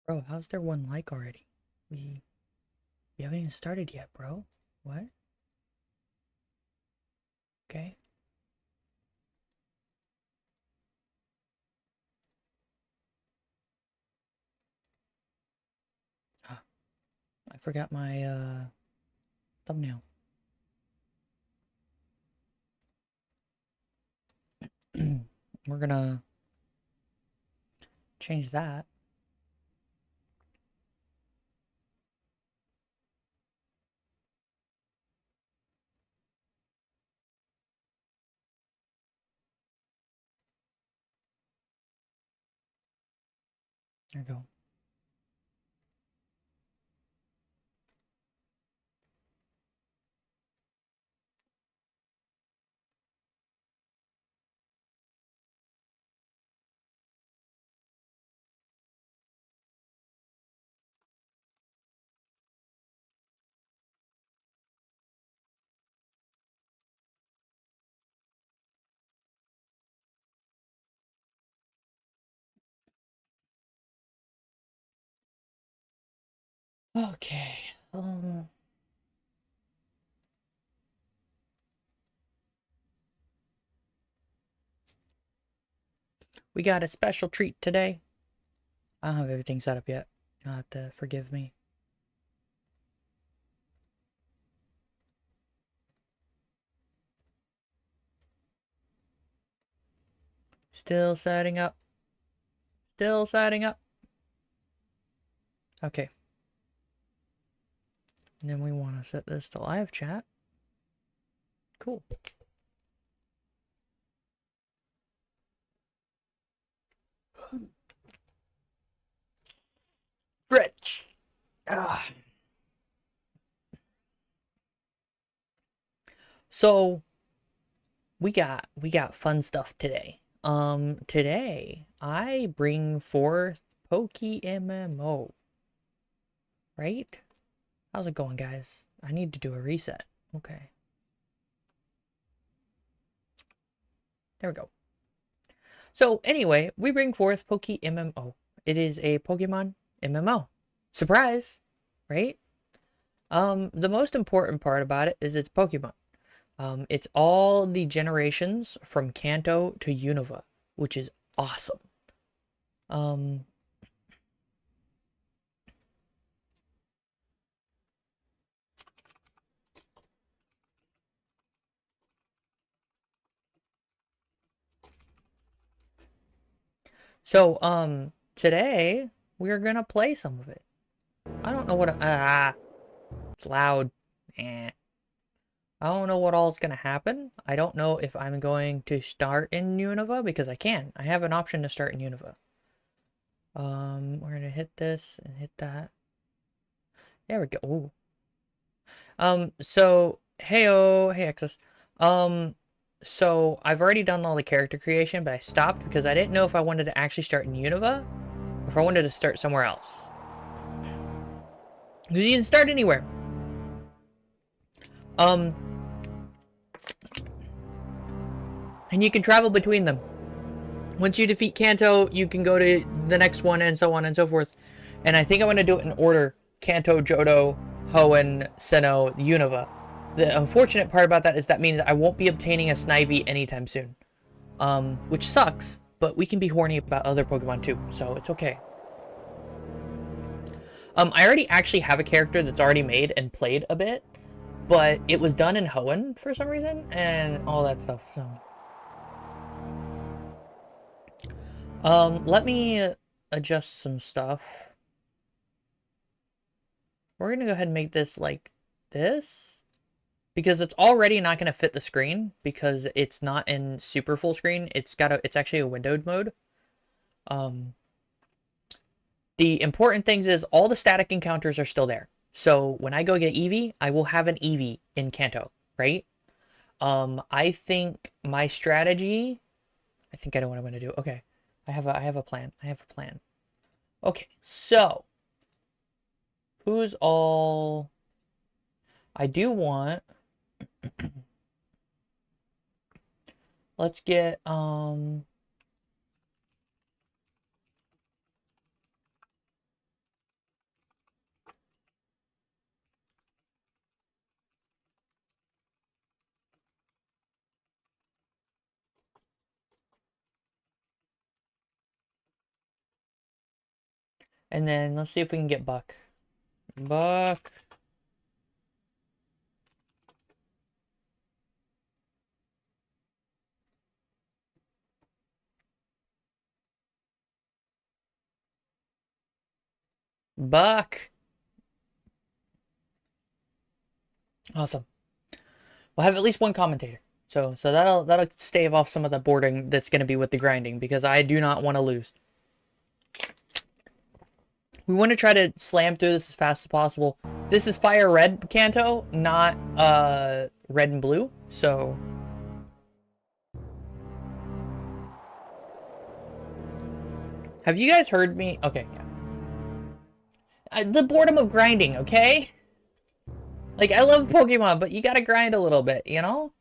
Bro, how's there 1 like already? We haven't even started yet, bro. What? Okay. I forgot my thumbnail. We're gonna change that. There we go. Okay. We got a special treat today. I don't have everything set up yet. You'll have to forgive me. Still setting up. Still setting up. Okay. And then we want to set this to live chat. Cool. Rich. So we got fun stuff today. Today I bring forth PokeMMO. Right? How's it going, guys? I need to do a reset. Okay. There we go. So anyway, we bring forth PokeMMO. It is a Pokemon MMO. Surprise, right? The most important part about it is it's Pokemon. It's all the generations from Kanto to Unova, which is awesome. So, today we're gonna play some of it. I don't know what, it's loud. Eh. I don't know what all is gonna happen. I don't know if I'm going to start in Unova because I can. I have an option to start in Unova. We're gonna hit this and hit that. There we go. Ooh. So, heyo, hey, Exos. So I've already done all the character creation, but I stopped because I didn't know if I wanted to actually start in Unova or if I wanted to start somewhere else. Because you can start anywhere. And you can travel between them. Once you defeat Kanto, you can go to the next one and so on and so forth. And I think I'm going to do it in order. Kanto, Johto, Hoenn, Sinnoh, Unova. The unfortunate part about that is that means I won't be obtaining a Snivy anytime soon. Which sucks, but we can be horny about other Pokemon too, so it's okay. I already actually have a character that's already made and played a bit, but it was done in Hoenn for some reason, and all that stuff, so. Let me adjust some stuff. We're gonna go ahead and make this like this, because it's already not gonna fit the screen, because it's not in super full screen, it's actually a windowed mode. The important things is all the static encounters are still there. So when I go get Eevee, I will have an Eevee in Kanto, right? I think my strategy, I think I know what I'm gonna do. Okay. I have a plan. I have a plan. Okay, so who's all I do want let's get And then let's see if we can get Buck. Buck. Buck. Awesome. We'll have at least one commentator. So that'll stave off some of the boarding that's going to be with the grinding, because I do not want to lose. We want to try to slam through this as fast as possible. This is fire red Kanto, not red and blue. So have you guys heard me? Okay, yeah. The boredom of grinding, okay? Like, I love Pokemon, but you gotta grind a little bit, you know?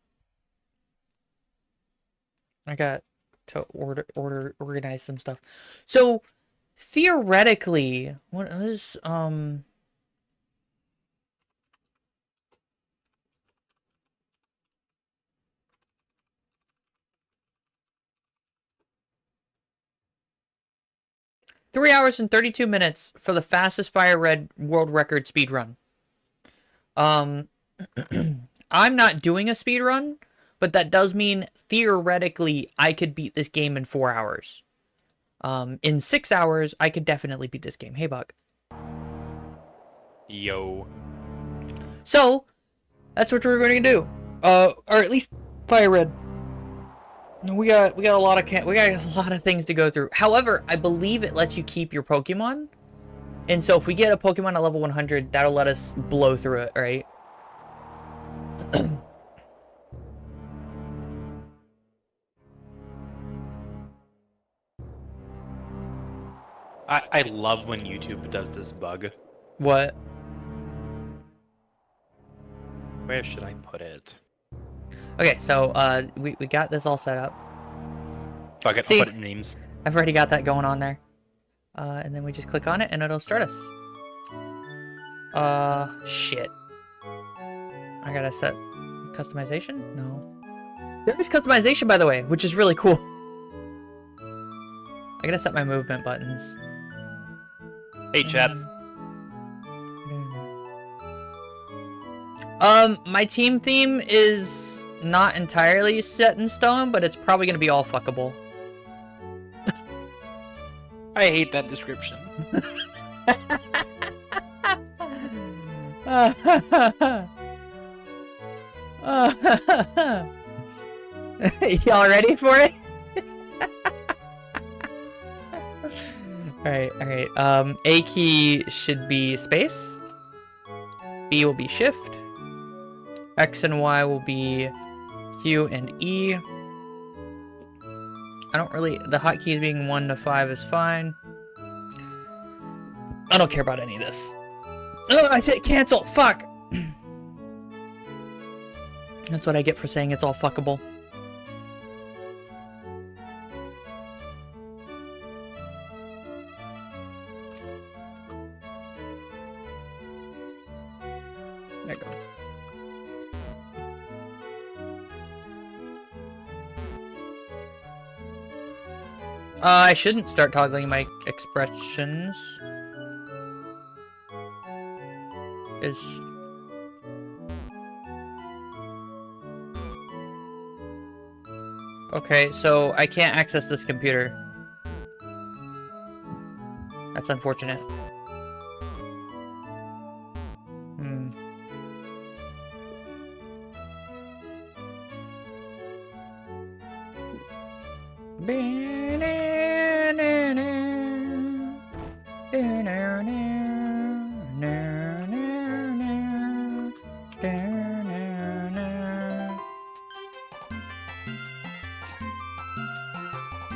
I got to organize some stuff. So, theoretically, what is, 3 hours and 32 minutes for the fastest Fire Red world record speed run. I'm not doing a speed run, but that does mean theoretically I could beat this game in 4 hours. In 6 hours, I could definitely beat this game. Hey, Buck. Yo. So, that's what we're going to do. Or at least Fire Red. We got a lot of things to go through. However, I believe it lets you keep your Pokemon. And so if we get a Pokemon at level 100, that'll let us blow through it, right? I love when YouTube does this bug. What? Where should I put it? Okay, so we got this all set up. Fuck it, See, I'll put it in names. I've already got that going on there. And then we just click on it and it'll start us. Shit. I gotta set customization? No. There is customization, by the way, which is really cool. I gotta set my movement buttons. Hey, chat. My team theme is not entirely set in stone, but it's probably gonna be all fuckable. I hate that description. Y'all ready for it? Alright. A key should be space. B will be shift. X and Y will be Q and E. The hotkeys being 1 to 5 is fine. I don't care about any of this. Oh, I said cancel, fuck! That's what I get for saying it's all fuckable. There you go. I shouldn't start toggling my expressions. Okay, so I can't access this computer. That's unfortunate.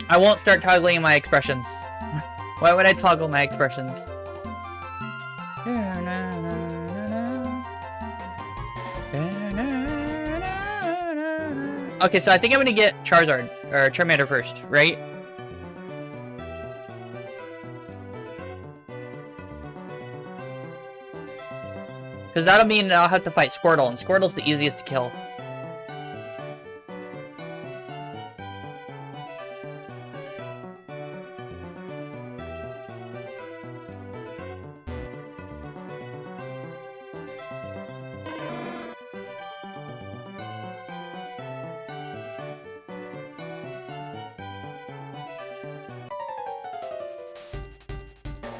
I won't start toggling my expressions. Why would I toggle my expressions? Okay, so I think I'm gonna get Charizard, or Charmander first, right? Because that'll mean I'll have to fight Squirtle, and Squirtle's the easiest to kill.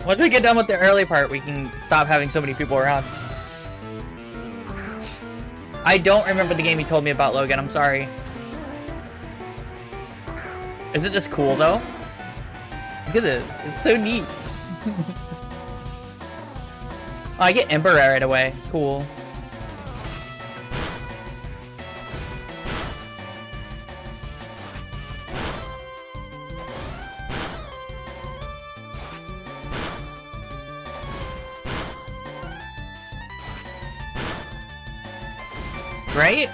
Once we get done with the early part, we can stop having so many people around. I don't remember the game you told me about, Logan. I'm sorry. Isn't this cool, though? Look at this. It's so neat. Oh, I get Emperor right away. Cool. Right?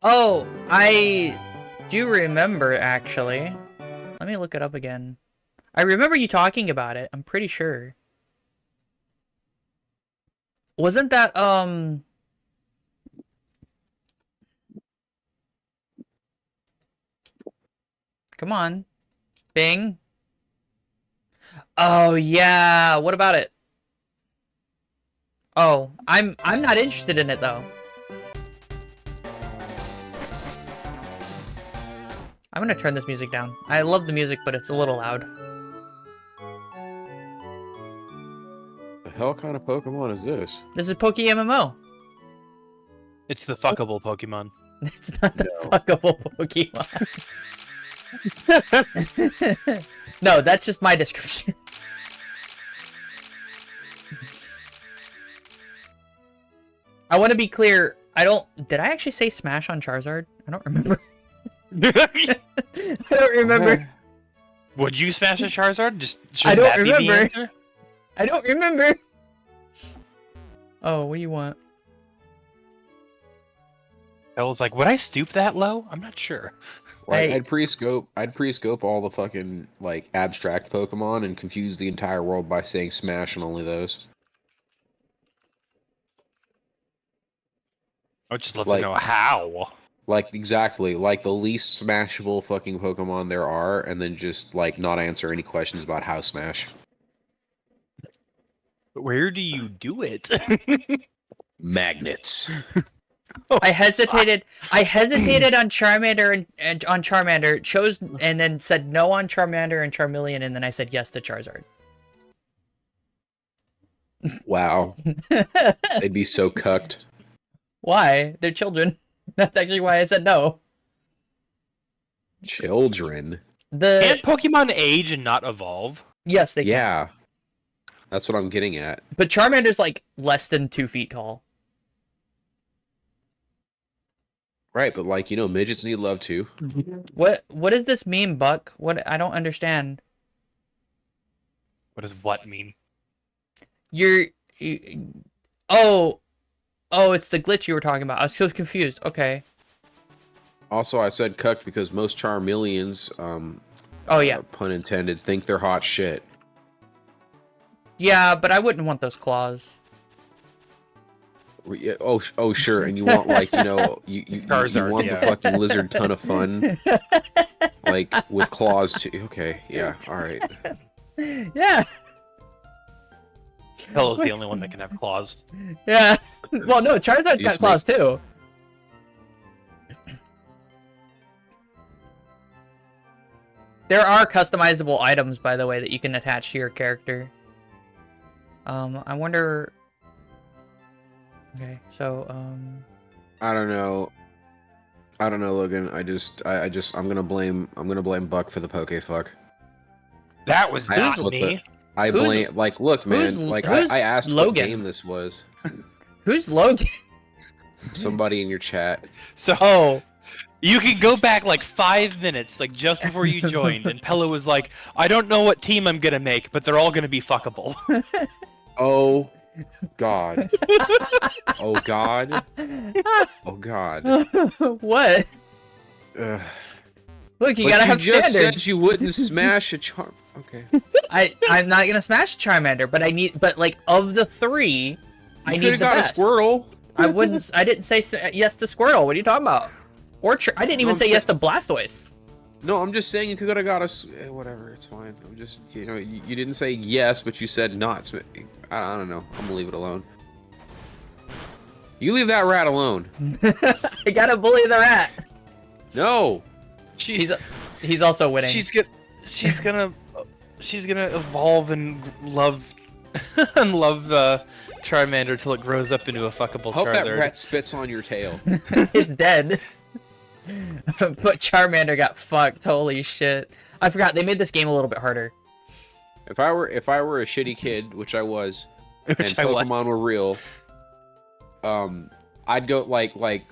Oh, I do remember, actually. Let me look it up again. I remember you talking about it. I'm pretty sure. Wasn't that, Come on. Bing. Oh, yeah. What about it? Oh, I'm not interested in it, though. I'm gonna turn this music down. I love the music, but it's a little loud. The hell kind of Pokemon is this? This is Poke MMO. It's the fuckable Pokemon. It's not the fuckable Pokemon. No, that's just my description. I want to be clear. Did I actually say Smash on Charizard? I don't remember. I don't remember. Would you smash a Charizard? I don't be the remember. answer? I don't remember. Oh, what do you want? I was like, would I stoop that low? I'm not sure. Like, Hey. I'd pre-scope all the fucking like abstract Pokemon and confuse the entire world by saying Smash and only those. I would just love Like- to know how. Like exactly, like the least smashable fucking Pokemon there are, and then just like not answer any questions about how Smash. Where do you do it? Magnets. I hesitated. I hesitated on Charmander and on Charmander. Chose and then said no on Charmander and Charmeleon, and then I said yes to Charizard. Wow, they'd be so cucked. Why? They're children. That's actually why I said no. Children. Can't Pokemon age and not evolve? Yes, they can. Yeah, that's what I'm getting at. But Charmander's like less than 2 feet tall. Right, but like midgets need love too. What does this mean, Buck? What I don't understand. What does what mean? Oh, it's the glitch you were talking about. I was so confused. Okay. Also, I said cucked because most Charmeleons, Oh yeah. pun intended, think they're hot shit. Yeah, but I wouldn't want those claws. Yeah, oh, sure, and you want like you Charizard, want the yeah. fucking lizard ton of fun, like with claws too. Okay, yeah, all right. Yeah. Hello's the only one that can have claws. Yeah. Well, no, Charizard's got Just claws too. There are customizable items, by the way, that you can attach to your character. I wonder. Okay, so I don't know, Logan. I'm gonna blame Buck for the pokefuck. That was I not look me. I Who's- blame look, man. Like who's I asked Logan? what game this was. who's Logan? Somebody in your chat. So Oh, you can go back like 5 minutes, like just before you joined, and Pella was like, I don't know what team I'm gonna make, but they're all gonna be fuckable. Oh God. Oh God. Oh God. what? Ugh. Look, you But gotta have just standards. said you wouldn't smash a charm. Okay. I'm not gonna smash Charmander, but like of the three, I You need could the have got best. a Squirtle. I didn't say yes to Squirtle. What are you talking about? Or I didn't even I'm say yes to Blastoise. No, I'm just saying you could have got us. Whatever, it's fine. I'm just, you didn't say yes, but you said not. So I don't know. I'm gonna leave it alone. You leave that rat alone. I gotta bully the rat. No. He's also winning. She's gonna evolve and love and love Charmander till it grows up into a fuckable Hope Charizard. that rat spits on your tail. It's dead. But Charmander got fucked. Holy shit! I forgot they made this game a little bit harder. If I were a shitty kid, which I was, and Pokemon were real, I'd go like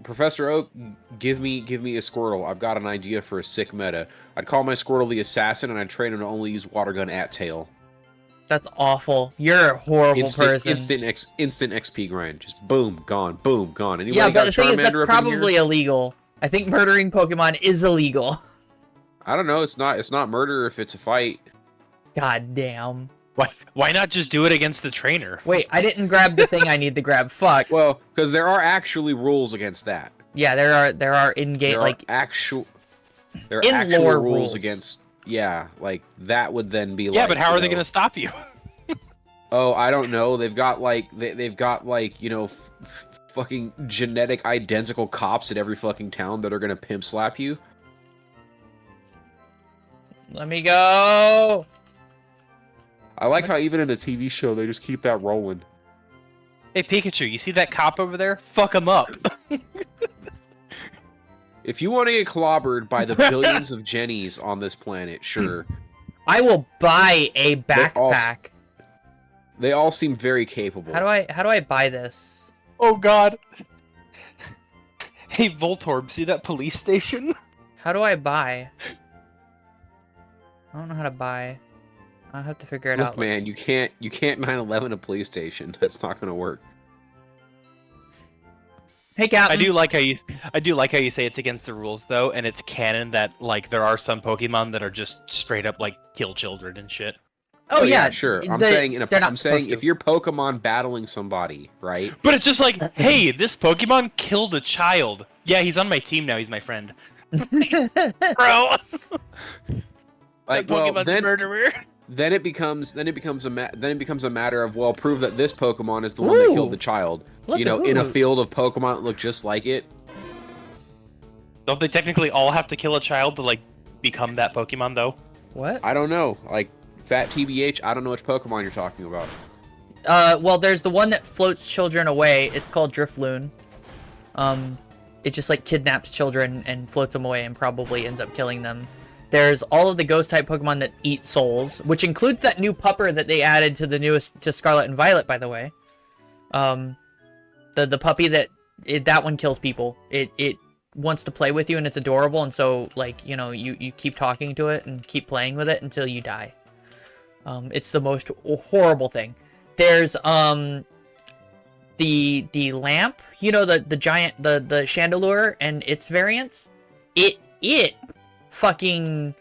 Professor Oak, give me a Squirtle. I've got an idea for a sick meta. I'd call my Squirtle the Assassin, and I'd train him to only use Water Gun at tail. That's awful. You're a horrible person. Instant XP grind. Just boom, gone. Boom, gone. Anybody Yeah, got but the thing is, that's Charmander up in probably here? illegal. I think murdering Pokemon is illegal. I don't know. It's not murder if it's a fight. God damn. Why not just do it against the trainer? Wait, I didn't grab the thing I need to grab. Fuck. Well, because there are actually rules against that. Yeah, there are in-game, like... There are in actual lore rules against... Yeah, like, that would then be like... Yeah, but how are they gonna stop you? Oh, I don't know. They've got, like, fucking genetic identical cops at every fucking town that are gonna pimp slap you. Let me go! I like how even in the TV show, they just keep that rolling. Hey Pikachu, you see that cop over there? Fuck him up. If you want to get clobbered by the billions of Jennies on this planet, sure. I will buy a backpack. They all seem very capable. How do I buy this? Oh god. Hey Voltorb, see that police station? How do I buy? I don't know how to buy. I'll have to figure it Look, out. man, you can't 9/11 a police station. That's not gonna work. Hey, Captain. I do like how you say it's against the rules though, and it's canon that like there are some Pokemon that are just straight up like kill children and shit. Oh yeah, sure. I'm they're saying not supposed to. if you're Pokemon battling somebody, right? But it's just like, hey, this Pokemon killed a child. Yeah, he's on my team now. He's my friend. Bro. Like, That well, Pokemon's a murderer. Then it becomes a matter of, well, prove that this Pokemon is the one that killed the child. In a field of Pokemon that look just like it. Don't they technically all have to kill a child to like become that Pokemon though? What? I don't know. Like, fat TBH, I don't know which Pokemon you're talking about. Well, there's the one that floats children away. It's called Drifloon. It just like kidnaps children and floats them away and probably ends up killing them. There's all of the ghost-type Pokemon that eat souls, which includes that new pupper that they added to the to Scarlet and Violet, by the way. The puppy that one kills people. It wants to play with you and it's adorable, and so like you keep talking to it and keep playing with it until you die. It's the most horrible thing. There's the lamp, the giant the Chandelure and its variants. It fucking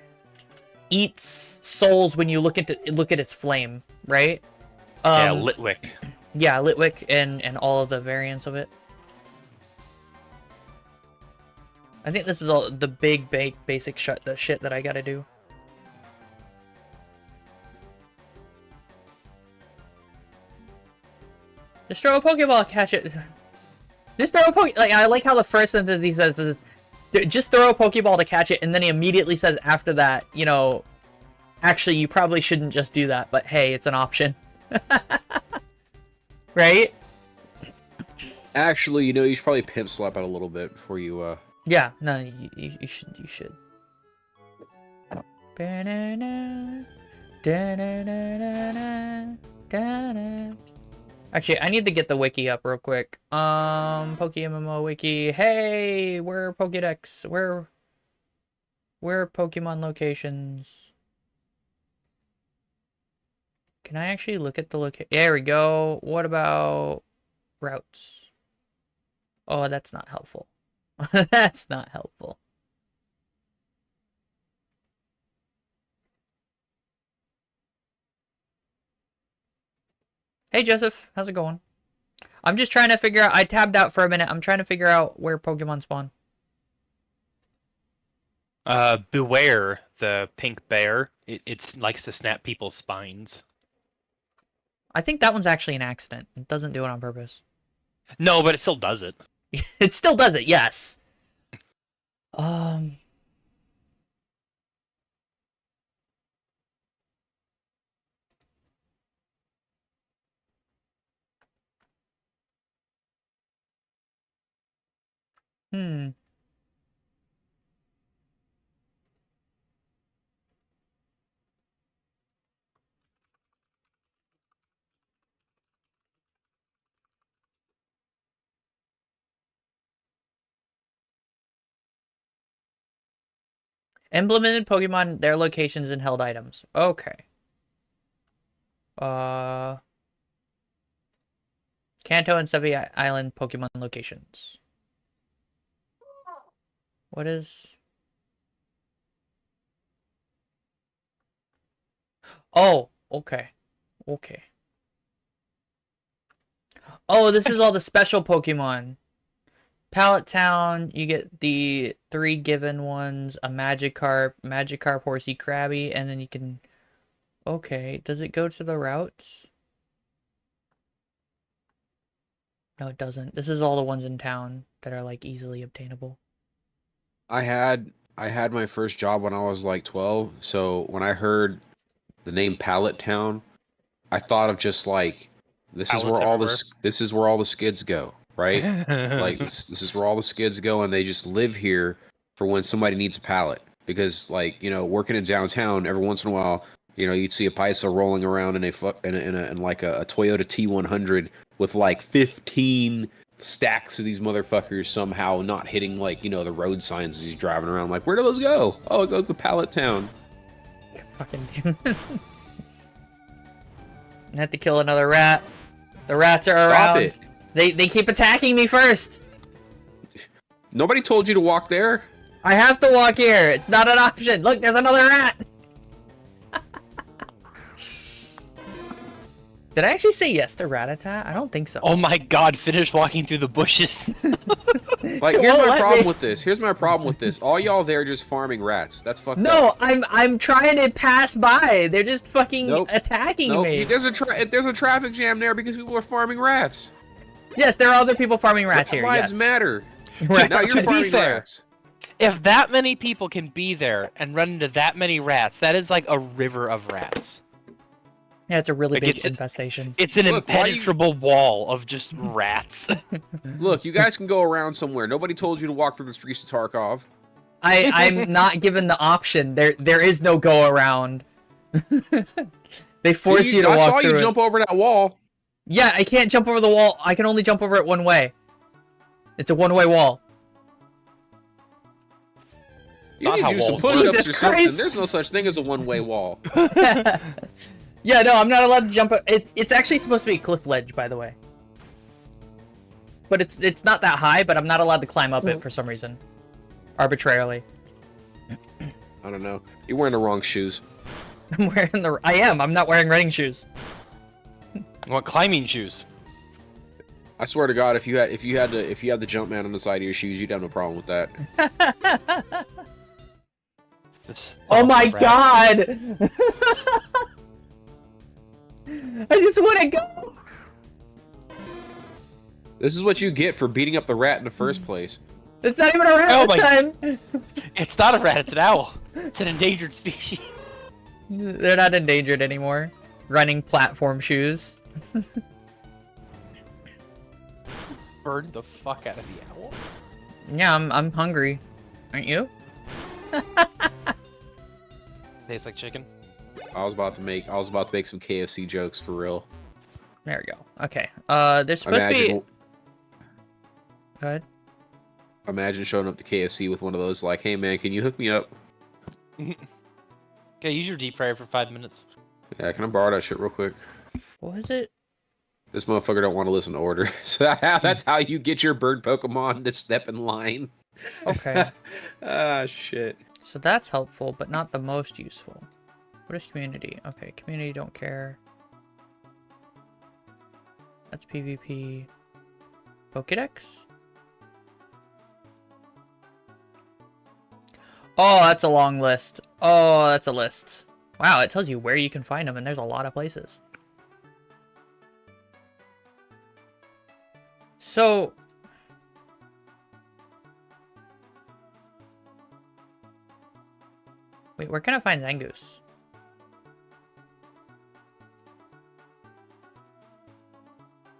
eats souls when you look at its flame, right? Yeah, Litwick. Yeah, Litwick and all of the variants of it. I think this is all the basic shit that I gotta do. Just throw a Pokeball, catch it. Just throw a Poke. Like, I like how the first sentence he says is, just throw a Pokeball to catch it, and then he immediately says after that, actually, you probably shouldn't just do that, but hey, it's an option. Right? Actually, you should probably pimp slap it a little bit before you, Yeah, no, you should. Ba-na-na, da-na-na-na-na, da-na. Actually, I need to get the wiki up real quick. PokeMMO wiki. Hey, where Pokédex? Where Pokemon locations? Can I actually look at the location? There we go. What about routes? Oh, that's not helpful. That's not helpful. Hey, Joseph. How's it going? I'm just trying to figure out... I tabbed out for a minute. I'm trying to figure out where Pokemon spawn. Beware the pink bear. It likes to snap people's spines. I think that one's actually an accident. It doesn't do it on purpose. No, but it still does it. It still does it, yes. Um. Hmm. Implemented Pokemon, their locations, and held items. Okay. Kanto and Sevi Island Pokemon locations. What is... Oh, okay. Okay. Oh, this is all the special Pokemon. Pallet Town, you get the 3 given ones, a Magikarp, Horsey, Krabby, and then you can... Okay, does it go to the routes? No, it doesn't. This is all the ones in town that are, like, easily obtainable. I had my first job when I was like 12, so when I heard the name Pallet Town, I thought of just like this is Pallets where all everywhere. this is where all the skids go, right? Like this is where all the skids go, and they just live here for when somebody needs a pallet. Because like working in downtown, every once in a while, you'd see a paisa rolling around in like a Toyota T100 with like 15 stacks of these motherfuckers somehow not hitting like the road signs as he's driving around. I'm like, where do those go? Oh, it goes to Pallet Town. Fucking damn. I have to kill another rat. The rats are Stop around. it. They keep attacking me first. Nobody told you to walk there. I have to walk here. It's not an option. Look, there's another rat. Did I actually say yes to Rattata? I don't think so. Oh my god, finish walking through the bushes. Like, here's my problem with this. Here's my problem with this. All y'all there just farming rats. That's fucked up. No, I'm trying to pass by. They're just fucking attacking me. There's a traffic jam there because people are farming rats. Yes, there are other people farming rats here. Lives Yes. matter. Right. Now you're To be farming fair, rats. If that many people can be there and run into that many rats, that is like a river of rats. Yeah, it's a really Like, big infestation. It's an Look, why you- impenetrable wall of just rats. Look, you guys can go around somewhere. Nobody told you to walk through the streets of Tarkov. I'm not given the option. There is no go around. They force you to walk I saw through you it. jump over that wall. Yeah, I can't jump over the wall. I can only jump over it one way. It's a one-way wall. You Not need how to do some walls push-ups work. or Jesus something. Christ. There's no such thing as a one-way wall. Yeah, no, I'm not allowed to jump. It's actually supposed to be a cliff ledge, by the way. But it's not that high, but I'm not allowed to climb up it for some reason. Arbitrarily. I don't know. You're wearing the wrong shoes. I'm wearing the... I am. I'm not wearing running shoes. I want climbing shoes. I swear to God, if you had the jump man on the side of your shoes, you'd have no problem with that. Oh my rat. god! I just want to go! This is what you get for beating up the rat in the first place. It's not even a rat Oh this my- time! It's not a rat, it's an owl. It's an endangered species. They're not endangered anymore. Running platform shoes. Burned the fuck out of the owl. Yeah, I'm hungry. Aren't you? Tastes like chicken. I was about to make some KFC jokes for real. There we go. Okay. There's supposed to be... Go ahead. Imagine showing up to KFC with one of those like, hey man, can you hook me up? Okay, use your deep fryer for 5 minutes. Yeah, can I borrow that shit real quick? What was it? This motherfucker don't want to listen to orders. So that's how you get your bird Pokemon to step in line. Okay. Ah, shit. So that's helpful, but not the most useful. What is community? Okay, community don't care. That's PvP. Pokédex? Oh, that's a long list. Oh, that's a list. Wow, it tells you where you can find them, and there's a lot of places. So... Wait, where can I find Zangoose?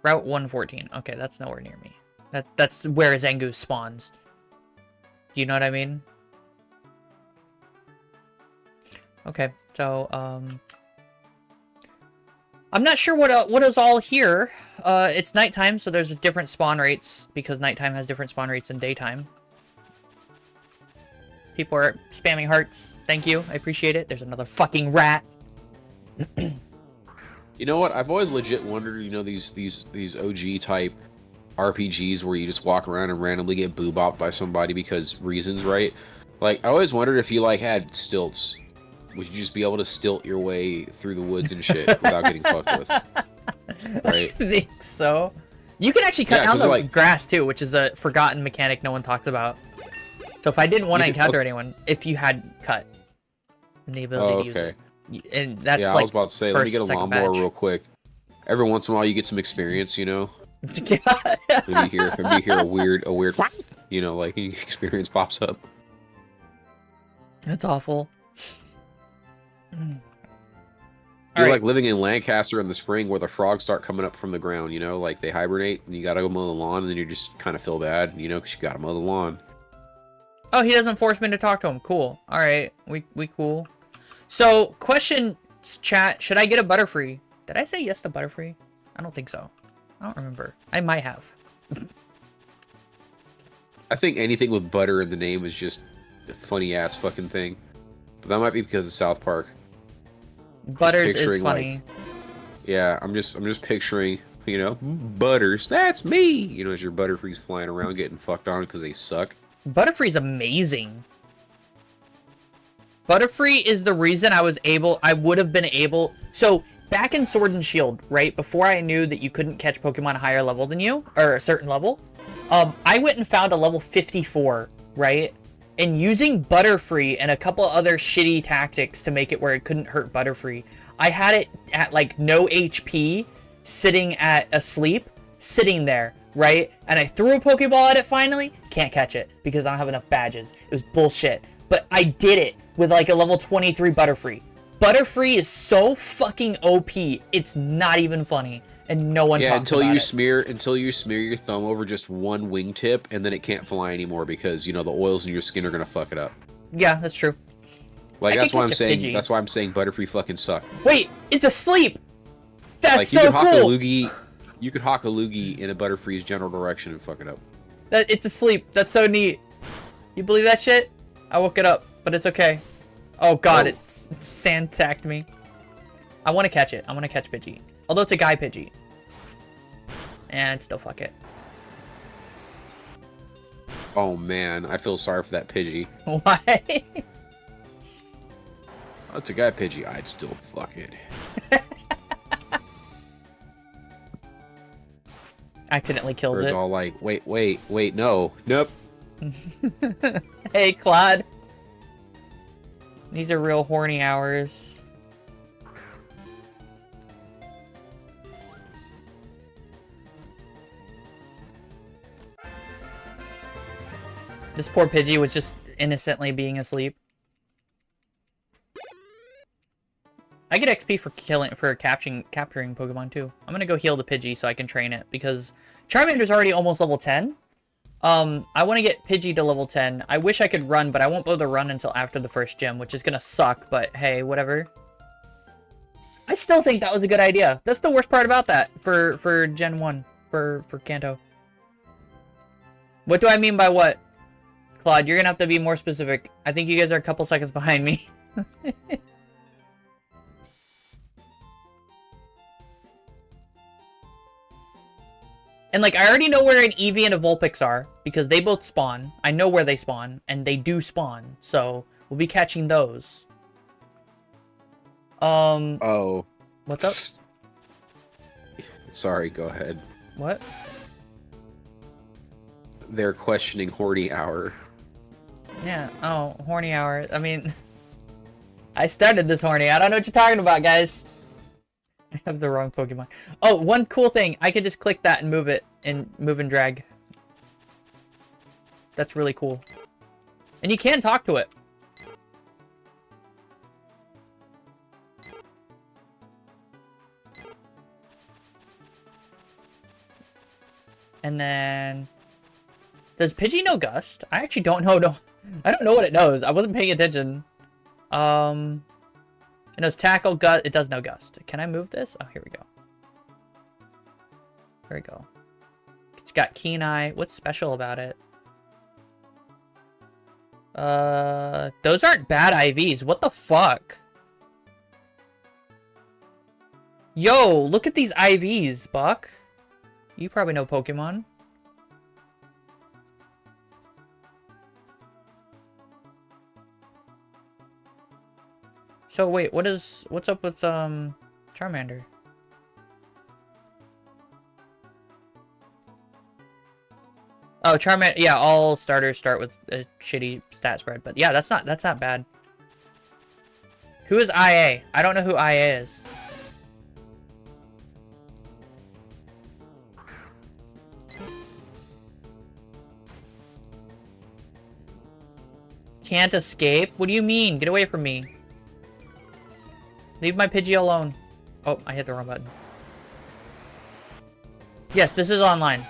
Route 114. Okay, that's nowhere near me. That's where Zangoose spawns. Do you know what I mean? Okay, so, I'm not sure what is all here. It's nighttime, so there's different spawn rates, because nighttime has different spawn rates than daytime. People are spamming hearts. Thank you. I appreciate it. There's another fucking rat. You know what? I've always legit wondered, you know, these OG type RPGs where you just walk around and randomly get boobopped by somebody because reasons, right? Like, I always wondered if you, like, had stilts. Would you just be able to stilt your way through the woods and shit without getting fucked with? Right? I think so. You can actually cut down the like, grass, too, which is a forgotten mechanic no one talks about. So if I didn't want to encounter anyone, if you had cut, and the ability to use it. And that's yeah, like I was about to say, let me get a lawnmower real quick. Every once in a while, you get some experience, you know. Maybe hear a weird, you know, like experience pops up. That's awful. You're like living in Lancaster in the spring where the frogs start coming up from the ground, you know, like they hibernate and you gotta go mow the lawn and then you just kind of feel bad, you know, because you gotta mow the lawn. Oh, he doesn't force me to talk to him. Cool. All right, we cool. So, question, chat, should I get a Butterfree? Did I say yes to Butterfree? I don't think so. I don't remember. I might have. I think anything with butter in the name is just a funny ass fucking thing. But that might be because of South Park. Butters is funny. Like, yeah, I'm just picturing, you know, Butters, that's me! You know, as your Butterfrees flying around getting fucked on because they suck. Butterfree's amazing. Butterfree is the reason I would have been able... So, back in Sword and Shield, right? Before I knew that you couldn't catch Pokemon higher level than you, or a certain level, I went and found a level 54, right? And using Butterfree and a couple other shitty tactics to make it where it couldn't hurt Butterfree, I had it at, like, no HP, sitting at asleep, sitting there, right? And I threw a Pokeball at it finally, can't catch it, because I don't have enough badges. It was bullshit. But I did it with like a level 23 Butterfree. Butterfree is so fucking OP, it's not even funny, and no one talks until about you it. smear your thumb over just one wingtip, and then it can't fly anymore because, you know, the oils in your skin are gonna fuck it up. Yeah, that's true. Like, that's why I'm saying Butterfree fucking suck. Wait, it's asleep. That's like, so cool. You could hawk a loogie in a Butterfree's general direction and fuck it up. It's asleep. That's so neat. You believe that shit? I woke it up, but it's okay. Oh god, it sand-tacked me. I want to catch it. I want to catch Pidgey. Although it's a guy Pidgey. And still fuck it. Oh man, I feel sorry for that Pidgey. Why? Oh, it's a guy Pidgey. I'd still fuck it. Accidentally kills Bird's it. all like, wait, no. Nope. Hey, Claude. These are real horny hours. This poor Pidgey was just innocently being asleep. I get XP for capturing Pokemon too. I'm gonna go heal the Pidgey so I can train it because Charmander's already almost level 10. I want to get Pidgey to level 10. I wish I could run, but I won't be able to run until after the first gym, which is gonna suck, but hey, whatever. I still think that was a good idea. That's the worst part about that for Gen 1, for Kanto. What do I mean by what? Claude, you're gonna have to be more specific. I think you guys are a couple seconds behind me. And, like, I already know where an Eevee and a Vulpix are, because they both spawn. I know where they spawn, and they do spawn, so we'll be catching those. Oh. What's up? Sorry, go ahead. What? They're questioning Horny Hour. Yeah. Oh, horny hour. I mean, I started this horny. I don't know what you're talking about, guys. I have the wrong Pokemon. Oh, one cool thing. I could just click that and move it and move and drag. That's really cool. And you can talk to it. And then... Does Pidgey know Gust? I actually don't know. No, I don't know what it knows. I wasn't paying attention. It knows Tackle, Gust. It does know Gust. Can I move this? Oh, here we go. Here we go. It's got Keen Eye. What's special about it? Those aren't bad IVs. What the fuck? Yo, look at these IVs, Buck. You probably know Pokemon. So wait, what's up with Charmander? Oh, Charmander, yeah, all starters start with a shitty stat spread, but yeah, that's not bad. Who is IA? I don't know who IA is. Can't escape? What do you mean? Get away from me. Leave my Pidgey alone. Oh, I hit the wrong button. Yes, this is online.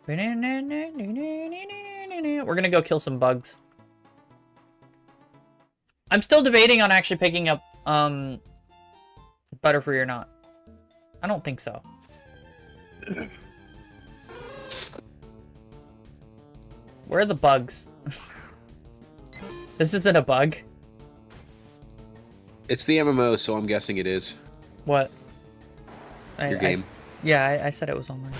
We're gonna go kill some bugs. I'm still debating on actually picking up, Butterfree or not. I don't think so. Where are the bugs? This isn't a bug. It's the MMO, so I'm guessing it is. What? Your game. Yeah, I said it was online.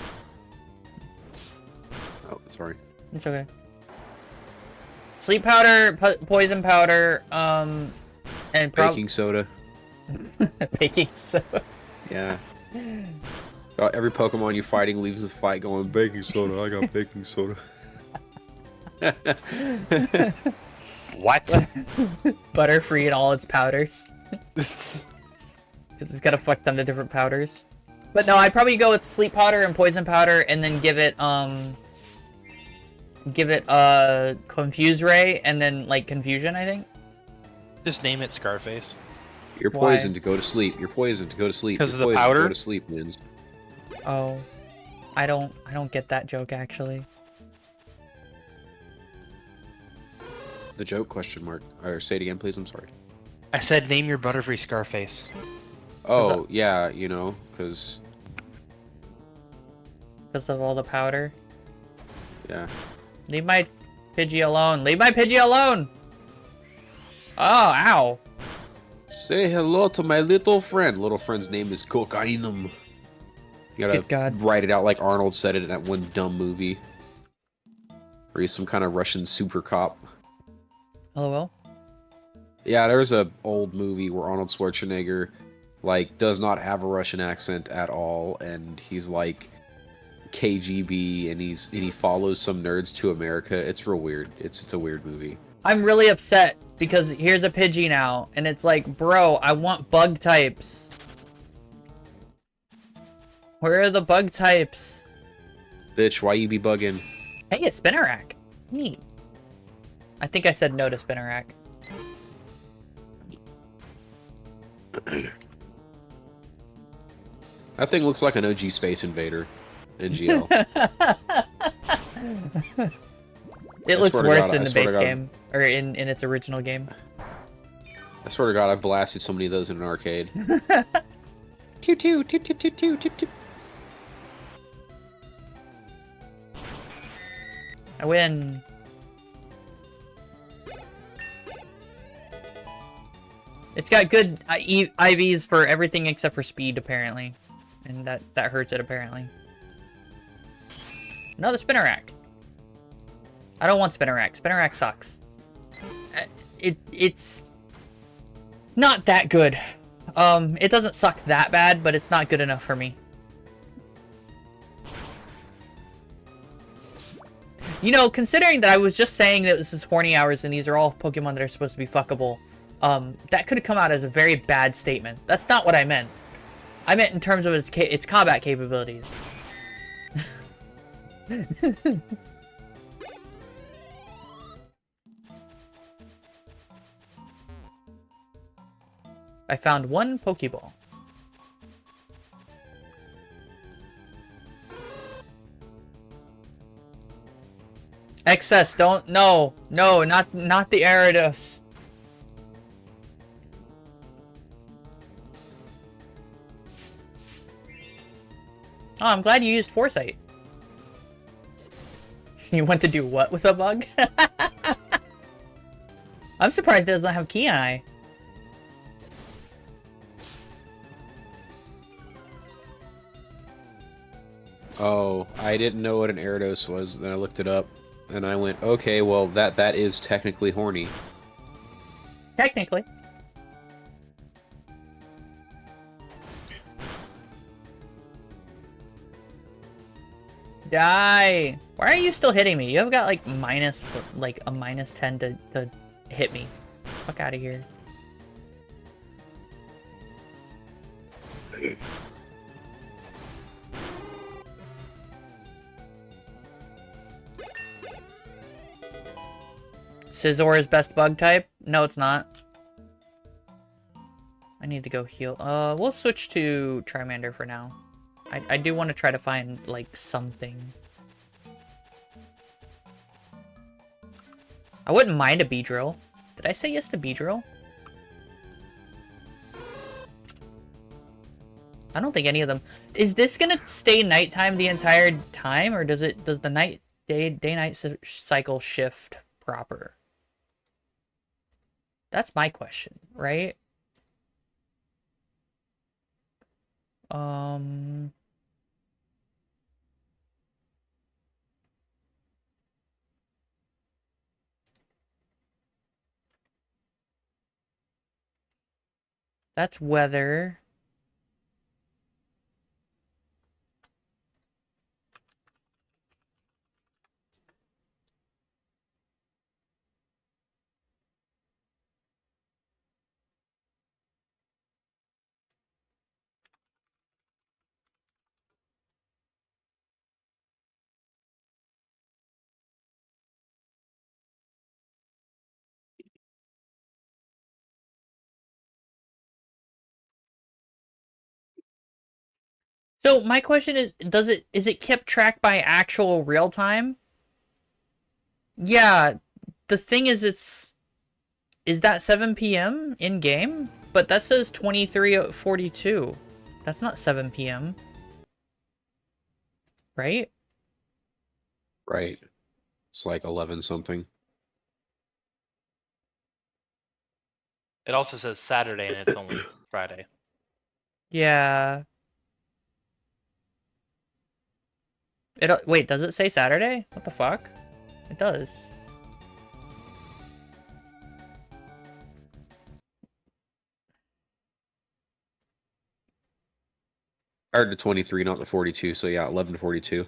Oh, sorry. It's okay. Sleep powder, poison powder, and Baking soda. baking soda. Yeah. Every Pokemon you're fighting leaves the fight going, baking soda, I got baking soda. What? Butterfree and all its powders. Because it's got a fuck ton of different powders. But no, I'd probably go with sleep powder and poison powder and then give it confuse ray and then like confusion, I think. Just name it Scarface. You're poisoned to go to sleep. You're poisoned to go to sleep. Because of You're the poisoned to powder? go to sleep, Mins. Oh. I don't get that joke actually. The joke, question mark. Or say it again, please, I'm sorry. I said name your Butterfree Scarface. Oh, yeah, you know, because... Because of all the powder. Yeah. Leave my Pidgey alone. Leave my Pidgey alone! Oh, ow. Say hello to my little friend. Little friend's name is Cocainum. You Good gotta God. write it out like Arnold said it in that one dumb movie. Or he's some kind of Russian super cop. LOL. Yeah, there's a old movie where Arnold Schwarzenegger, like, does not have a Russian accent at all, and he's like KGB, and he follows some nerds to America. It's real weird. It's a weird movie. I'm really upset because here's a Pidgey now, and it's like, bro, I want bug types. Where are the bug types? Bitch, why you be bugging? Hey, a Spinnerack. Neat. I think I said no to Spinnerack. That thing looks like an OG Space Invader in GL. It looks worse in I the swear to base God. game, or in its original game. I swear to God, I've blasted so many of those in an arcade. Toot toot toot toot toot toot toot toot. I win. It's got good IVs for everything except for speed, apparently. And that hurts it, apparently. Another Spinnerack. I don't want Spinnerack. Spinnerack sucks. It's not that good. It doesn't suck that bad, but it's not good enough for me. You know, considering that I was just saying that this is horny hours and these are all Pokemon that are supposed to be fuckable, that could have come out as a very bad statement. That's not what I meant. I meant in terms of its combat capabilities. I found one Pokeball. Excess, don't, no, not the Gyarados. Oh, I'm glad you used Foresight. You went to do what with a bug? I'm surprised it doesn't have Key Eye. Oh, I didn't know what an Gyarados was. Then I looked it up, and I went, okay, well that is technically horny. Technically. Die! Why are you still hitting me? You have got like a -10 to hit me. Fuck out of here. Scizor is best bug type? No, it's not. I need to go heal. We'll switch to Charmander for now. I do want to try to find, like, something. I wouldn't mind a Beedrill. Did I say yes to Beedrill? I don't think any of them... Is this gonna stay nighttime the entire time, or does the day-night cycle shift proper? That's my question, right? That's weather. So my question is, is it kept track by actual real time? Yeah, the thing is is that 7 p.m. in game? But that says 23:42. That's not 7 p.m. Right? Right. It's like 11 something. It also says Saturday and it's only Friday. Yeah. Wait, does it say Saturday? What the fuck? It does. I heard the 23, not the 42, so yeah, 11 to 42.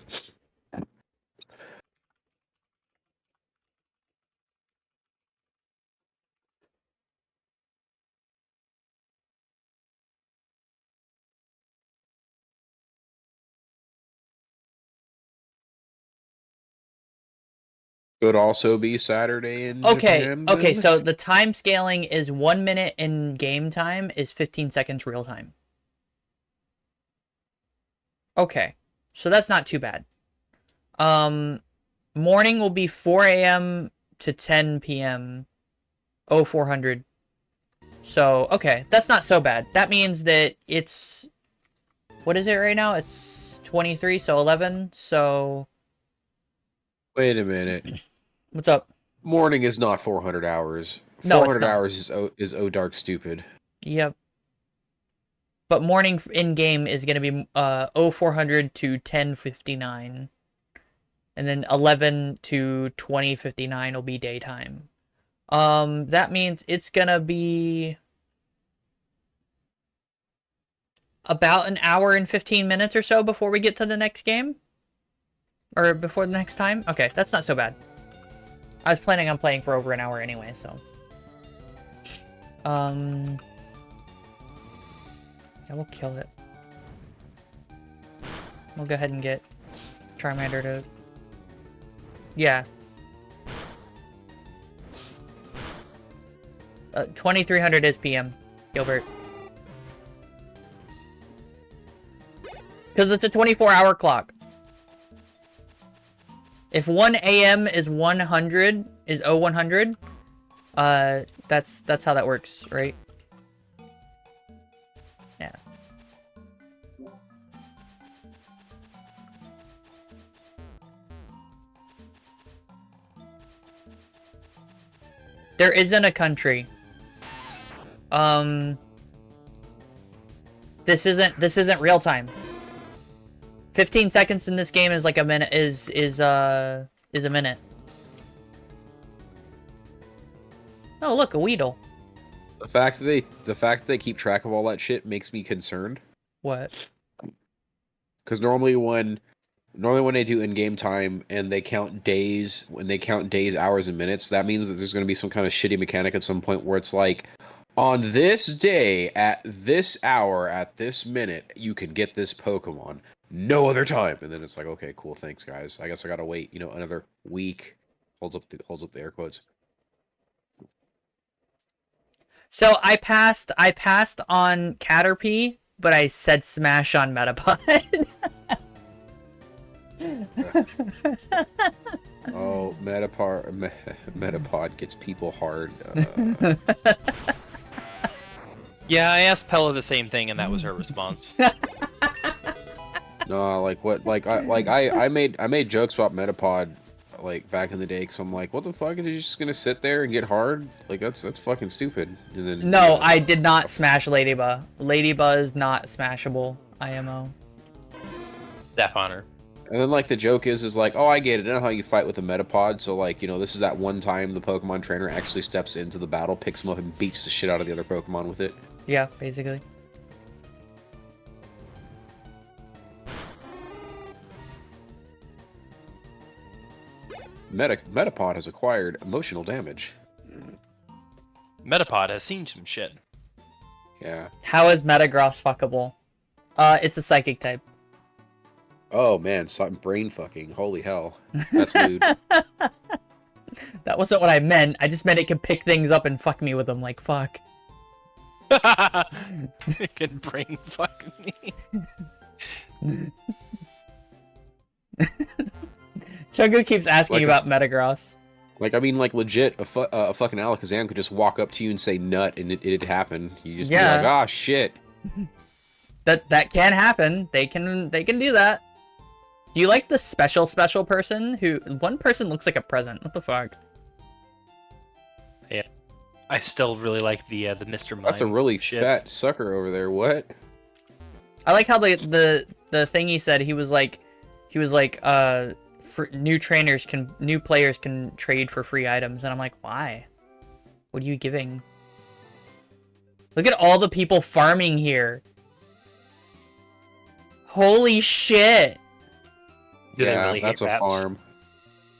Could also be Saturday in Japan. Okay, so the time scaling is 1 minute in game time is 15 seconds real time. Okay, so that's not too bad. Morning will be 4 a.m. to 10 p.m. 0400. So, okay, that's not so bad. That means that it's... What is it right now? It's 23, so 11, so... Wait a minute. What's up? Morning is not 400 hours. No, it's 400 not. hours is oh dark stupid. Yep. But morning in-game is going to be 0400 to 1059. And then 11 to 2059 will be daytime. That means it's going to be about an hour and 15 minutes or so before we get to the next game. Or before the next time? Okay, that's not so bad. I was planning on playing for over an hour anyway, so. I will kill it. We'll go ahead and get Charmander to... Yeah. 2300 is PM, Gilbert. Because it's a 24-hour clock. If 1 AM is 100, is 0100, that's how that works, right? Yeah. There isn't a country. This isn't real time. 15 seconds in this game is like a minute, is a minute. Oh, look, a Weedle. The fact that they keep track of all that shit makes me concerned. What? Because normally when they do in-game time and they count days, hours, and minutes, that means that there's going to be some kind of shitty mechanic at some point where it's like, on this day, at this hour, at this minute, you can get this Pokemon. No other time. And then it's like, okay, cool, thanks, guys. I guess I gotta wait, another week. Holds up the air quotes. So I passed on Caterpie, but I said smash on Metapod. Oh, Metapod gets people hard. Yeah, I asked Pella the same thing, and that was her response. No, I made jokes about Metapod, like, back in the day, because I'm like, what the fuck, is he just gonna sit there and get hard? Like, that's fucking stupid. And then, No, I did not smash Ladybug. Ladybug is not smashable, IMO. Death Honor. And then, like, the joke is like, oh, I get it. I know how you fight with a Metapod, so, like, this is that one time the Pokemon trainer actually steps into the battle, picks him up, and beats the shit out of the other Pokemon with it. Yeah, basically. Metapod has acquired emotional damage. Metapod has seen some shit. Yeah. How is Metagross fuckable? It's a psychic type. Oh, man, brain fucking. Holy hell. That's lewd. That wasn't what I meant. I just meant it could pick things up and fuck me with them, like, fuck. It can brain fuck me. Chungu keeps asking Like about Metagross. Like, I mean, like, legit, a fucking Alakazam could just walk up to you and say nut, and it'd happen. You just be like, ah, shit. That can happen. They can do that. Do you like the special person who... One person looks like a present. What the fuck? Yeah. I still really like the Mr. Mime. That's a really shit. fat sucker over there. What? I like how the thing he said. He was like, for new players can trade for free items, and I'm like, why? What are you giving? Look at all the people farming here. Holy shit! Do they Yeah, really that's hate a bats? farm.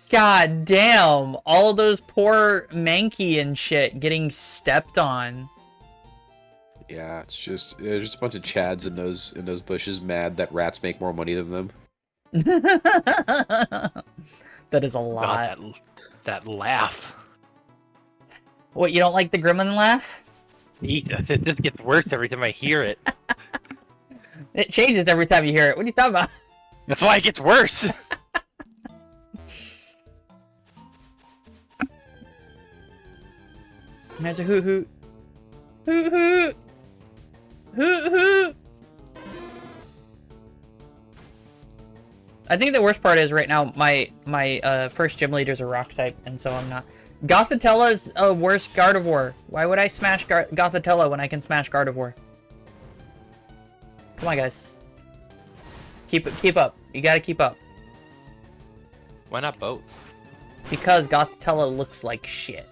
God damn! All those poor Mankey and shit getting stepped on. Yeah, it's just a bunch of Chads in those bushes, mad that rats make more money than them. That is a lot. God, that laugh. What, you don't like the Gremlin laugh? It just gets worse every time I hear it. It changes every time you hear it. What are you talking about? That's why it gets worse. There's a hoot hoot. Hoot hoot. Hoot hoot. I think the worst part is right now my first gym leader's a rock type, and so I'm not. Gothitella's a worse Gardevoir. Why would I smash Gothitella when I can smash Gardevoir? Come on, guys. Keep up. You gotta keep up. Why not both? Because Gothitella looks like shit.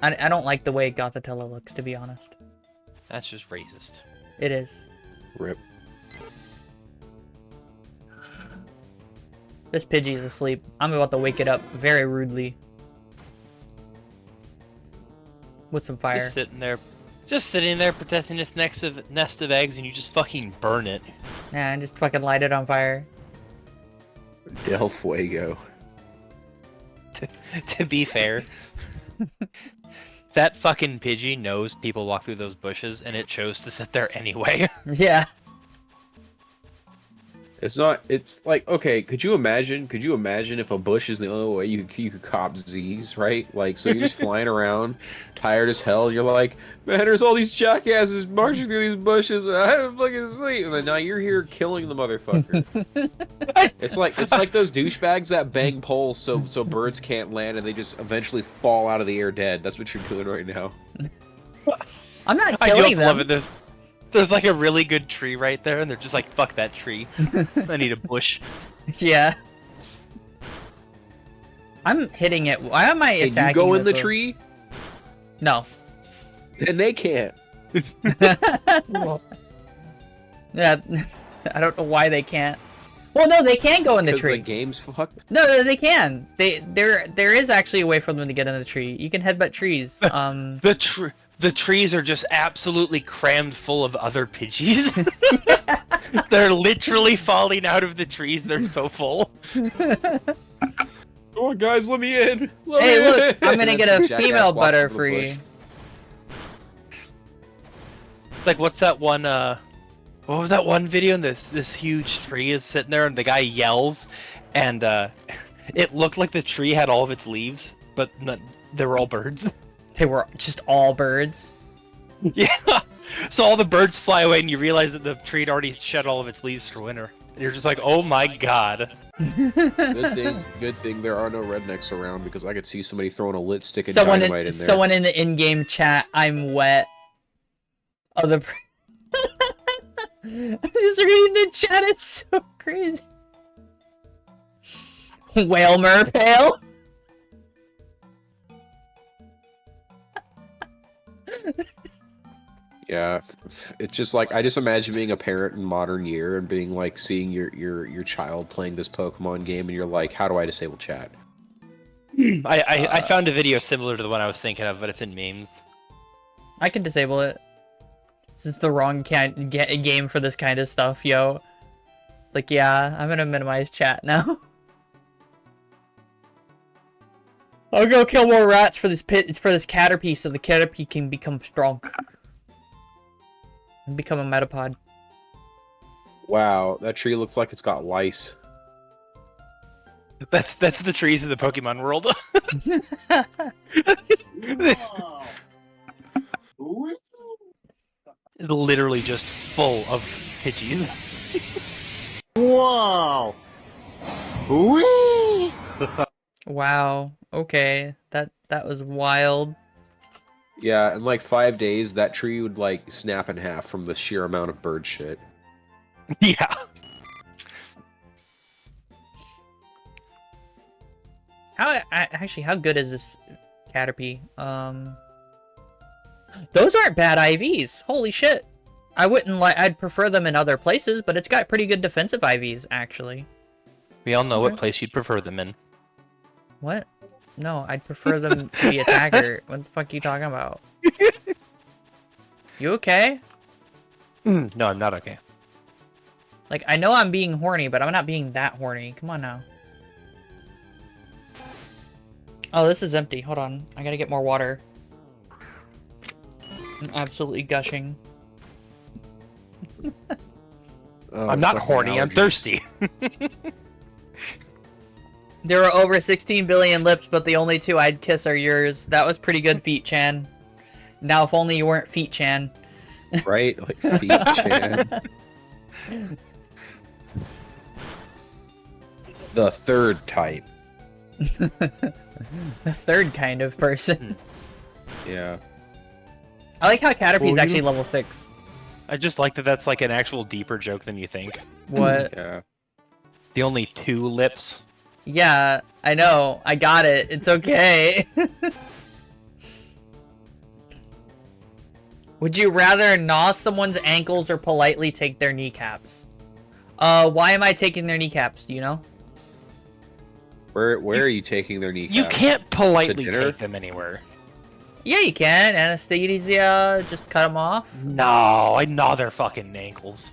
I don't like the way Gothitella looks, to be honest. That's just racist. It is. Rip. This Pidgey's asleep. I'm about to wake it up very rudely. With some fire. Just sitting there protecting this nest of eggs, and you just fucking burn it. Yeah, and just fucking light it on fire. Del Fuego. To be fair, that fucking Pidgey knows people walk through those bushes, and it chose to sit there anyway. Yeah. It's like, okay, could you imagine if a bush is the only way you could cop Z's, right? Like, so you're just flying around, tired as hell, and you're like, man, there's all these jackasses marching through these bushes, and I haven't fucking sleep, and then now you're here killing the motherfucker. It's like those douchebags that bang poles so birds can't land, and they just eventually fall out of the air dead. That's what you're doing right now. I'm not I killing also them. love it. There's like a really good tree right there, and they're just like, fuck that tree. I need a bush. Yeah. I'm hitting it. Why am I attacking Can you go in this the one? tree? No. Then they can't. Yeah, I don't know why they can't. Well, no, they can go in the Because tree. the game's fucked. No, they can. There is actually a way for them to get in the tree. You can headbutt trees. The trees are just absolutely crammed full of other Pidgeys. They're literally falling out of the trees. They're so full. Come on, guys, let me in. Hey, look, I'm gonna get a Jackass female walking through the Butterfree. Like, what's that one? What was that one video? And this huge tree is sitting there, and the guy yells, and it looked like the tree had all of its leaves, but they were all birds. They were just all birds. Yeah. So all the birds fly away, and you realize that the tree had already shed all of its leaves for winter. And you're just like, oh my god. Good thing there are no rednecks around, because I could see somebody throwing a lit stick of Someone dynamite in in there. someone in the in-game chat. I'm wet. Oh, the. I'm just reading the chat. It's so crazy. Whale merpale. Yeah, it's just like, I just imagine being a parent in modern year and being like, seeing your child playing this Pokemon game, and you're like, how do I disable chat? I found a video similar to the one I was thinking of, but it's in memes. I can disable it. This is the wrong game for this kind of stuff, yo. Like, yeah, I'm gonna minimize chat now. I'll go kill more rats for this Caterpie, so the Caterpie can become strong. And become a Metapod. Wow, that tree looks like it's got lice. That's the trees in the Pokemon world. Literally just full of Pidgeys. Whoa! Whee! Wow. Okay. That was wild. Yeah, in like 5 days, that tree would like snap in half from the sheer amount of bird shit. Yeah. Actually, how good is this Caterpie? Those aren't bad IVs. Holy shit. I'd prefer them in other places, but it's got pretty good defensive IVs, actually. We all know what place you'd prefer them in. What? No, I'd prefer them to be attacker. What the fuck are you talking about? You okay? No, I'm not okay. Like, I know I'm being horny, but I'm not being that horny. Come on now. Oh, this is empty. Hold on. I gotta get more water. I'm absolutely gushing. Oh, I'm not fucking horny, I'm allergies. thirsty. There are over 16 billion lips, but the only two I'd kiss are yours. That was pretty good, Feet Chan. Now, if only you weren't Feet Chan. Right? Like feet chan. The third type. The third kind of person. Yeah. I like how Caterpie's Well, actually level 6. I just like that that's like an actual deeper joke than you think. What? Yeah. The only two lips. Yeah, I know. I got it. It's okay. Would you rather gnaw someone's ankles or politely take their kneecaps? Why am I taking their kneecaps? Do you know? Where are you taking their kneecaps? You can't politely dinner? take them anywhere. Yeah, you can. Anesthesia, just cut them off. No, I gnaw their fucking ankles.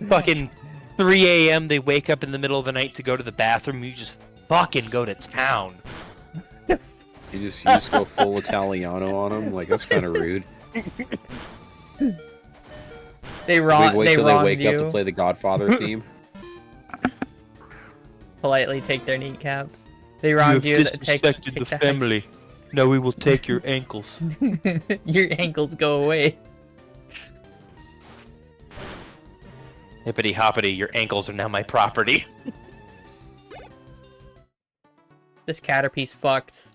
Fucking 3 a.m. they wake up in the middle of the night to go to the bathroom. You just fucking go to town. You just go full Italiano on them. Like that's kind of rude. They wronged wait till they wake you. up to play the Godfather theme. Politely take their kneecaps. They wronged you. Take the family. Now we will take your ankles. Your ankles go away. Hippity hoppity, your ankles are now my property. This Caterpie's fucked.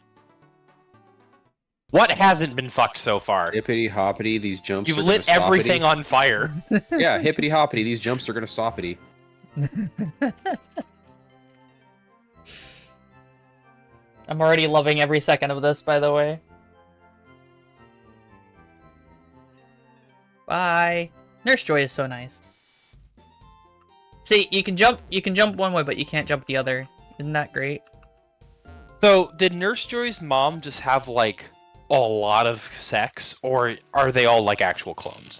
What hasn't been fucked so far? Hippity hoppity, these jumps. You've are lit gonna stop everything on fire. Yeah, hippity hoppity, these jumps are gonna stop it. I'm already loving every second of this, by the way. Bye. Nurse Joy is so nice. See, you can jump one way, but you can't jump the other. Isn't that great? So, did Nurse Joy's mom just have, like, a lot of sex, or are they all, like, actual clones?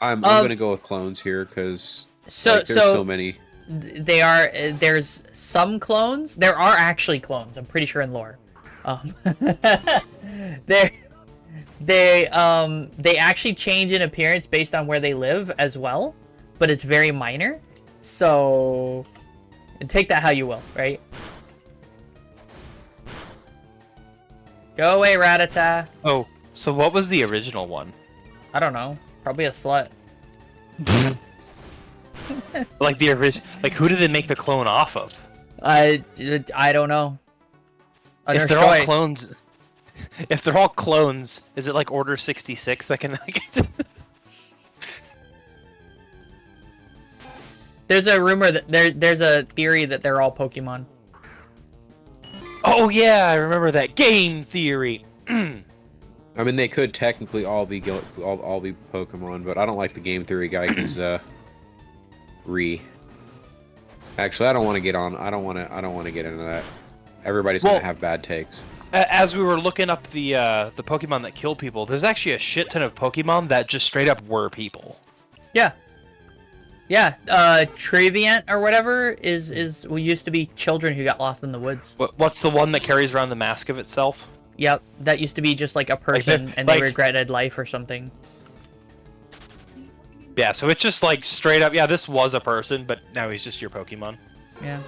I'm gonna go with clones here, because there's so many. They are. There's some clones. There are actually clones. I'm pretty sure in lore. They actually change in appearance based on where they live as well, but it's very minor. So take that how you will, right? Go away, Rattata. Oh, so what was the original one? I don't know. Probably a slut. Like the original, like who did they make the clone off of? I don't know. If they're all clones, if they're all clones, is it like Order 66 that can? There's a rumor that there's a theory that they're all Pokemon. Oh yeah, I remember that game theory. I mean, they could technically all be Pokemon, but I don't like the game theory guy because Actually, I don't want to get on. I don't want to get into that. Everybody's gonna have bad takes. As we were looking up the Pokemon that kill people, there's actually a shit ton of Pokemon that just straight up were people. Yeah. Yeah, Trevenant or whatever used to be children who got lost in the woods. What's the one that carries around the mask of itself? Yep, that used to be just like a person and they regretted life or something. Yeah, so it's just like straight up, yeah, this was a person, but now he's just your Pokemon. Yeah.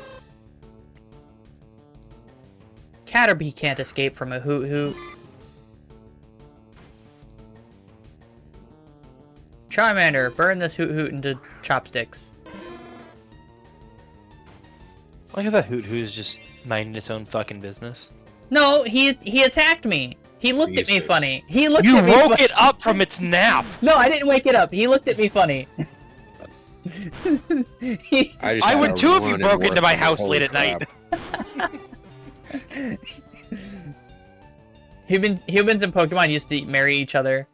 Caterpie can't escape from a hoot hoot. Charmander, burn this hoot hoot into chopsticks. Look at that Hoot Hoot is just minding its own fucking business. No, he attacked me. He looked at me funny. He looked You at me. woke it up from its nap. No, I didn't wake it up. He looked at me funny. I would too if you broke into my house late at night. Humans and Pokemon used to marry each other.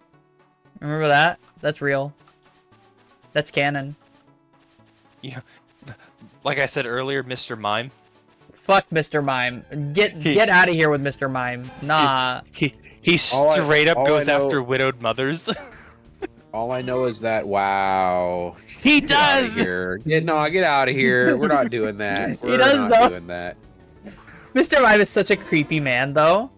Remember that? That's real. That's canon. Yeah. Like I said earlier, Mr. Mime. Fuck Mr. Mime. Get out of here with Mr. Mime. Nah. He straight up goes after widowed mothers. All I know is that wow. He does. Get out of here. We're not doing that. He does not doing that. Mr. Mime is such a creepy man, though.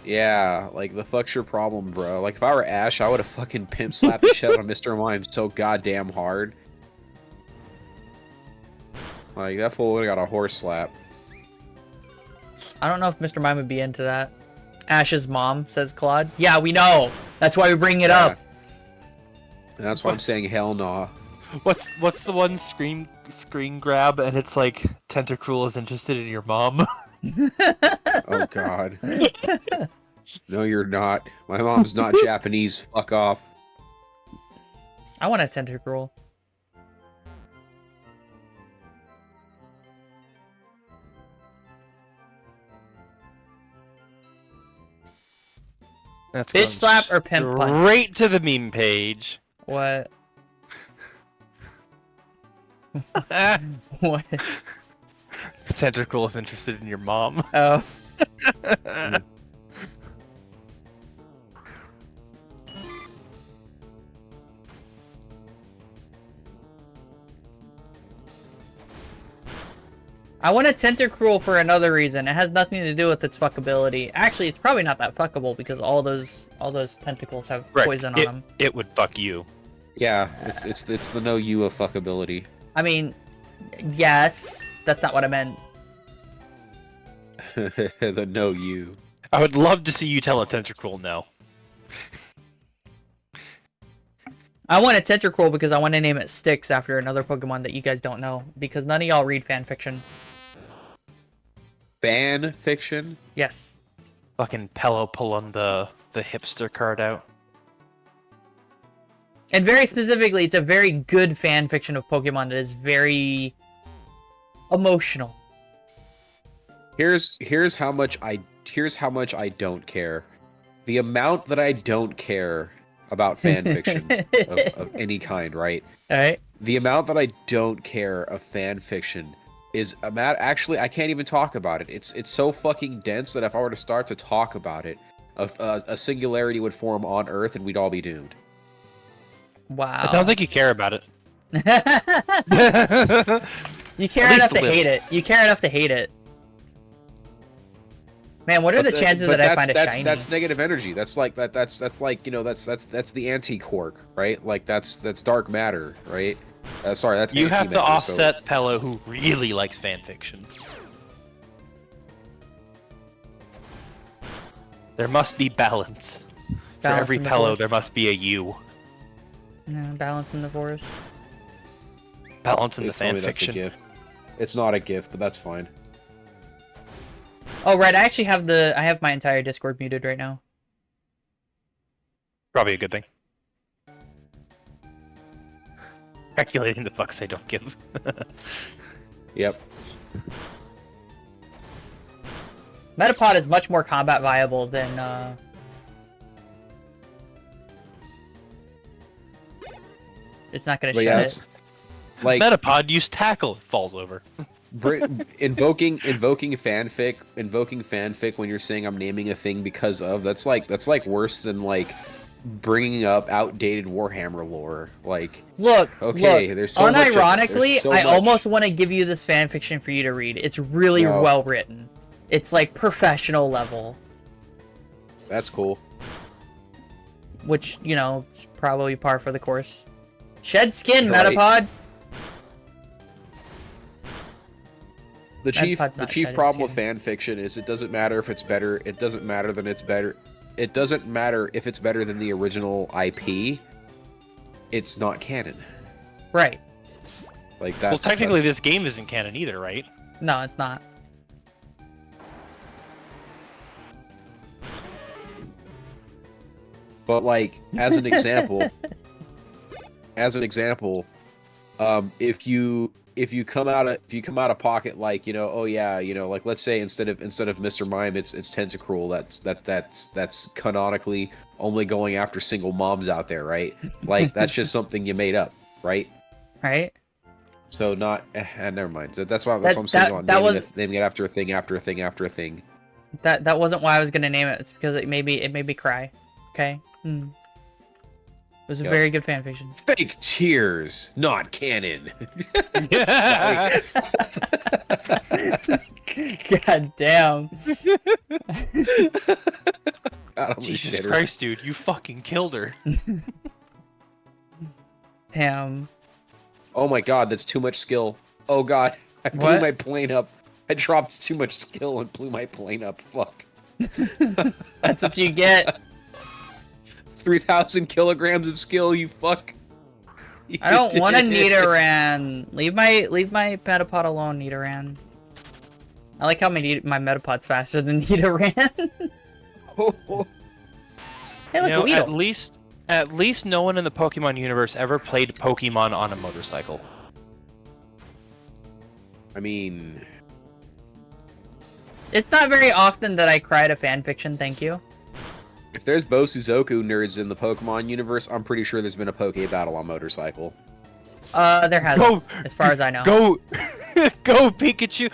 Yeah, like the fuck's your problem, bro? Like if I were Ash, I would have fucking pimp slapped the shit out of Mr. Mime so goddamn hard. Like that fool would have got a horse slap. I don't know if Mr. Mime would be into that. Ash's mom, says Claude. Yeah, we know. That's why we bring it up. And that's why I'm saying hell no. What's the one screen grab and it's like Tentacruel is interested in your mom? Oh god. No, you're not. My mom's not Japanese. Fuck off. I want a Tentacruel. That's Bitch slap or pimp punch? Straight to the meme page. What? What? Tentacle is interested in your mom. Oh. I want a Tentacruel for another reason. It has nothing to do with its fuckability. Actually, it's probably not that fuckable because all those tentacles have poison on them. It would fuck you. Yeah, it's the no you of fuckability. I mean, yes, that's not what I meant. The no you. I would love to see you tell a Tentacruel no. I want a Tentacruel because I want to name it Styx after another Pokemon that you guys don't know because none of y'all read fan fiction. Fan fiction? Yes. Fucking Pello pulling the hipster card out. And very specifically, it's a very good fan fiction of Pokemon that is very emotional. Here's how much I don't care. The amount that I don't care about fan fiction of any kind, right? Alright. The amount that I don't care of fan fiction is actually I can't even talk about it. It's so fucking dense that if I were to start to talk about it, a singularity would form on Earth and we'd all be doomed. Wow. I don't think you care about it. You care enough to hate it. You care enough to hate it. Man, what are the chances that I find it shiny? That's negative energy. That's like that's like, you know, that's the anti-quark, right? Like that's dark matter, right? Sorry, that's you have to antimatter, offset Pello, who really likes fanfiction. There must be balance. For every in the Pello, force. there must be a you. No, balance in the forest. Balance in the Please tell me that's a fanfiction. gift. It's not a gift, but that's fine. Oh right, I actually have I have my entire Discord muted right now. Probably a good thing. Calculating the fucks I don't give. Yep. Metapod is much more combat viable than it's not gonna But shut yeah, it. it's like Metapod use tackle, it falls over. invoking fanfic when you're saying I'm naming a thing because of that's like worse than like bringing up outdated Warhammer lore. Like, Look, okay, look, there's so much of it. unironically, There's so I much. almost want to give you this fan fiction for you to read. It's really No. well written. It's like professional level, That's cool. which, you know, it's probably par for the course. Shed skin, Right. Metapod! The chief Metapod's not shedded problem with skin. fan fiction is it doesn't matter if it's better. It doesn't matter than it's better. It doesn't matter if it's better than the original IP. It's not canon. Right. Like that's Well, technically that's- this game isn't canon either, right? No, it's not. But like as an example, if you come out of pocket like, you know, oh yeah, you know, like let's say instead of Mr. Mime it's Tentacruel, that's canonically only going after single moms out there, right? Like that's just something you made up, right? Right? So not never mind. That's what I'm saying on naming it after a thing after a thing after a thing. That wasn't why I was gonna name it. It's because it made me cry. Okay? It was a Yep. very good fanfiction. Fake tears, not canon. God damn. God, I'm a Jesus shitter. Christ, dude, you fucking killed her. Damn. Oh my god, that's too much skill. Oh god, I blew What? my plane up. I dropped too much skill and blew my plane up. Fuck. That's what you get. 3,000 kilograms of skill, you fuck. I don't want a Nidoran. Leave my Metapod alone, Nidoran. I like how my Metapod's faster than Nidoran. Hey, look, You know, a Weedle. at least no one in the Pokemon universe ever played Pokemon on a motorcycle. I mean, It's not very often that I cry to fanfiction, thank you. if there's Bosuzoku nerds in the Pokemon universe, I'm pretty sure there's been a Poke battle on motorcycle. There hasn't, as far as I know. Go, go Pikachu!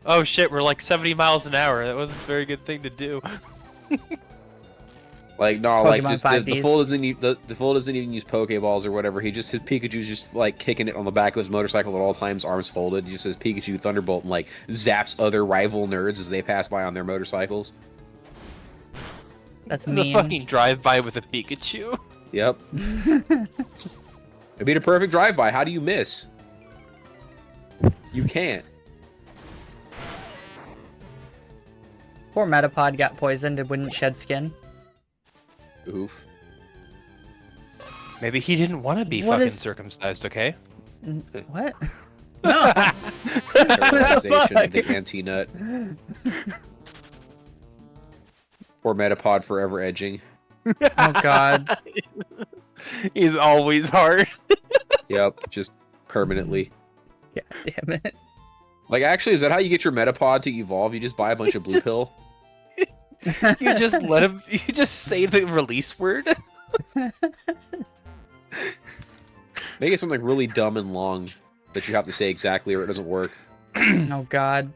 Oh shit, we're like 70 miles an hour. That wasn't a very good thing to do. Like no, like Pokemon just 5Ds. the fool doesn't even use Pokeballs or whatever. His Pikachu's just like kicking it on the back of his motorcycle at all times, arms folded. He just says Pikachu Thunderbolt and like zaps other rival nerds as they pass by on their motorcycles. That's The mean. fucking drive-by with a Pikachu. Yep. It'd be the perfect drive-by. How do you miss? You can't. Poor Metapod got poisoned and wouldn't shed skin. Oof. Maybe he didn't want to be What fucking is- circumcised, okay? What? No. Sterilization of the fuck? anti-nut. Poor Metapod forever edging. Oh god. He's always hard. Yep, just permanently. God damn it. Like, actually, is that how you get your Metapod to evolve? You just buy a bunch of blue pill? You just let him. You just say the release word. Make it something really dumb and long that you have to say exactly or it doesn't work. Oh god.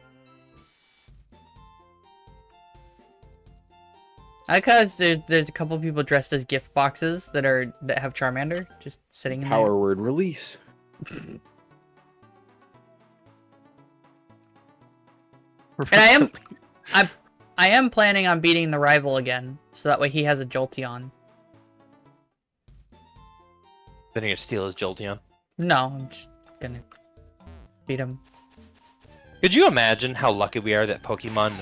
Because there's a couple people dressed as gift boxes that have Charmander just sitting in Power word release. there. And I am planning on beating the rival again, so that way he has a Jolteon. Then you're gonna steal his Jolteon. No, I'm just gonna beat him. Could you imagine how lucky we are that Pokemon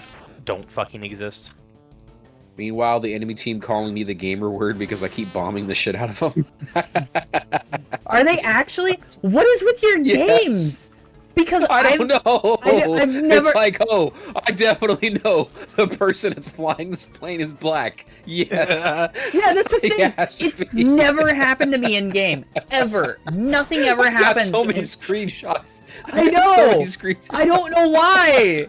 don't fucking exist? Meanwhile, the enemy team calling me the gamer word because I keep bombing the shit out of them. Are they actually? What is with your Yes. games? Because I don't know. I've never- It's like, oh, I definitely know the person that's flying this plane is black. Yes. Yeah, that's the thing. Yes, It's me. never happened to me in game ever. Nothing ever Got happens. so many in- screenshots. I got so many know. screenshots. I don't know why.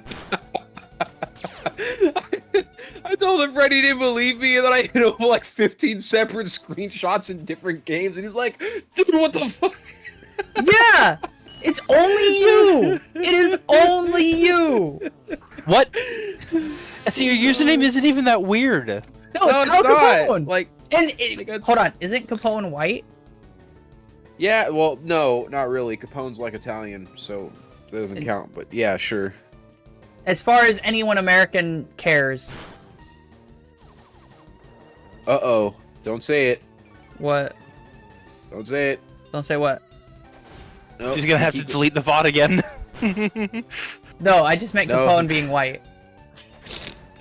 I told him Freddie didn't believe me, and then I hit him with like 15 separate screenshots in different games, and he's like, dude, what the fuck? Yeah, it's only you. It is only you. What? So your username isn't even that weird. No, No, it's it's Al not. Capone. Like, And like it's- hold on, isn't Capone white? yeah, well, no, not really. Capone's like Italian, so that doesn't count, but yeah, sure. As far as anyone American cares. Uh-oh. Don't say it. What? Don't say it. Don't say what. Nope. She's gonna have to Keep it. delete the VOD again. No, I just meant No. Capone being white.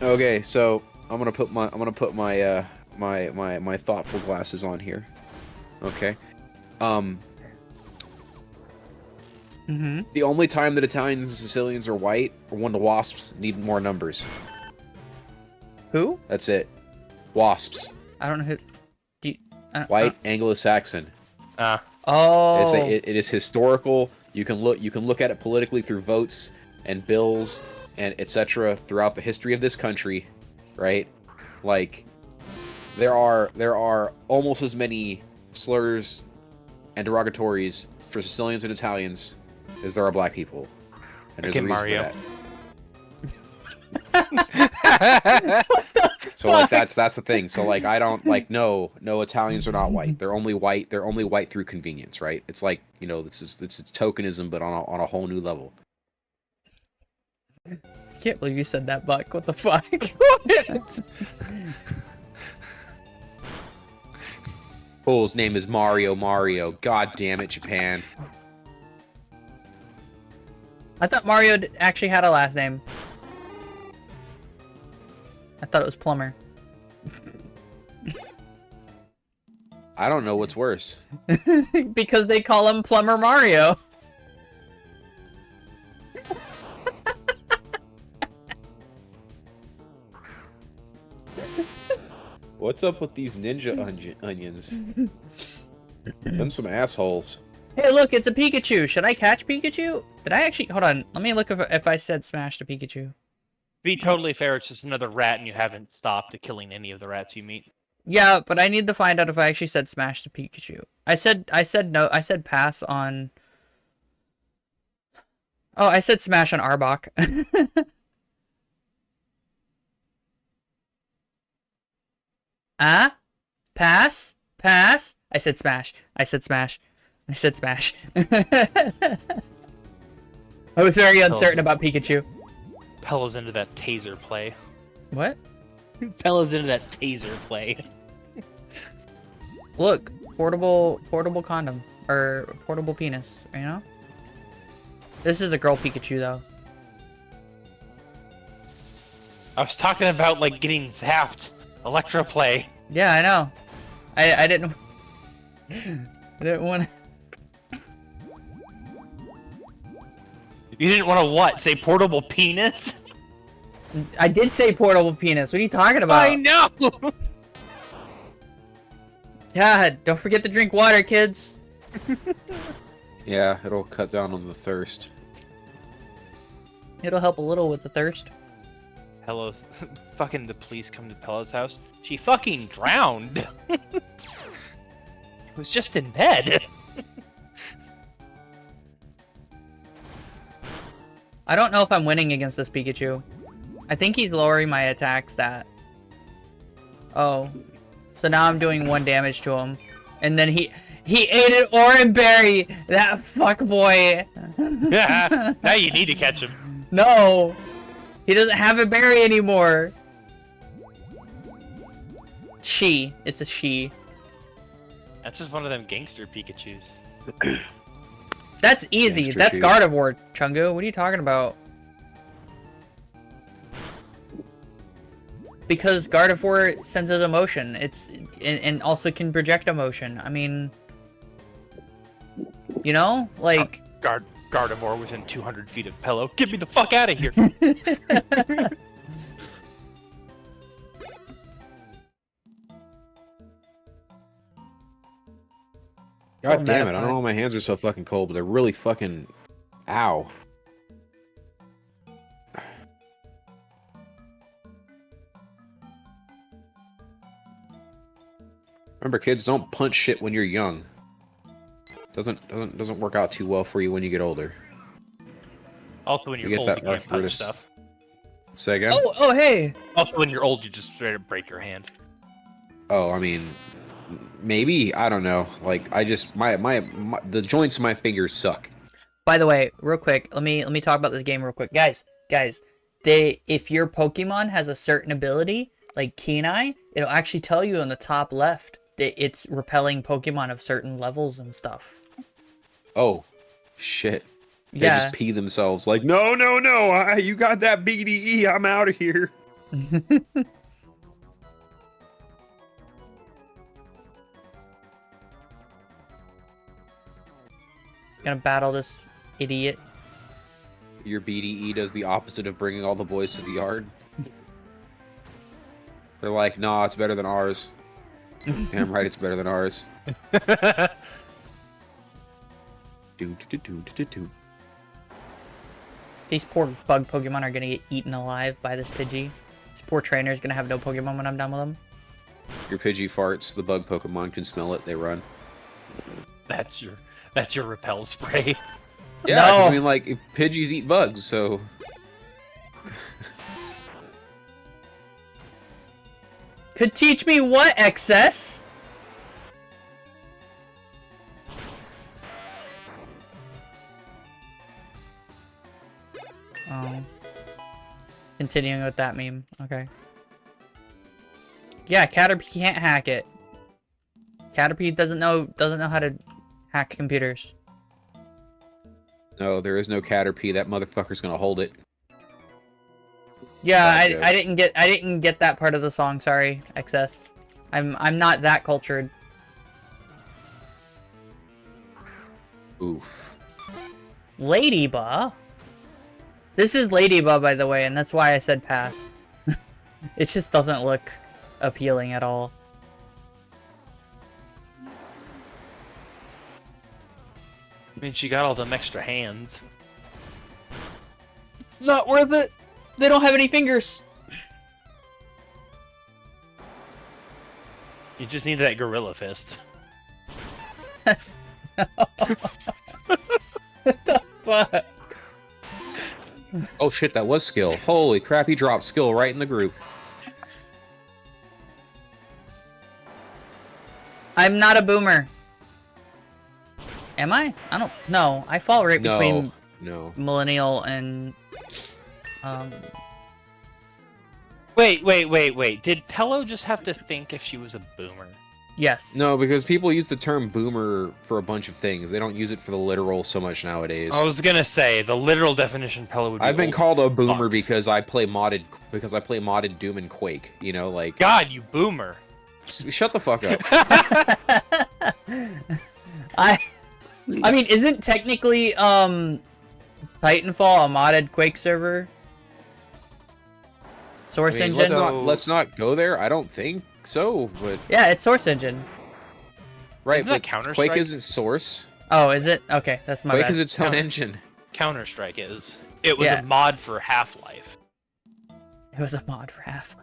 Okay, so I'm gonna put my my thoughtful glasses on here. Okay. Mm-hmm. The only time that Italians and Sicilians are white are when the wasps need more numbers. Who? That's it. Wasps. I don't know who. Do you, White Anglo-Saxon. Oh. It is historical. You can look at it politically through votes and bills and etc. throughout the history of this country, right? Like there are almost as many slurs and derogatories for Sicilians and Italians as there are black people. And there's Okay, a reason Mario. for that. So like that's the thing. So like I don't like no Italians are not white. They're only white through convenience, right? It's like, you know, it's tokenism but on a whole new level. I can't believe you said that, Buck. What the fuck? Fool's name is Mario. God damn it, Japan. I thought Mario actually had a last name. I thought it was Plumber. I don't know what's worse. Because they call him Plumber Mario. What's up with these ninja onions? Them some assholes. Hey, look, it's a Pikachu. Should I catch Pikachu? Did I actually... Hold on. Let me look if I said smash to Pikachu. Be totally fair, it's just another rat and you haven't stopped killing any of the rats you meet. Yeah, but I need to find out if I actually said smash the Pikachu. I said no. I said pass on. Oh, I said smash on Arbok. Ah? Pass? Pass? I said smash. I said smash. I said smash. I was very uncertain about Pikachu. Pella's into that taser play. What? Pella's into that taser play. Look, portable condom. Or portable penis, you know? This is a girl Pikachu, though. I was talking about, like, getting zapped. Electro play. Yeah, I know. I didn't... I didn't want to... You didn't want to what? Say portable penis? I did say portable penis. What are you talking about? I know! God, don't forget to drink water, kids. Yeah, it'll cut down on the thirst. It'll help a little with the thirst. Hello's fucking the police come to Pella's house. She fucking drowned. Was just in bed. I don't know if I'm winning against this Pikachu. I think he's lowering my attack stat. Oh. So now I'm doing 1 damage to him. And then he ate an orange berry! That fuck boy! Yeah, now you need to catch him. No! He doesn't have a berry anymore! She. It's a she. That's just one of them gangster Pikachus. That's easy. Gangster That's she. Gardevoir, Chungu. What are you talking about? Because Gardevoir senses emotion. It's and also can project emotion. I mean, you know, like Gardevoir within 200 feet of Pello. Get me the fuck out of here! God damn it, I don't know why my hands are so fucking cold, but they're really fucking... Ow. Remember, kids, don't punch shit when you're young. Doesn't work out too well for you when you get older. Also, when You you're get old, that you can't punch arthritis. stuff. Say again? oh, hey! Also, when you're old, you just straight up break your hand. Oh, I mean, maybe, I don't know. Like, I just the joints of my fingers suck. By the way, real quick, let me talk about this game real quick, guys. If your Pokemon has a certain ability, like Kenai, it'll actually tell you on the top left that it's repelling Pokemon of certain levels and stuff. Oh, shit. They Yeah. just pee themselves like, no, you got that BDE, I'm out of here. Gonna battle this idiot. Your BDE does the opposite of bringing all the boys to the yard. They're like, nah, it's better than ours. Damn right, it's better than ours. Do. These poor bug Pokemon are gonna get eaten alive by this Pidgey. This poor trainer's gonna have no Pokemon when I'm done with him. Your Pidgey farts, the bug Pokemon can smell it, they run. That's your repel spray. Yeah, No. 'cause I mean, like, Pidgeys eat bugs, so... Could teach me what, excess? Oh. Continuing with that meme. Okay. Yeah, Caterpie can't hack it. Caterpie doesn't know how to hack computers. No, there is no Caterpie, that motherfucker's gonna hold it. Yeah, Okay. I didn't get that part of the song, sorry, excess. I'm not that cultured. Oof. Ladybug? This is Ladybug, by the way, and that's why I said pass. It just doesn't look appealing at all. I mean, she got all them extra hands. It's not worth it! They don't have any fingers! You just need that gorilla fist. That's what the fuck? Oh shit, that was skill. Holy crap, he dropped skill right in the group. I'm not a boomer. Am I? I don't know. I fall right between No. millennial and Wait. Did Pello just have to think if she was a boomer? yes. No, because people use the term boomer for a bunch of things. They don't use it for the literal so much nowadays. I was gonna say the literal definition Pello would be. I've been old called a as boomer fuck. because I play modded Doom and Quake. You know, like God, you boomer. shut the fuck up. I mean, isn't technically Titanfall a modded Quake server? Source I mean, engine? let's not go there. I don't think so, but Yeah, it's Source engine. right. Isn't that But Counter-Strike? Quake isn't Source. Oh, is it? Okay, that's my Quake bad. is its own Counter- engine. Counter-Strike is. It was Yeah. a mod for Half-Life. It was a mod for half.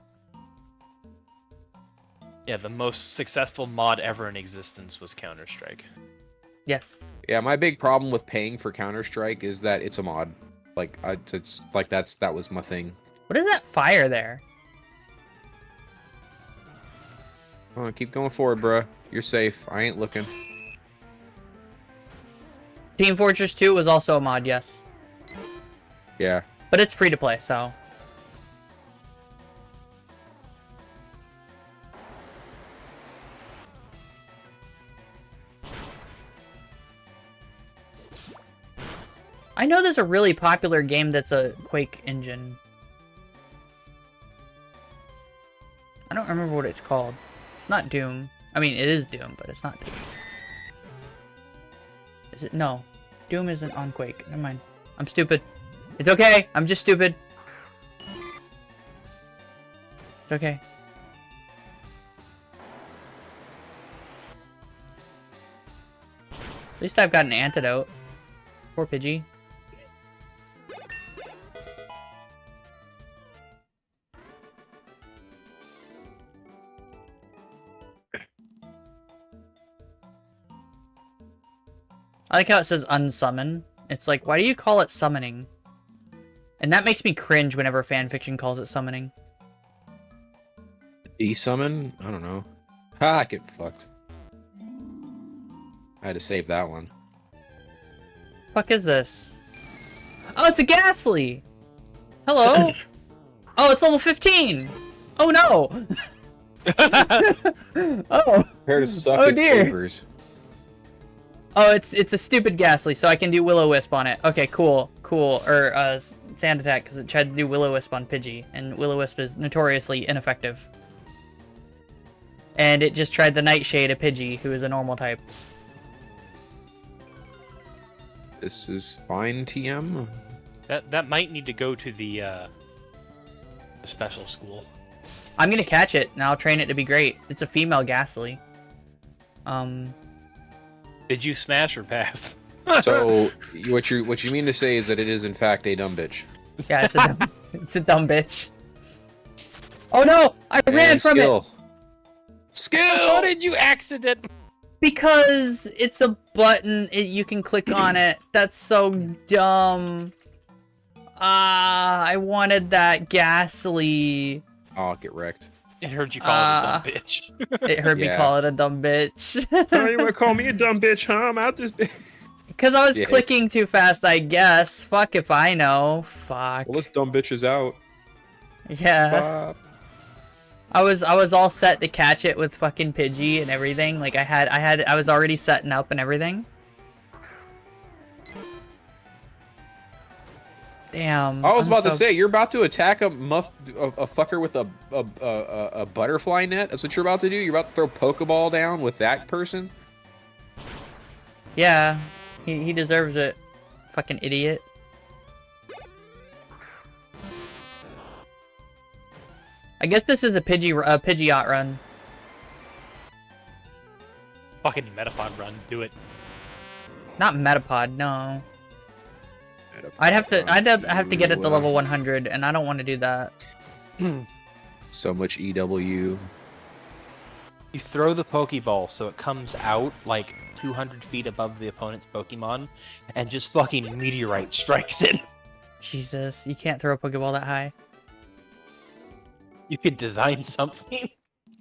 Yeah, the most successful mod ever in existence was Counter-Strike. Yes. Yeah, my big problem with paying for Counter Strike is that it's a mod. Like, it's like that was my thing. What is that fire there? Oh, keep going forward, bruh. You're safe. I ain't looking. Team Fortress 2 was also a mod, yes. Yeah. But it's free to play, so. I know there's a really popular game that's a Quake engine. I don't remember what it's called. It's not Doom. I mean, it is Doom, but it's not Doom. Is it? No. Doom isn't on Quake. Never mind. I'm stupid. It's okay. I'm just stupid. It's okay. At least I've got an antidote. Poor Pidgey. I like how it says unsummon. It's like, why do you call it summoning? And that makes me cringe whenever fanfiction calls it summoning. E-summon? I don't know. Ha, get fucked. I had to save that one. Fuck is this? Oh, it's a Ghastly! Hello? Oh, it's level 15! Oh no! Oh! Prepare to suck Oh, its dear. favors. Oh, it's a stupid Ghastly, so I can do Will-O-Wisp on it. Okay, cool, cool. Or, Sand Attack, because it tried to do Will-O-Wisp on Pidgey, and Will-O-Wisp is notoriously ineffective. And it just tried the Nightshade at Pidgey, who is a normal type. This is fine, TM. That might need to go to the special school. I'm gonna catch it, and I'll train it to be great. It's a female Ghastly. Did you smash or pass? So, what you mean to say is that it is in fact a dumb bitch. Yeah, it's a dumb, it's a dumb bitch. Oh no! I ran And from it! skill. How Skill! did you accident? Because it's a button, you can click on it. That's so dumb. Ah, I wanted that Ghastly. Oh, get wrecked. It heard you call it a dumb bitch. It heard me Yeah. call it a dumb bitch. Oh, you want to call me a dumb bitch, huh? I'm out this bitch. Because I was Yeah. clicking too fast, I guess. Fuck if I know. Fuck. Well, this dumb bitch is out. Yeah. I was all set to catch it with fucking Pidgey and everything. Like I was already setting up and everything. Damn. I was I'm about to so- say, you're about to attack a fucker with a butterfly net. That's what you're about to do. You're about to throw Pokeball down with that person. Yeah. He deserves it. Fucking idiot. I guess this is a Pidgeot run. Fucking Metapod run, do it. Not Metapod, no. I'd have to get it to level 100, and I don't want to do that. So much EW. You throw the Pokeball so it comes out like 200 feet above the opponent's Pokemon, and just fucking meteorite strikes it. Jesus, you can't throw a Pokeball that high. You could design something.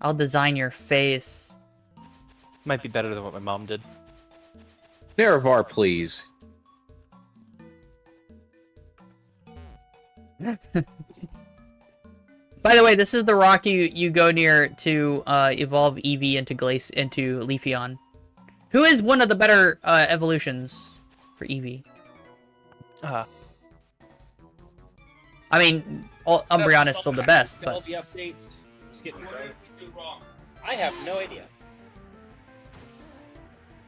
I'll design your face. Might be better than what my mom did. Nerevar, please. By the way, this is the rock you go near to evolve Eevee into Leafeon. Who is one of the better evolutions for Eevee? I mean, Umbreon is still the best, All but the updates. Just get wrong. I have no idea.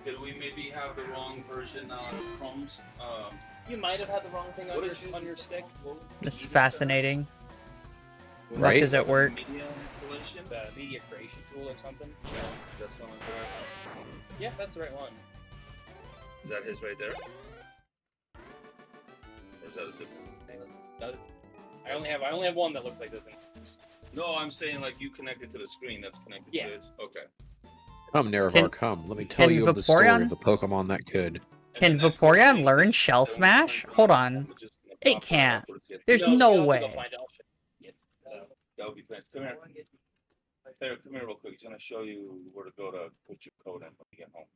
Did we maybe have the wrong version on Chrome's? You might have had the wrong thing What did you- on your stick. it's fascinating. Rock Right? is at work. Media installation? The media creation tool or something. Yeah, that's someone correct. Yeah, that's the right one. Is that his right there? Or is that a different? I only have one that looks like this. No, I'm saying like you connected to the screen that's connected Yeah. to it. Okay. Come, Nerevar, Can- come. Let me tell can you of the story Vaporeon- of the Pokemon that could. Can Vaporeon learn Shell Smash? Hold on. It can't. There's no way. That would be fantastic. Come here. Hey, come here real quick. He's gonna show you where to go to put your code in when you get home.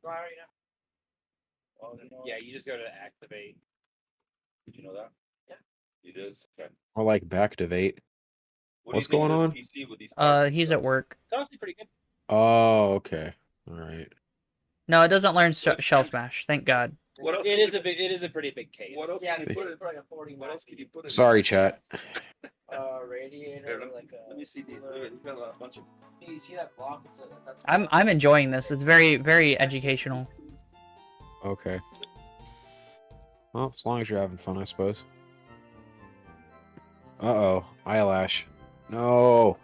Yeah, you just go to activate. Did you know that? Yeah. You did? Okay. Or like Backtivate. What What's do you think going of on? this PC with these parts? He's at work. It's honestly pretty good. Oh, okay. All right. No, it doesn't learn Shell Smash. Thank God. What else? It can is you- a big. It is a pretty big case. What else? Yeah, can you you put put it it? for like a 40 What else can you put it? Sorry, chat. radiator, Here, let, like a. let me see these. Look at, he's got a bunch of. You see that block? That's I'm enjoying this. It's very, very educational. Okay. Well, as long as you're having fun, I suppose. Uh-oh. Eyelash. No.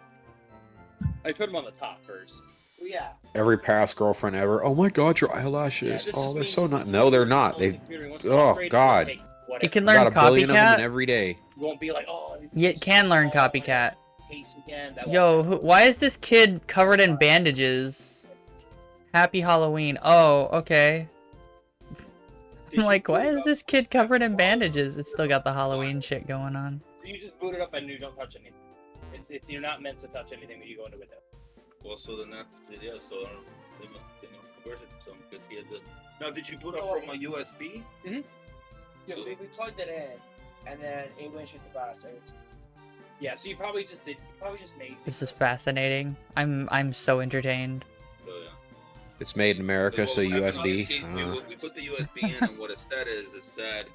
I put them on the top first. Well, yeah. Every past girlfriend ever. Oh my god, your Yeah, eyelashes. this Oh, just they're means so you not. can No, they're keep not. on They. the computer. Once it's Oh, upgraded, God. it'll take whatever. It can I learn got a billion of them Copycat. every day. You won't be like, oh. Yeah, it can learn Copycat. Case again. That Yo, won't- why is this kid covered in bandages? Happy Halloween. Oh, okay. I'm like, why is this kid covered in bandages? It's still got the Halloween shit going on. You just boot it up and you don't touch anything. It's you're not meant to touch anything when you go into Windows. Well, so then that's yeah. So they must convert it to some because he had the. Now, did you boot up from a USB? Yeah, we plugged it in, and then it went straight to bus. So it's Yeah, so you probably just did. You probably just made. This is fascinating. I'm so entertained. So yeah. It's made in America, What so was happening on USB. this case, we put the USB in, and what it said is it said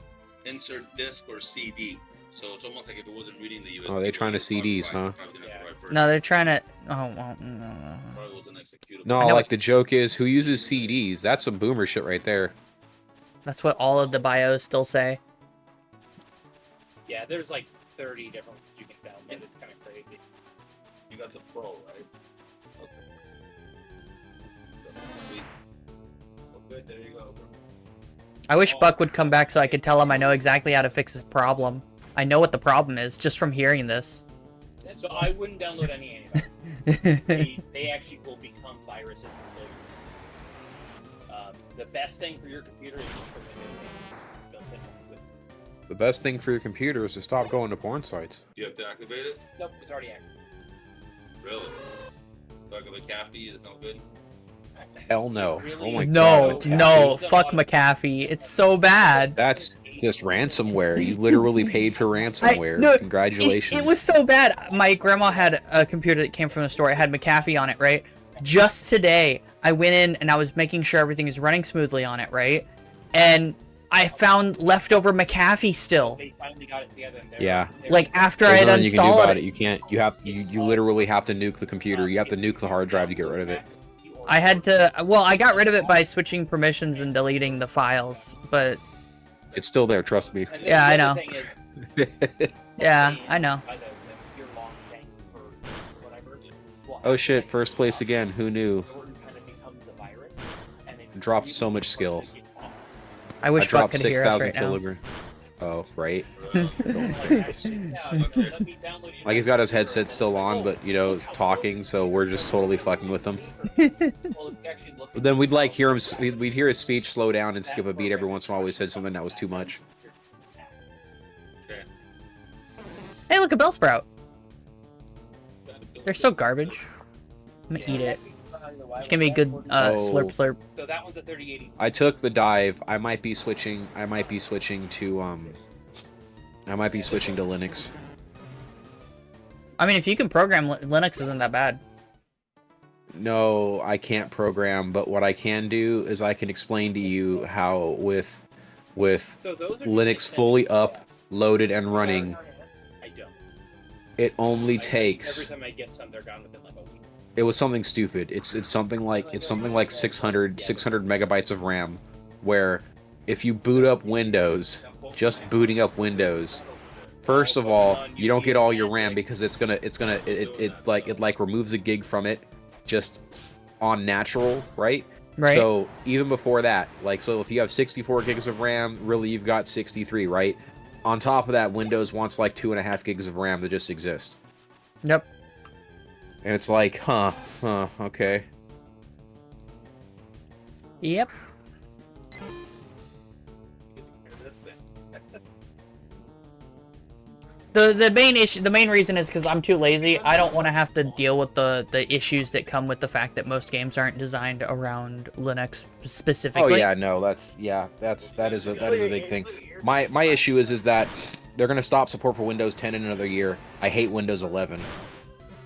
insert disc or CD. So it's almost like if it wasn't reading the USB. Oh, they trying to it probably CDs, probably huh? didn't have the right version. No, they're trying to. Oh, well, no. Probably wasn't executable. No, I know like the joke is, who uses CDs? That's some boomer shit right there. That's what all of the bios still say. Yeah, there's like 30 different ones you can download. It's kind of crazy. You got the Pro, right? Okay. Sweet. Well, good. There you go. I wish Buck would come back so I could tell him I know exactly how to fix his problem. I know what the problem is just from hearing this. So I wouldn't download any antivirus. They actually will become viruses until you. The best thing for your computer is just for Windows 8 built in with. The best thing for your computer is to stop going to porn sites. You have to activate it? Nope, it's already active. Really? Talk about Cappy is no good. Hell no. Really? Oh my No, god. no, Kathy. fuck McAfee. It's so bad. That's just ransomware. You literally paid for ransomware. no, Congratulations. It was so bad. My grandma had a computer that came from the store. It had McAfee on it, right? Just today, I went in and I was making sure everything is running smoothly on it, right? And I found leftover McAfee still. They finally got it together. And Yeah. Like after I There's had nothing you can do installed about it, it. You can't. You literally have to nuke the computer. You have to nuke the hard drive to get rid of it. I had to. Well, I got rid of it by switching permissions and deleting the files. But It's still there. Trust me. And then Yeah, the I other know. thing is, yeah, I know. by the year-long thing for whatever, will Oh shit! actually First place again. Who knew? Jordan kind of becomes a virus, and then Dropped you so can much skill. get off. I I wish Buck dropped could hear us 6,000 right now. kilograms. Oh, right. Yeah, let me download you Like he's got his headset still on, but you know, talking, so we're just totally fucking with him. Well, if you actually look But then we'd like hear him. We'd hear his speech slow down and skip a beat every once in a while. We said something that was too much. Okay. Hey, look, a Bellsprout. They're so garbage. I'm gonna eat it. It's gonna be a good slurp slurp. So that one's a 3080. I took the dive. I might be switching. I might be switching to Linux. I mean, if you can program, Linux isn't that bad. No, I can't program, but what I can do is I can explain to you how with So those are Linux just fully extensions. up, loaded and running, I don't. it only Every takes. time I get some, they're gone within like a week. It was something stupid. It's something like 600 megabytes of RAM, where if you boot up Windows, just booting up Windows, first of all, you don't get all your RAM because it removes a gig from it just on natural, right? Right. So even before that, like, so if you have 64 gigs of RAM, really you've got 63, right? On top of that, Windows wants like 2.5 gigs of RAM to just exist. Yep. And it's like, okay. Yep. The main reason is because I'm too lazy. I don't want to have to deal with the issues that come with the fact that most games aren't designed around Linux specifically. Oh yeah, no, that is a big thing. My issue is that they're gonna stop support for Windows 10 in another year. I hate Windows 11.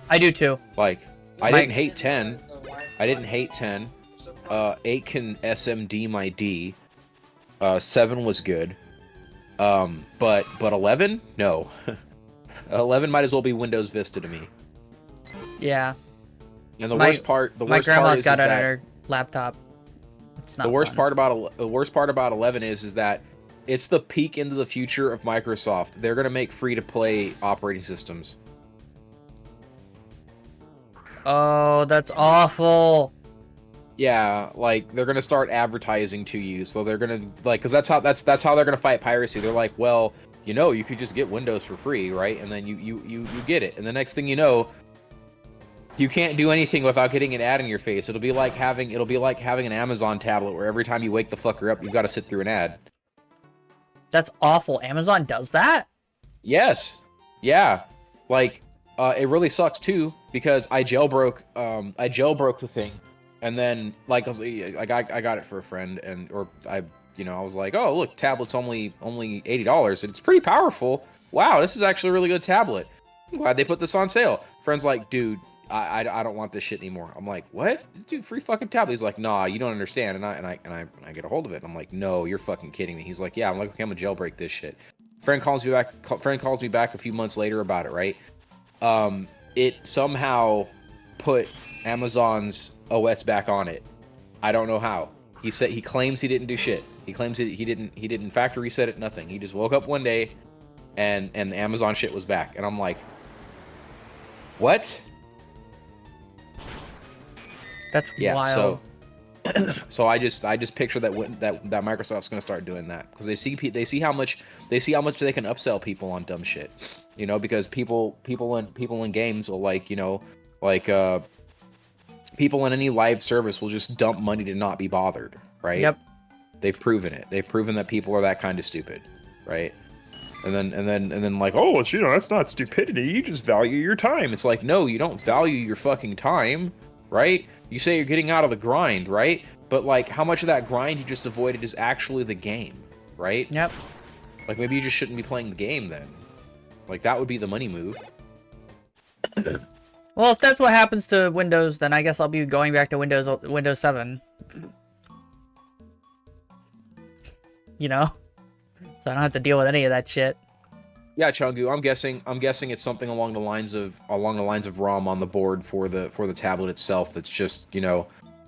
I do too. Like, I didn't hate 10. I didn't hate 10. 8 can SMD my D. 7 was good. But 11? No. 11 might as well be Windows Vista to me. Yeah. And the My worst part grandma's is got it on that her laptop. It's not the worst fun. part about 11 is that it's the peak into the future of Microsoft. They're gonna make free-to-play operating systems. Oh, that's awful. Yeah, like they're gonna start advertising to you, so they're gonna like, cause that's how they're gonna fight piracy. They're like, well, you know, you could just get Windows for free, right? And then you get it, and the next thing you know, you can't do anything without getting an ad in your face. It'll be like having an Amazon tablet where every time you wake the fucker up, you've got to sit through an ad. That's awful. Amazon does that? Yes, yeah, like it really sucks too because I jailbroke the thing. And then, like, I got it for a friend, I was like, oh, look, tablet's only $80, and it's pretty powerful. Wow, this is actually a really good tablet. I'm glad they put this on sale. Friend's like, dude, I don't want this shit anymore. I'm like, what? Dude, free fucking tablet. He's like, nah, you don't understand. And I get a hold of it. And I'm like, no, you're fucking kidding me. He's like, yeah. I'm like, okay, I'm gonna jailbreak this shit. Friend calls me back a few months later about it, right? It somehow put Amazon's OS back on it. I don't know how. He claims he didn't do shit. He claims he didn't factory reset it, nothing. He just woke up one day and the Amazon shit was back. And I'm like, what? That's wild. So I just picture that Microsoft's going to start doing that because they see how much they can upsell people on dumb shit. You know, because people in games will people in any live service will just dump money to not be bothered, right? Yep. They've proven it. They've proven that people are that kind of stupid, right? And then like, oh, it's, that's not stupidity. You just value your time. It's like, no, you don't value your fucking time, right? You say you're getting out of the grind, right? But like, how much of that grind you just avoided is actually the game, right? Yep. Like, maybe you just shouldn't be playing the game then. Like, that would be the money move. Well, if that's what happens to Windows, then I guess I'll be going back to Windows 7. You know? So I don't have to deal with any of that shit. Yeah, Chungu, I'm guessing it's something along the lines of ROM on the board for the tablet itself that's just,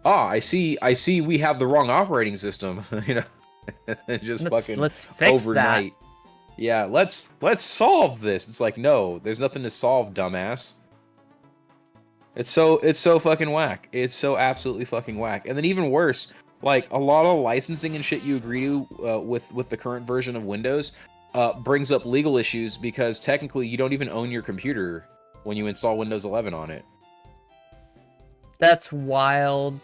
I see we have the wrong operating system, just let's fix overnight. that. Yeah, let's solve this. It's like, no, there's nothing to solve, dumbass. It's so fucking whack. It's so absolutely fucking whack. And then even worse, like a lot of licensing and shit you agree to with the current version of Windows, brings up legal issues because technically you don't even own your computer when you install Windows 11 on it. That's wild.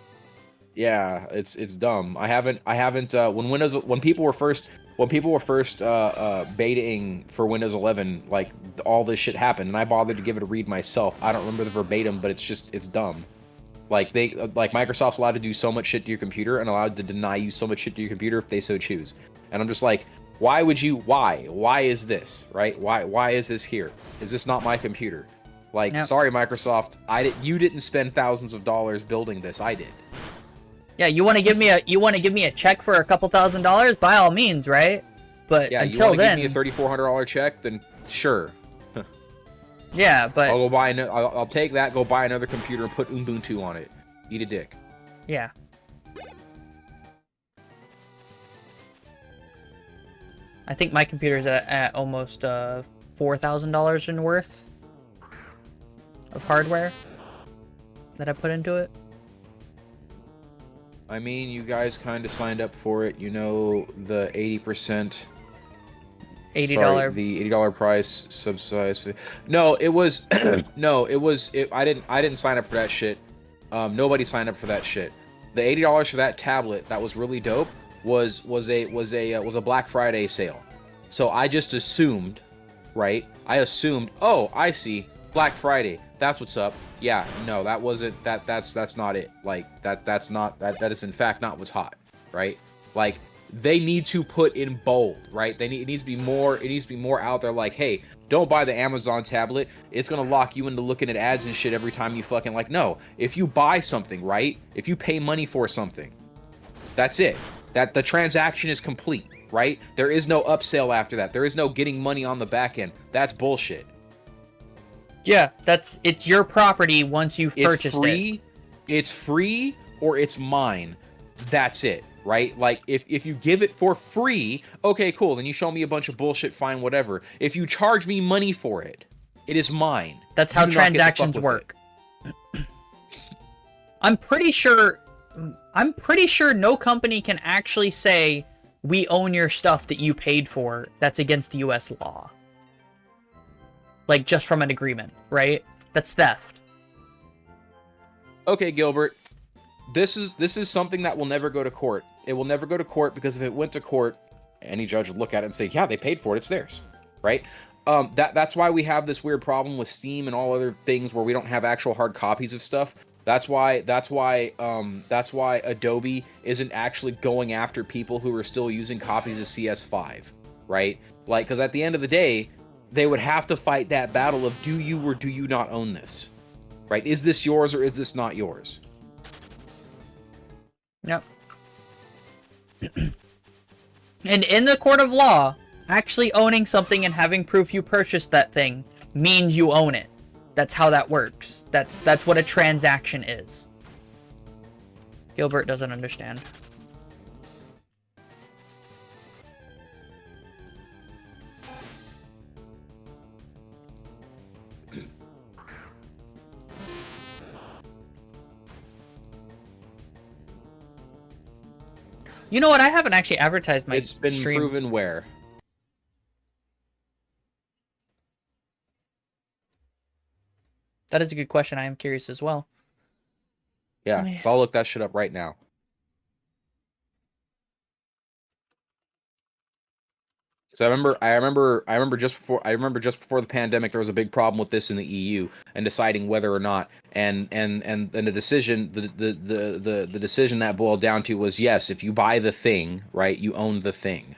Yeah, it's dumb. I haven't when people were first betaing for Windows 11, like all this shit happened, and I bothered to give it a read myself. I don't remember the verbatim, but it's dumb. Like Microsoft's allowed to do so much shit to your computer and allowed to deny you so much shit to your computer if they so choose. And I'm just like, why is this, right? Why is this here? Is this not my computer? Like, Yep. Sorry, Microsoft, you didn't spend thousands of dollars building this. I did. Yeah, you want to give me a check for a couple $1,000s? By all means, right? But Yeah, until you then, give me a $3,400 check, then sure. yeah, but I'll go buy I'll take that, go buy another computer, and put Ubuntu on it. Eat a dick. yeah. I think my computer's at almost $4,000 in worth of hardware that I put into it. I mean, you guys kind of signed up for it. You know, the 80%. $80. Sorry, the $80 price subsidized. No, it was no, it was. I didn't sign up for that shit. Nobody signed up for that shit. The $80 for that tablet that was really dope was a Black Friday sale. So I just assumed, right? I assumed, oh, I see, Black Friday. That's what's up. Yeah, no, that wasn't. That's not it. Like that is in fact not what's hot, right? Like they need to put in bold, right? It needs to be more. It needs to be more out there. Like, hey, don't buy the Amazon tablet. It's gonna lock you into looking at ads and shit every time you fucking like. No, if you buy something, right? If you pay money for something, that's it. That the transaction is complete, right? There is no upsell after that. There is no getting money on the back end. That's bullshit. Yeah, it's your property once you've purchased it. It's free or it's mine. That's it, right? Like if you give it for free, okay, cool. Then you show me a bunch of bullshit, fine, whatever. If you charge me money for it, it is mine. That's how You do not get to fuck transactions with work. I'm pretty sure no company can actually say we own your stuff that you paid for. That's against US law. Like, just from an agreement, right? That's theft. Okay, Gilbert. This is something that will never go to court. It will never go to court because if it went to court, any judge would look at it and say, yeah, they paid for it, it's theirs, right? That's why we have this weird problem with Steam and all other things where we don't have actual hard copies of stuff. That's why Adobe isn't actually going after people who are still using copies of CS5, right? Like, because at the end of the day, they would have to fight that battle of do you or do you not own this, right? Is this yours or is this not yours? Yep. And in the court of law, actually owning something and having proof you purchased that thing means you own it. That's how that works. That's what a transaction is. Gilbert doesn't understand. You know what? I haven't actually advertised my It's been stream. proven where. That is a good question. I am curious as well. Yeah, so I'll look that shit up right now. So I remember just before the pandemic, there was a big problem with this in the EU and deciding whether or not, and the decision that boiled down to was yes, if you buy the thing, right, you own the thing.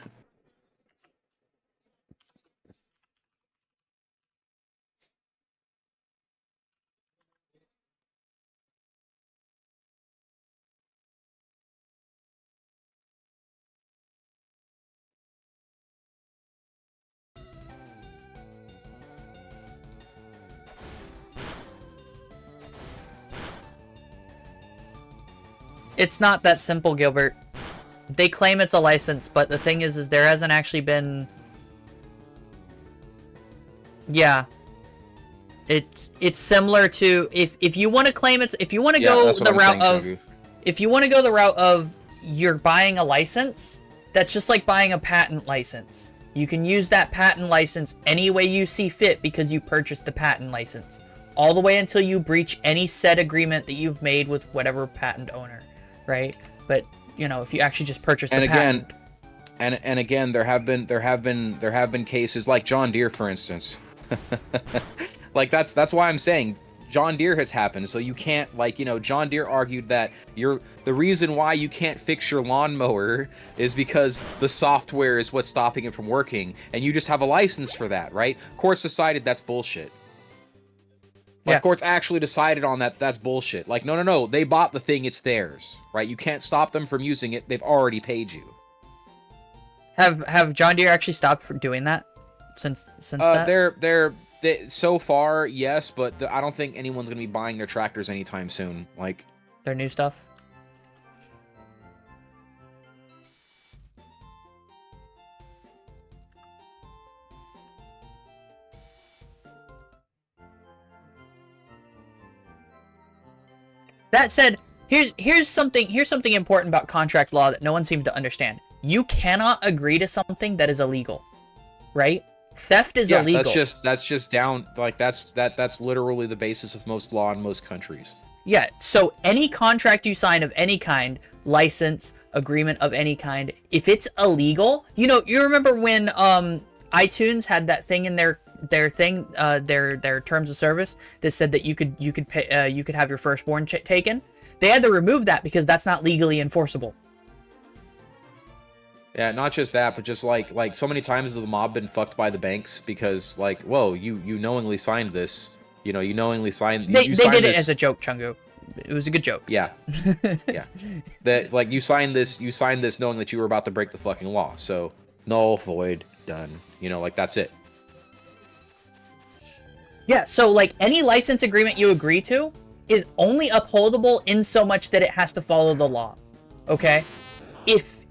It's not that simple, Gilbert. They claim it's a license, but the thing is there hasn't actually been... Yeah. It's similar to if you want to claim it's if you want to go the route of if you want to go the route of you're buying a license, that's just like buying a patent license. You can use that patent license any way you see fit because you purchased the patent license. All the way until you breach any said agreement that you've made with whatever patent owner, right? But, you know, if you actually just purchase the patent... And again, there have been cases like John Deere, for instance. Like that's why I'm saying John Deere has happened. So you can't, like, you know, John Deere argued that the reason why you can't fix your lawnmower is because the software is what's stopping it from working, and you just have a license for that, right? Courts decided that's bullshit. Like, courts actually decided on that. That's bullshit. Like, no. They bought the thing. It's theirs, right? You can't stop them from using it. They've already paid you. Have John Deere actually stopped for doing that since that? They so far, yes, but I don't think anyone's gonna be buying their tractors anytime soon. Like their new stuff. That said, here's something important about contract law that no one seems to understand. You cannot agree to something that is illegal, right? Theft is illegal. That's just down, like that's literally the basis of most law in most countries. Yeah, so any contract you sign of any kind, license, agreement of any kind, if it's illegal, you know, you remember when iTunes had that thing in their terms of service that said that you could have your firstborn taken? They had to remove that because that's not legally enforceable. Yeah, not just that, but just like so many times has the mob been fucked by the banks because, like, whoa, you knowingly signed this. You know, you knowingly signed. They did it as a joke, Chungu. It was a good joke. Yeah, yeah. That, like, you signed this knowing that you were about to break the fucking law. So null, void, done. You know, like, that's it. Yeah. So, like, any license agreement you agree to is only upholdable in so much that it has to follow the law. Okay. It's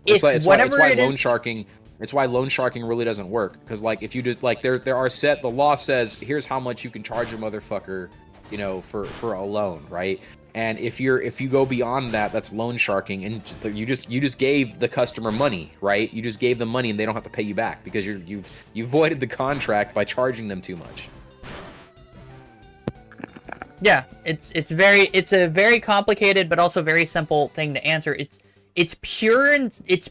why loan sharking really doesn't work, because, like, if you just, like, the law says here's how much you can charge a motherfucker, you know, for a loan, right? And if you go beyond that, that's loan sharking, and you just gave the customer money, right? You just gave them money and they don't have to pay you back because you voided the contract by charging them too much. Yeah, it's a very complicated but also very simple thing to answer. It's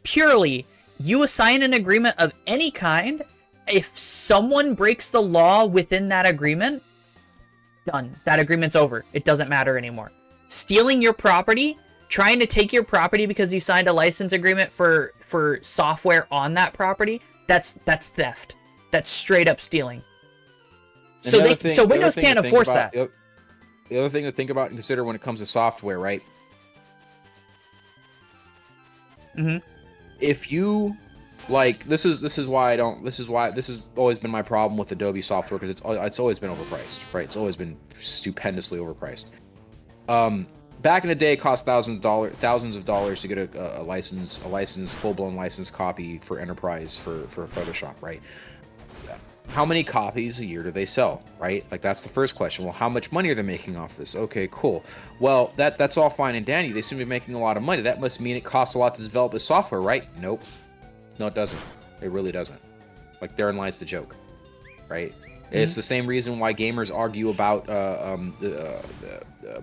purely you assign an agreement of any kind. If someone breaks the law within that agreement, done. That agreement's over. It doesn't matter anymore. Stealing your property, trying to take your property because you signed a license agreement for software on that property, that's theft. That's straight up stealing. So Windows can't enforce that. The other thing to think about and consider when it comes to software, right? Mm-hmm. If you, like, this is why this has always been my problem with Adobe software, because it's always been overpriced, right? It's always been stupendously overpriced. Back in the day, it cost thousands of dollars to get a license, full-blown license copy for enterprise for Photoshop, right? How many copies a year do they sell, right? Like, that's the first question. Well, how much money are they making off this? Okay, cool. Well, that's all fine and dandy. They seem to be making a lot of money. That must mean it costs a lot to develop this software, right? Nope. No, it doesn't. It really doesn't. Like, therein lies the joke, right? Mm-hmm. It's the same reason why gamers argue about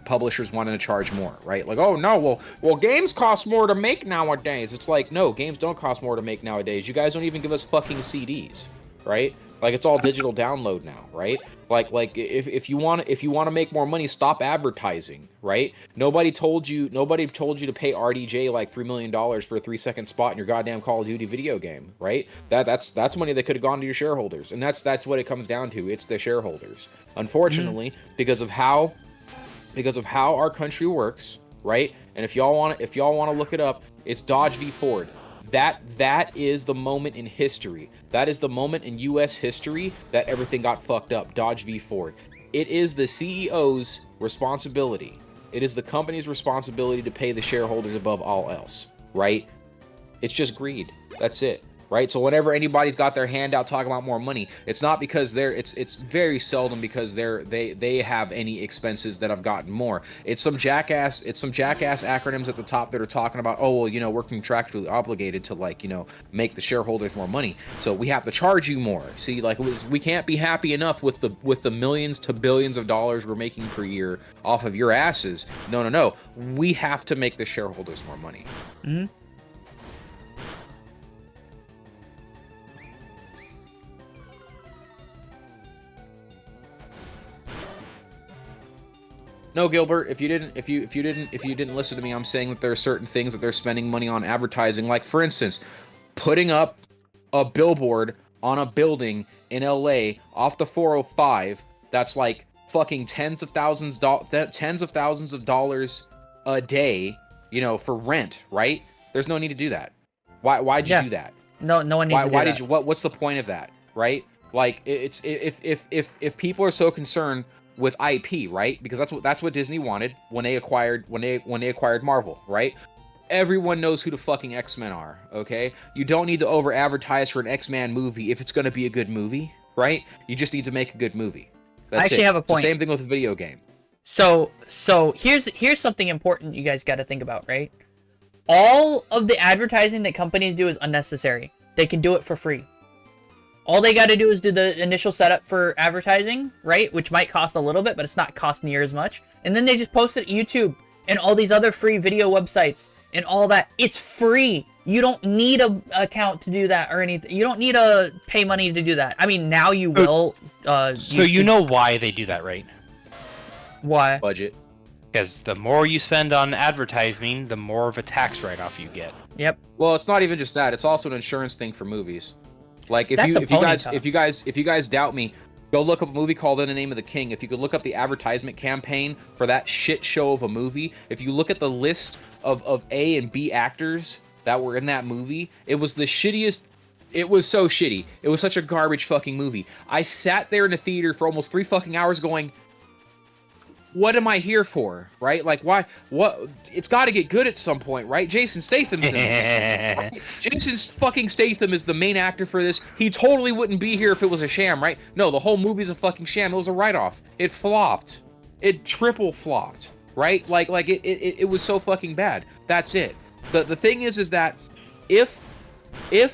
publishers wanting to charge more, right? Like, oh, no, well, games cost more to make nowadays. It's like, no, games don't cost more to make nowadays. You guys don't even give us fucking CDs, right? Like, it's all digital download now, right? Like if you want to make more money, stop advertising, right? Nobody told you to pay RDJ like $3 million for a 3-second spot in your goddamn Call of Duty video game, right? That's money that could have gone to your shareholders, and that's what it comes down to. It's the shareholders. Unfortunately, because of how our country works, right? And if y'all want to look it up, it's Dodge v Ford. That is the moment in history. That is the moment in U.S. history that everything got fucked up. Dodge v Ford. It is the CEO's responsibility. It is the company's responsibility to pay the shareholders above all else, right? It's just greed. That's it. right? So whenever anybody's got their hand out talking about more money, it's not because it's very seldom because they have any expenses that have gotten more. It's some jackass acronyms at the top that are talking about, oh, well, you know, we're contractually obligated to, like, you know, make the shareholders more money, so we have to charge you more. See, like, we can't be happy enough with the millions to billions of dollars we're making per year off of your asses. No, we have to make the shareholders more money. Mm-hmm. No, Gilbert, if you didn't listen to me, I'm saying that there are certain things that they're spending money on advertising. Like, for instance, putting up a billboard on a building in LA off the 405 that's like fucking tens of thousands of dollars a day, you know, for rent, right? There's no need to do that. Why'd you do that? No one needs to do that. What's the point of that, right? Like, it's if people are so concerned with IP, right? Because that's what Disney wanted when they acquired Marvel, right? Everyone knows who the fucking X-Men are, okay? You don't need to over advertise for an X-Men movie if it's going to be a good movie, right? You just need to make a good movie. That's I actually have a point. It's the same thing with a video game. So here's something important you guys got to think about, right? All of the advertising that companies do is unnecessary. They can do it for free. All they got to do is do the initial setup for advertising, right? Which might cost a little bit, but it's not cost near as much. And then they just post it to YouTube and all these other free video websites and all that. It's free. You don't need a account to do that or anything. You don't need to pay money to do that. I mean, now you will. So you know why they do that, right? Why? Budget. Because the more you spend on advertising, the more of a tax write-off you get. Yep. Well, it's not even just that. It's also an insurance thing for movies. Like, if you guys doubt me, go look up a movie called In the Name of the King. If you could look up the advertisement campaign for that shit show of a movie, if you look at the list of A and B actors that were in that movie, it was the shittiest. It was so shitty. It was such a garbage fucking movie. I sat there in the theater for almost 3 fucking hours going, what am I here for, right? Like, why? What? It's got to get good at some point, right? Jason Statham's in this. Right? Jason fucking Statham is the main actor for this. He totally wouldn't be here if it was a sham, right? No, the whole movie's a fucking sham. It was a write-off. It flopped. It triple flopped, right? Like it was so fucking bad. That's it. The thing is that if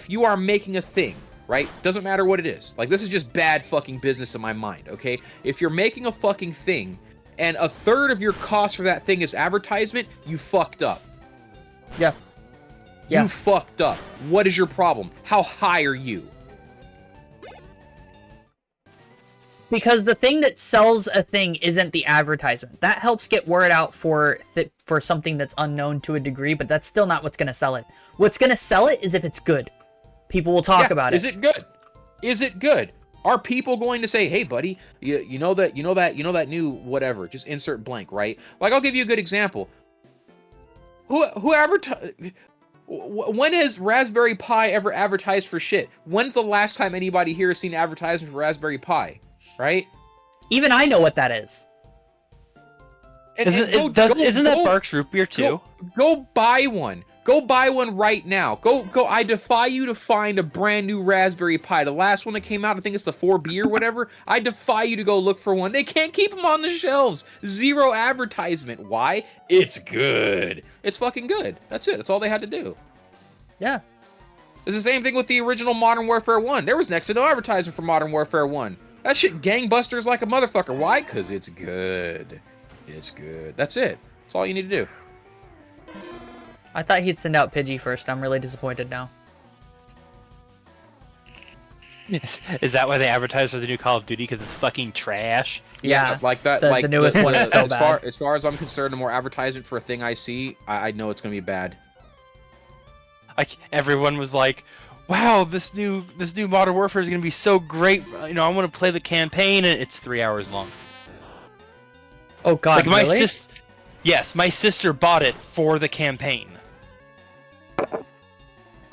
you are making a thing, right? Doesn't matter what it is. Like, this is just bad fucking business in my mind, okay? If you're making a fucking thing and a third of your cost for that thing is advertisement, you fucked up. Yeah. You fucked up. What is your problem? How high are you? Because the thing that sells a thing isn't the advertisement. That helps get word out for something that's unknown to a degree, but that's still not what's going to sell it. What's going to sell it is if it's good. People will talk about it. Is it good? Is it good? Are people going to say, "Hey, buddy, you know that new whatever"? Just insert blank, right? Like, I'll give you a good example. Who advertise? When has Raspberry Pi ever advertised for shit? When's the last time anybody here has seen advertisement for Raspberry Pi? Right? Even I know what that is. Isn't that Barks Root Beer too? Go buy one. Go buy one right now. Go. I defy you to find a brand new Raspberry Pi. The last one that came out, I think it's the 4B or whatever. I defy you to go look for one. They can't keep them on the shelves. Zero advertisement. Why? It's good. It's fucking good. That's it. That's all they had to do. Yeah. It's the same thing with the original Modern Warfare 1. There was next to no advertisement for Modern Warfare 1. That shit gangbusters like a motherfucker. Why? Because it's good. It's good. That's it. That's all you need to do. I thought he'd send out Pidgey first. I'm really disappointed now. Is that why they advertise for the new Call of Duty? Because it's fucking trash? Yeah, like that. The newest one is so bad. As far as I'm concerned, the more advertisement for a thing I see, I know it's gonna be bad. Like, everyone was like, "Wow, this new Modern Warfare is gonna be so great. You know, I want to play the campaign," and it's 3 hours long. Oh God, like, really? Yes, my sister bought it for the campaign.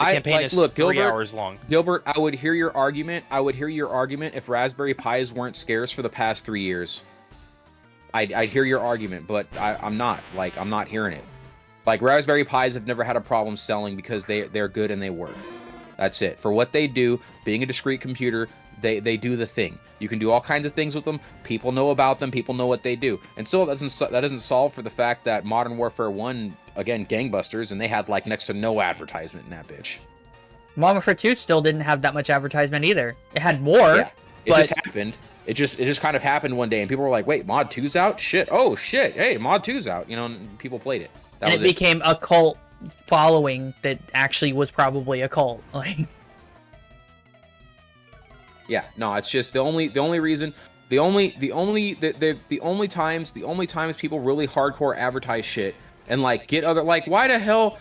The campaign is 3 hours long. Gilbert, I would hear your argument. If Raspberry Pis weren't scarce for the past 3 years. I'd hear your argument, but I'm not. Like, I'm not hearing it. Like, Raspberry Pis have never had a problem selling because they're good and they work. That's it. For what they do, being a discrete computer, they do the thing. You can do all kinds of things with them. People know about them. People know what they do. And still, that doesn't solve for the fact that Modern Warfare 1, again, gangbusters, and they had like next to no advertisement in that bitch. Modern Warfare 2 still didn't have that much advertisement either. It had more. Yeah, it but... just happened. It just kind of happened one day, and people were like, "Wait, Mod 2's out? Shit! Oh shit! Hey, Mod 2's out!" You know, and people played it. That and was it became a cult following that actually was probably a cult. Like, yeah, no, it's just the only reason, the only times people really hardcore advertise shit and like get other, like, why the hell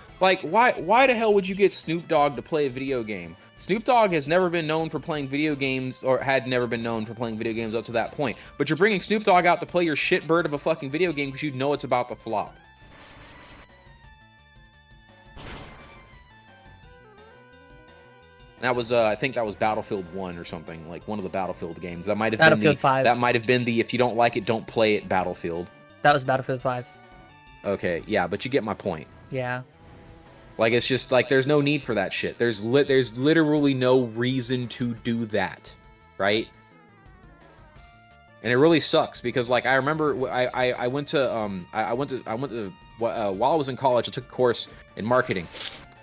would you get Snoop Dogg to play a video game? Snoop Dogg has never been known for playing video games, or had never been known for playing video games up to that point. But you're bringing Snoop Dogg out to play your shit bird of a fucking video game because you know it's about to flop. And that was, I think that was Battlefield 1 or something, like one of the Battlefield games. That might have Battlefield been 5. That might have been the if you don't like it, don't play it Battlefield. that was Battlefield 5. Okay, yeah, but you get my point. Yeah. Like, it's just like there's no need for that shit. There's literally no reason to do that, right? And it really sucks because, like, I remember I went to while I was in college, I took a course in marketing,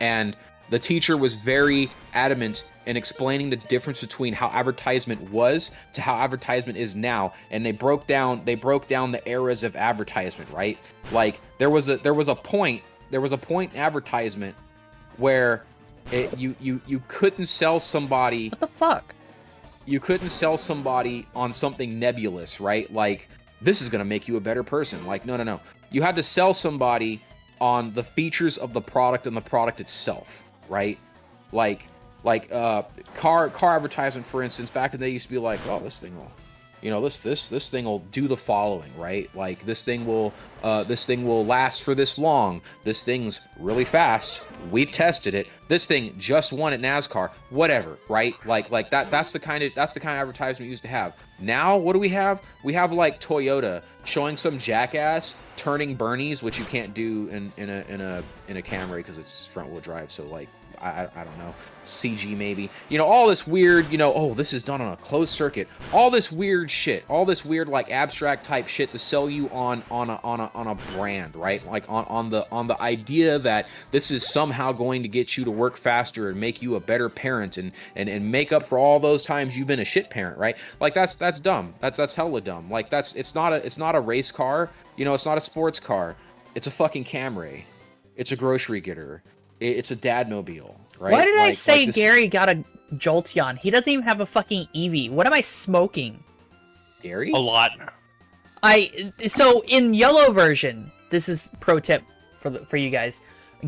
and the teacher was very adamant in explaining the difference between how advertisement was to how advertisement is now, and they broke down the eras of advertisement, right? Like, there was a point in advertisement where you couldn't sell somebody. What the fuck? You couldn't sell somebody on something nebulous, right? Like, this is gonna make you a better person. Like, no. You had to sell somebody on the features of the product and the product itself, right? Like car advertisement, for instance. Back in the day, used to be like, oh, this thing will, you know, this thing will do the following, right? Like, this thing will last for this long. This thing's really fast. We've tested it. This thing just won at NASCAR. Whatever, right? Like that. That's the kind of advertisement we used to have. Now, what do we have? We have like Toyota showing some jackass turning Bernies, which you can't do in a Camry because it's front wheel drive. So like, I don't know, CG maybe, you know, all this weird, you know, oh, this is done on a closed circuit, all this weird shit, all this weird like abstract type shit to sell you on a brand, right? Like on the idea that this is somehow going to get you to work faster and make you a better parent and make up for all those times you've been a shit parent, right? Like, that's dumb. That's hella dumb. Like, it's not a race car, you know, it's not a sports car, it's a fucking Camry, it's a grocery getter. It's a dadmobile, right? Why did I say Gary got a Jolteon? He doesn't even have a fucking Eevee. What am I smoking? Gary? A lot. So in yellow version, this is pro tip for you guys.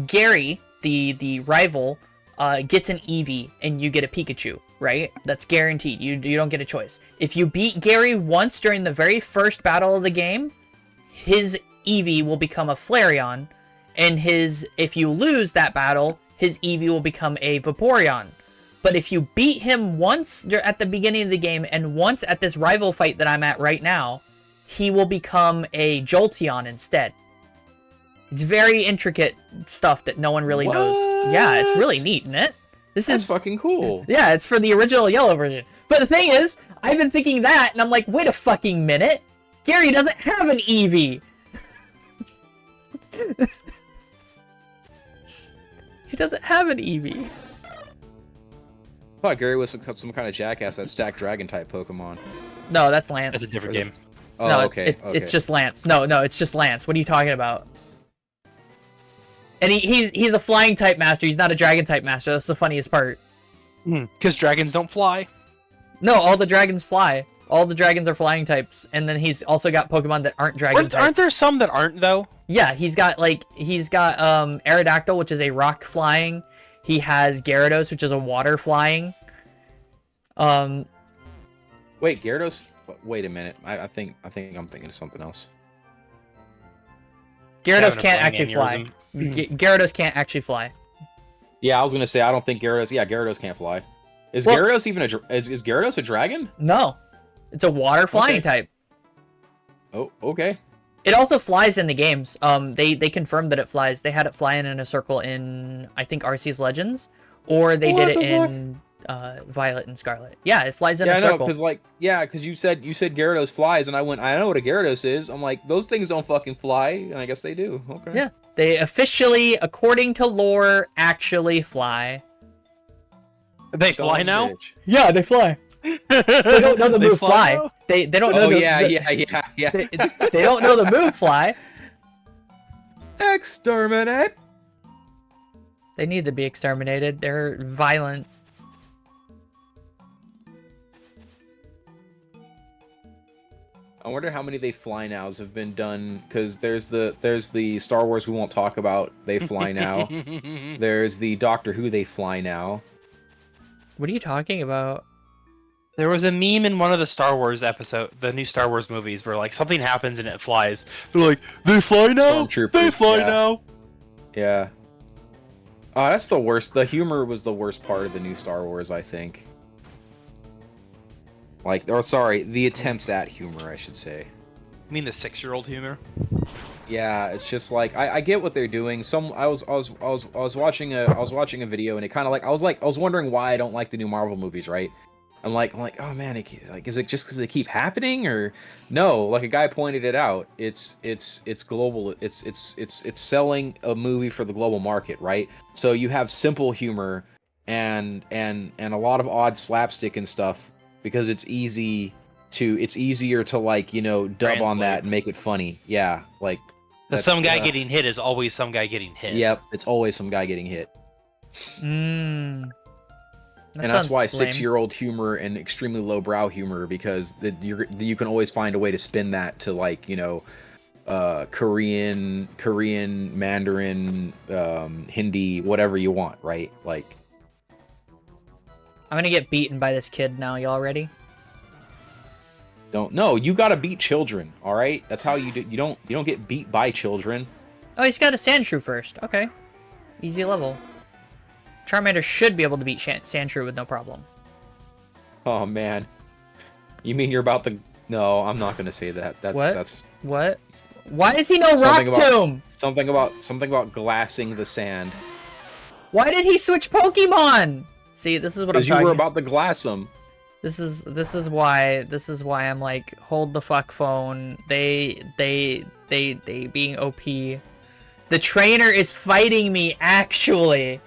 Gary, the rival, gets an Eevee and you get a Pikachu, right? That's guaranteed. You don't get a choice. If you beat Gary once during the very first battle of the game, his Eevee will become a Flareon. And if you lose that battle, his Eevee will become a Vaporeon. But if you beat him once at the beginning of the game and once at this rival fight that I'm at right now, he will become a Jolteon instead. It's very intricate stuff that no one really knows. Yeah, it's really neat, isn't it? That's fucking cool. Yeah, it's for the original yellow version. But the thing is, I've been thinking that, and I'm like, wait a fucking minute. Gary doesn't have an Eevee. He doesn't have an Eevee. I thought Gary was some kind of jackass that stacked dragon type Pokemon. No, that's Lance. That's a different game. Oh, no, okay. It's just Lance. No, it's just Lance. What are you talking about? And he's a flying type master. He's not a dragon type master. That's the funniest part. Because dragons don't fly. No, all the dragons fly. All the dragons are flying types, and then he's also got Pokemon that aren't dragon types. Aren't there some that aren't though? Yeah, he's got Aerodactyl, which is a rock flying. He has Gyarados, which is a water flying. Wait, Gyarados. Wait a minute. I think I'm thinking of something else. Gyarados can't actually fly. Gyarados can't actually fly. Yeah, I was gonna say I don't think Gyarados. Yeah, Gyarados can't fly. Is Gyarados even is Gyarados a dragon? No, it's a water flying type. Oh, okay. It also flies in the games. They confirmed that it flies. They had it flying in a circle in, I think, Arceus Legends, or they What did it the fuck? in Violet and Scarlet. Yeah, it flies in Yeah, a I know, circle. because you said Gyarados flies, and I went, I know what a Gyarados is. I'm like, those things don't fucking fly, and I guess they do. Okay. Yeah, they officially, according to lore, actually fly. They Son fly of a now? bitch. Yeah, they fly. They They don't know the move fly. now? They don't know Oh the yeah. they don't know the move fly. Exterminate. They need to be exterminated. They're violent. I wonder how many they fly nows have been done, because there's the Star Wars we won't talk about, they fly now. There's the Doctor Who they fly now. What are you talking about? There was a meme in one of the Star Wars the new Star Wars movies, where like something happens and it flies. They're like, they fly now? Stormtroopers, They fly yeah. now? Yeah. Oh, that's the worst. The humor was the worst part of the new Star Wars, I think. Like, or sorry, the attempts at humor, I should say. You mean the 6-year-old humor? Yeah, it's just like I get what they're doing. I was watching a video, and it kind of like I was wondering why I don't like the new Marvel movies, right? I'm like, oh man, is it just because they keep happening, or no? Like a guy pointed it out. It's global. It's selling a movie for the global market, right? So you have simple humor and a lot of odd slapstick and stuff because it's easier to like, you know, dub on that and make it funny. Yeah, like Some guy getting hit is always some guy getting hit. Yep, it's always some guy getting hit. Mmm. And that's why 6-year-old humor and extremely lowbrow humor, because you can always find a way to spin that to, like, you know, Korean, Mandarin, Hindi, whatever you want, right? Like, I'm gonna get beaten by this kid now. Y'all ready? you gotta beat children, all right? That's how you do. You don't get beat by children. Oh, he's got a Sandshrew first. Okay, easy level. Charmander should be able to beat Sandshrew with no problem. Oh man, you mean you're about to? No, I'm not gonna say that. That's What? Why does he know Rock Tomb? Something about glassing the sand. Why did he switch Pokemon? See, this is what I'm Because talking. you were about to glass them. This is why I'm like, hold the fuck phone. They being OP. The trainer is fighting me actually.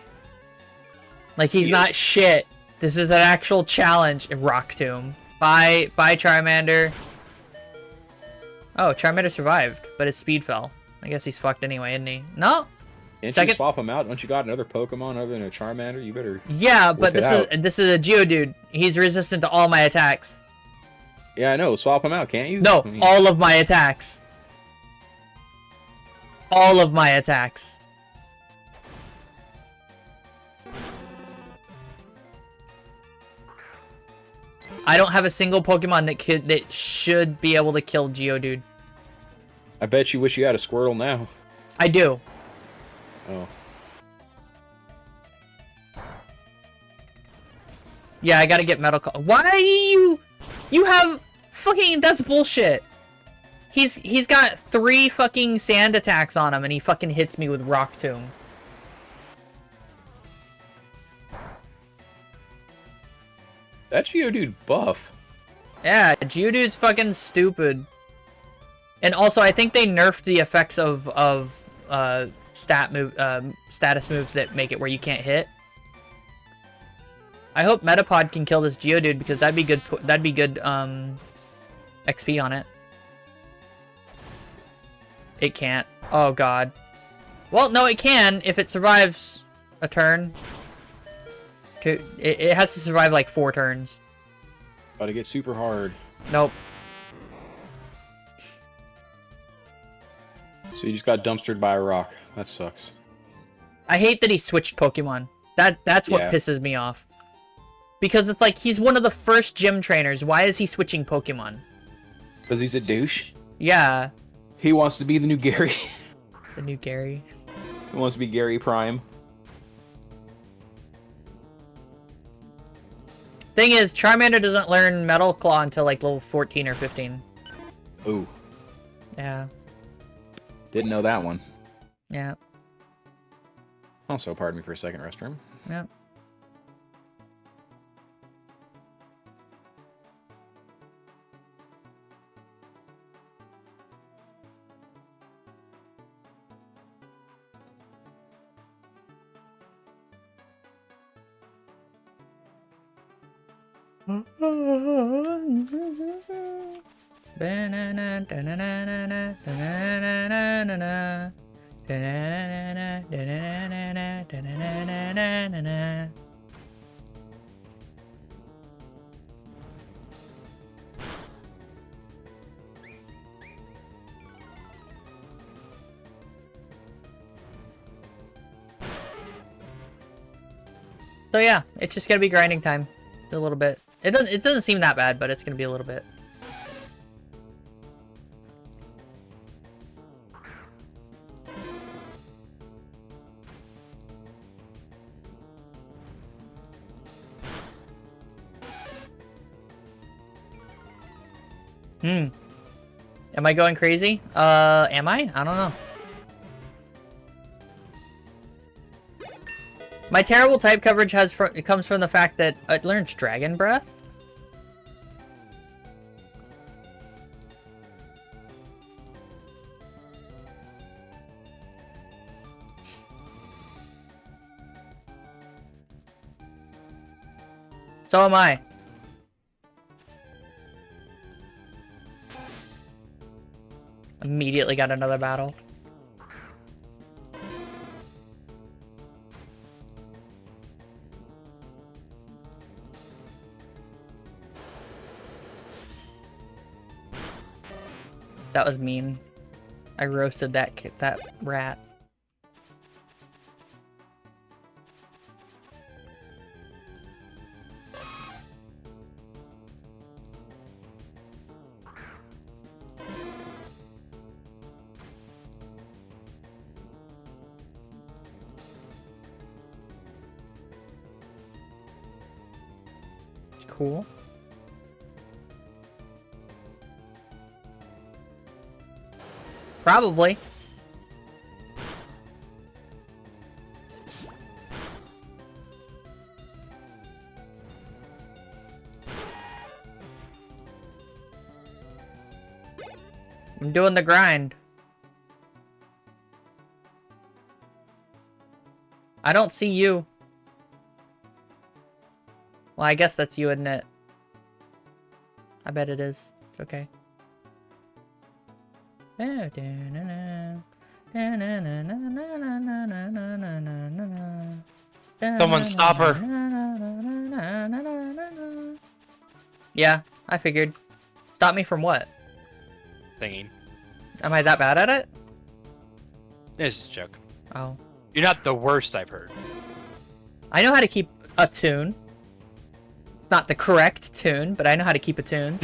Like he's not shit. This is an actual challenge. Rock Tomb. Bye Charmander. Oh, Charmander survived, but his speed fell. I guess he's fucked anyway, isn't he? No. Can't you swap him out? Don't you got another Pokemon other than a Charmander? You better. Yeah, but this is a Geodude. He's resistant to all my attacks. Yeah, I know. Swap him out, can't you? No, all of my attacks. All of my attacks. I don't have a single Pokemon that should be able to kill Geodude. I bet you wish you had a Squirtle now. I do. Oh. Yeah, I gotta get Metal Claw. Why you have fucking, that's bullshit. He's got 3 fucking sand attacks on him and he fucking hits me with Rock Tomb. That Geodude buff. Yeah, Geodude's fucking stupid. And also, I think they nerfed the effects of status moves that make it where you can't hit. I hope Metapod can kill this Geodude because that'd be good. That'd be good XP on it. It can't. Oh god. Well, no, it can if it survives a turn. It has to survive like 4 turns. Gotta get super hard. Nope. So you just got dumpstered by a rock. That sucks. I hate that he switched Pokemon. That's what pisses me off. Because it's like, he's one of the first gym trainers. Why is he switching Pokemon? Because he's a douche. Yeah. He wants to be the new Gary. The new Gary. He wants to be Gary Prime. Thing is, Charmander doesn't learn Metal Claw until like level 14 or 15. Ooh. Yeah. Didn't know that one. Yeah. Also, pardon me for a second, restroom. Yeah. So yeah, it's just gonna be grinding time. A little bit. It doesn't seem that bad, but it's gonna be a little bit. Am I going crazy? Am I? I don't know. My terrible type coverage it comes from the fact that it learns Dragon Breath. So am I. Immediately got another battle. That was mean. I roasted that rat. Cool. Probably. I'm doing the grind. I don't see you. Well, I guess that's you, isn't it? I bet it is. It's okay. Someone stop her. Yeah, I figured. Stop me from what? Singing. Am I that bad at it? It's just a joke. Oh. You're not the worst I've heard. I know how to keep a tune. It's not the correct tune, but I know how to keep a tune.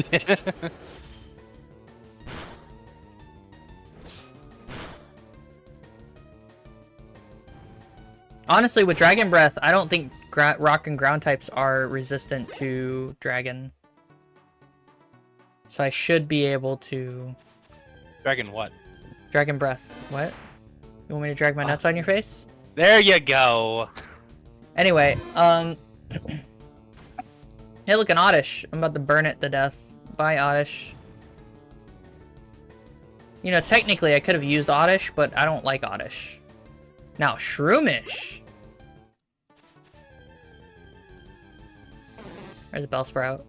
Honestly, with Dragon Breath, I don't think rock and ground types are resistant to dragon. So I should be able to... Dragon what? Dragon Breath. What? You want me to drag my nuts on your face? There you go. Anyway, hey, look, an Oddish. I'm about to burn it to death. Bye, Oddish. You know, technically I could have used Oddish, but I don't like Oddish. Now, Shroomish. There's a Bellsprout.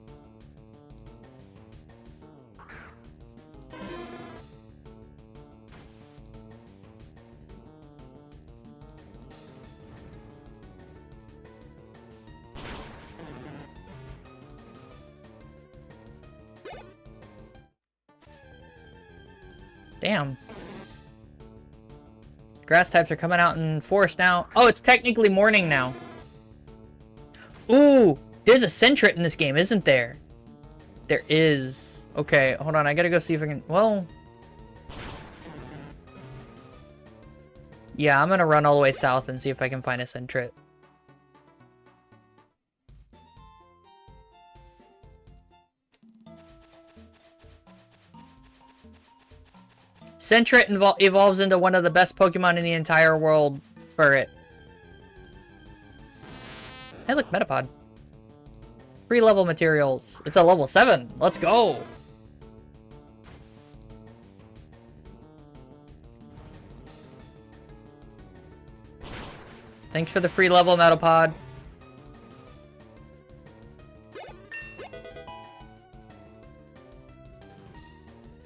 Damn. Grass types are coming out in force now. Oh, it's technically morning now. Ooh, there's a Sentret in this game, isn't there? There is. Okay, hold on. I gotta go see if I can... Well... Yeah, I'm gonna run all the way south and see if I can find a Sentret. Sentret evolves into one of the best Pokemon in the entire world for it. Hey, look, Metapod. Free level materials. It's a level 7. Let's go. Thanks for the free level, Metapod.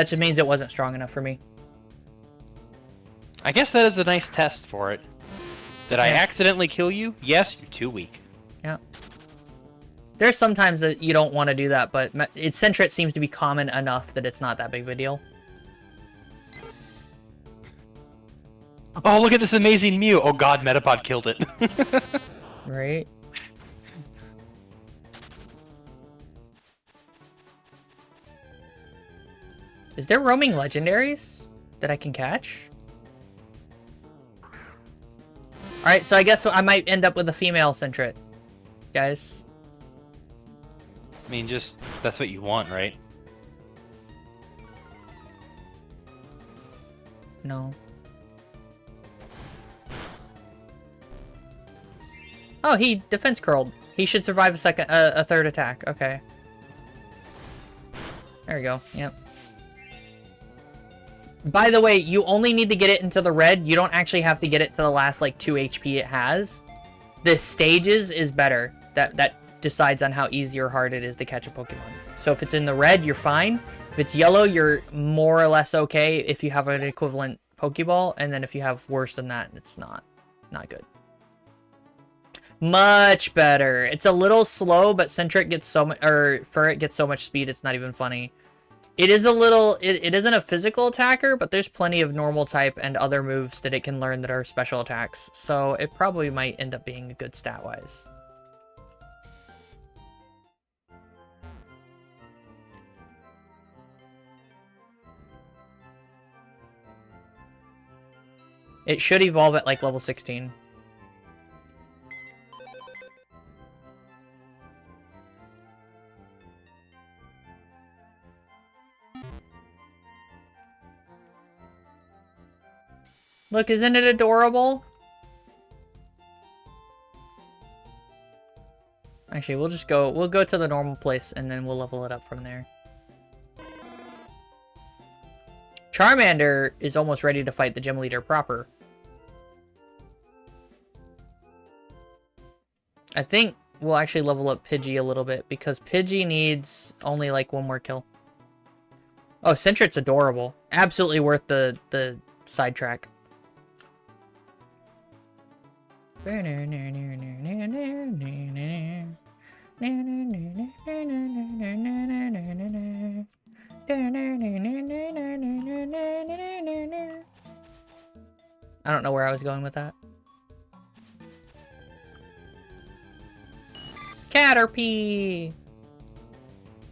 That just means it wasn't strong enough for me. I guess that is a nice test for it. Did I Yeah. accidentally kill you? Yes, you're too weak. Yeah. There's sometimes that you don't want to do that, but Sentret seems to be common enough that it's not that big of a deal. Oh, look at this amazing Mew! Oh god, Metapod killed it. Right? Is there roaming legendaries that I can catch? Alright, so I guess I might end up with a female Sentret, guys. I mean, just, that's what you want, right? No. Oh, he defense curled. He should survive a third attack. Okay. There we go. Yep. By the way, you only need to get it into the red. You don't actually have to get it to the last, like, 2 HP it has. The stages is better. That decides on how easy or hard it is to catch a Pokemon. So if it's in the red, you're fine. If it's yellow, you're more or less okay if you have an equivalent Pokeball. And then if you have worse than that, it's not good. Much better. It's a little slow, but Sentret gets so much, or Furret gets so much speed, it's not even funny. It is a little, it isn't a physical attacker, but there's plenty of normal type and other moves that it can learn that are special attacks. So it probably might end up being good stat-wise. It should evolve at like level 16. Look, isn't it adorable? Actually, we'll go to the normal place and then we'll level it up from there. Charmander is almost ready to fight the gym leader proper. I think we'll actually level up Pidgey a little bit because Pidgey needs only like one more kill. Oh, Sentret's adorable. Absolutely worth the sidetrack. I don't know where I was going with that. Caterpie!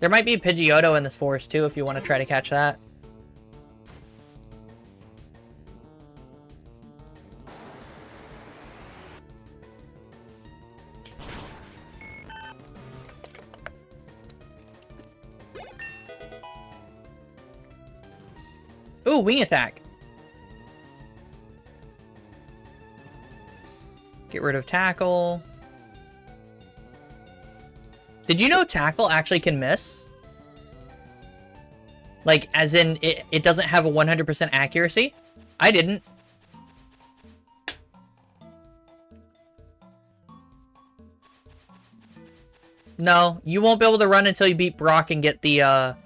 There might be a Pidgeotto in this forest too if you want to try to catch that. Ooh, wing attack. Get rid of tackle. Did you know tackle actually can miss? Like, as in, it doesn't have a 100% accuracy? I didn't. No, you won't be able to run until you beat Brock and get the,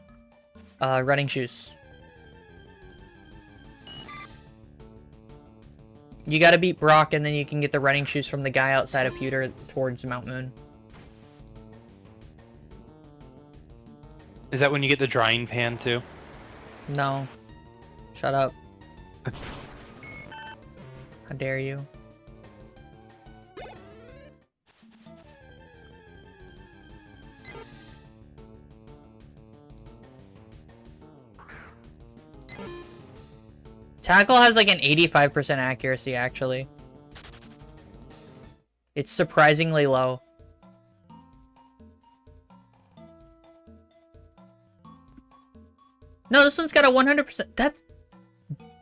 running shoes. You gotta beat Brock and then you can get the running shoes from the guy outside of Pewter towards Mount Moon. Is that when you get the drying pan too? No. Shut up. How dare you? Tackle has like an 85% accuracy, actually. It's surprisingly low. No, this one's got a 100%. That.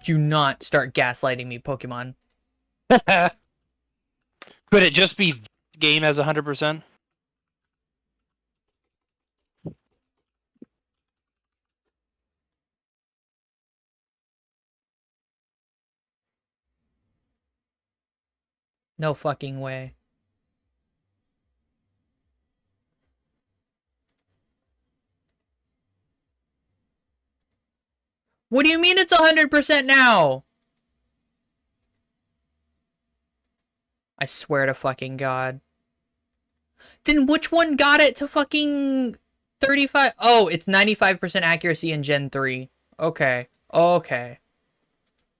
Do not start gaslighting me, Pokemon. Could it just be game as 100%? No fucking way. What do you mean it's 100% now? I swear to fucking God. Then which one got it to fucking 35? Oh, it's 95% accuracy in Gen 3. Okay. Okay.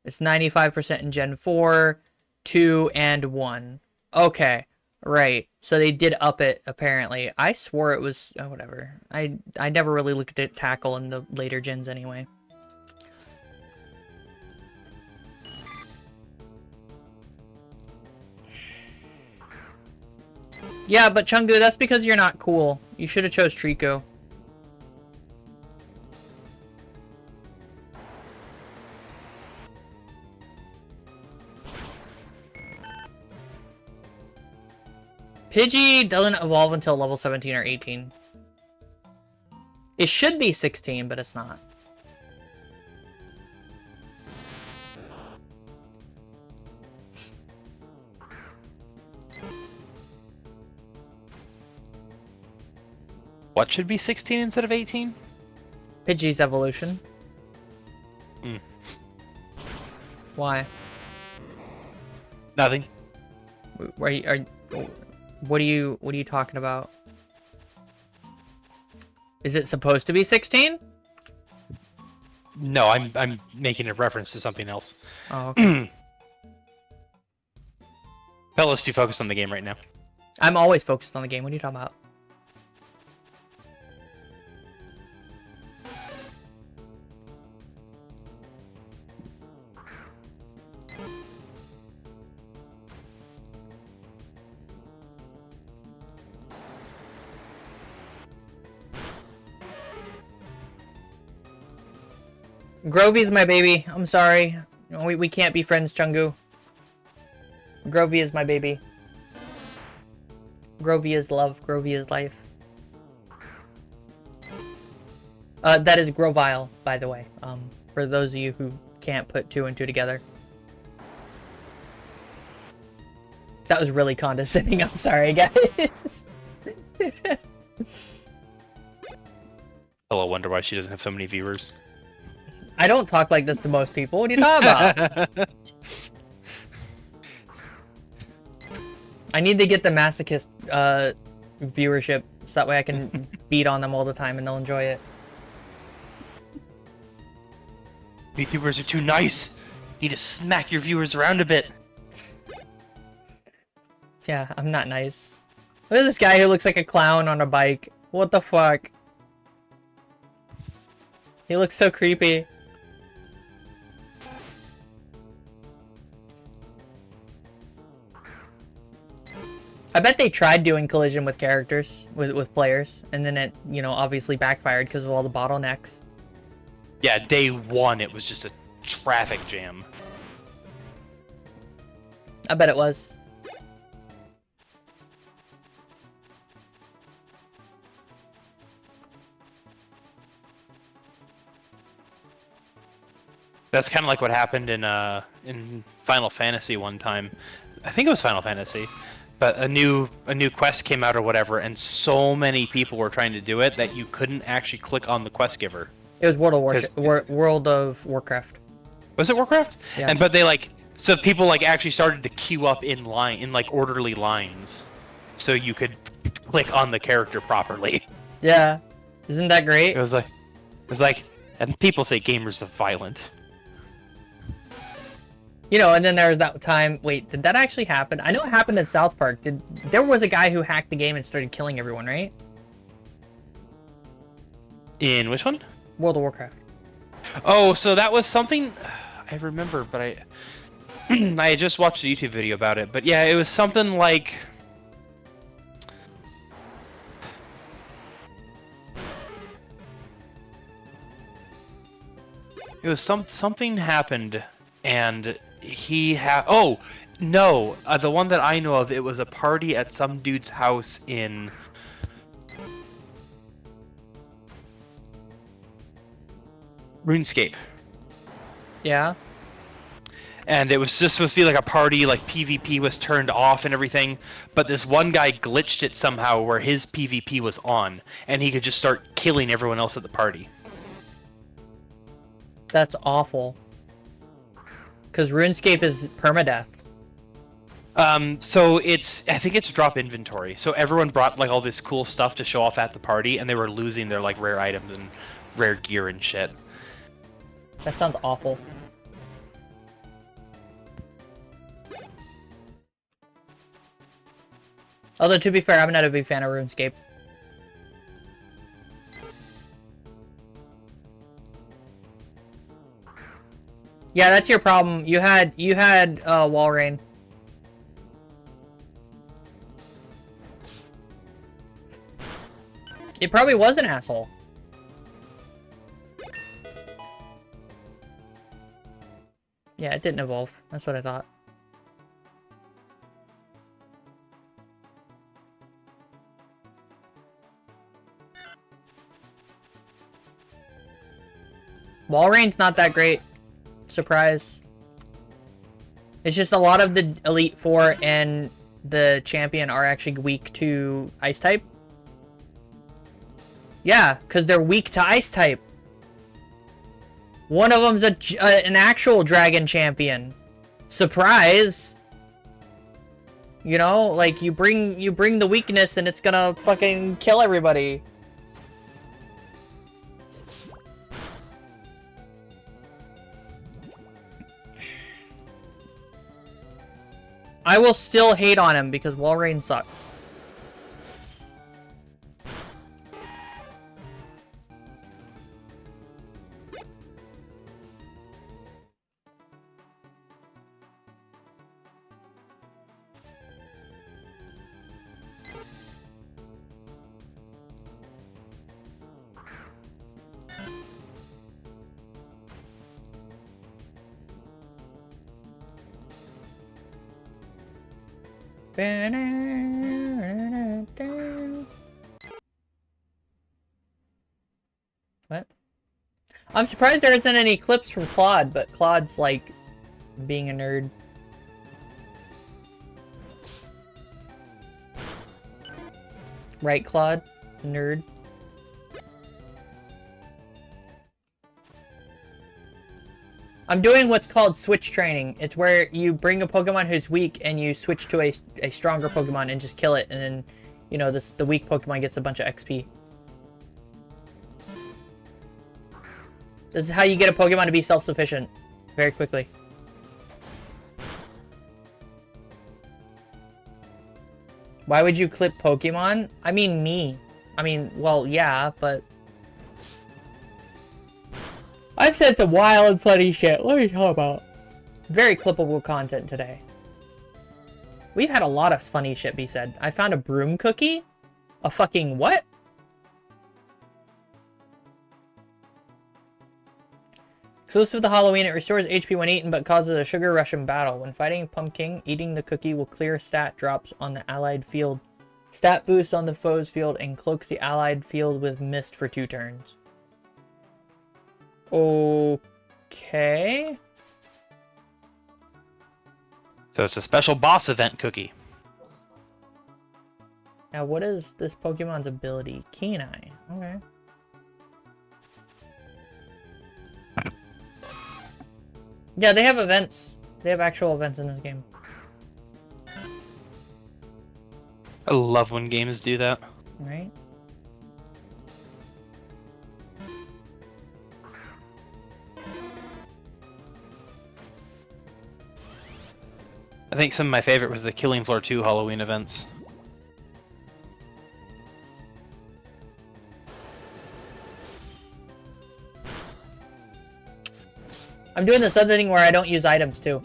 It's 95% in Gen 4, 2, and 1. Okay. Right. So they did up it, apparently. I swore it was... Oh, whatever. I never really looked at tackle in the later gens anyway. Yeah, but Chungu, that's because you're not cool. You should have chose Trico. Pidgey doesn't evolve until level 17 or 18. It should be 16, but it's not. What should be 16 instead of 18? Pidgey's evolution. Hmm. Why? Nothing. What are you talking about? Is it supposed to be 16? No, I'm making a reference to something else. Oh, okay. Fella's too focused on the game right now. I'm always focused on the game. What are you talking about? Grovey's my baby. I'm sorry. We can't be friends, Chungu. Grovey is my baby. Grovey is love. Grovey is life. That is Grovile, by the way. For those of you who can't put 2 and 2 together. That was really condescending. I'm sorry, guys. Fella wonder why she doesn't have so many viewers. I don't talk like this to most people. What are you talking about? I need to get the masochist viewership so that way I can beat on them all the time and they'll enjoy it. VTubers are too nice. You need to smack your viewers around a bit. Yeah, I'm not nice. Look at this guy who looks like a clown on a bike. What the fuck? He looks so creepy. I bet they tried doing collision with characters, with players, and then it, you know, obviously backfired because of all the bottlenecks. Yeah, day 1 it was just a traffic jam. I bet it was. That's kind of like what happened in Final Fantasy one time. I think it was Final Fantasy, but a new quest came out or whatever, and so many people were trying to do it that you couldn't actually click on the quest giver. It was World of Warcraft. Was it Warcraft? Yeah. But they so people actually started to queue up in line in orderly lines, so you could click on the character properly. Yeah, isn't that great? It was like, and people say gamers are violent. You know, and then there was that time. Wait, did that actually happen? I know it happened in South Park. There was a guy who hacked the game and started killing everyone, right? In which one? World of Warcraft. Oh, so that was something I remember, but I I had just watched a YouTube video about it. But yeah, it was something like something happened, and he had the one that I know of, it was a party at some dude's house in RuneScape. Yeah. And it was just supposed to be like a party, like PvP was turned off and everything, but this one guy glitched it somehow where his PvP was on, and he could just start killing everyone else at the party. That's awful. Because RuneScape is permadeath. So I think it's drop inventory. So everyone brought like all this cool stuff to show off at the party, and they were losing their like rare items and rare gear and shit. That sounds awful. Although, to be fair, I'm not a big fan of RuneScape. Yeah, that's your problem. You had wall rain. It probably was an asshole. Yeah, it didn't evolve. That's what I thought. Walreign's not that great. Surprise. It's just a lot of the Elite Four and the Champion are actually weak to Ice type. Yeah, because they're weak to Ice type. One of them's an actual Dragon Champion. Surprise! You know, like you bring the weakness and it's gonna fucking kill everybody. I will still hate on him because Walrein sucks. What? I'm surprised there isn't any clips from Claude, but Claude's like being a nerd. Right, Claude? Nerd. I'm doing what's called switch training. It's where you bring a Pokemon who's weak and you switch to a stronger Pokemon and just kill it, and then, you know, the weak Pokemon gets a bunch of XP. This is how you get a Pokemon to be self-sufficient very quickly. Why would you clip Pokemon? I mean, me. I mean, well, yeah, but... I've said some wild and funny shit. What are you talking about? Very clippable content today. We've had a lot of funny shit be said. I found a broom cookie? A fucking what? Exclusive to Halloween, it restores HP when eaten but causes a sugar rush in battle. When fighting Pumpkin, eating the cookie will clear stat drops on the allied field, stat boost on the foe's field, and cloaks the allied field with mist for 2 turns. Okay. So it's a special boss event cookie. Now, what is this Pokemon's ability? Keen Eye. Okay. Yeah, they have events. They have actual events in this game. I love when games do that. Right? I think some of my favorite was the Killing Floor 2 Halloween events. I'm doing this other thing where I don't use items too.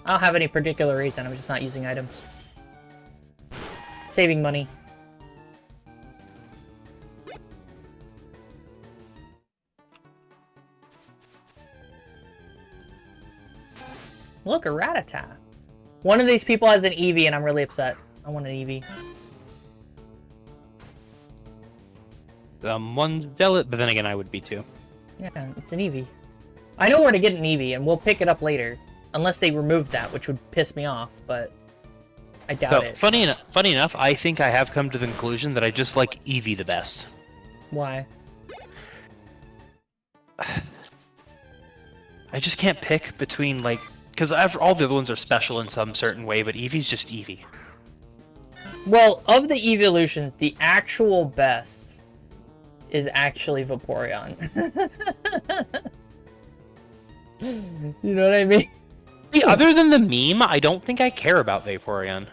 I don't have any particular reason, I'm just not using items. Saving money. Look, a Rattata. One of these people has an Eevee and I'm really upset. I want an Eevee. One's jealous, but then again, I would be too. Yeah, it's an Eevee. I know where to get an Eevee and we'll pick it up later. Unless they removed that, which would piss me off, but I doubt it. Funny enough, I think I have come to the conclusion that I just like Eevee the best. Why? I just can't pick between like, because all the other ones are special in some certain way, but Eevee's just Eevee. Well, of the evolutions, the actual best is actually Vaporeon. You know what I mean? See, other than the meme, I don't think I care about Vaporeon.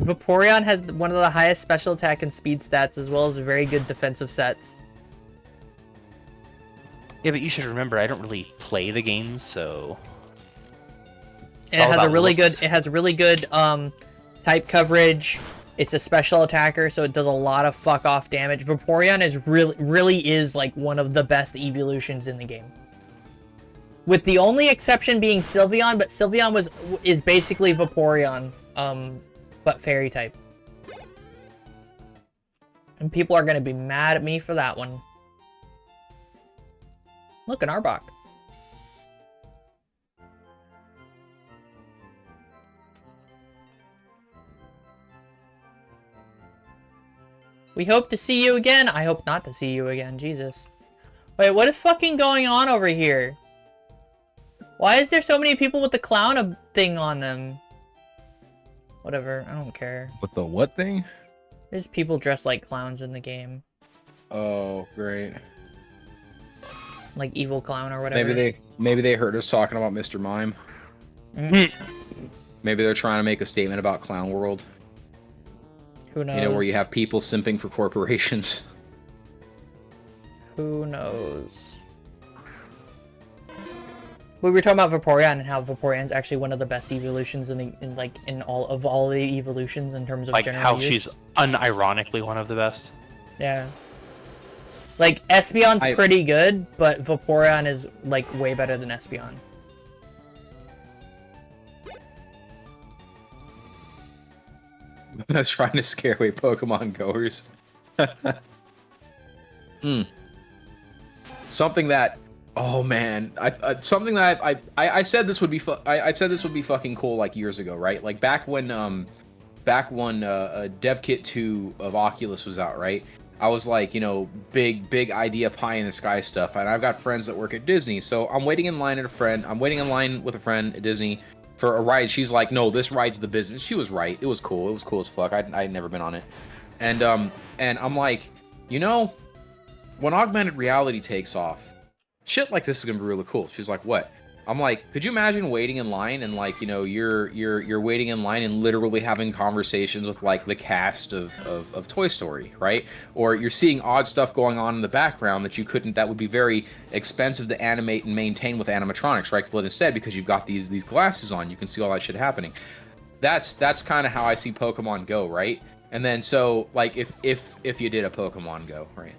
Vaporeon has one of the highest special attack and speed stats, as well as very good defensive sets. Yeah, but you should remember, I don't really play the game, so... And it all has a about really looks. good, type coverage. It's a special attacker, so it does a lot of fuck off damage. Vaporeon is really is like one of the best evolutions in the game. With the only exception being Sylveon, but Sylveon is basically Vaporeon, but fairy type. And people are gonna be mad at me for that one. Look, an Arbok. We hope to see you again. I hope not to see you again. Jesus. Wait, what is fucking going on over here? Why is there so many people with the clown thing on them? Whatever, I don't care. With the what thing? There's people dressed like clowns in the game. Oh, great. Like evil clown or whatever. Maybe they heard us talking about Mr. Mime. Mm. Maybe they're trying to make a statement about Clown World. Who knows? You know, where you have people simping for corporations. Who knows? We were talking about Vaporeon and how Vaporeon's actually one of the best evolutions in all the evolutions in terms of Like general how use. she's unironically one of the best. Yeah. Like Espeon's I- pretty good, but Vaporeon is like way better than Espeon. I was trying to scare away Pokemon goers. Something that, oh man, something that I said this would be I said this would be fucking cool like years ago, right? Like back when Dev Kit 2 of Oculus was out, right? I was like, you know, big idea pie in the sky stuff, and I've got friends that work at Disney, so I'm waiting in line with a friend at Disney for a ride. She's like, no, this ride's the business. She was right. It was cool. It was cool as fuck. I'd never been on it. And I'm like, you know, when augmented reality takes off, shit like this is gonna be really cool. She's like, what? I'm like, could you imagine waiting in line and like, you know, you're waiting in line and literally having conversations with like the cast of Toy Story, right? Or you're seeing odd stuff going on in the background that would be very expensive to animate and maintain with animatronics, right? But instead, because you've got these glasses on, you can see all that shit happening. That's kind of how I see Pokemon Go, right? And then so like if you did a Pokemon Go, right?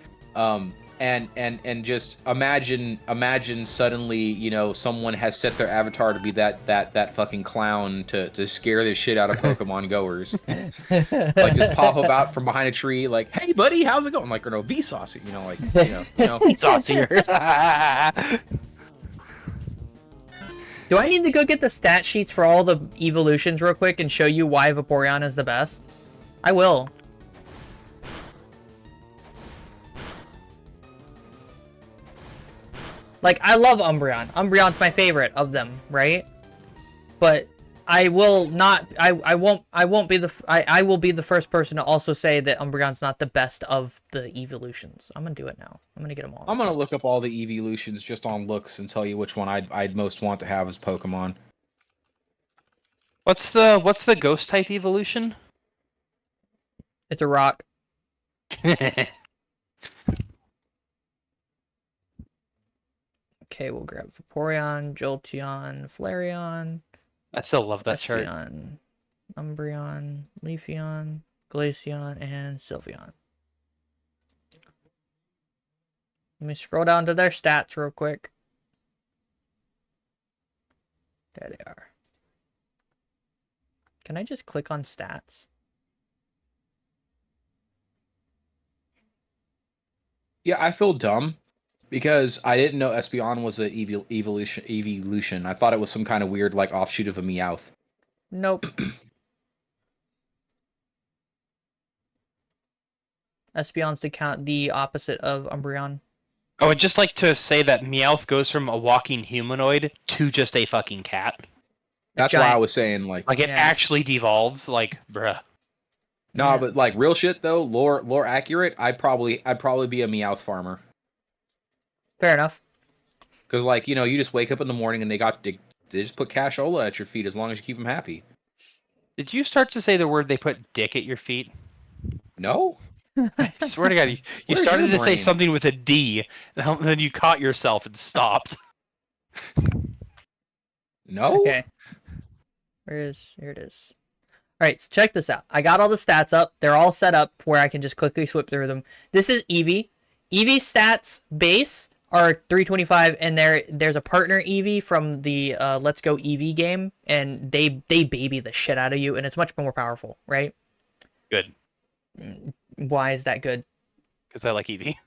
And just imagine suddenly, you know, someone has set their avatar to be that fucking clown to scare the shit out of Pokemon goers. Like just pop up out from behind a tree, like, hey buddy, how's it going? Like, or no, Vsauce, you know, like, you know. Saucier. Do I need to go get the stat sheets for all the evolutions real quick and show you why Vaporeon is the best? I will. Like, I love Umbreon. Umbreon's my favorite of them, right? But I will not. I won't be the. I will be the first person to also say that Umbreon's not the best of the evolutions. I'm gonna do it now. I'm gonna get them all. I'm gonna look up all the evolutions just on looks and tell you which one I'd most want to have as Pokemon. What's the ghost type evolution? It's a rock. Okay, we'll grab Vaporeon, Jolteon, Flareon, I still love that chart. Espeon, Umbreon, Leafeon, Glaceon, and Sylveon. Let me scroll down to their stats real quick. There they are. Can I just click on stats? Yeah, I feel dumb because I didn't know Espeon was a evolution. I thought it was some kind of weird like offshoot of a Meowth. Nope. Espeon's the opposite of Umbreon. I would just like to say that Meowth goes from a walking humanoid to just a fucking cat. That's why I Giant. was saying like, Like it Yeah. actually devolves. Like, bruh. no, Yeah. but like real shit though, lore accurate. I'd probably be a Meowth farmer. Fair enough. Because like you just wake up in the morning and they just put cashola at your feet as long as you keep them happy. Did you start to say the word they put dick at your feet? No, I swear to God, you Where's started your to say brain? something with a D, and then you caught yourself and stopped. no. Okay. Here it is. All right, so check this out. I got all the stats up. They're all set up where I can just quickly swip through them. This is Eevee. Eevee stats base are 325, and there's a partner Eevee from the Let's Go Eevee game, and they baby the shit out of you, and it's much more powerful, right? Good, Why is that good? because I like Eevee.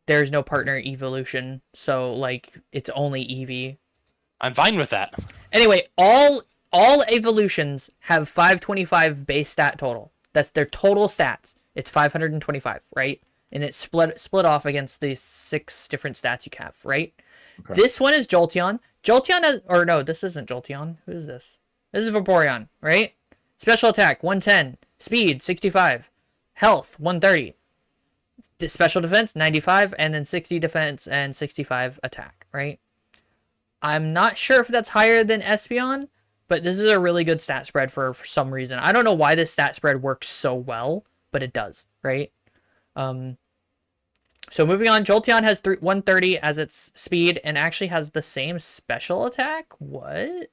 There's no partner evolution, so like it's only Eevee. I'm fine with that. Anyway, all evolutions have 525 base stat total. That's their total stats. It's 525, right? And it's split off against these 6 different stats you have, right? Okay. This one is Jolteon. Jolteon has, or no, this isn't Jolteon. Who is this? This is Vaporeon, right? Special attack 110, speed 65, health 130, special defense 95, and then 60 defense and 65 attack, right? I'm not sure if that's higher than Espeon, but this is a really good stat spread for some reason. I don't know why this stat spread works so well, but it does, right? So moving on, Jolteon has 130 as its speed and actually has the same special attack. What?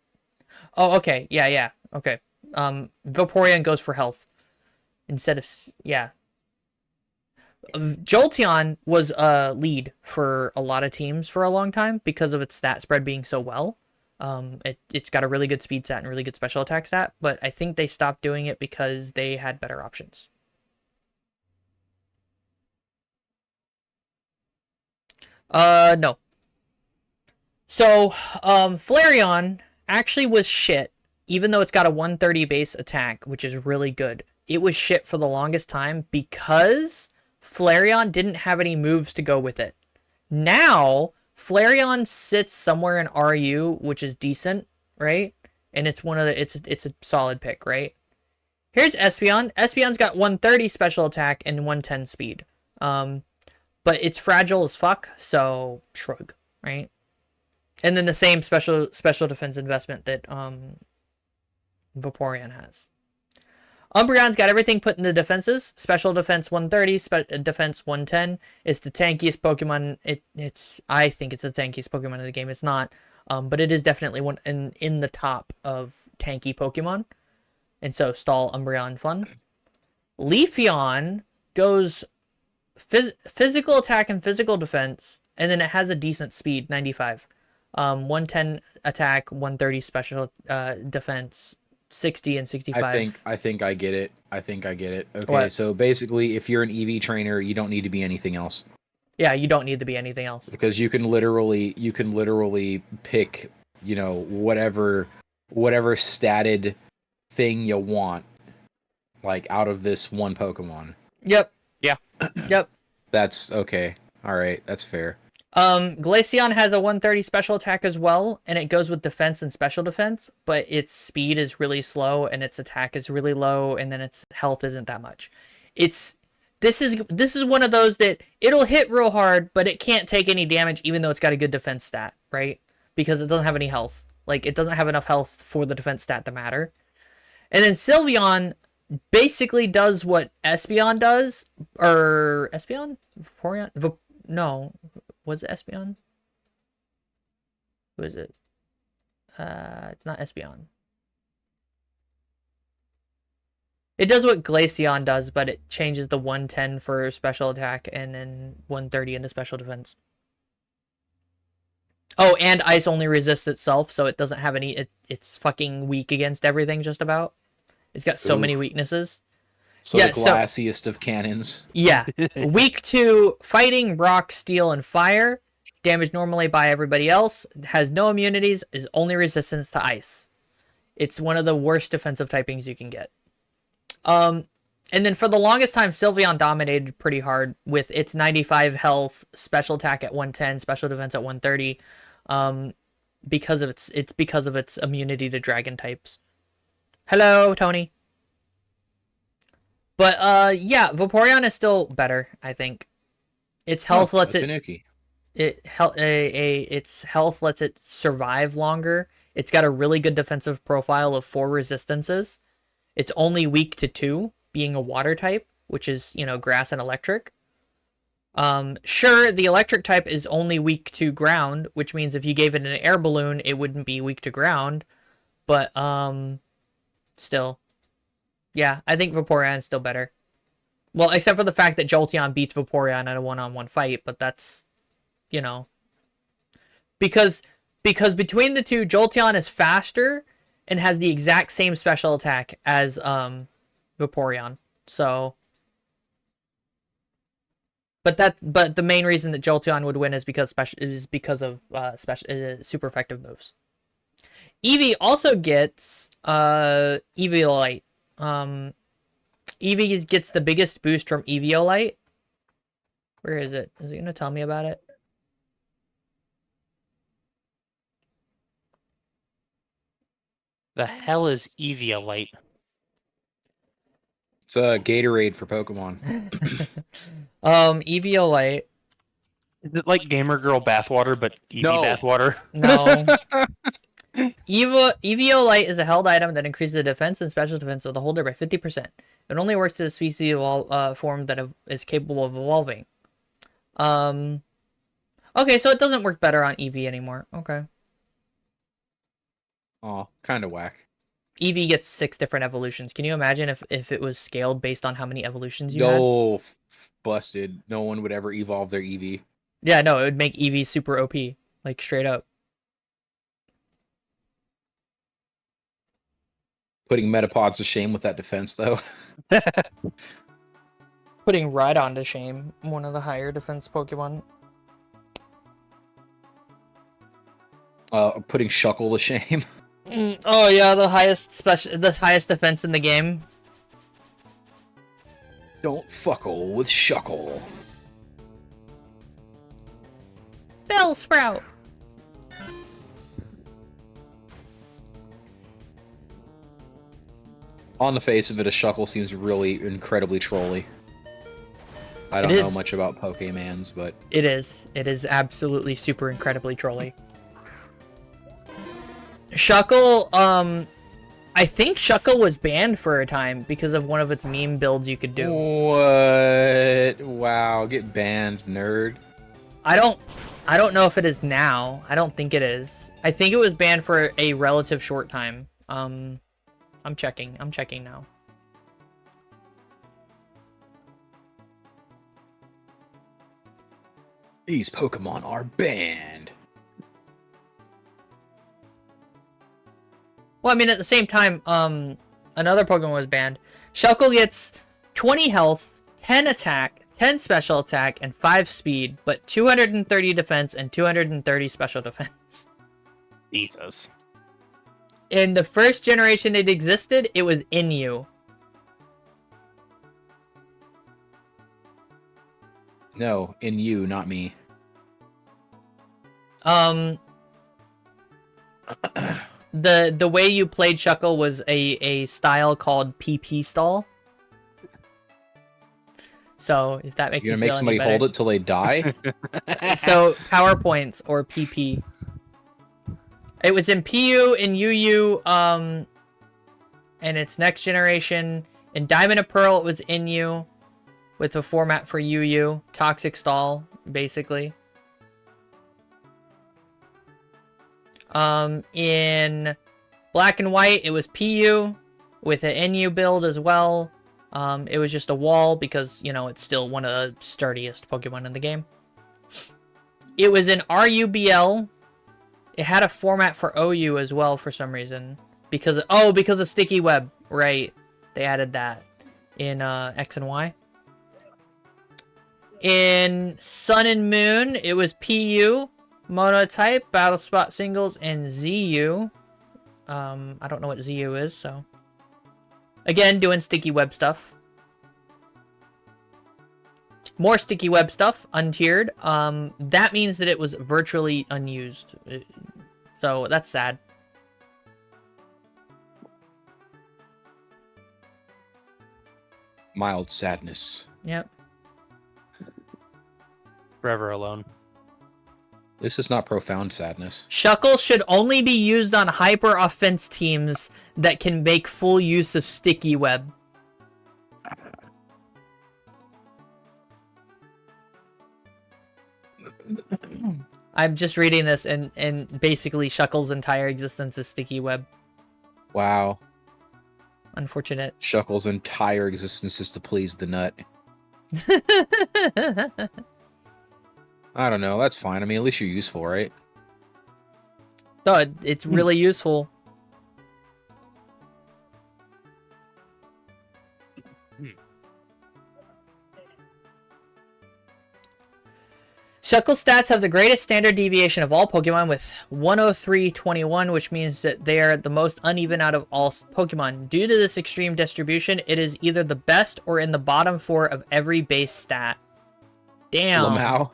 Oh, okay. Yeah. Okay. Vaporeon goes for health instead of, yeah. Jolteon was a lead for a lot of teams for a long time because of its stat spread being so well. It's got a really good speed stat and really good special attack stat, but I think they stopped doing it because they had better options. No. So, Flareon actually was shit, even though it's got a 130 base attack, which is really good. It was shit for the longest time because Flareon didn't have any moves to go with it. Now, Flareon sits somewhere in RU, which is decent, right? And it's it's a solid pick, right? Here's Espeon. Espeon's got 130 special attack and 110 speed. But it's fragile as fuck, so shrug, right? And then the same special defense investment that Vaporeon has. Umbreon's got everything put in the defenses. Special defense 130, defense 110. It's the tankiest Pokemon. I think it's the tankiest Pokemon in the game. It's not, but it is definitely one in the top of tanky Pokemon. And so stall Umbreon fun. Leafeon goes physical attack and physical defense, and then it has a decent speed, 95. 110 attack, 130 special defense, 60 and 65. I think I get it. Okay, What? so basically, if you're an EV trainer, you don't need to be anything else Yeah, you don't need to be anything else. because you can literally pick, whatever statted thing you want, like out of this one Pokemon. Yep. Yeah. Yep. That's okay. All right, that's fair. Glaceon has a 130 special attack as well, and it goes with defense and special defense, but its speed is really slow and its attack is really low, and then its health isn't that much. This is one of those that it'll hit real hard, but it can't take any damage even though it's got a good defense stat, right? Because it doesn't have any health. Like, it doesn't have enough health for the defense stat to matter. And then Sylveon basically does what Espeon does, or Espeon? Vaporeon? No. Was it Espeon? Who is it? It's not Espeon. It does what Glaceon does, but it changes the 110 for special attack and then 130 into special defense. Oh, and ice only resists itself, so it doesn't have any... It's fucking weak against everything, just about. It's got so many weaknesses. So Yeah, the so- glassiest of cannons. Yeah. Weak to fighting, rock, steel, and fire. Damaged normally by everybody else. Has no immunities. Is only resistance to ice. It's one of the worst defensive typings you can get. And then for the longest time, Sylveon dominated pretty hard with its 95 health, special attack at 110, special defense at 130, because of its immunity to dragon types. Hello, Tony. But yeah, Vaporeon is still better, I think. Its health lets it its health lets it survive longer. It's got a really good defensive profile of 4 resistances. It's only weak to 2, being a water type, which is, you know, grass and electric. Sure, the electric type is only weak to ground, which means if you gave it an air balloon, it wouldn't be weak to ground. But still, yeah, I think Vaporeon is still better. Well, except for the fact that Jolteon beats Vaporeon in a one-on-one fight, but that's, you know, because between the two, Jolteon is faster and has the exact same special attack as Vaporeon. So, but the main reason that Jolteon would win is because of super effective moves. Eevee also gets Eviolite. Eevee gets the biggest boost from Eviolite. Where is it? Is it gonna tell me about it? The hell is Eviolite? It's a Gatorade for Pokemon. Eviolite. Is it like Gamer Girl bathwater, but Eevee No. bathwater? No. Eviolite is a held item that increases the defense and special defense of the holder by 50%. It only works to the species form that is capable of evolving. Okay, so it doesn't work better on Eevee anymore. Okay. Oh, kind of whack. Eevee gets 6 different evolutions. Can you imagine if it was scaled based on how many evolutions you had? No, busted. No one would ever evolve their Eevee. Yeah, no, it would make Eevee super OP. Like, straight up. Putting Metapods to shame with that defense, though. Putting Rhydon to shame, one of the higher defense Pokemon. Putting Shuckle to shame. Oh yeah, the highest defense in the game. Don't fuckle with Shuckle. Bellsprout. On the face of it, a Shuckle seems really incredibly trolly. I don't know much about Pokemans, but... It is. It is absolutely super incredibly trolly. Shuckle, I think Shuckle was banned for a time because of one of its meme builds you could do. What? Wow, get banned, nerd. I don't know if it is now. I don't think it is. I think it was banned for a relative short time. I'm checking now. These Pokemon are banned. Well, I mean, at the same time, another Pokemon was banned. Shuckle gets 20 health, 10 attack, 10 special attack, and 5 speed, but 230 defense and 230 special defense. Jesus. In the first generation it existed, it was Inu. No, in you, not me. The way you played Shuckle was a style called PP stall. So if that makes you You're feel gonna make somebody any hold better. it till they die? So PowerPoints or PP. It was in PU, in UU, and its next generation. In Diamond and Pearl, it was Inu, with a format for UU. Toxic stall, basically. In Black and White, it was PU, with an NU build as well. It was just a wall, because, you know, it's still one of the sturdiest Pokemon in the game. It was in RUBL. It had a format for OU as well for some reason. Because of Sticky Web. Right. They added that in X and Y. In Sun and Moon, it was PU, Monotype, Battle Spot Singles, and ZU. I don't know what ZU is, so... Again, doing Sticky Web stuff. More sticky web stuff, untiered. That means that it was virtually unused. So that's sad. Mild sadness. Yep. Forever alone. This is not profound sadness. Shuckle should only be used on hyper offense teams that can make full use of sticky web. I'm just reading this, and basically Shuckle's entire existence is sticky web. Wow. Unfortunate. Shuckle's entire existence is to please the nut. I don't know. That's fine. I mean, at least you're useful, right? So it's really useful. Shuckle stats have the greatest standard deviation of all Pokemon with 103.21, which means that they are the most uneven out of all Pokemon. Due to this extreme distribution, it is either the best or in the bottom 4 of every base stat. Damn. Lamau.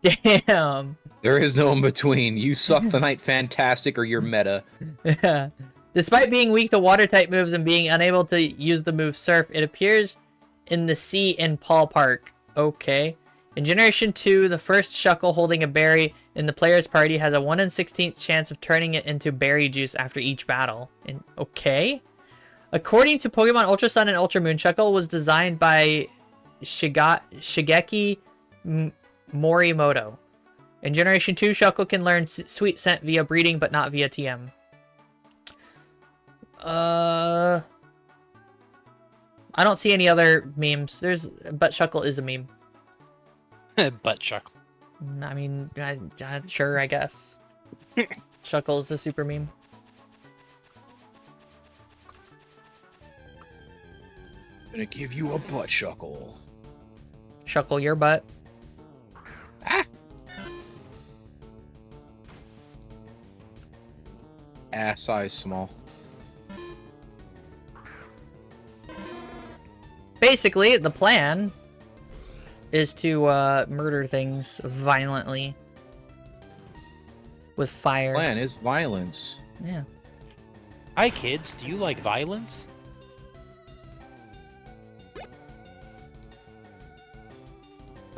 Damn. There is no in between. You suck the night fantastic or you're meta. Yeah. Despite being weak to water-type moves and being unable to use the move Surf, it appears in the sea in Paul Park. Okay. In Generation 2, the first Shuckle holding a berry in the player's party has a 1 in 16th chance of turning it into berry juice after each battle. Okay. According to Pokemon Ultra Sun and Ultra Moon, Shuckle was designed by Shigeki Morimoto. In Generation 2, Shuckle can learn Sweet Scent via breeding, but not via TM. I don't see any other memes. But Shuckle is a meme. Butt Shuckle. I mean, sure, I guess. Shuckle is a super meme. I'm gonna give you a butt Shuckle. Shuckle your butt. Ah! Ass size small. Basically, the plan is to murder things violently with fire. Plan is violence. Yeah. Hi kids, do you like violence?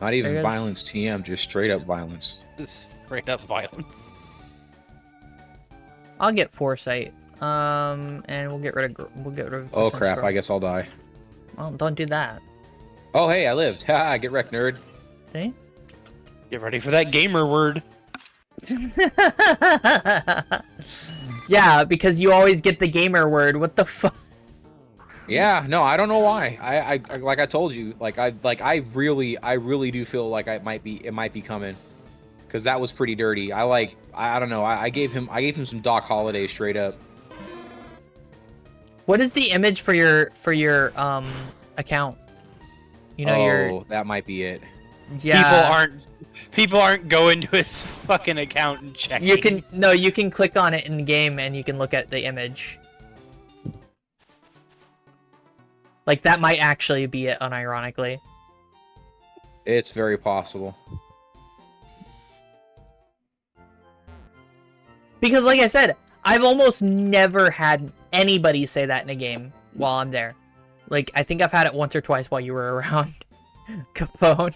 Not even There it is. violence TM, just straight up violence. Straight up violence. I'll get foresight. And we'll get rid of Oh defense crap, scroll. I guess I'll die. Well, don't do that. Oh hey, I lived. Haha, get wrecked, nerd. See? Get ready for that gamer word. Yeah, because you always get the gamer word. What the fuck? Yeah, no, I don't know why. I like I told you, I really do feel like it might be coming, because that was pretty dirty. I don't know. I gave him some Doc Holliday straight up. What is the image for your account? You know your that might be it. yeah. People aren't going to his fucking account and checking. You can click on it in the game and you can look at the image. Like that might actually be it, unironically. It's very possible. Because like I said, I've almost never had anybody say that in a game while I'm there. Like, I think I've had it once or twice while you were around. Capone.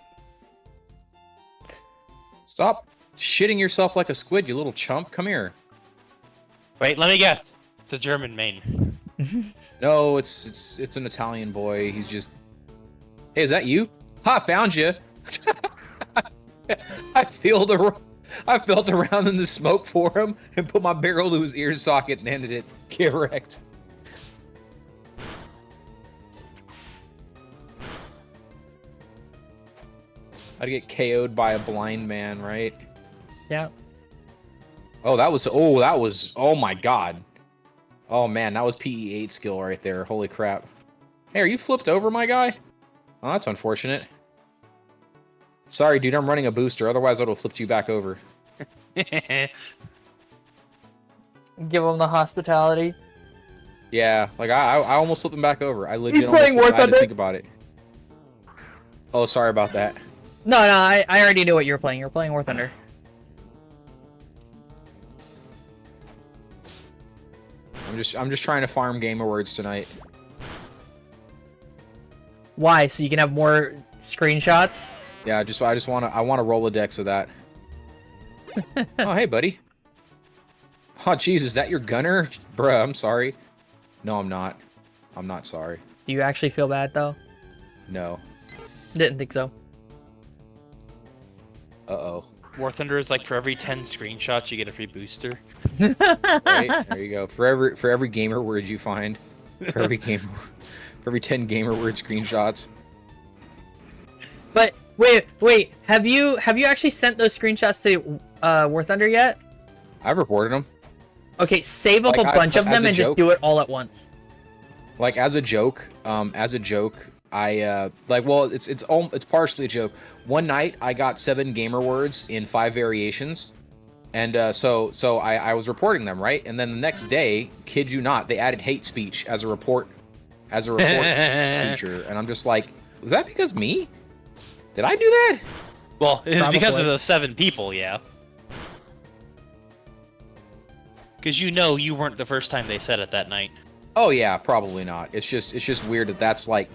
Stop shitting yourself like a squid, you little chump. Come here. Wait, let me guess. It's a German main. No, it's an Italian boy. He's just. Hey, is that you? Ha! Found you. I felt around in the smoke for him and put my barrel to his ear socket and ended it. Get wrecked. I'd get KO'd by a blind man, right? Yeah. Oh, that was. Oh my god. Oh man, that was PE8 skill right there. Holy crap. Hey, are you flipped over, my guy? Oh, that's unfortunate. Sorry, dude, I'm running a booster. Otherwise, I would have flipped you back over. Give him the hospitality. Yeah, like I almost flipped him back over. I legit playing almost War I had to Thunder? think about it. Oh, sorry about that. No, I already knew what you were playing. You were playing War Thunder. I'm just trying to farm gamer words tonight. Why? So you can have more screenshots? Yeah, I want a Rolodex of that. Oh, hey, buddy. Oh, jeez, is that your gunner? Bruh, I'm sorry. No, I'm not. I'm not sorry. Do you actually feel bad, though? No. Didn't think so. Uh-oh. War Thunder is like for every 10 screenshots you get a free booster. Right? There you go. For every gamer word you find, for every 10 gamer word screenshots. But wait, have you actually sent those screenshots to War Thunder yet? I've reported them. Okay, save up Like, a bunch of as them a and just joke. do it all at once. Like as a joke, I like, well, it's partially a joke. One night I got 7 gamer words in 5 variations, and so I was reporting them, right? And then the next day, kid you not, they added hate speech as a report feature, and I'm just like, was that because me? Did I do that? Well, it's because Probably. of those 7 people, yeah. Because you know you weren't the first time they said it that night. Oh yeah, probably not. It's just weird that's like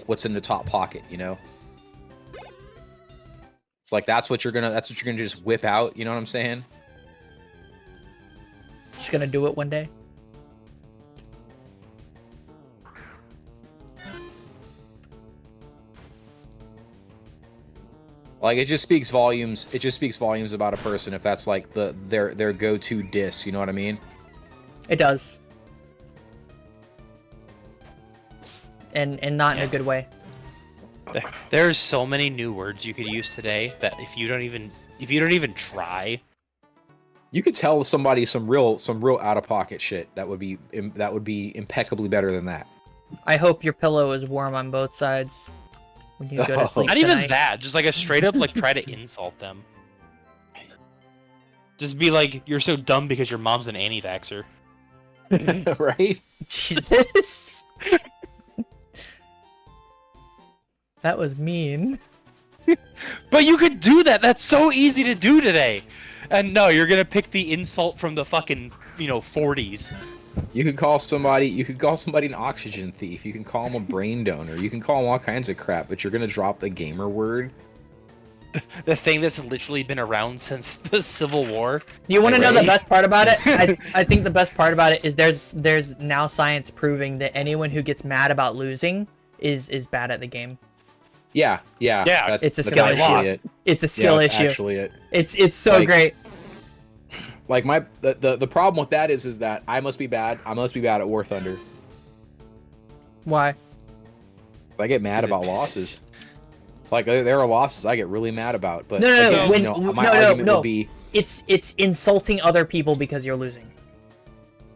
what's in the top pocket, you know? It's like that's what you're gonna just whip out, you know what I'm saying? Just gonna do it one day. Like it just speaks volumes. It just speaks volumes about a person if that's like their go-to diss, you know what I mean? It does. And not in a good way. There's so many new words you could use today that if you don't even try. You could tell somebody some real out-of-pocket shit that would be impeccably better than that. I hope your pillow is warm on both sides when you go to sleep Not tonight. even that, just like a straight up like try to insult them. Just be like, you're so dumb because your mom's an anti-vaxxer. Right? Jesus. That was mean. But you could do that. That's so easy to do today. And no, you're gonna pick the insult from the fucking 40s. You could call somebody an oxygen thief. You can call them a brain donor. You can call them all kinds of crap, but you're gonna drop the gamer word. The thing that's literally been around since the Civil War. You want to know the Right? best part about it? I think the best part about it is there's now science proving that anyone who gets mad about losing is bad at the game. Yeah. It's a that's skill actually issue. it. It's a skill that's issue. actually it. It's so Like- great. Like the problem with that is that I must be bad. I must be bad at War Thunder. Why? I get mad about losses. Like there are losses I get really mad about, but No, again, when- my no, argument no. would be, It's insulting other people because you're losing.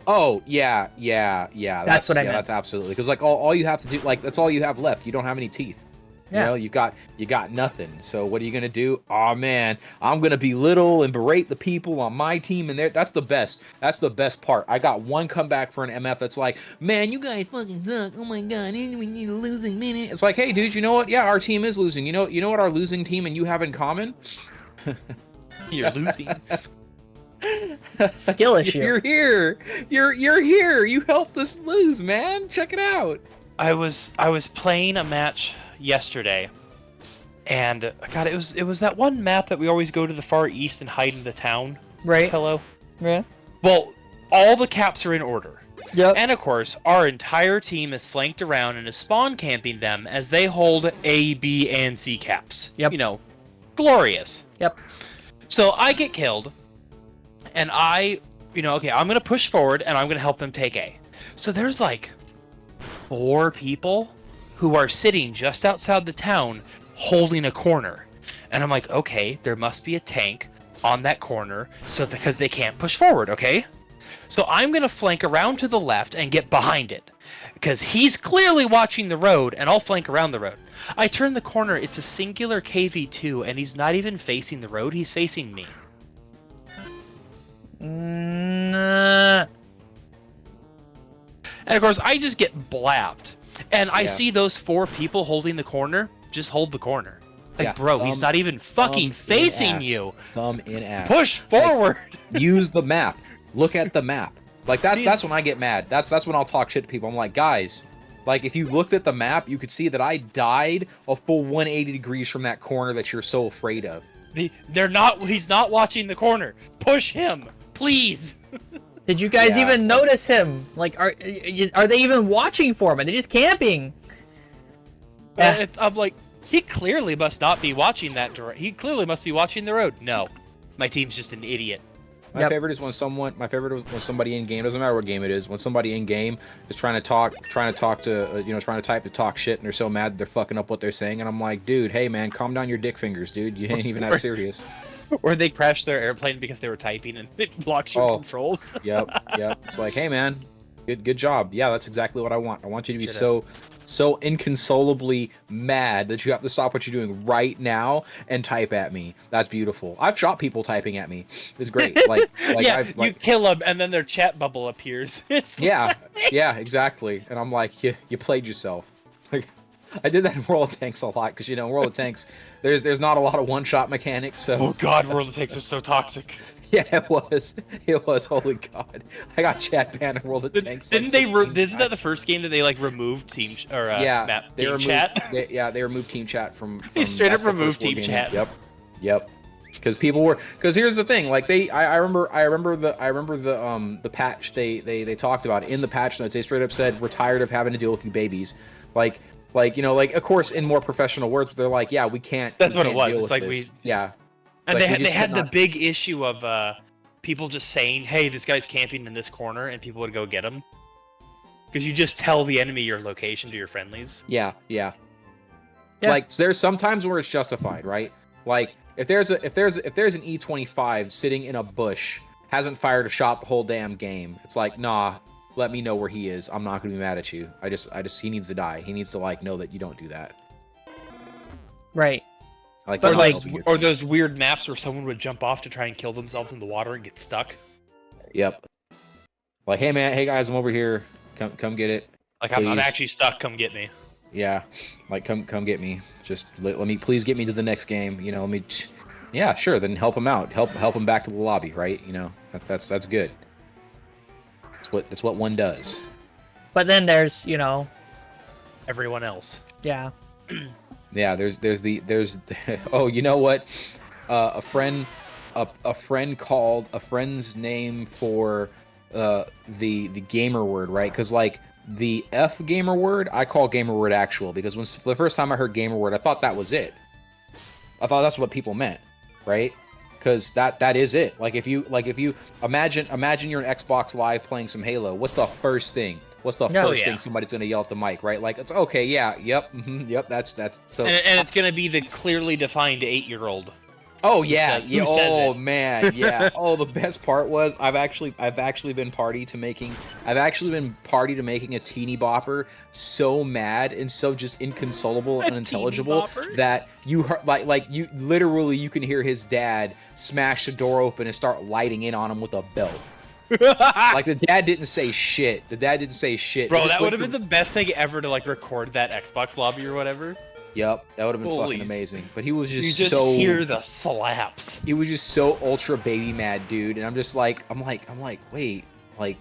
oh yeah. That's what I meant. That's absolutely, because like all you have to do, like that's all you have left. You don't have any teeth. Yeah. You know, you got nothing. So what are you gonna do? Oh man, I'm gonna belittle and berate the people on my team, and that's the best. That's the best part. I got one comeback for an MF that's like, man, you guys fucking suck. Oh my god, we need a losing minute. It's like, hey, dude, you know what? Yeah, our team is losing. You know what our losing team and you have in common? You're losing. Skill issue. You're here. You're here. You helped us lose, man. Check it out. I was playing a match yesterday, and God, it was that one map that we always go to the far east and hide in the town. Right? Hello. Yeah. Well, all the caps are in order, Yep. and of course, our entire team is flanked around and is spawn camping them as they hold A, B, and C caps. Yep. Glorious. Yep. So I get killed, and okay, I'm gonna push forward and I'm gonna help them take A. So there's like 4 people who are sitting just outside the town holding a corner. And I'm like, okay, there must be a tank on that corner because they can't push forward, okay? So I'm going to flank around to the left and get behind it because he's clearly watching the road, and I'll flank around the road. I turn the corner, it's a singular KV2, and he's not even facing the road, he's facing me. Nah. And of course, I just get blapped. And I Yeah. see those 4 people holding the corner, just hold the corner. Like, Yeah, bro, he's thumb- not even fucking in facing ass. you. Thumb in ass. Push forward. Use the map. Look at the map. Like that's when I get mad. That's when I'll talk shit to people. I'm like, guys, like if you looked at the map, you could see that I died a full 180 degrees from that corner that you're so afraid of. He's not watching the corner. Push him, please. Did you guys Yeah. even notice him? Like, are they even watching for him? Are they just camping? Yeah. I'm like, he clearly must not be watching that he clearly must be watching the road. No, my team's just an idiot. My Yep. favorite is when somebody in game, doesn't matter what game it is, when somebody in game is trying to type to talk shit, and they're so mad that they're fucking up what they're saying, and I'm like, dude, hey man, calm down your dick fingers, dude. You ain't even that serious. Or they crashed their airplane because they were typing and it blocks your Oh. controls. Yep. It's like, hey man, good job. Yeah, that's exactly what I want. I want you to be Should've. so inconsolably mad that you have to stop what you're doing right now and type at me. That's beautiful. I've shot people typing at me. It's great. Like yeah, I've, you kill them and then their chat bubble appears. It's yeah, exactly. And I'm like, you played yourself. Like, I did that in World of Tanks a lot because in World of Tanks, there's not a lot of one-shot mechanics. So Oh god, World of Tanks are so toxic. yeah, it was. Holy god, I got chat banned in World of Tanks. Didn't they? Isn't that the first game that they like removed team map they team removed, chat? they removed team chat from They straight that's up the first removed War team game. chat. Yep. Because here's the thing, like I remember the patch they talked about in the patch notes. They straight up said, we're tired of having to deal with you babies. Like of course in more professional words, but they're like, yeah, we can't. That's we what it can't was. deal It's with like this. we- yeah. And Like, we they just had the cannot- big issue of people just saying, "Hey, this guy's camping in this corner," and people would go get him. Because you just tell the enemy your location to your friendlies. Yeah. Yeah. Like there's sometimes where it's justified, right? Like if there's an E25 sitting in a bush, hasn't fired a shot the whole damn game, it's like, nah, let me know where he is. I'm not gonna be mad at you. I just he needs to die. He needs to know that you don't do that. Right. Like Or that's like, helping you. or those weird maps where someone would jump off to try and kill themselves in the water and get stuck. Yep. Like, hey man, hey guys, I'm over here. Come get it. Like, I'm not Please. actually stuck. Come get me. Yeah. Like come get me. Just let me please get me to the next game. Let me. Yeah, sure. Then help him out. Help him back to the lobby, right? That's good. That's what one does. But then there's, Everyone else. yeah. Yeah, there's oh, you know what? A friend's name for the gamer word, right? Because like the F gamer word, I call gamer word actual, because the first time I heard gamer word, I thought that was it. I thought that's what people meant, right? Because that is it. Like if you imagine you're an Xbox Live playing some Halo. What's the first thing? What's the first thing somebody's gonna yell at the mic, right? Like, it's okay, yeah, yep, yep, that's so. And it's gonna be the clearly defined 8-year-old. Oh yeah, who says oh it? man, yeah. Oh, the best part was I've actually been party to making a teeny bopper so mad and so just inconsolable and unintelligible bopper? that you heard, like you literally you can hear his dad smash the door open and start lighting in on him with a belt. Like the dad didn't say shit. Bro, Bro, Just that went would have through- been the best thing ever to like record that Xbox lobby or whatever. Yep, that would have been Holy fucking amazing. But he was You just just so hear the slaps. he was just so ultra baby mad, dude. And I'm like, wait, like,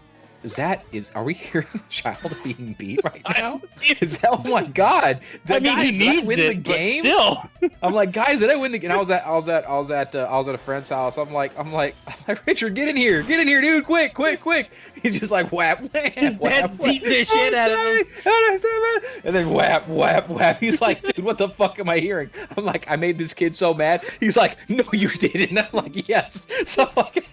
are we hearing a child being beat right now? Is that, oh my god? I mean, he needs win it, the game. but still. I'm like, guys, did I win the game? I was at a friend's house. I'm like, Richard, get in here, dude, quick. He's just like whap, whap, whap, beat the shit out of him. and then whap, whap, whap. He's like, dude, what the fuck am I hearing? I'm like, I made this kid so mad. He's like, no, you didn't. I'm like, yes. So like,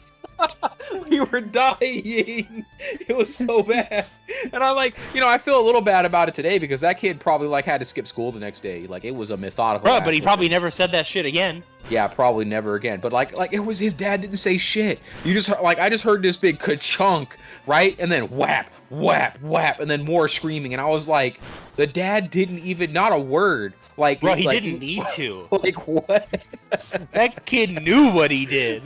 we were dying. It was so bad. And I'm like, I feel a little bad about it today because that kid probably like had to skip school the next day. Like it was a methodical. Bro, but he act. probably never said that shit again. Yeah, probably never again. But like it was his dad didn't say shit. You just heard, I just heard this big ka-chunk, right? And then whap, whap, whap, and then more screaming. And I was like, the dad didn't even, not a word. Like, Bro, he like, didn't need to. Like what? That kid knew what he did.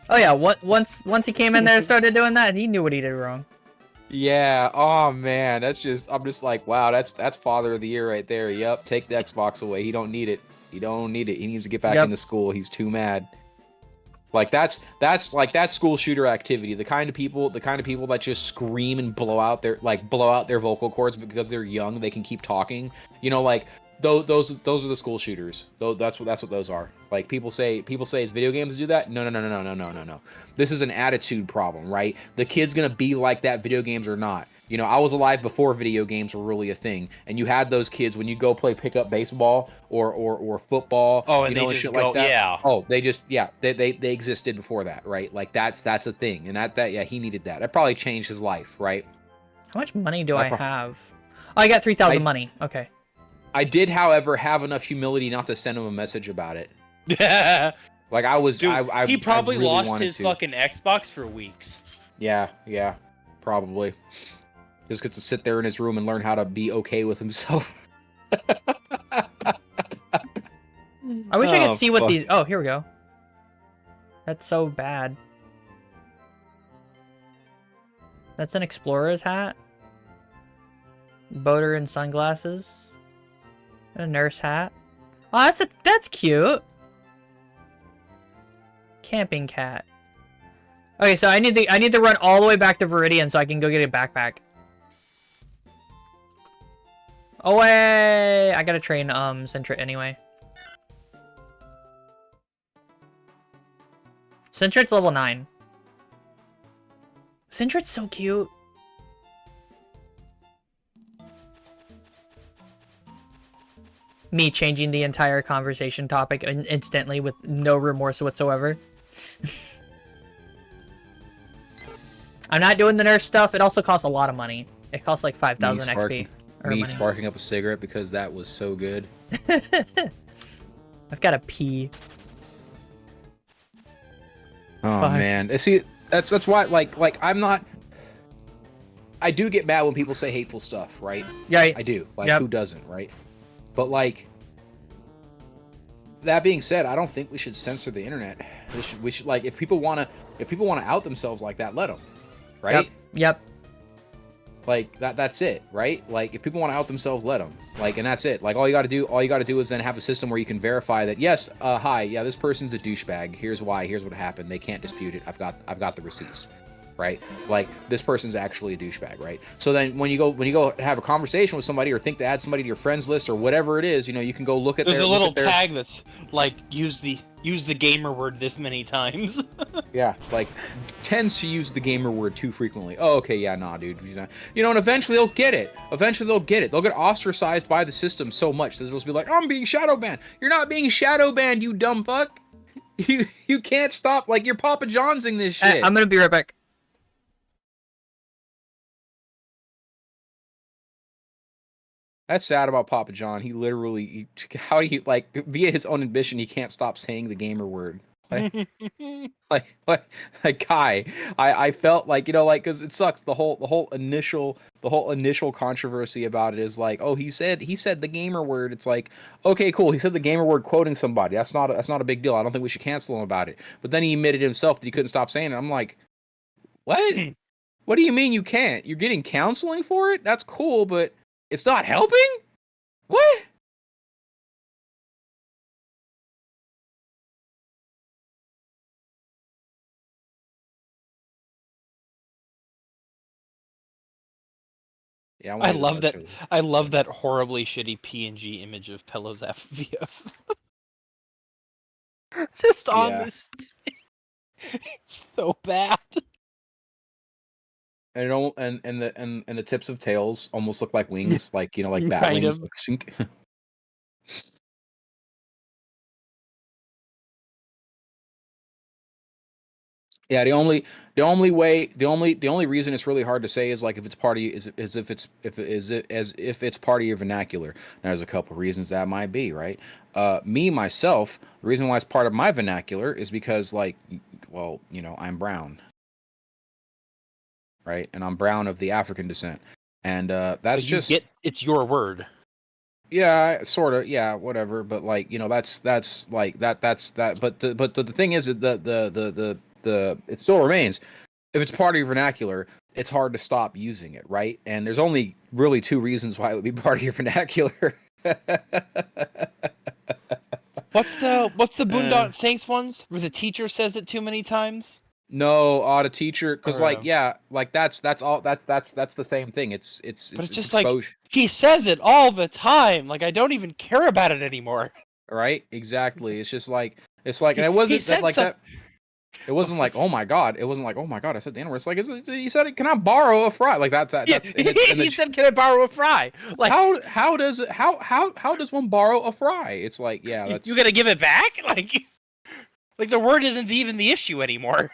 Oh yeah, once he came in there and started doing that, he knew what he did wrong. Yeah. Oh man, that's just. I'm just like, wow. That's Father of the Year right there. Yep. Take the Xbox away. He don't need it. He don't need it. He needs to get back Yep. into school. He's too mad. Like that's like that school shooter activity. The kind of people that just scream and blow out their vocal cords because they're young. They can keep talking. You know, like those are the school shooters. Though that's what those are. Like people say it's video games do that. No. This is an attitude problem, right? The kid's gonna be like that, video games or not. You know, I was alive before video games were really a thing, and you had those kids when you go play pickup baseball or football. Oh, and you they know, and just shit go, like that. yeah. Oh, they existed before that, right? Like that's a thing, and that he needed that. That probably changed his life, right? How much money do I have? Oh, I got 3,000 money. Okay. I did, however, have enough humility not to send him a message about it. Like I was, Dude, he probably I really lost wanted his to. fucking Xbox for weeks. Yeah, probably. Just gets to sit there in his room and learn how to be okay with himself. I wish I Oh, could see what fuck. these. Oh, here we go. That's so bad. That's an explorer's hat. Boater and sunglasses. A nurse hat. Oh, that's cute. Camping cat. Okay, so I need to run all the way back to Viridian so I can go get a backpack. Away! I gotta train Sentret anyway. Sentret's level 9. Sentret's so cute. Me changing the entire conversation topic instantly with no remorse whatsoever. I'm not doing the nurse stuff. It also costs a lot of money. It costs like 5,000 XP. Me sparking up a cigarette because that was so good. I've got to pee. Oh Fuck. man, see, that's why like I'm not. I do get mad when people say hateful stuff, right? Yeah, I do. Like yep. Who doesn't, right? But like that being said, I don't think we should censor the internet. We should like if people want to out themselves like that, let them, right? Yep. Like that's it, right? Like if people want to out themselves, let them. Like, and that's it. Like all you got to do is then have a system where you can verify that yes, hi, yeah, this person's a douchebag. Here's why. Here's what happened. They can't dispute it. I've got the receipts, right? Like this person's actually a douchebag, right? So then when you go have a conversation with somebody or think to add somebody to your friends list or whatever it is, you know, you can go look at. There's a little tag that's like use the gamer word this many times. Yeah, like tends to use the gamer word too frequently. Oh, okay, yeah, nah, dude. You know, and eventually they'll get it. They'll get ostracized by the system so much that they'll just be like, I'm being shadow banned. You're not being shadow banned, you dumb fuck. You can't stop. Like you're Papa Johnsing this shit. I'm gonna be right back. That's sad about Papa John. He literally, how do you like via his own admission, he can't stop saying the gamer word. Like guy, I felt like, you know, like, because it sucks. The whole initial controversy about it is like, oh, he said the gamer word. It's like, okay, cool. He said the gamer word quoting somebody. That's not a big deal. I don't think we should cancel him about it. But then he admitted himself that he couldn't stop saying it. I'm like, what? What do you mean you can't? You're getting counseling for it? That's cool, but it's not helping? What? Yeah, I love that. I love that horribly shitty PNG image of Pelo's FVF. Just on this. It's so bad. And it don't, and the tips of tails almost look like wings, like, you know, like bat Kind wings. of. Like, sink. Yeah, the only reason it's really hard to say is like if it's part of you is if it's part of your vernacular. Now, there's a couple reasons that might be, right? Me myself, the reason why it's part of my vernacular is because, like, well, you know, I'm brown, right? And I'm brown of the African descent, and that's just it's your word. Yeah, sort of. Yeah, whatever. But like, you know, that's like that's that. But the thing is that the it still remains. If it's part of your vernacular, it's hard to stop using it, right? And there's only really 2 reasons why it would be part of your vernacular. What's the Boondock Saints ones where the teacher says it too many times? No, the teacher, because Or, like yeah, like that's all that's the same thing. It's But it's just exposure, like he says it all the time. Like I don't even care about it anymore. right? Exactly. It's just like and it He wasn't that said like some- that. It wasn't like, oh my god. It wasn't like, oh my god. I said the N word. It's like he said, can I borrow a fry? Like that's Yeah, he said, "Can I borrow a fry?" Like how does one borrow a fry? It's like, yeah, that's you gotta give it back. Like the word isn't even the issue anymore.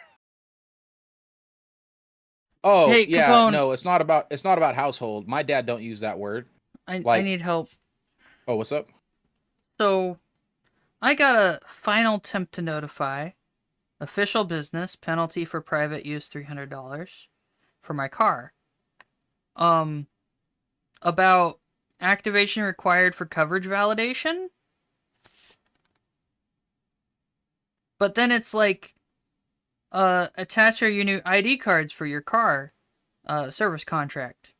Oh Hey, yeah, Capone. no, it's not about household. My dad don't use that word. I Like- need help. Oh, what's up? So, I got a final attempt to notify. Official business, penalty for private use $300 for my car. About activation required for coverage validation. But then it's like, attach your new ID cards for your car, service contract.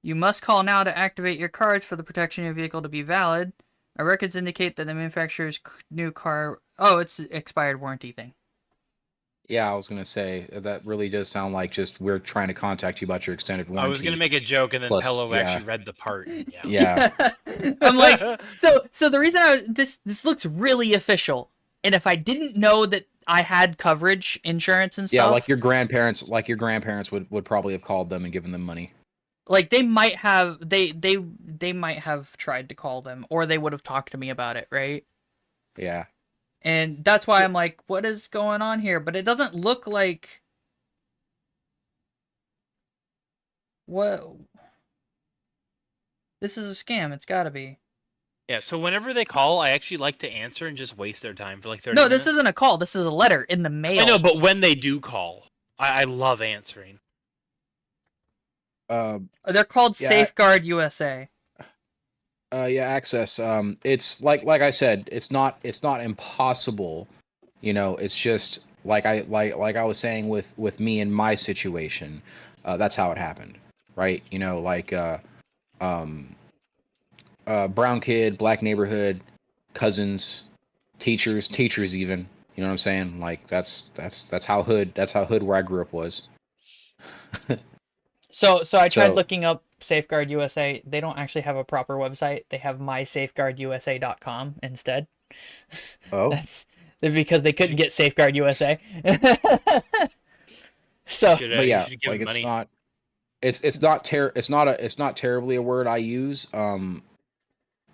You must call now to activate your cards for the protection of your vehicle to be valid. Our records indicate that the manufacturer's new car... Oh, it's the expired warranty thing. Yeah, I was gonna say that really does sound like just we're trying to contact you about your extended warranty. I was gonna make a joke, and then Plus, Pello yeah. actually read the part. Yeah. Yeah. I'm like, so the reason this looks really official, and if I didn't know that I had coverage, insurance and stuff, Yeah, like your grandparents would probably have called them and given them money. like they might have they might have tried to call them, or they would have talked to me about it, right? Yeah. And that's why I'm like, what is going on here? But it doesn't look like what. This is a scam. It's got to be. Yeah. So whenever they call, I actually like to answer and just waste their time for like 30 No, minutes. this isn't a call. This is a letter in the mail. I know, but when they do call, I love answering. They're called Yeah, Safeguard USA. Yeah, access. It's like I said, it's not impossible. You know, it's just like I was saying with me and my situation. That's how it happened, right? You know, like brown kid, black neighborhood, cousins, teachers even. You know what I'm saying? Like that's how hood where I grew up was. So I tried So- looking up Safeguard USA. They don't actually have a proper website. They have mysafeguardusa.com instead. Oh. That's because they couldn't get Safeguard USA. So Should, But you yeah, should give like them it's money. not terribly a word I use.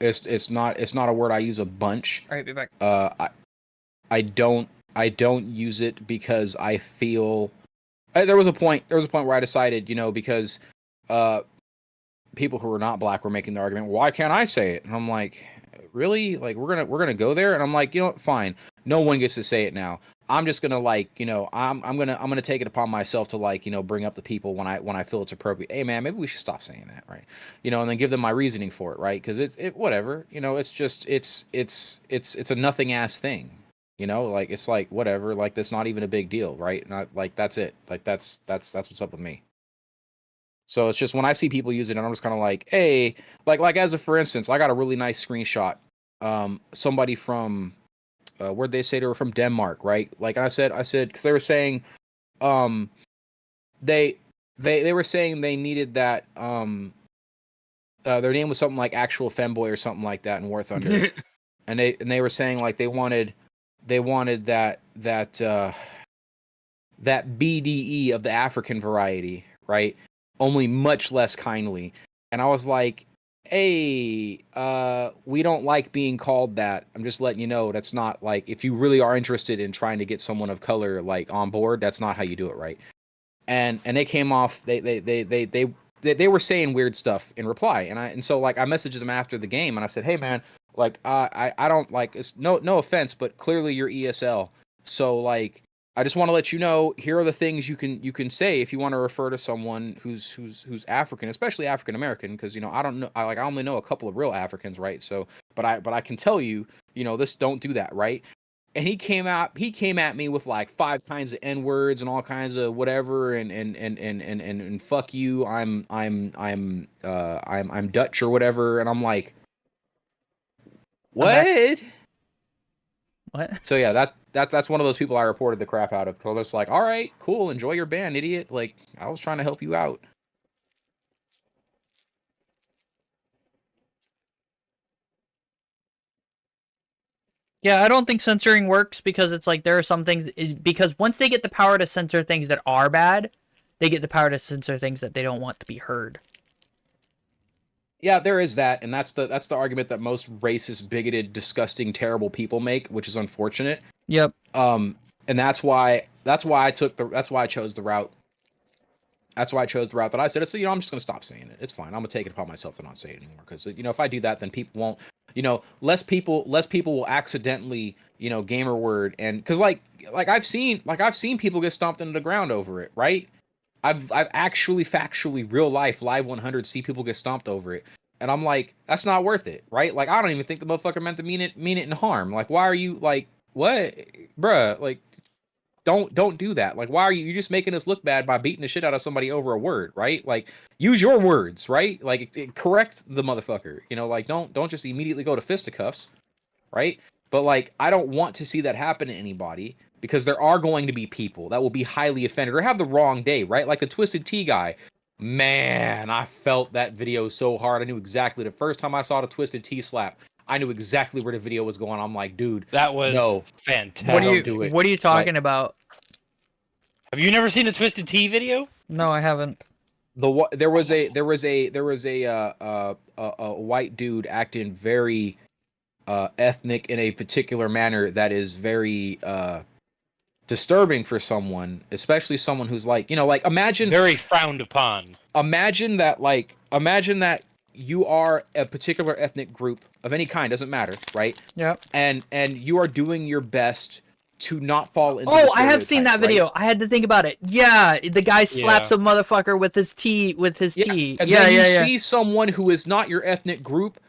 It's not a word I use a bunch. all right, be back. I don't use it because I feel there was a point where I decided, you know, because people who were not black were making the argument, why can't I say it? And I'm like, really? Like we're gonna go there? And I'm like, you know what, fine. No one gets to say it now. I'm just gonna like, you know, I'm gonna take it upon myself to like, you know, bring up the people when I feel it's appropriate. Hey man, maybe we should stop saying that, right? You know, and then give them my reasoning for it, right? Because it whatever, you know, it's just it's a nothing ass thing. You know, like it's like whatever, like that's not even a big deal, right? Not like that's it. Like that's what's up with me. So it's just when I see people use it, and I'm just kind of like, hey, like as a for instance, I got a really nice screenshot. Somebody from where'd they say they were from Denmark, right? Like I said, because they were saying, they were saying they needed that. Their name was something like Actual Femboy or something like that in War Thunder, and they were saying like they wanted that BDE of the African variety, right? Only much less kindly. And I was like, hey, we don't like being called that. I'm just letting you know that's not like, if you really are interested in trying to get someone of color like on board, that's not how you do it, right? And they came off, they were saying weird stuff in reply, and so like I messaged them after the game and I said, hey man, like I don't like, it's no offense, but clearly you're ESL, so like I just want to let you know, here are the things you can say if you want to refer to someone who's African, especially African American, because you know I don't know, I only know a couple of real Africans, right? So but I can tell you, you know, this, don't do that, right? and he came at me with like 5 kinds of N words and all kinds of whatever and fuck you, I'm Dutch or whatever, and I'm like, what? What? So yeah, that's one of those people I reported the crap out of. So it's like, all right, cool, enjoy your band, idiot. Like, I was trying to help you out. Yeah, I don't think censoring works because it's like there are some things because once they get the power to censor things that are bad, they get the power to censor things that they don't want to be heard. Yeah, there is that, and that's the argument that most racist, bigoted, disgusting, terrible people make, which is unfortunate. Yep. And that's why I chose the route. That's why I chose the route that I said. So I'm just gonna stop saying it. It's fine. I'm gonna take it upon myself to not say it anymore because if I do that, then people won't. Less people will accidentally gamer word, and because like I've seen people get stomped into the ground over it, right? I've actually factually real life live 100 see people get stomped over it, and I'm like, that's not worth it, right? Like, I don't even think the motherfucker meant to mean it in harm. Like, why are you like, what, bruh? Like, don't do that. Like, why are you? You're just making us look bad by beating the shit out of somebody over a word, right? Like, use your words, right? Like, correct the motherfucker. Like, don't just immediately go to fisticuffs, right? But like, I don't want to see that happen to anybody. Because there are going to be people that will be highly offended or have the wrong day, right? Like the Twisted Tea guy. Man, I felt that video so hard. I knew exactly the first time I saw the Twisted Tea slap, I knew exactly where the video was going. I'm like, dude, That was no, fantastic. What are you talking about? Have you never seen the Twisted Tea video? No, I haven't. There was a white dude acting very ethnic in a particular manner that is very disturbing for someone, especially someone who's like, like imagine Very frowned upon. Imagine that you are a particular ethnic group of any kind, doesn't matter, right? Yep. And you are doing your best to not fall into Oh, the I have seen that stereotype, video. right? I had to think about it. Yeah, the guy slaps a motherfucker with his tea tea. And then you see someone who is not your ethnic group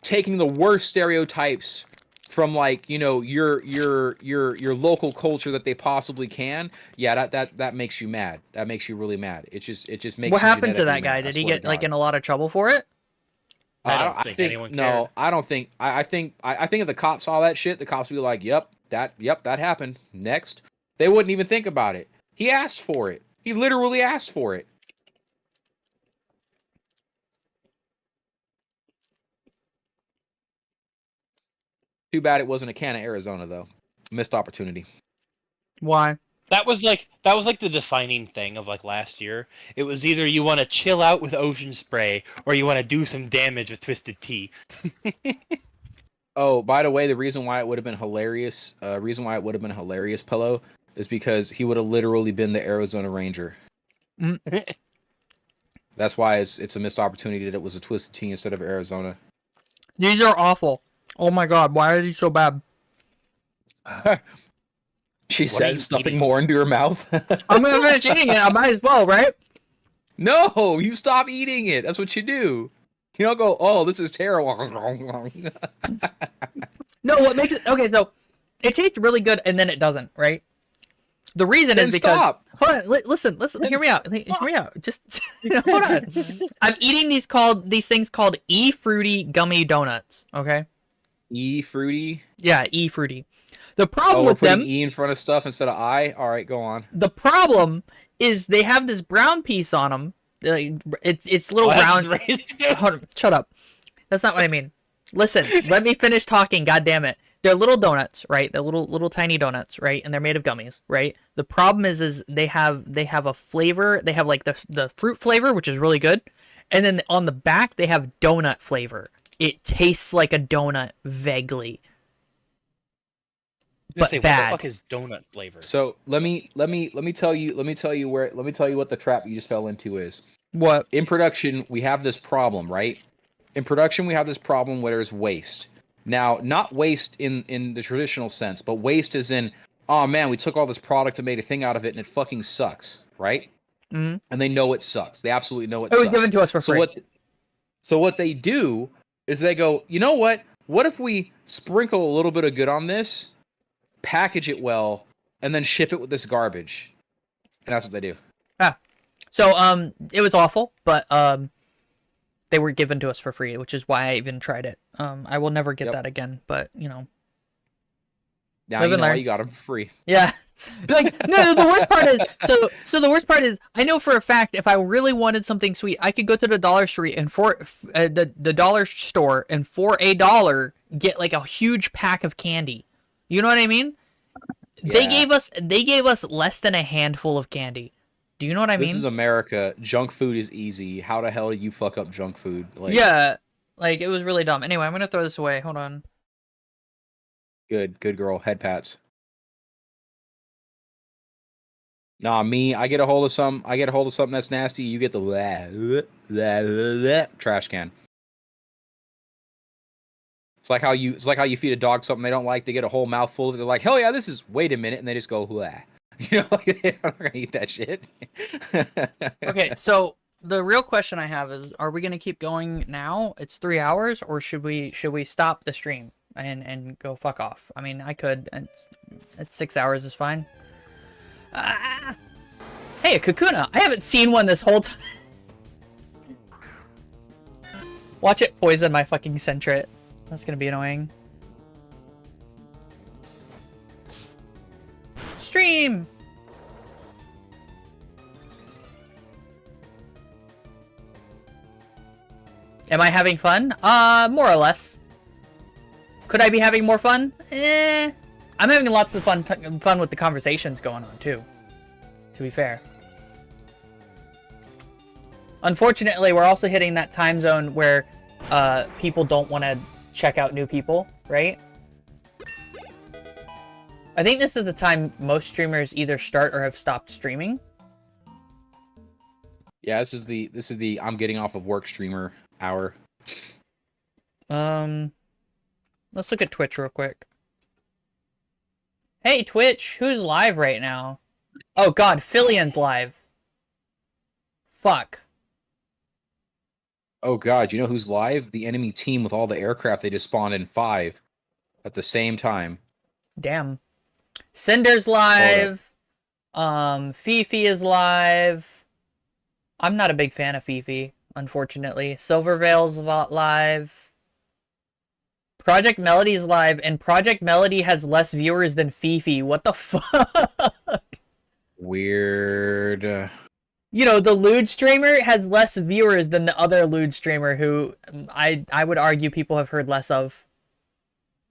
taking the worst stereotypes from like your local culture that they possibly can. Yeah, that makes you mad. That makes you really mad. It just makes. What you happened to that genetically guy? mad, Did I he swear get to like God. in a lot of trouble for it? I don't think anyone cared. No, I don't think. I think if the cops saw that shit, the cops would be like, "Yep, that happened." Next, they wouldn't even think about it. He asked for it. He literally asked for it. Too bad it wasn't a can of Arizona though. Missed opportunity. Why? That was like the defining thing of like last year. It was either you want to chill out with Ocean Spray or you want to do some damage with Twisted Tea. Oh, by the way, the reason why it would have been hilarious, Pillow, is because he would have literally been the Arizona Ranger. That's why it's a missed opportunity that it was a Twisted Tea instead of Arizona. These are awful. Oh my god, why are these so bad? She What are you says, stuffing eating? more into her mouth. I'm gonna finish eating it. I might as well, right? No, you stop eating it. That's what you do. You don't go, oh, this is terrible. No, what makes it okay? So it tastes really good, and then it doesn't, right? The reason Then is because stop. hold on, listen, hear me out. Hear me out. Just hold on. I'm eating these things called E-Fruity gummy donuts. Okay. E-fruity. Yeah, E-Fruity. The problem Oh, we're with them. putting E in front of stuff instead of I. All right, go on. The problem is they have this brown piece on them. It's little round. Hold on, shut up. That's not what I mean. Listen, let me finish talking. God damn it. They're little donuts, right? They're little tiny donuts, right? And they're made of gummies, right? The problem is they have a flavor. They have like the fruit flavor, which is really good, and then on the back they have donut flavor. It tastes like a donut vaguely. But What bad. the fuck is donut flavor? So let me tell you what the trap you just fell into is. What? In production, we have this problem, right? In production, we have this problem where there's waste. Now, not waste in the traditional sense, but waste is in, oh man, we took all this product and made a thing out of it and it fucking sucks, right? Mm-hmm. And they know it sucks. They absolutely know it It was sucks. given to us for free. So what they do is they go, you know what? What if we sprinkle a little bit of good on this, package it well, and then ship it with this garbage. And that's what they do. So it was awful, but they were given to us for free, which is why I even tried it. I will never get that again, but you know. Now you know why you got them for free. Yeah. Like, no, the worst part is, so the worst part is, I know for a fact if I really wanted something sweet, I could go to the dollar store and for $1 get like a huge pack of candy. You know what I mean? Yeah. They gave us less than a handful of candy. Do you know what I mean? This is America. Junk food is easy. How the hell do you fuck up junk food? Like, yeah. Like, it was really dumb. Anyway, I'm gonna throw this away. Hold on. Good girl. Head pats. Nah, me. I get a hold of something that's nasty. You get the trash can. It's like how you feed a dog something they don't like. They get a whole mouthful of it. They're like, hell yeah, this is. Wait a minute, and they just go, "Wah." You know, like, they're not gonna eat that shit. Okay, so the real question I have is: are we gonna keep going now? It's 3 hours, or should we stop the stream and go fuck off? I mean, I could. It's 6 hours is fine. Hey, a Kakuna! I haven't seen one this whole time. Watch it poison my fucking Sentret. That's gonna be annoying. Stream! Am I having fun? More or less. Could I be having more fun? I'm having lots of fun with the conversations going on, too. To be fair. Unfortunately, we're also hitting that time zone where people don't want to check out new people, right? I think this is the time most streamers either start or have stopped streaming. Yeah, this is the I'm getting off of work streamer hour. Let's look at Twitch real quick. Hey Twitch, who's live right now? Oh god, Filian's live. Fuck. Oh god, you know who's live? The enemy team with all the aircraft they just spawned in 5 at the same time. Damn. Cinder's live. Fifi is live. I'm not a big fan of Fifi, unfortunately. Silverveil's live. Project Melody's live, and Project Melody has less viewers than Fifi. What the fuck? Weird. You know, the lewd streamer has less viewers than the other lewd streamer who I would argue people have heard less of.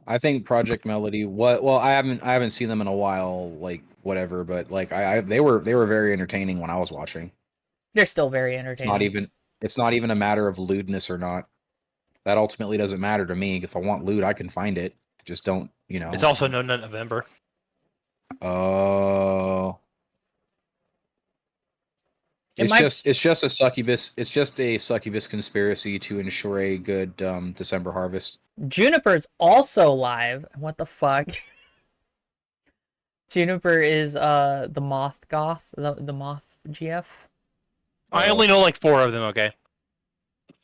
I think Project Melody. Well, I haven't seen them in a while. Like whatever, but like they were very entertaining when I was watching. They're still very entertaining. It's not even a matter of lewdness or not. That ultimately doesn't matter to me. If I want lewd, I can find it. Just don't, you know. It's also No Nut November. Oh. It's just a succubus. It's just a succubus conspiracy to ensure a good December harvest. Juniper's also live. What the fuck? Juniper is the Moth Goth, the Moth GF. I only know like 4 of them. Okay.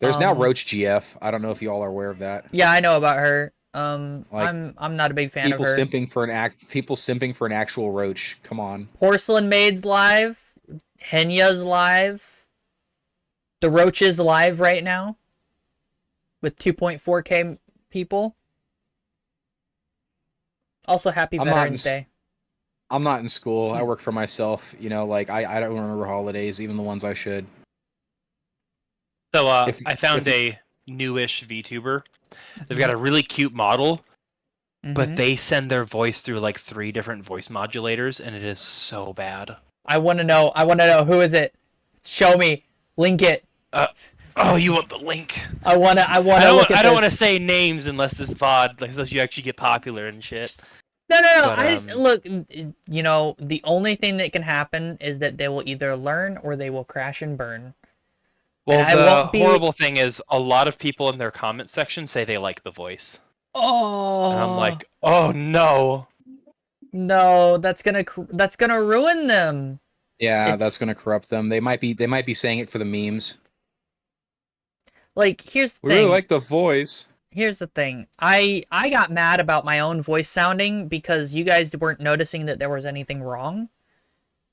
There's now Roach GF. I don't know if you all are aware of that. Yeah, I know about her. Like, I'm not a big fan of her. People simping for an actual Roach. Come on. Porcelain Maid's live. Henya's live. The Roach is live right now. With 2.4k people. Also, happy Veterans Day. I'm not in school. I work for myself. You know, like I don't remember holidays, even the ones I should. So I found a newish VTuber. They've got a really cute model, but they send their voice through like 3 different voice modulators, and it is so bad. I want to know. Who is it? Show me. Link it. Oh, you want the link? I want to look at this. I don't want to say names unless this VOD, like, unless you actually get popular and shit. No. But, look, you know, the only thing that can happen is that they will either learn or they will crash and burn. Well, the horrible thing is a lot of people in their comment section say they like the voice. Oh. And I'm like, oh no. No, that's gonna ruin them. Yeah, that's gonna corrupt them. They might be saying it for the memes. Like, here's the We thing. really like the voice. here's the thing. I got mad about my own voice sounding because you guys weren't noticing that there was anything wrong.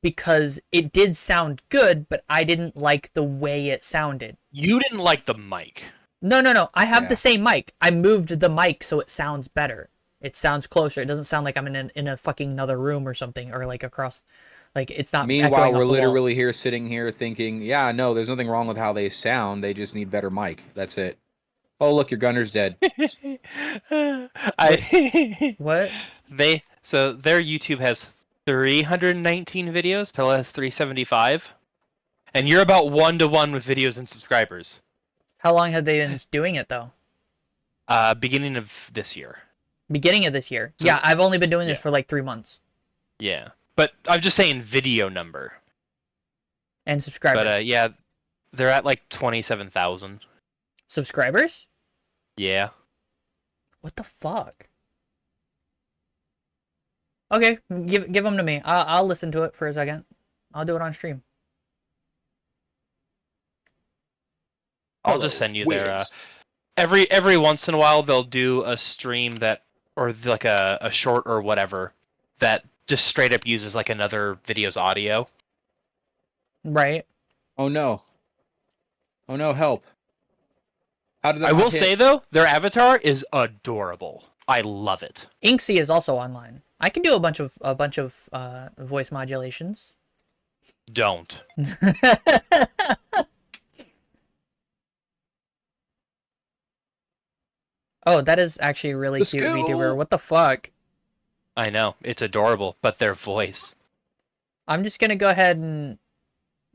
Because it did sound good, but I didn't like the way it sounded. You didn't like the mic. No. I have Yeah. the same mic. I moved the mic so it sounds better. It sounds closer. It doesn't sound like I'm in a fucking another room or something, or like across, like it's not. Meanwhile, echoing we're off the wall. literally here sitting here thinking, yeah, no, there's nothing wrong with how they sound. They just need better mic. That's it. Oh, look, your gunner's dead. What? So their YouTube has 319 videos. Pella has 375, and you're about 1-to-1 with videos and subscribers. How long have they been doing it though? Beginning of this year. Beginning of this year. So- Yeah, I've only been doing this yeah. for like 3 months. Yeah, but I'm just saying video number. And subscribers. But yeah, they're at like 27,000. Subscribers? Yeah. What the fuck? Okay, give them to me. I'll listen to it for a second. I'll do it on stream. I'll Hello, just send you Wiz. their. Every once in a while they'll do a stream that, or like a short or whatever, that just straight up uses like another video's audio. Right. Oh no. Oh no, help. How did that I not will hit? say though, their avatar is adorable. I love it. Inksy is also online. I can do a bunch of voice modulations. Don't. Oh, that is actually a really The cute school. VTuber. What the fuck? I know it's adorable, but their voice. I'm just gonna go ahead and.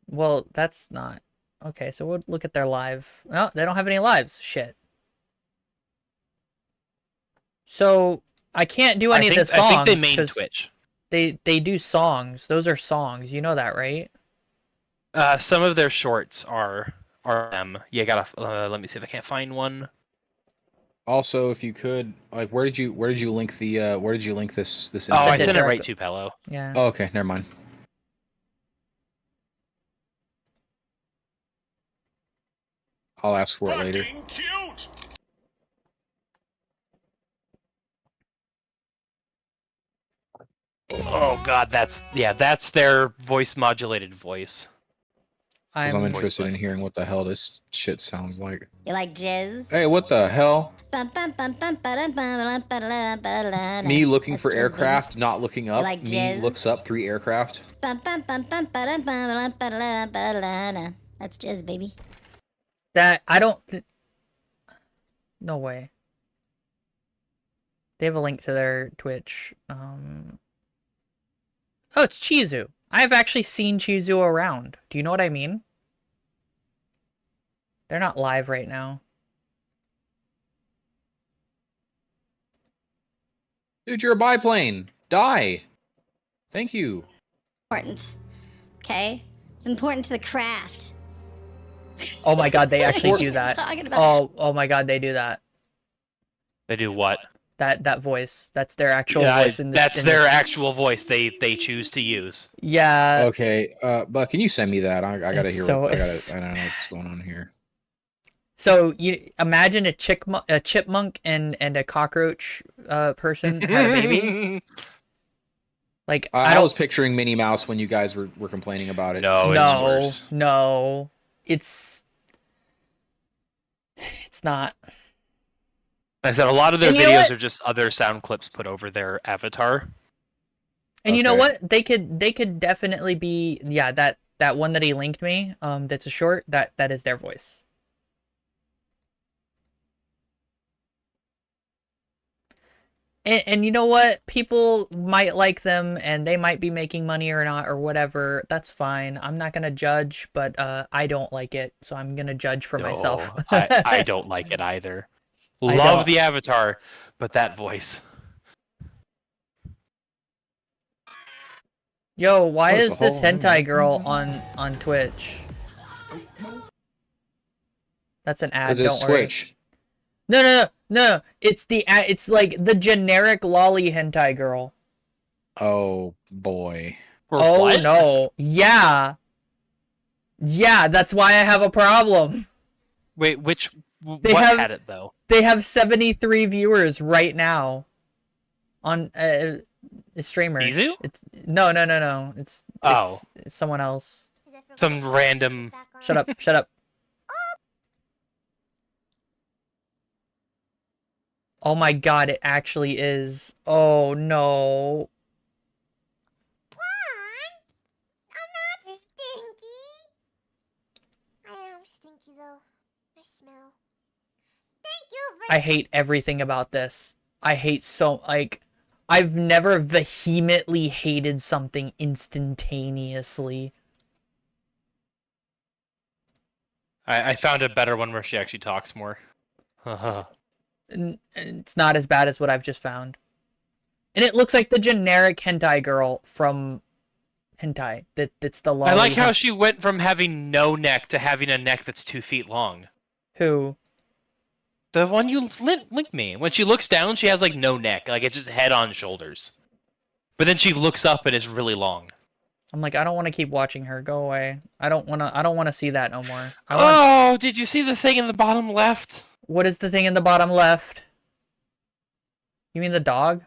Well, that's not. Okay, so we'll look at their live. No, they don't have any lives. Shit. So I can't do any of the songs. I think they main 'cause Twitch. They do songs. Those are songs. You know that, right? Some of their shorts are them. Yeah, gotta. Let me see if I can't find one. Also, if you could, like, where did you link the where did you link this Oh, I sent it sent it right directly. to Pello. Yeah. Oh, okay, never mind. I'll ask for it later. Oh God, that's their voice modulated voice. 'Cause I'm I'm interested in hearing what the hell this shit sounds like. You like jizz? Hey, what the hell? Me Me looking for aircraft, not looking up. like Me jizz? looks up 3 aircraft. That's jizz, baby. that. I don't. No way. They have a link to their Twitch. Oh, it's Chizu. I've actually seen Chizu around. Do you know what I mean? They're not live right now. Dude, you're a biplane. Die. Thank you. Important. Okay? It's important to the craft. Oh my god, they actually What are do you that. talking about? Oh my god, they do that. They do what? That voice. That's their actual Yeah, voice in this. that's in their the- actual voice they choose to use. Yeah. Okay, but can you send me that? I gotta It's hear. so- I don't know what's going on here. So you imagine a chipmunk and a cockroach person had a baby. Like I I don't. was picturing Minnie Mouse when you guys were complaining about it. No, it's worse. No, it's not. I said a lot of their And you know videos what? are just other sound clips put over their avatar. And you know Okay. what? They could definitely be, yeah, that one that he linked me, that's a short, that is their voice. And you know what? People might like them and they might be making money or not or whatever. That's fine. I'm not gonna judge, but I don't like it, so I'm gonna judge for myself. No, I don't like it either. I Love don't. the avatar, but that voice. Yo, why What is is the this whole- hentai girl on Twitch? That's an ad. Because it's Don't worry. Twitch. No. It's it's like the generic lolly hentai girl. Oh boy. Or Oh what? no. Yeah. Yeah, that's why I have a problem. Wait, which What had it though? They have 73 viewers right now on a streamer. Mizu? It's no. It's someone else. Some random. Shut up. Shut up. Oh my god, it actually is. Oh no. I'm not stinky. I am stinky though. I smell. Thank you for I hate everything about this. I hate I've never vehemently hated something instantaneously. I found a better one where she actually talks more. It's not as bad as what I've just found. And it looks like the generic hentai girl from hentai. That's the lolly. I like how she went from having no neck to having a neck that's 2 feet long. Who? The one you linked me. When she looks down, she has like no neck. Like it's just head on shoulders. But then she looks up and it's really long. I'm like, I don't want to keep watching her. Go away. I don't want to see that no more. Oh, did you see the thing in the bottom left? What is the thing in the bottom left? You mean the dog?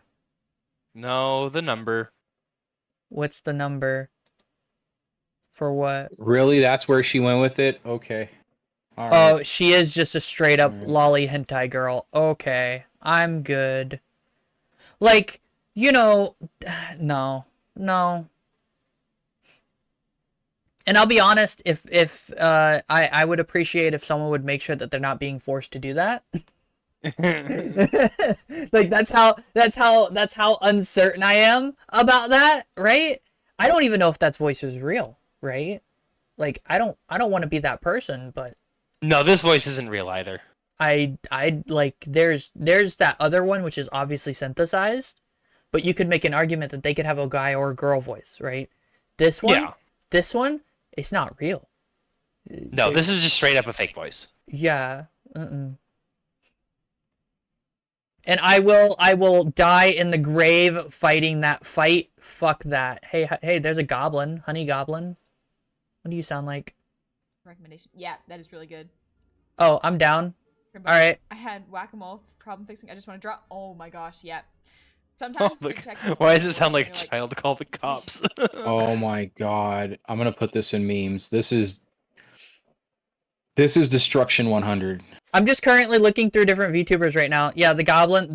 No, the number. What's the number? For what? Really? That's where she went with it? Okay. All Oh, right. she is just a straight up lolly hentai girl. Okay. I'm good. Like, you know, no. And I'll be honest, if I would appreciate if someone would make sure that they're not being forced to do that. Like that's how uncertain I am about that, right? I don't even know if that voice is real, right? Like I don't want to be that person, but No, this voice isn't real either. I like there's that other one which is obviously synthesized, but you could make an argument that they could have a guy or a girl voice, right? This one, it's not real. No, this is just straight up a fake voice. Yeah. And I will die in the grave fighting that fight. Fuck that. Hey, there's a goblin, honey goblin. What do you sound like? Recommendation. Yeah, that is really good. Oh, I'm down. All right. I had whack-a-mole problem fixing. I just want to draw. Oh my gosh, yeah. Sometimes. Why does it sound like a child call the cops? Oh my god. I'm gonna put this in memes. This is Destruction 100. I'm just currently looking through different VTubers right now. Yeah, the goblin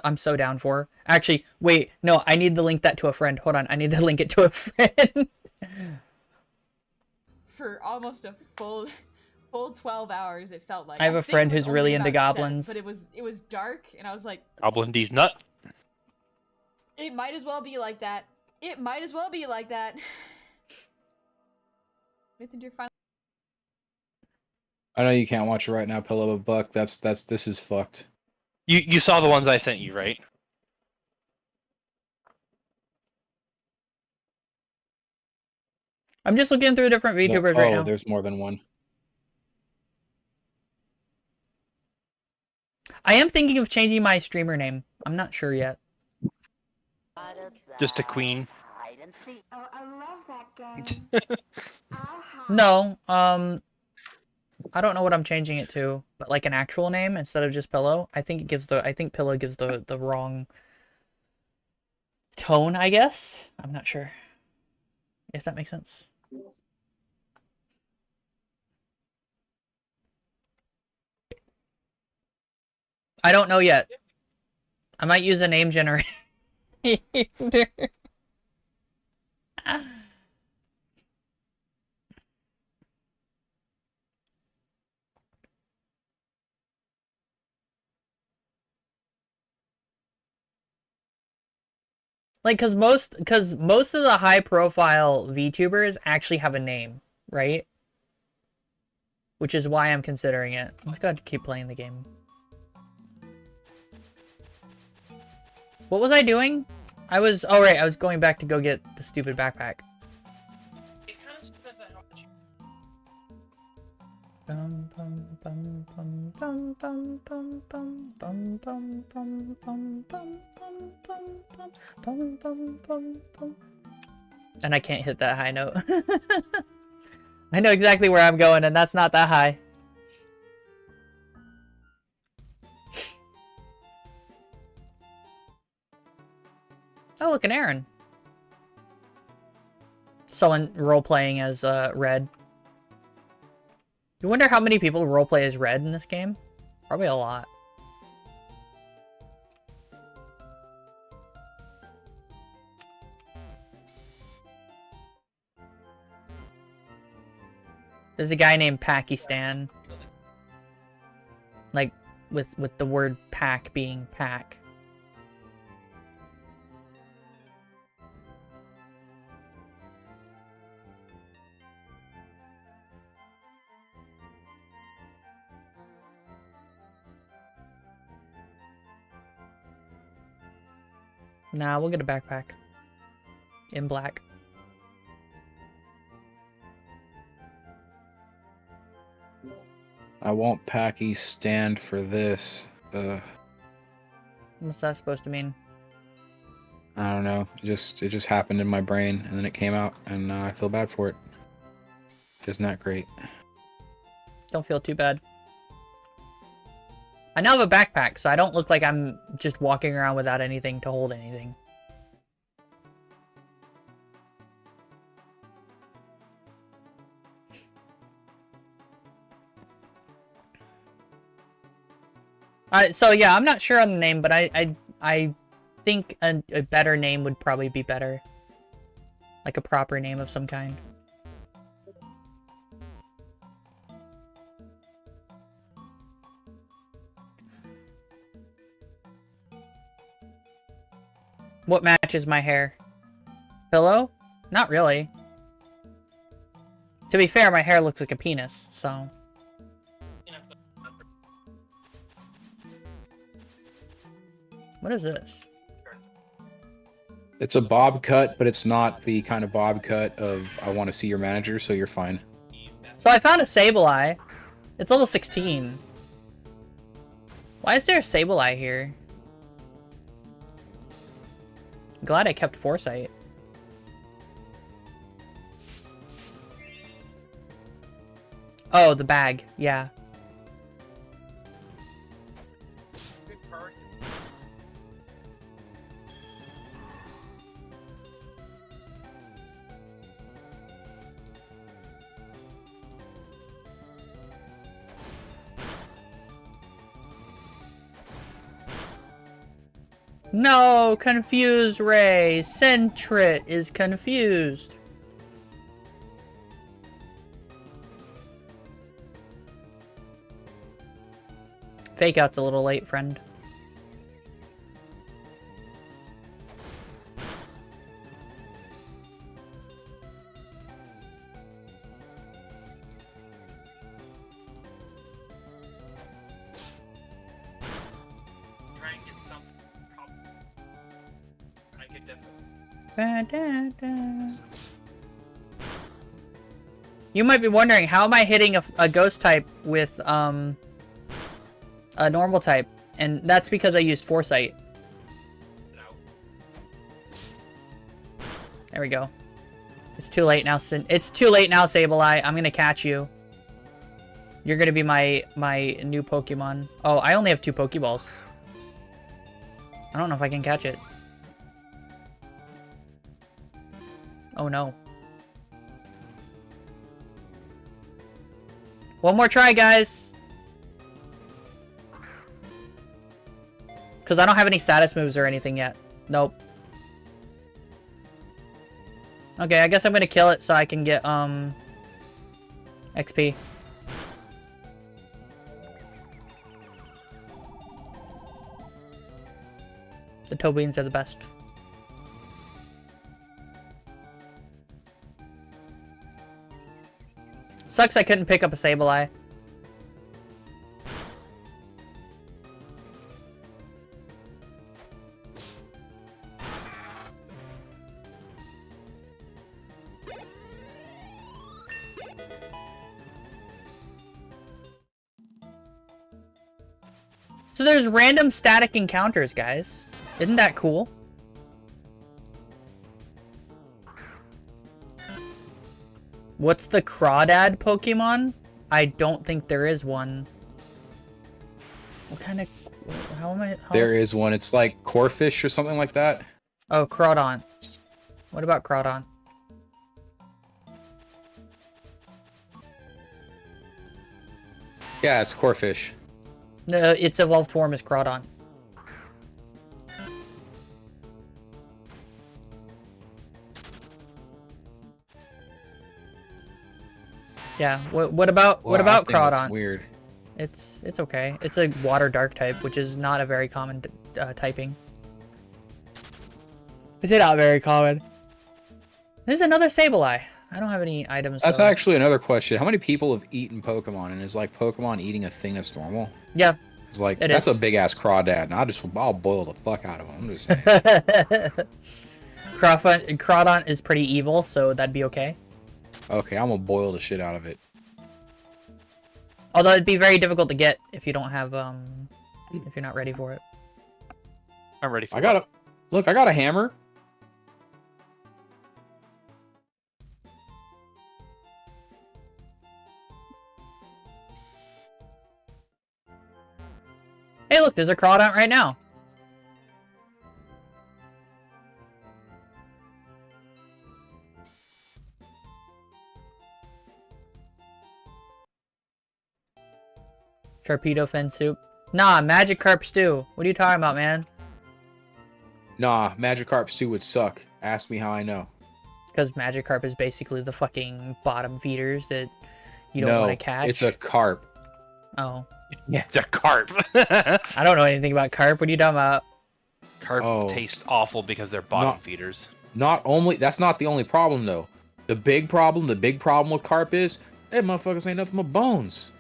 I'm so down for. Actually, wait, no, I need to link that to a friend. Hold on, I need to link it to a friend. For almost a full 12 hours, it felt like. I have a think friend it was who's really only into about 7, goblins. but it was dark, and I was like, Goblin D's nut. it might as well be like that. It might as well be like that. I know you can't watch it right now, Pillow, but Buck, this is fucked. You saw the ones I sent you, right? I'm just looking through different VTubers right now. There's more than one. I am thinking of changing my streamer name. I'm not sure yet. Just a queen. Oh, I love that game. No, I don't know what I'm changing it to, but like an actual name instead of just Pillow. I think Pillow gives the wrong tone, I guess. I'm not sure if that makes sense. I don't know yet. I might use a name generator. Like, cause most of the high profile VTubers actually have a name, right? Which is why I'm considering it. Let's go ahead and keep playing the game. What was I doing? I was going back to go get the stupid backpack. It kind of depends on how much you... And I can't hit that high note. I know exactly where I'm going, and that's not that high. Oh, look, an Aaron. Someone role-playing as Red. You wonder how many people roleplay as Red in this game? Probably a lot. There's a guy named Pakistan. Like, with the word pack being pack. Nah, we'll get a backpack. In black. I won't Packy stand for this. What's that supposed to mean? I don't know. It just happened in my brain, and then it came out, and now I feel bad for it. Isn't that great? Don't feel too bad. I now have a backpack, so I don't look like I'm just walking around without anything to hold anything. So yeah, I'm not sure on the name, but I think a better name would probably be better. Like a proper name of some kind. What matches my hair? Pillow? Not really. To be fair, my hair looks like a penis, so... What is this? It's a bob cut, but it's not the kind of bob cut of I want to see your manager, so you're fine. So I found a Sableye. It's level 16. Why is there a Sableye here? Glad I kept Foresight. Oh, the bag. Yeah. No, confused Ray. Sentret is confused. Fake out's a little late, friend. You might be wondering, how am I hitting a ghost type with a normal type? And that's because I used Foresight. There we go. It's too late now. It's too late now, Sableye. I'm gonna catch you. You're gonna be my new Pokemon. Oh, I only have 2 Pokeballs. I don't know if I can catch it. Oh no. One more try, guys. Because I don't have any status moves or anything yet. Nope. Okay, I guess I'm gonna kill it so I can get, XP. The Tobeans are the best. Sucks I couldn't pick up a Sableye. So there's random static encounters, guys. Isn't that cool? What's the Crawdad Pokemon? I don't think there is one. What kind of... How am I... There is one. It's like Corfish or something like that. Oh, Crawdon. What about Crawdon? Yeah, it's Corefish. No, its evolved form is Crawdon. Yeah. What about Wow, I think that's Crawdon? weird. It's okay. It's a water dark type, which is not a very common typing. Is it not very common? There's another Sableye. I don't have any items. That's though. actually another question. How many people have eaten Pokemon, and is like Pokemon eating a thing that's normal? Yeah. It's like It that's is. a big ass crawdad, and I'll boil the fuck out of him. I'm just saying. Crawdon is pretty evil, so that'd be okay. Okay, I'm gonna boil the shit out of it. Although it'd be very difficult to get if you don't have if you're not ready for it. I'm ready for I got a hammer. Hey, look, there's a Crawdon right now. Torpedo fin soup. Nah, Magikarp stew. What are you talking about, man? Nah, Magikarp stew would suck. Ask me how I know. Because Magikarp is basically the fucking bottom feeders that you don't want to catch. It's a carp. Oh. Yeah, it's a carp. I don't know anything about carp. What are you talking about? Carp taste awful because they're bottom feeders. That's not the only problem though. The big problem with carp is, hey motherfuckers ain't nothing but bones.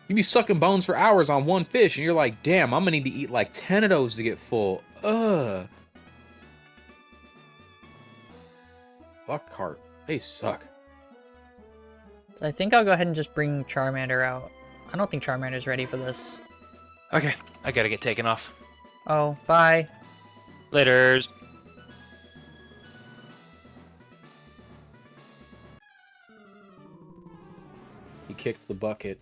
You be sucking bones for hours on one fish, and you're like, damn, I'm gonna need to eat like 10 of those to get full. Ugh. Fuck carp. They suck. I think I'll go ahead and just bring Charmander out. I don't think Charmander's ready for this. Okay, I gotta get taken off. Oh, bye. Laters. He kicked the bucket.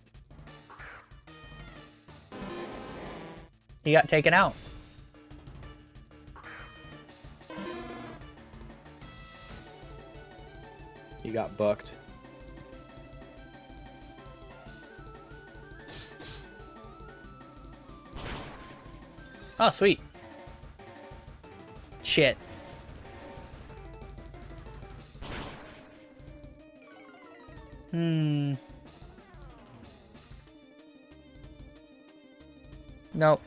He got taken out. He got bucked. Oh, sweet. Shit. Nope.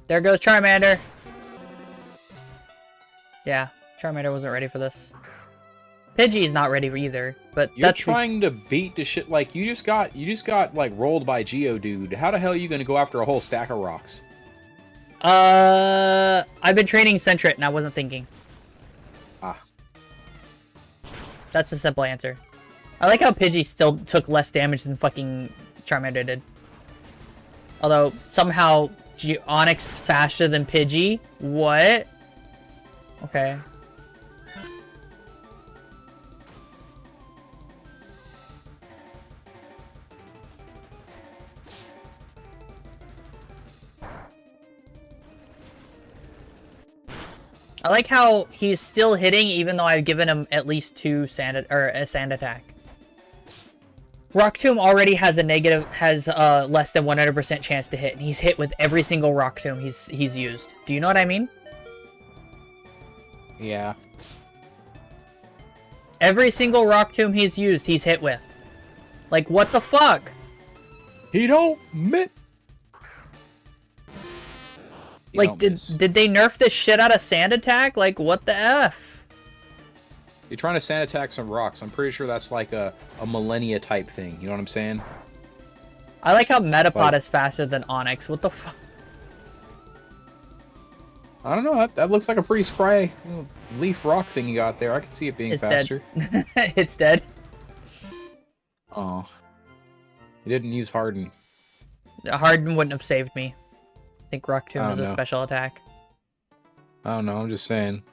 There goes Charmander. Yeah, Charmander wasn't ready for this. Pidgey's not ready for either, but You're that's trying to beat the shit like you just got like rolled by Geodude. How the hell are you gonna go after a whole stack of rocks? I've been training Sentret and I wasn't thinking. Ah. That's the simple answer. I like how Pidgey still took less damage than fucking Charmander did. Although, somehow, Onyx is faster than Pidgey? What? Okay. I like how he's still hitting even though I've given him at least a sand attack. Rock Tomb already has less than 100% chance to hit, and he's hit with every single Rock Tomb he's used. Do you know what I mean? Yeah. Every single Rock Tomb he's used, he's hit with. Like, what the fuck? He don't miss. Like, did they nerf the shit out of Sand Attack? Like, what the F? You're trying to sand attack some rocks. I'm pretty sure that's like a millennia type thing. You know what I'm saying? I like how Metapod is faster than Onyx. What the fuck? I don't know. That looks like a pretty spry leaf rock thing you got there. I can see it being faster. Dead. It's dead. Oh. You didn't use Harden. Harden wouldn't have saved me. I think Rock Tomb is a special attack. I don't know. I'm just saying.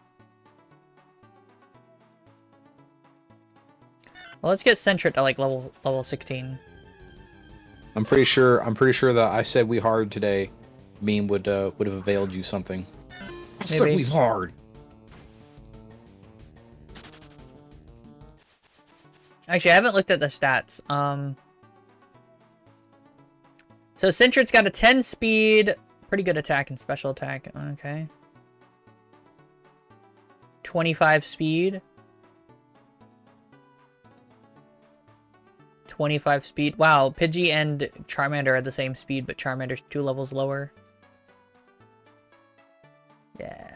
Well, let's get Sentret to like level 16. I'm pretty sure that I said we hard today meme would have availed you something. That's certainly hard. Actually, I haven't looked at the stats. So Centret's got a 10 speed, pretty good attack and special attack. Okay. 25 speed. 25 speed. Wow, Pidgey and Charmander are the same speed, but Charmander's 2 levels lower. Yeah.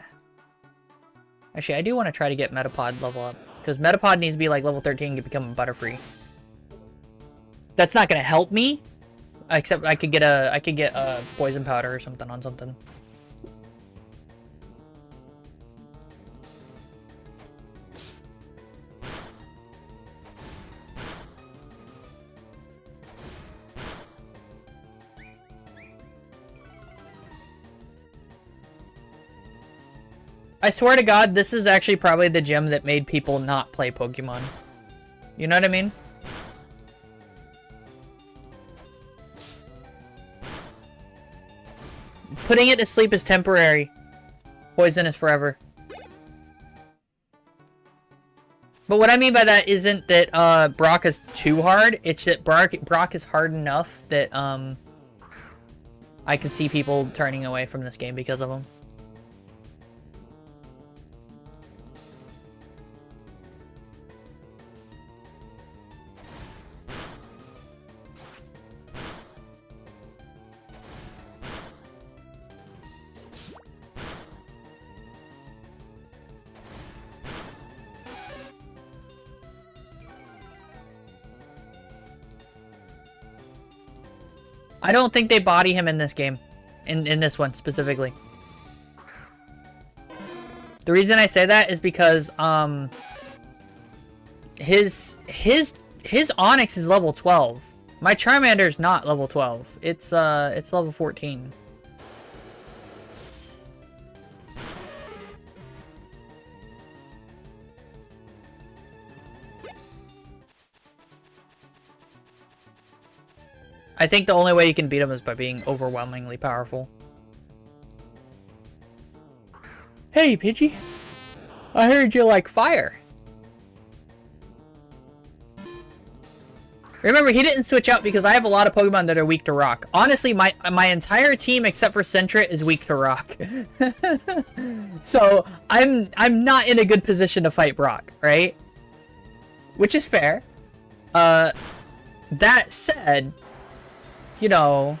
Actually, I do want to try to get Metapod level up. Because Metapod needs to be like level 13 to become a Butterfree. That's not going to help me. Except I could get a poison powder or something on something. I swear to God, this is actually probably the gym that made people not play Pokemon. You know what I mean? Putting it to sleep is temporary. Poison is forever. But what I mean by that isn't that Brock is too hard. It's that Brock is hard enough that I can see people turning away from this game because of him. I don't think they body him in this game. In this one, specifically. The reason I say that is because, his Onix is level 12. My Charmander's not level 12. It's level 14. I think the only way you can beat him is by being overwhelmingly powerful. Hey, Pidgey. I heard you like fire. Remember, he didn't switch out because I have a lot of Pokemon that are weak to rock. Honestly, my entire team except for Centret is weak to rock. So, I'm not in a good position to fight Brock, right? Which is fair. That said, you know,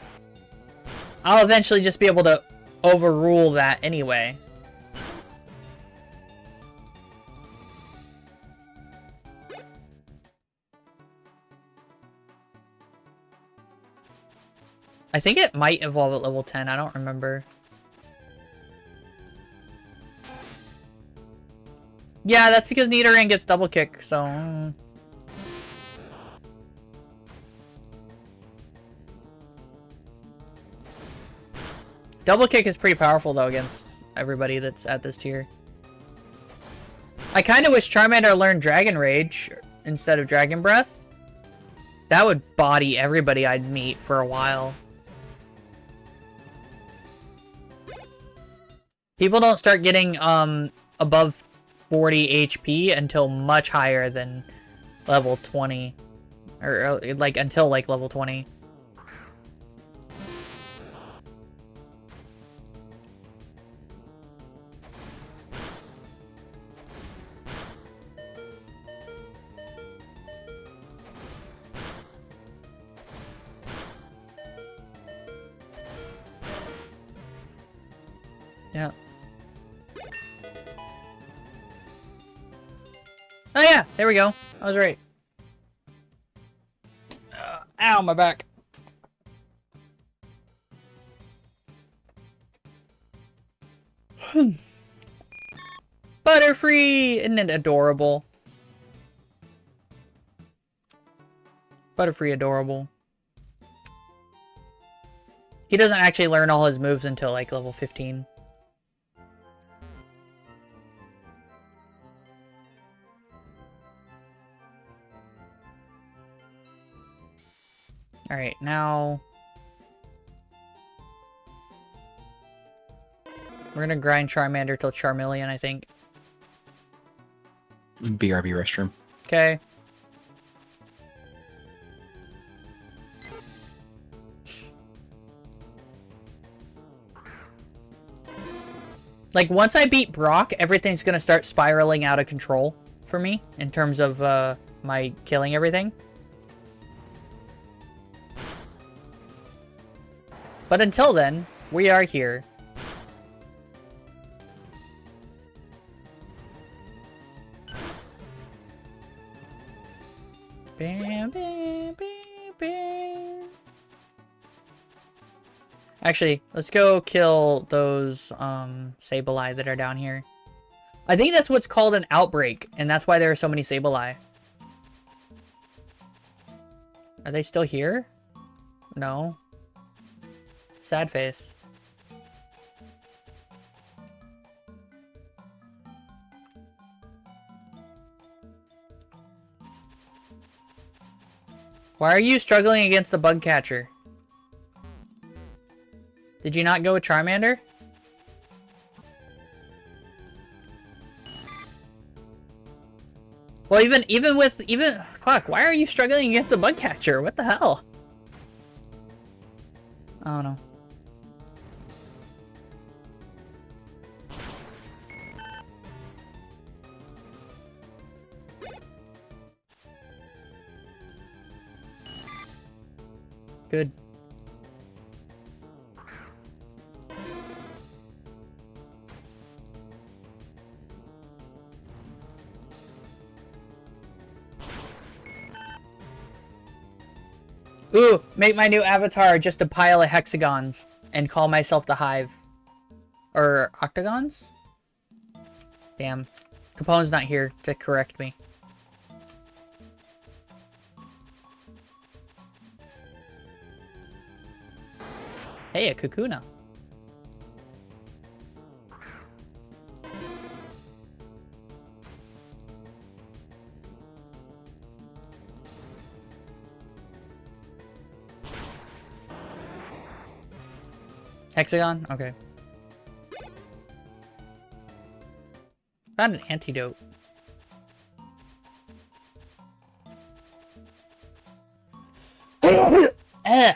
I'll eventually just be able to overrule that anyway. I think it might evolve at level 10, I don't remember. Yeah, that's because Nidoran gets double kick, so... Double kick is pretty powerful though against everybody that's at this tier. I kind of wish Charmander learned Dragon Rage instead of Dragon Breath. That would body everybody I'd meet for a while. People don't start getting above 40 HP until much higher than level 20. Or like until like level 20. Yeah. Oh yeah, there we go. I was right. Ow, my back. Butterfree! Isn't it adorable? Butterfree adorable. He doesn't actually learn all his moves until like level 15. Alright, now... We're gonna grind Charmander till Charmeleon, I think. BRB restroom. Okay. Like, once I beat Brock, everything's gonna start spiraling out of control for me in terms of my killing everything. But until then, we are here. Bam, bam, bam, bam. Actually, let's go kill those Sableye that are down here. I think that's what's called an outbreak, and that's why there are so many Sableye. Are they still here? No. Sad face. Why are you struggling against the bug catcher? Did you not go with Charmander? Well, even fuck, why are you struggling against a bug catcher? What the hell? I don't know. Good. Ooh, make my new avatar just a pile of hexagons and call myself the Hive. Or octagons? Damn. Capone's not here to correct me. Hey, a Kakuna. Hexagon? Okay. Found an antidote. Ah!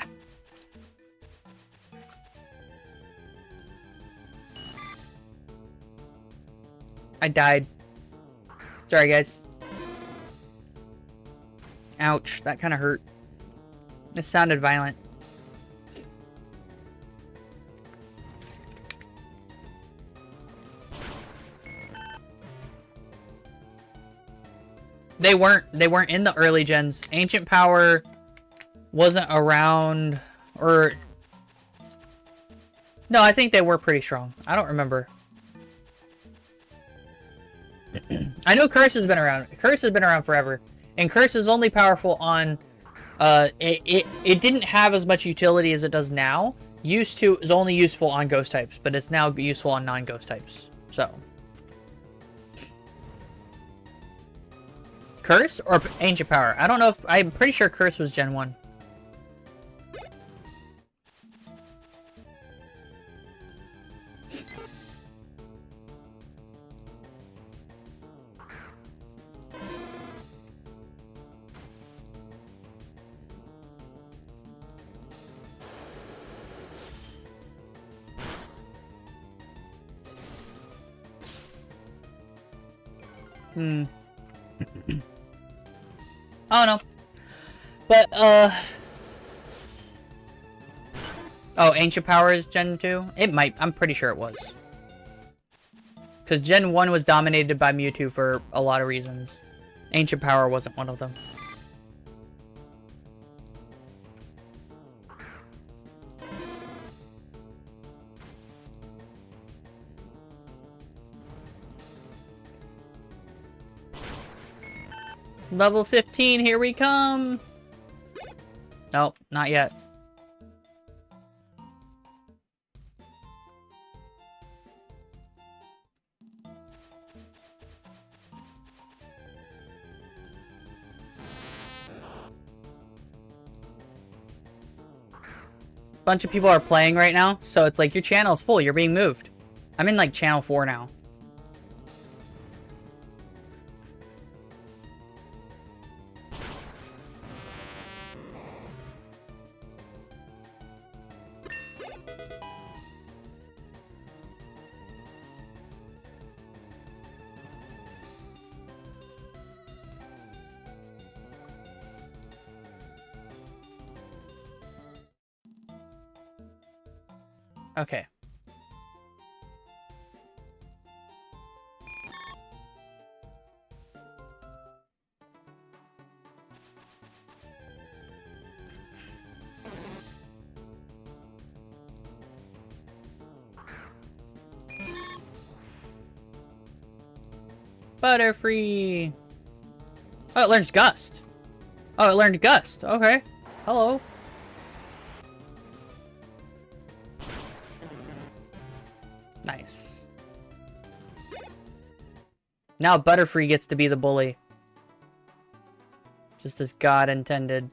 I died. Sorry, guys. Ouch, that kind of hurt. It sounded violent. They weren't in the early gens. Ancient Power wasn't around, or no, I think they were pretty strong. I don't remember. I know Curse has been around. Curse has been around forever, and Curse is only powerful on. It didn't have as much utility as it does now. Used to is only useful on ghost types, but it's now useful on non-ghost types. So. Curse or Ancient Power? I don't know if... I'm pretty sure Curse was Gen 1. I don't know. But, oh, Ancient Power is Gen 2? It might. I'm pretty sure it was. Because Gen 1 was dominated by Mewtwo for a lot of reasons. Ancient Power wasn't one of them. Level 15, here we come! Nope, not yet. Bunch of people are playing right now, so it's like your channel's full, you're being moved. I'm in like channel 4 now. Okay. Butterfree. Oh, it learns Gust. Oh, it learned Gust. Okay. Hello. Nice. Now Butterfree gets to be the bully. Just as God intended.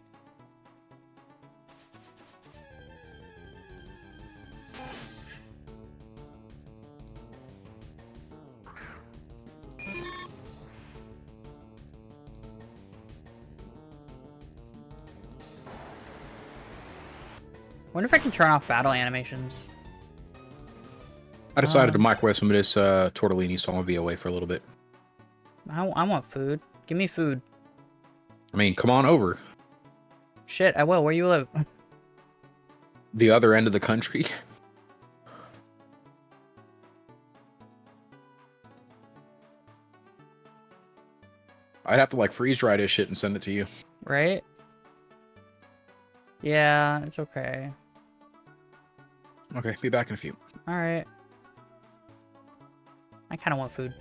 Wonder if I can turn off battle animations. I decided to microwave some of this tortellini, so I'm gonna be away for a little bit. I want food. Give me food. I mean, come on over. Shit, I will. Where you live? The other end of the country. I'd have to like freeze dry this shit and send it to you. Right? Yeah, it's okay. Okay, be back in a few. Alright. I kind of want food.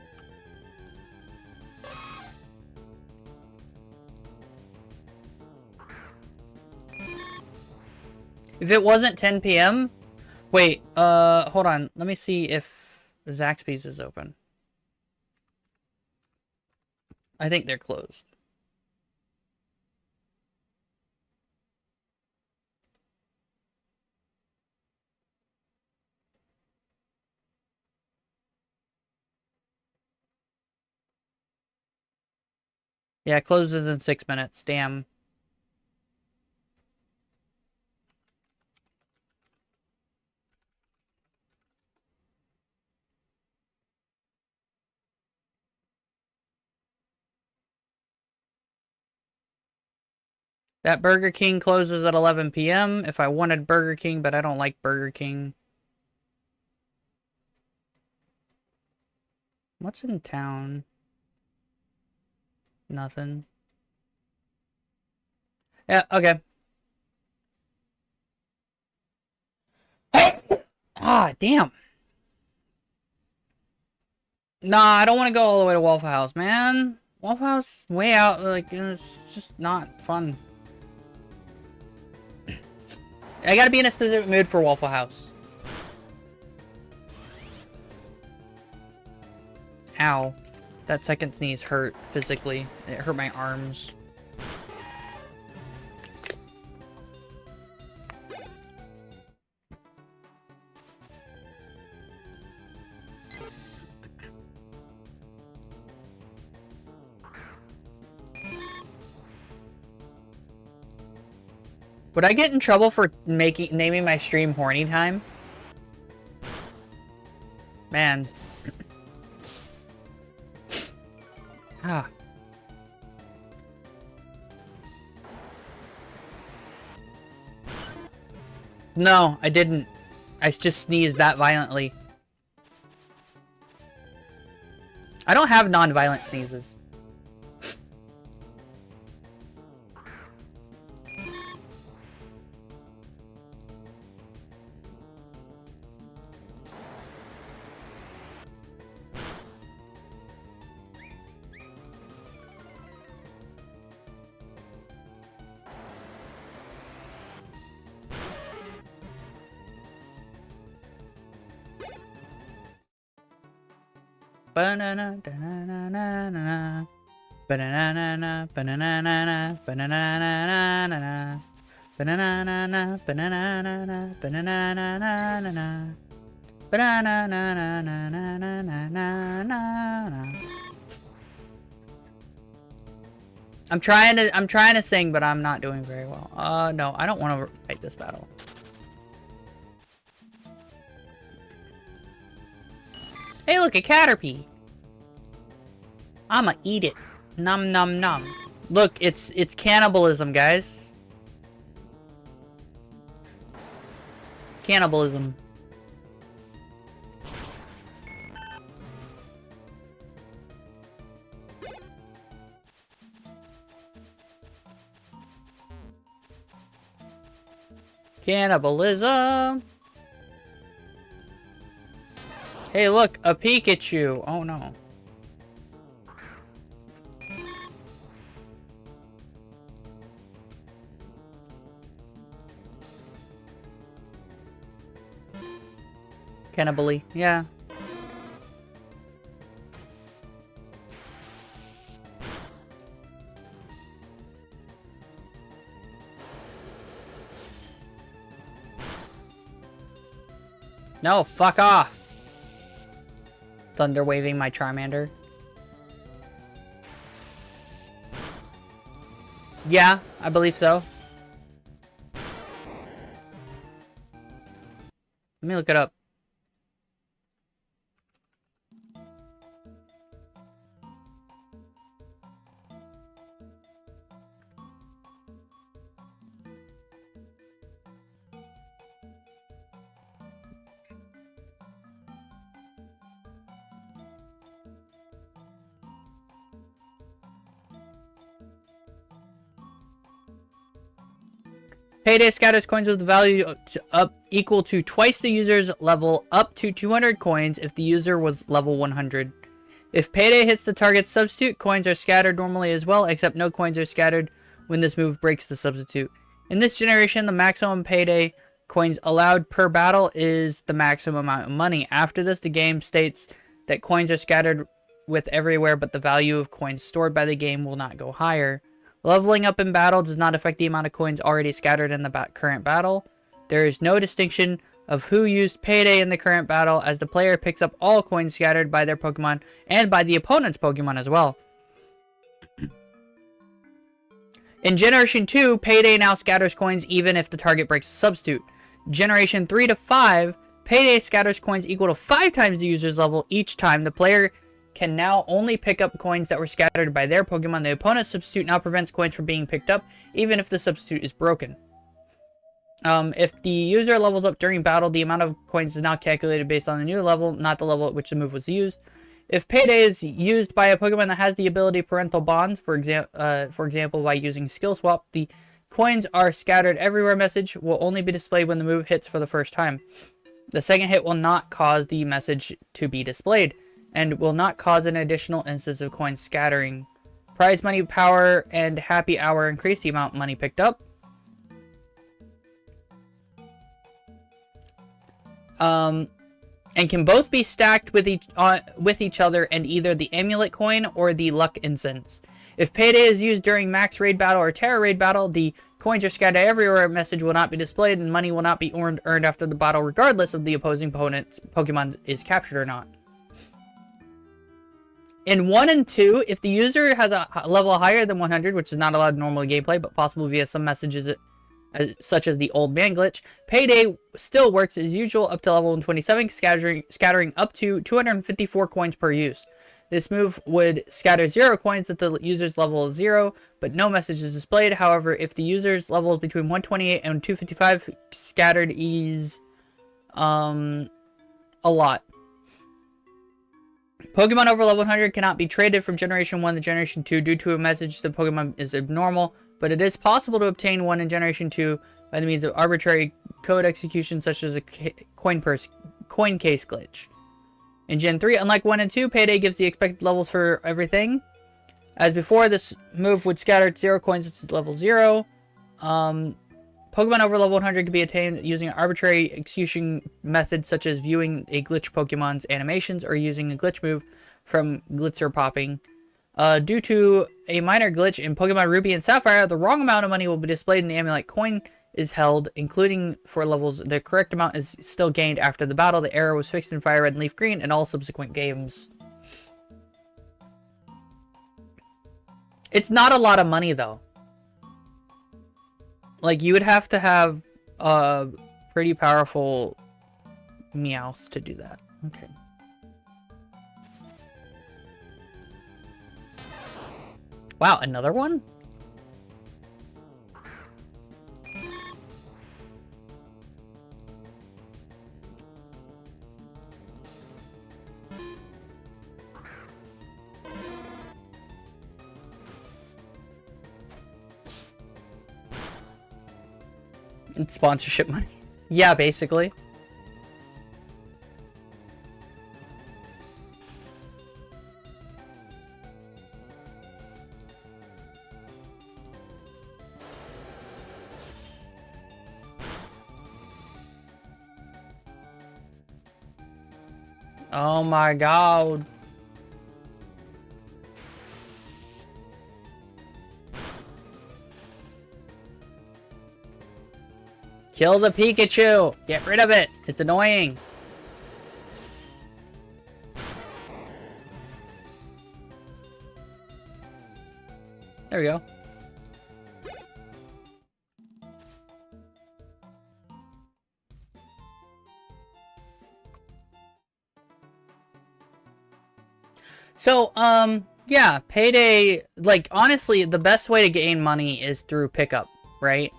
If it wasn't 10 p.m. Wait, hold on. Let me see if Zaxby's is open. I think they're closed. Yeah, it closes in 6 minutes. Damn. That Burger King closes at 11 p.m. if I wanted Burger King, but I don't like Burger King. What's in town? Nothing. Yeah, okay. Ah, damn. Nah, I don't want to go all the way to Waffle House, man. Waffle House way out, like, it's just not fun. I gotta be in a specific mood for Waffle House. Ow. That second sneeze hurt physically. It hurt my arms. Would I get in trouble for naming my stream Horny Time? Man. Ah. No, I didn't. I just sneezed that violently. I don't have non-violent sneezes. Banana, banana, banana, banana, banana, banana, banana, banana, banana, banana, banana, I'm trying to sing, but I'm not doing very well. No, I don't want to fight this battle. Hey, look, a Caterpie. I'ma eat it. Nom nom nom. Look, it's cannibalism, guys. Cannibalism. Cannibalism. Hey, look, a Pikachu. Oh no. Cannibally, yeah. No, fuck off. Thunder waving my Charmander. Yeah, I believe so. Let me look it up. Payday scatters coins with value equal to twice the user's level up to 200 coins if the user was level 100. If Payday hits the target substitute, coins are scattered normally as well, except no coins are scattered when this move breaks the substitute. In this generation, the maximum Payday coins allowed per battle is the maximum amount of money. After this, the game states that coins are scattered with everywhere, but the value of coins stored by the game will not go higher. Leveling up in battle does not affect the amount of coins already scattered in the current battle. There is no distinction of who used Payday in the current battle, as the player picks up all coins scattered by their Pokemon and by the opponent's Pokemon as well. In Generation 2, Payday now scatters coins even if the target breaks the substitute. Generation 3 to 5, Payday scatters coins equal to 5 times the user's level each time. The player can now only pick up coins that were scattered by their Pokemon. The opponent's substitute now prevents coins from being picked up, even if the substitute is broken. If the user levels up during battle, the amount of coins is now calculated based on the new level, not the level at which the move was used. If Payday is used by a Pokemon that has the ability Parental Bond, for example, by using Skill Swap, the coins are scattered everywhere message will only be displayed when the move hits for the first time. The second hit will not cause the message to be displayed, and will not cause an additional instance of coins scattering. Prize money, power, and happy hour increase the amount of money picked up. And can both be stacked with each other and either the amulet coin or the luck incense. If Payday is used during max raid battle or terror raid battle, the coins are scattered everywhere, a message will not be displayed, and money will not be earned after the battle, regardless of the opposing opponent's Pokemon is captured or not. In 1 and 2, if the user has a level higher than 100, which is not allowed in normal gameplay, but possible via some messages such as the old man glitch, Payday still works as usual up to level 127, scattering up to 254 coins per use. This move would scatter 0 coins if the user's level is 0, but no message is displayed. However, if the user's level is between 128 and 255, scattered is a lot. Pokemon over level 100 cannot be traded from Generation 1 to Generation 2 due to a message the Pokemon is abnormal, but it is possible to obtain one in Generation 2 by the means of arbitrary code execution such as a coin case glitch. In Gen 3, unlike 1 and 2, Payday gives the expected levels for everything. As before, this move would scatter 0 coins at level 0. Pokemon over level 100 can be attained using an arbitrary execution method such as viewing a glitch Pokemon's animations or using a glitch move from Glitzer Popping. Due to a minor glitch in Pokemon Ruby and Sapphire, the wrong amount of money will be displayed in the amulet coin is held, including for levels. The correct amount is still gained after the battle. The arrow was fixed in fire red and leaf green in all subsequent games. It's not a lot of money, though. Like, you would have to have pretty powerful meows to do that. Okay. Wow, another one? It's sponsorship money. Yeah, basically. Oh my god. Kill the Pikachu! Get rid of it! It's annoying! There we go. So, yeah, Payday, like, honestly, the best way to gain money is through pickup, right?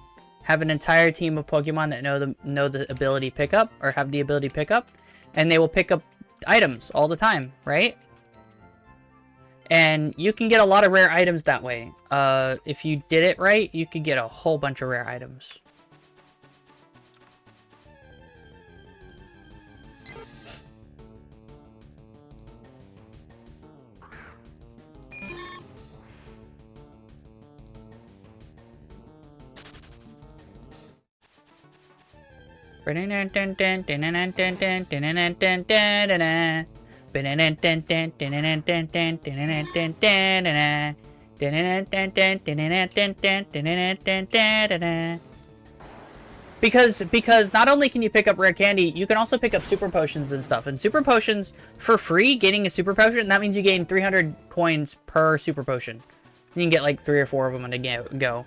Have an entire team of Pokemon that know the ability pickup, or have the ability pickup, and they will pick up items all the time, right? And you can get a lot of rare items that way. If you did it right, you could get a whole bunch of rare items. Because not only can you pick up rare candy, you can also pick up super potions and stuff. And super potions for free, getting a super potion, that means you gain 300 coins per super potion. You can get like 3 or 4 of them to go.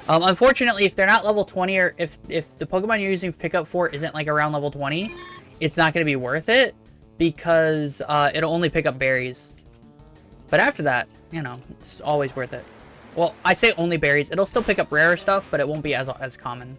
Unfortunately, if they're not level 20, or if the Pokemon you're using pickup for isn't like around level 20, it's not going to be worth it, because it'll only pick up berries. But after that, you know, it's always worth it. Well, I say only berries. It'll still pick up rarer stuff, but it won't be as common.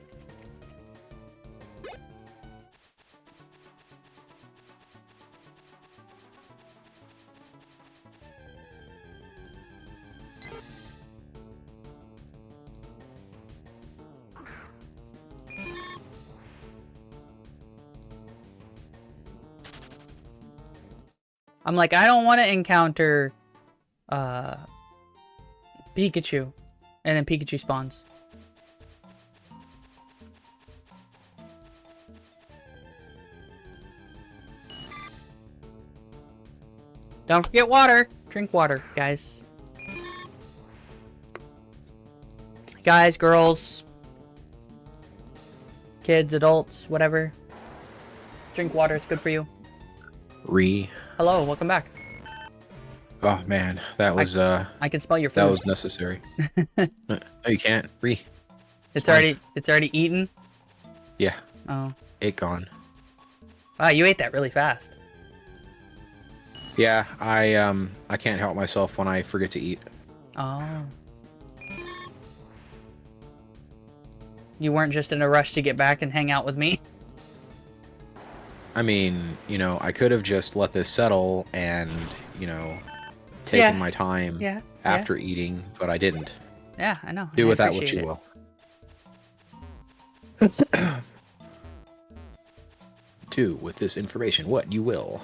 I'm like, I don't want to encounter Pikachu. And then Pikachu spawns. Don't forget water. Drink water, guys. Guys, girls. Kids, adults, whatever. Drink water, it's good for you. Hello, welcome back. Oh man, that was I can smell your food. that was necessary. No, you can't. It's already eaten? Yeah. Oh. It gone. Wow, you ate that really fast. Yeah, I can't help myself when I forget to eat. Oh. You weren't just in a rush to get back and hang out with me? I mean, you know, I could have just let this settle and, you know, taken my time after eating, but I didn't. Yeah, I know. Do with that what you will. Do with this information what you will.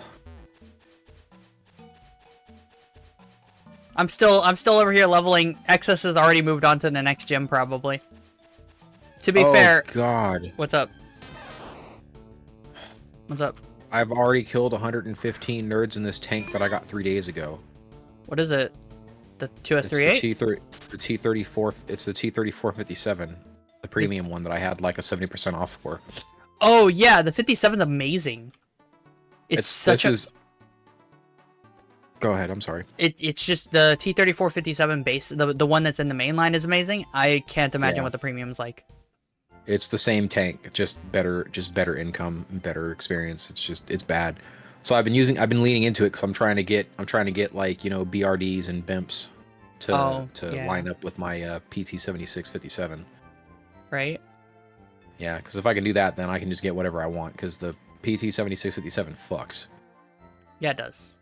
I'm still over here leveling. Excess has already moved on to the next gym, probably. To be fair. Oh God. What's up? What's up? I've already killed 115 nerds in this tank that I got 3 days ago. What is it? The 2S38? The T34. It's the T3457. The premium one that I had like a 70% off for. Oh yeah, the 57's amazing. It's such a. Go ahead. I'm sorry. It's just the T34 57 base. The one that's in the main line is amazing. I can't imagine Yeah. what the premium's like. It's the same tank, just better income, better experience. It's bad. So I've been leaning into it because I'm trying to get like, you know, BRDs and BIMPs to yeah. line up with my PT 7657. Right. Yeah, because if I can do that, then I can just get whatever I want. Because the PT 7657 fucks. Yeah, it does.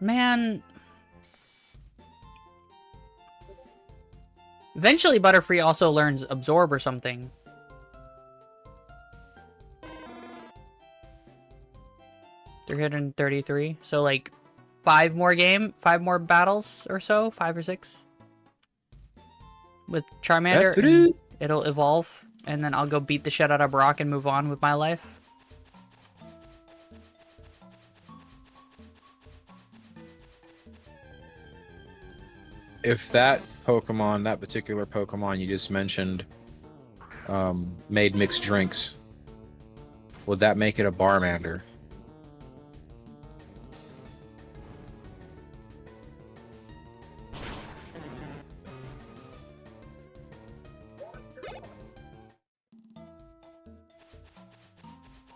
Man. Eventually, Butterfree also learns Absorb or something. $333. So, like, 5 more battles or so? 5 or 6? With Charmander. And it'll evolve. And then I'll go beat the shit out of Brock and move on with my life. If that particular Pokemon you just mentioned, made mixed drinks, would that make it a Barmander?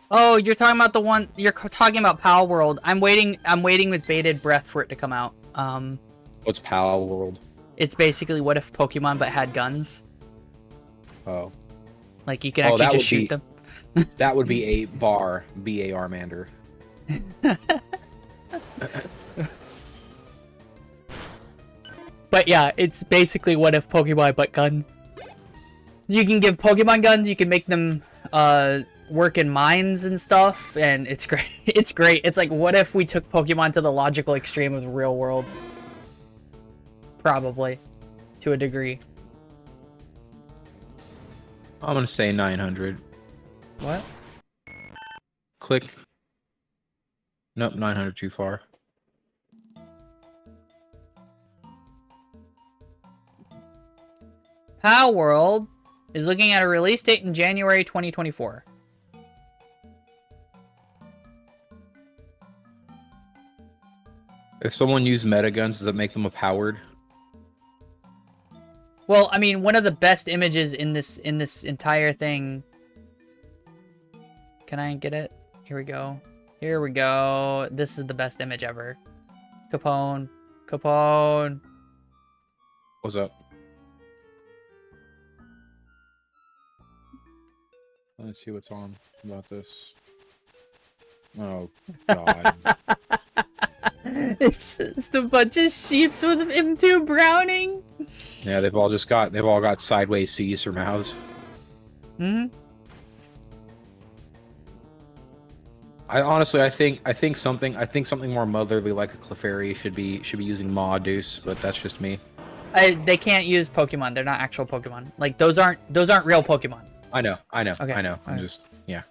Oh, you're talking about the one. You're talking about Pal World. I'm waiting with bated breath for it to come out. What's Pal World? It's basically what if Pokemon but had guns. Oh. Like you can actually just shoot them. That would be a B-A-R-Mander. But yeah, it's basically what if Pokemon but gun. You can give Pokemon guns. You can make them work in mines and stuff, and it's great. It's great. It's like, what if we took Pokemon to the logical extreme of the real world? Probably, to a degree. I'm gonna say 900. What? Click. Nope, 900 too far. Pal World is looking at a release date in January 2024. If someone used metaguns, does that make them a powered? Well, I mean, one of the best images in this entire thing. Can I get it? Here we go. Here we go. This is the best image ever. Capone. Capone. What's up? Let's see what's on about this. Oh, God. It's just a bunch of sheeps with M2 Browning. Yeah, they've all got sideways C's for mouths. Hmm. I think something more motherly like a Clefairy should be using Maudeuce, but that's just me. They can't use Pokemon. They're not actual Pokemon. Like those aren't real Pokemon. I know. Okay. I know. I'm Alright. just, yeah.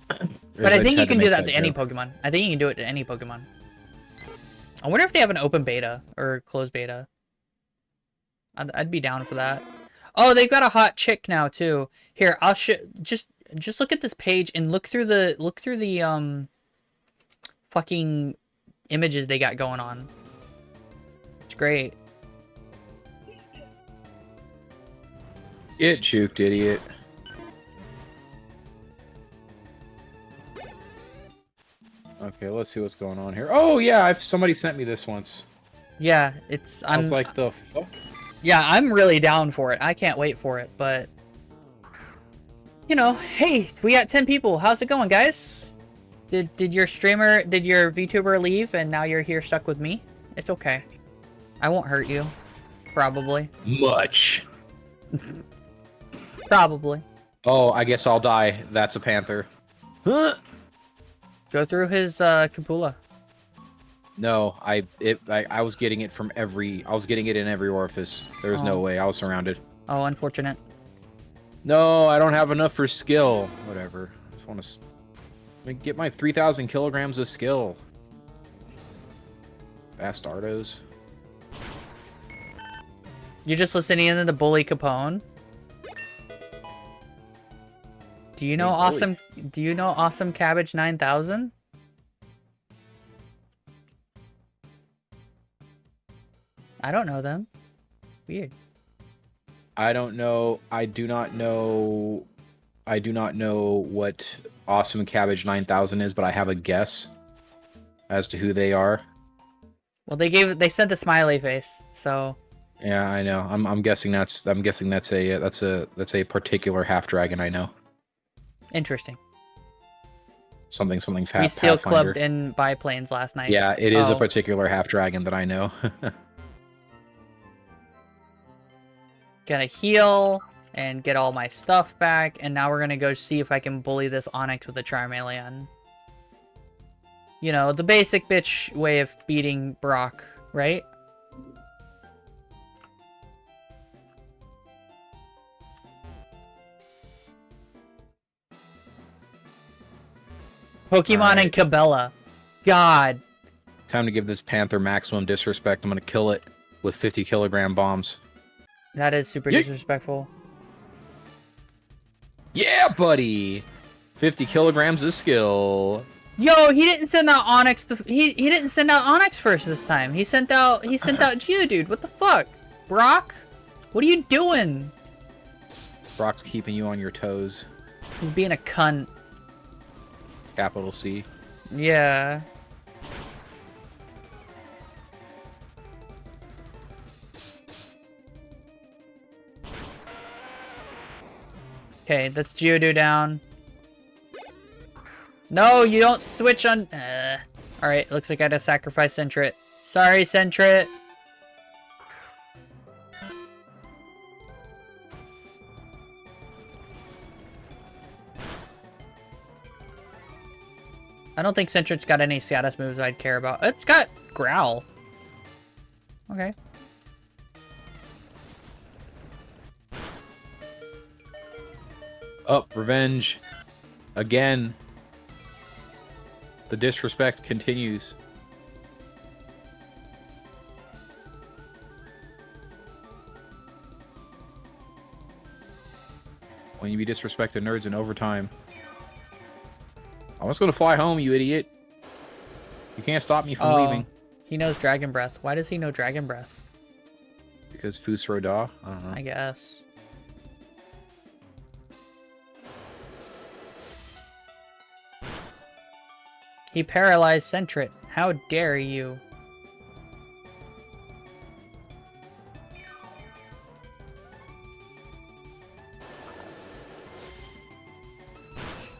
But I think you can do that to any joke. Pokemon. I think you can do it to any Pokemon. I wonder if they have an open beta or closed beta. I'd be down for that. Oh, they've got a hot chick now too. Here, I'll just look at this page and look through the fucking images they got going on. It's great. Get juked, idiot. Okay, let's see what's going on here. Oh yeah, somebody sent me this once. Yeah, I was like, the fuck? Yeah, I'm really down for it. I can't wait for it, but you know, hey, we got 10 people. How's it going, guys? Did your VTuber leave and now you're here stuck with me? It's okay. I won't hurt you. Probably. Much. Probably. Oh, I guess I'll die. That's a panther. Huh? Go through his Kapula. No, I was getting it from I was getting it in every orifice. There was no way. I was surrounded. Oh, unfortunate. No, I don't have enough for skill. Whatever. I just want to get my 3,000 kilograms of skill. Bastardos. You're just listening in to the bully Capone? Do you know Hey, bully. awesome? Do you know Awesome Cabbage 9000? I don't know them. Weird. I don't know. I do not know. I do not know what Awesome Cabbage 9000 is, but I have a guess as to who they are. Well, they sent the smiley face, so Yeah, I know. I'm guessing that's a particular half dragon I know. interesting. Something We fast. seal clubbed in biplanes last night. Yeah, it is a Oh. particular half dragon that I know. Gonna heal and get all my stuff back, and now we're gonna go see if I can bully this Onyx with a Charmeleon. You know, the basic bitch way of beating Brock, right? Pokemon Alright. and Cabela. God. Time to give this panther maximum disrespect. I'm gonna kill it with 50-kilogram bombs. That is super Yeet. disrespectful. Yeah, buddy. 50 kilograms of skill. Yo, he didn't send out Onyx. He didn't send out Onyx first this time. He sent out Geodude. What the fuck, Brock? What are you doing? Brock's keeping you on your toes. He's being a cunt. Capital C. Yeah. Okay, that's Geodude down. No, you don't switch on... Alright, looks like I had to sacrifice Sentret. Sorry, Sentret. I don't think Sentret's got any status moves I'd care about. It's got Growl. Okay. Up, revenge. Again. The disrespect continues. When you be disrespected nerds in overtime. I was gonna fly home, you idiot. You can't stop me from leaving. He knows Dragon Breath. Why does he know Dragon Breath? Because Fusro Da? I don't know. I guess. He paralyzed Sentret. How dare you?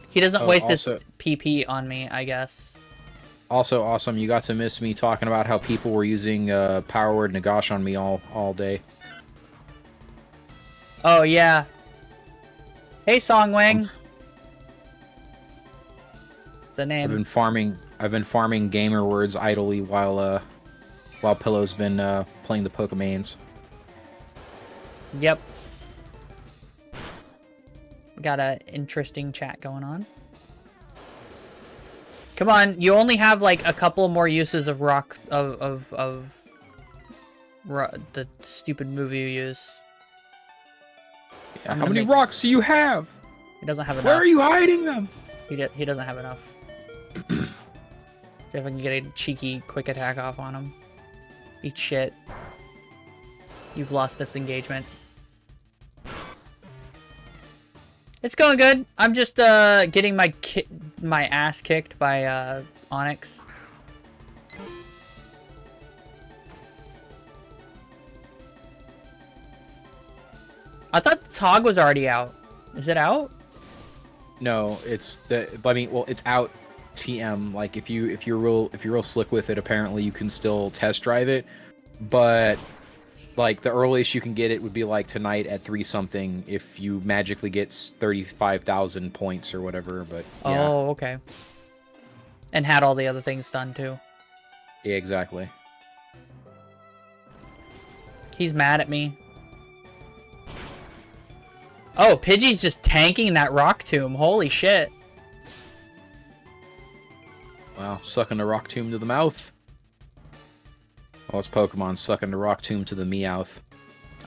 He doesn't waste his PP on me, I guess. Also awesome, you got to miss me talking about how people were using Power Word Nagash on me all day. Oh, yeah. Hey, Songwang. It's a name. I've been farming gamer words idly while Pillow's been playing the Pokemans. Yep. Got a interesting chat going on. Come on, you only have like a couple more uses of rock of the stupid move you use. Yeah, how many rocks do you have? He doesn't have enough. Where are you hiding them? He doesn't have enough. See if I can get a cheeky quick attack off on him. Eat shit. You've lost this engagement. It's going good. I'm just getting my ass kicked by Onyx. I thought Tog was already out. Is it out? No, it's it's out TM. Like if you're real slick with it, apparently you can still test drive it, but like the earliest you can get it would be like tonight at 3 something if you magically get 35,000 points or whatever. But yeah. Oh, okay. And had all the other things done too. Yeah, exactly. He's mad at me. Oh, Pidgey's just tanking that Rock Tomb. Holy shit. Wow, sucking the Rock Tomb to the mouth. Oh, it's Pokemon sucking the Rock Tomb to the Meowth.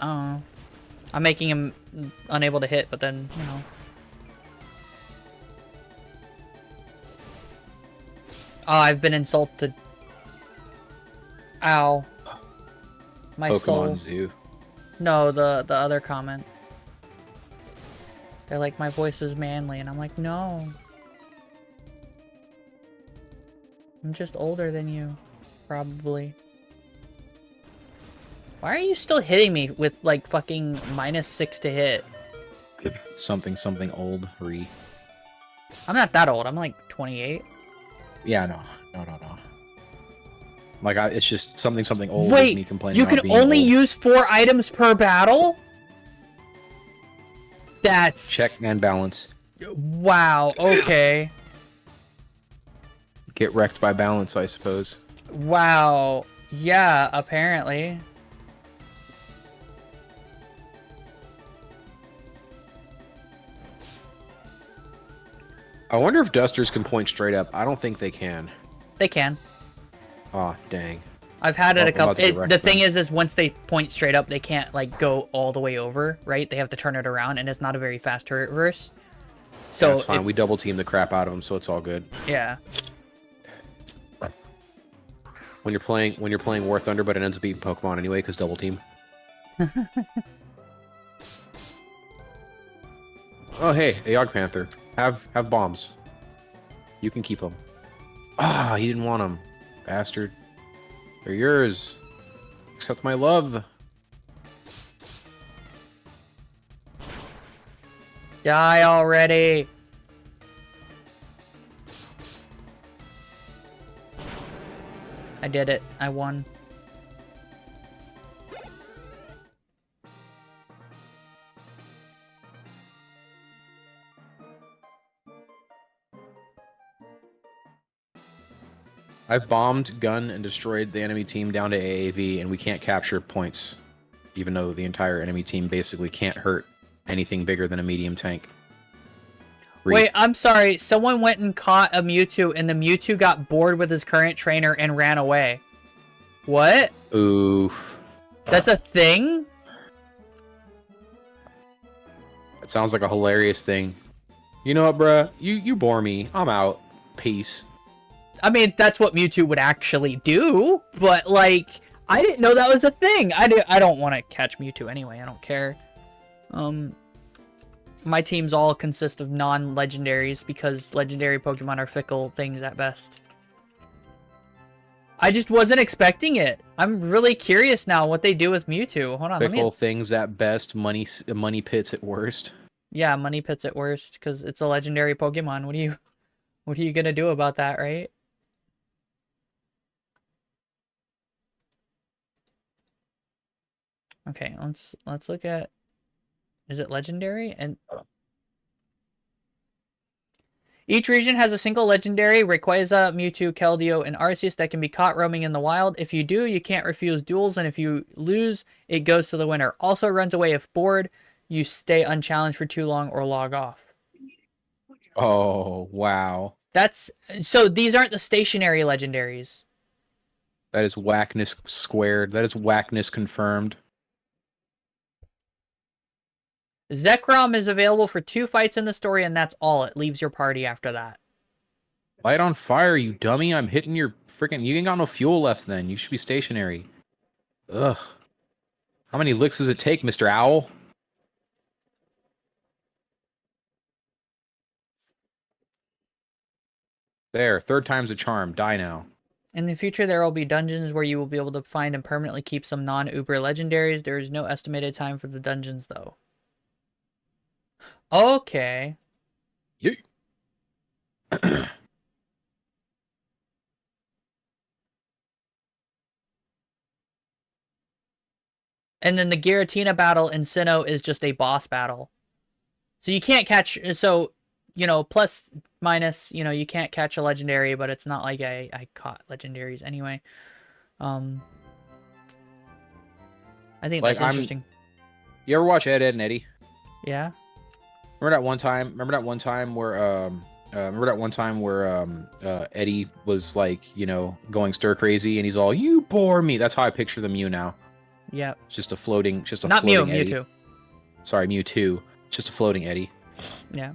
I don't know. I'm making him unable to hit, but then, you know. Oh, I've been insulted. Ow. My Pokemon soul. Zoo. No, the other comment. They're like, my voice is manly, and I'm like, no. I'm just older than you. Probably. Why are you still hitting me with, like, fucking -6 to hit? Something old, re. I'm not that old. I'm like 28. Yeah, no. Like, it's just something old. Wait, is me complaining you about can being only old. use 4 items per battle? That's... Check and balance. Wow, okay. Get wrecked by balance, I suppose. Wow. Yeah, apparently. I wonder if dusters can point straight up. I don't think they can. They can. Aw, dang. I've had it Well, a I'm couple. about to direct The thing them. is once they point straight up, they can't like go all the way over, right? They have to turn it around, and it's not a very fast turret reverse. So That's fine. if- We double team the crap out of them, so it's all good. yeah. When you're playing War Thunder, but it ends up being Pokemon anyway, because double team. Oh hey, a Yogg Panther. Have bombs. You can keep them. Ah, he didn't want them, bastard. They're yours. Accept my love. Die already. I did it. I won. I've bombed, gunned, and destroyed the enemy team down to AAV, and we can't capture points, even though the entire enemy team basically can't hurt anything bigger than a medium tank. Wait, I'm sorry. Someone went and caught a Mewtwo, and the Mewtwo got bored with his current trainer and ran away. What? Oof. That's a thing? It sounds like a hilarious thing. You know what, bruh? You bore me. I'm out. Peace. I mean, that's what Mewtwo would actually do, but, like, I didn't know that was a thing. I don't want to catch Mewtwo anyway. I don't care. My teams all consist of non-legendaries because legendary Pokemon are fickle things at best. I just wasn't expecting it. I'm really curious now what they do with Mewtwo. Hold on, let Fickle me... things at best, money pits at worst. Yeah, money pits at worst because it's a legendary Pokemon. What are you gonna do about that, right? Okay, let's look at... Is it legendary? And each region has a single legendary, Rayquaza, Mewtwo, Keldeo, and Arceus that can be caught roaming in the wild. If you do, you can't refuse duels, and if you lose, it goes to the winner. Also runs away if bored, you stay unchallenged for too long, or log off. Oh, wow. That's... So these aren't the stationary legendaries. That is whackness squared. That is whackness confirmed. Zekrom is available for 2 fights in the story, and that's all. It leaves your party after that. Light on fire, you dummy. I'm hitting your freaking... You ain't got no fuel left then. You should be stationary. Ugh. How many licks does it take, Mr. Owl? There, 3rd time's a charm. Die now. In the future, there will be dungeons where you will be able to find and permanently keep some non-Uber legendaries. There is no estimated time for the dungeons, though. Okay. Yeet. And then the Giratina battle in Sinnoh is just a boss battle. So you can't catch... So, you know, plus, minus, you know, you can't catch a legendary, but it's not like I caught legendaries anyway. I think Like, that's interesting. You ever watch Ed, Edd, and Eddie? Yeah? Remember that one time where Eddie was like, you know, going stir crazy and he's all, "You bore me." That's how I picture the Mew now. Yep. It's just a floating, Not Mew, floating eddy. Mewtwo. Sorry, Mewtwo. Just a floating eddy. Yeah.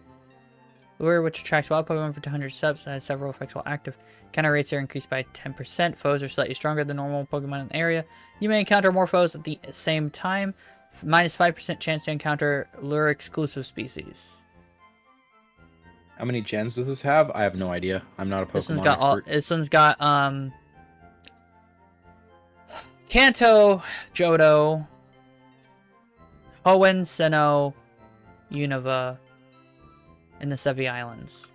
Lure, which attracts wild Pokemon for 200 subs, has several effects while active. Counter rates are increased by 10%. Foes are slightly stronger than normal Pokemon in the area. You may encounter more foes at the same time. Minus 5% chance to encounter lure exclusive species. How many gens does this have? I have no idea. I'm not a Pokemon expert. This one's got Kanto, Johto, Hoenn, Sinnoh, Unova, and the Sevi Islands.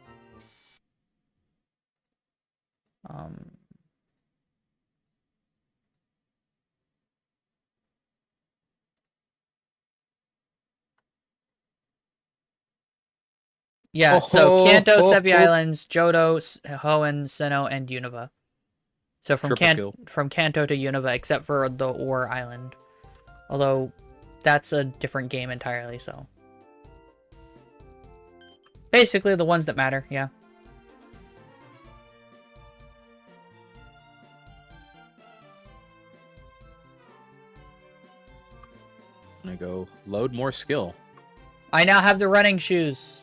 Yeah, so Kanto, Sevi Islands, Johto, Hoenn, Sinnoh, and Unova. So from Kanto to Unova, except for the Ore Island. Although, that's a different game entirely, so. Basically, the ones that matter, yeah. I'm gonna go load more skill. I now have the running shoes.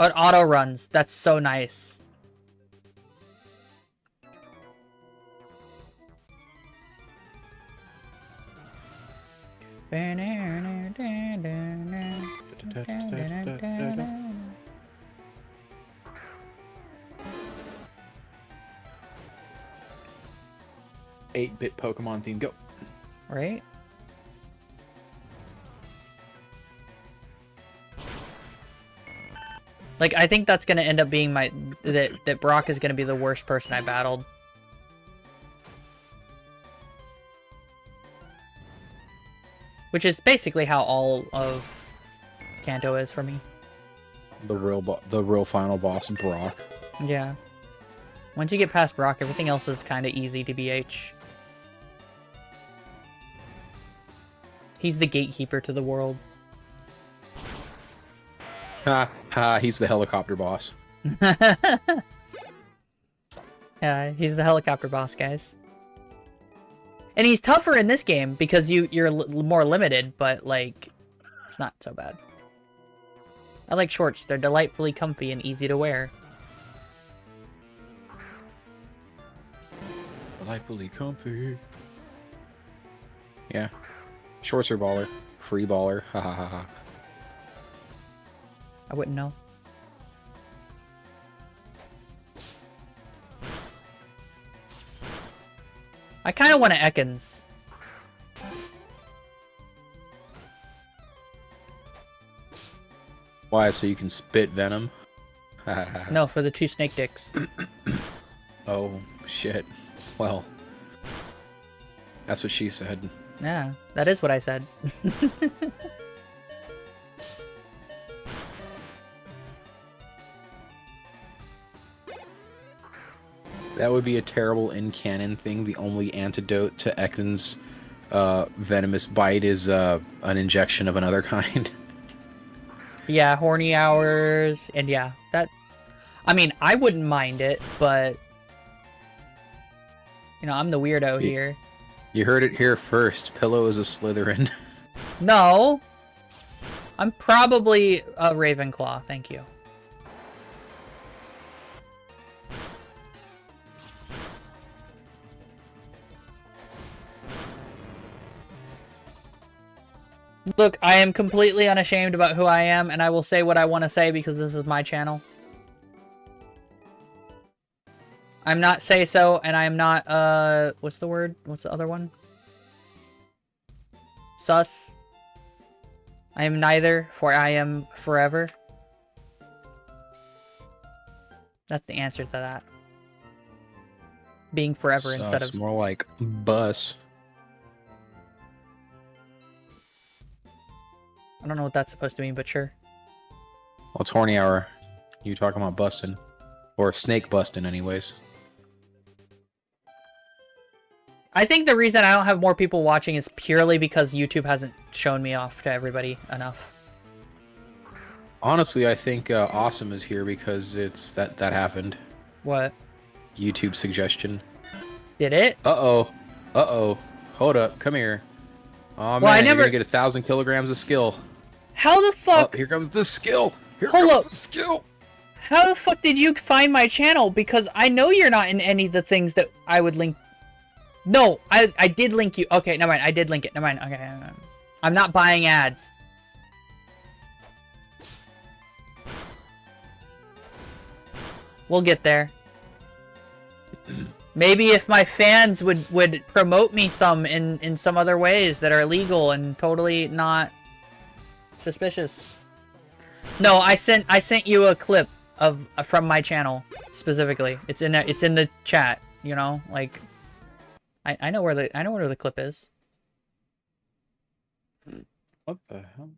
It auto runs. That's so nice. Eight-bit Pokemon theme, go. Right? Like, I think that's gonna end up being my... That Brock is gonna be the worst person I battled. Which is basically how all of Kanto is for me. The real final boss, Brock. Yeah. Once you get past Brock, everything else is kind of easy to BH. He's the gatekeeper to the world. Ha ha, he's the helicopter boss. Yeah, he's the helicopter boss, guys. And he's tougher in this game because you're more limited, but like, it's not so bad. I like shorts. They're delightfully comfy and easy to wear. Delightfully comfy. Yeah. Shorts are baller. Free baller. Ha ha ha ha. I wouldn't know. I kind of want to Ekans. Why? So you can spit venom? No, for the 2 snake dicks. Oh, shit. Well, that's what she said. Yeah, that is what I said. That would be a terrible in-canon thing. The only antidote to Ekton's venomous bite is an injection of another kind. Yeah, horny hours, and yeah, that... I mean, I wouldn't mind it, but... You know, I'm the weirdo here. You heard it here first. Pillow is a Slytherin. No! I'm probably a Ravenclaw, thank you. Look, I am completely unashamed about who I am, and I will say what I want to say because this is my channel. I'm not say-so, and I am not, what's the word? What's the other one? Sus. I am neither, for I am forever. That's the answer to that. Being forever instead of... more like bus. I don't know what that's supposed to mean, but sure. Well, it's horny hour. You talking about busting. Or snake busting, anyways. I think the reason I don't have more people watching is purely because YouTube hasn't shown me off to everybody enough. Honestly, I think Awesome is here because it's that happened. What? YouTube suggestion. Did it? Uh-oh. Uh-oh. Hold up. Come here. Oh, man, Well, I you're never- gonna get 1,000 kilograms of skill. How the Oh, fuck? here comes the skill. Here Hold comes up. the skill. How the fuck did you find my channel? Because I know you're not in any of the things that I would link. No, I did link you. Okay, never mind. I did link it. Never mind. Okay, never mind. I'm not buying ads. We'll get there. Maybe if my fans would promote me some in some other ways that are legal and totally not suspicious. No, I sent you a clip of from my channel specifically. It's in there. It's in the chat. You know, like I know where the clip is. What the hell?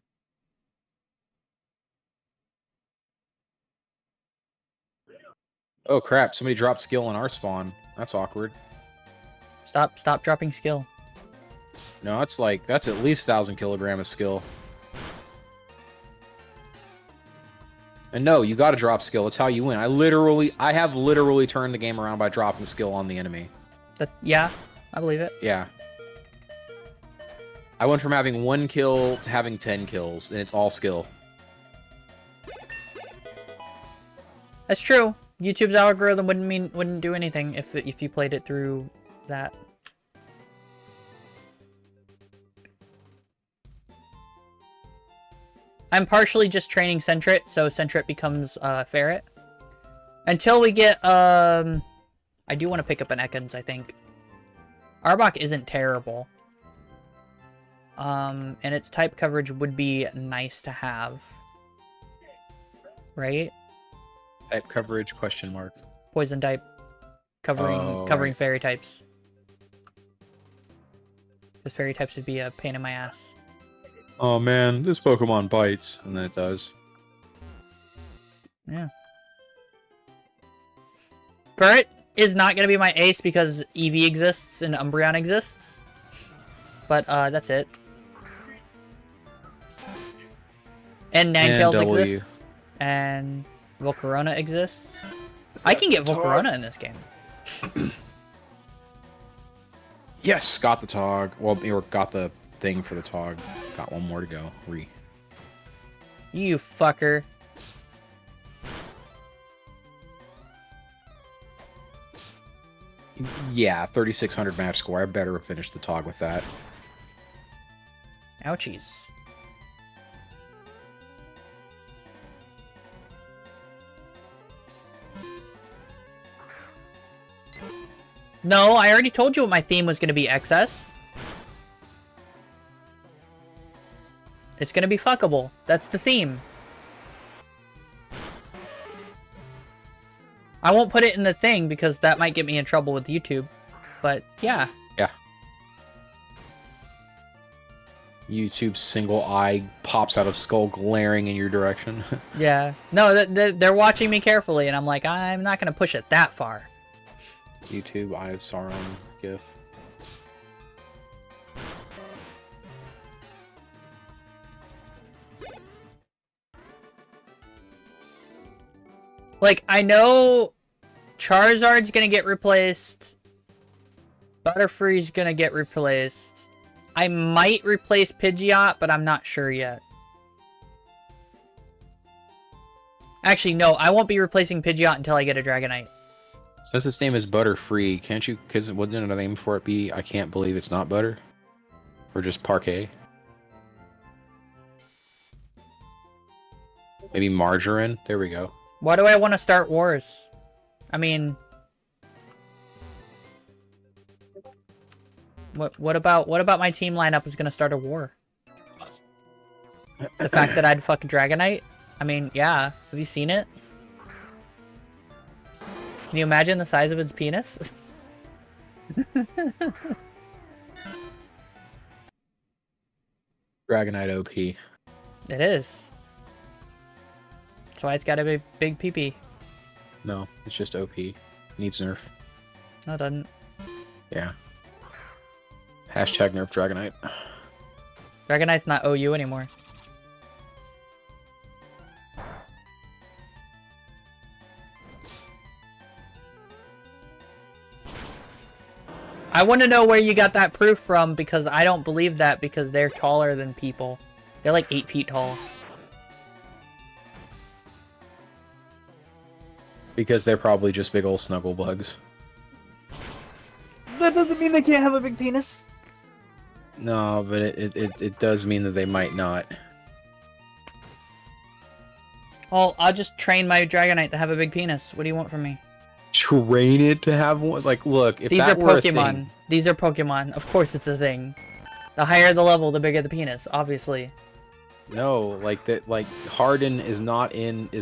Oh crap! Somebody dropped skill in our spawn. That's awkward. Stop dropping skill. No, that's at least 1,000 kilogram of skill. And no, you gotta drop skill. That's how you win. I have literally turned the game around by dropping skill on the enemy. Yeah, I believe it. Yeah. I went from having 1 kill to having 10 kills, and it's all skill. That's true. YouTube's algorithm wouldn't do anything if you played it through that. I'm partially just training Sentret, so Sentret becomes Ferret. Until we get I do want to pick up an Ekans, I think. Arbok isn't terrible. And its type coverage would be nice to have. Right? Type coverage, question mark. Poison type. Covering right. fairy types. Because fairy types would be a pain in my ass. Oh man, this Pokemon bites. And then it does. Yeah. Ferret is not going to be my ace because Eevee exists and Umbreon exists. But that's it. And Ninetales W. exists. And Volcarona exists. I can get Volcarona in this game. Yes, got the Tog. Well, or got the thing for the Tog. Got one more to go. You fucker. Yeah, 3,600 match score. I better have finished the Tog with that. Ouchies. No, I already told you what my theme was going to be, XS. It's going to be fuckable. That's the theme. I won't put it in the thing because that might get me in trouble with YouTube. But, yeah. Yeah. YouTube's single eye pops out of skull glaring in your direction. Yeah. No, they're watching me carefully, and I'm like, I'm not going to push it that far. YouTube Eye of Sauron gif. Like, I know Charizard's gonna get replaced. Butterfree's gonna get replaced. I might replace Pidgeot, but I'm not sure yet. Actually, no, I won't be replacing Pidgeot until I get a Dragonite. Since its name is Butterfree, can't you, because wouldn't another name for it be I can't believe it's not butter? Or just Parquet? Maybe Margarine? There we go. Why do I want to start wars? I mean... What about my team lineup is gonna start a war? The fact that I'd fuck Dragonite? I mean, yeah. Have you seen it? Can you imagine the size of its penis? Dragonite OP. It is. That's why it's got a big pee-pee. No, it's just OP. Needs nerf. No, it doesn't. Yeah. Hashtag nerf Dragonite. Dragonite's not OU anymore. I want to know where you got that proof from, because I don't believe that, because they're taller than people. They're like 8 feet tall. Because they're probably just big old snuggle bugs. That doesn't mean they can't have a big penis. No, but it does mean that they might not. Well, I'll just train my Dragonite to have a big penis. What do you want from me? Train it to have one? Like, look, if These are that were a Pokemon. thing- These are Pokemon. Of course it's a thing. The higher the level, the bigger the penis, obviously. No, like that. Like Harden is not in the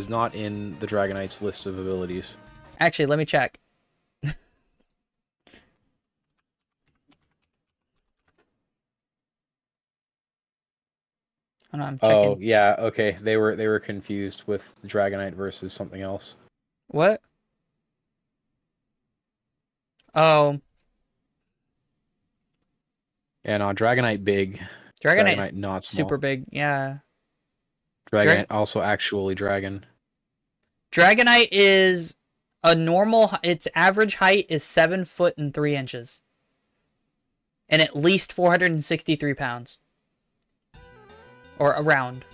Dragonite's list of abilities. Actually, let me check. Hold on, I'm checking. Oh yeah, okay. They were confused with Dragonite versus something else. What? Oh, Yeah, no, Dragonite big. Dragonite is not small. super big. Yeah. Dragonite also actually dragon. Dragonite is a normal. Its average height is 7 foot and 3 inches, and at least 463 pounds, or around.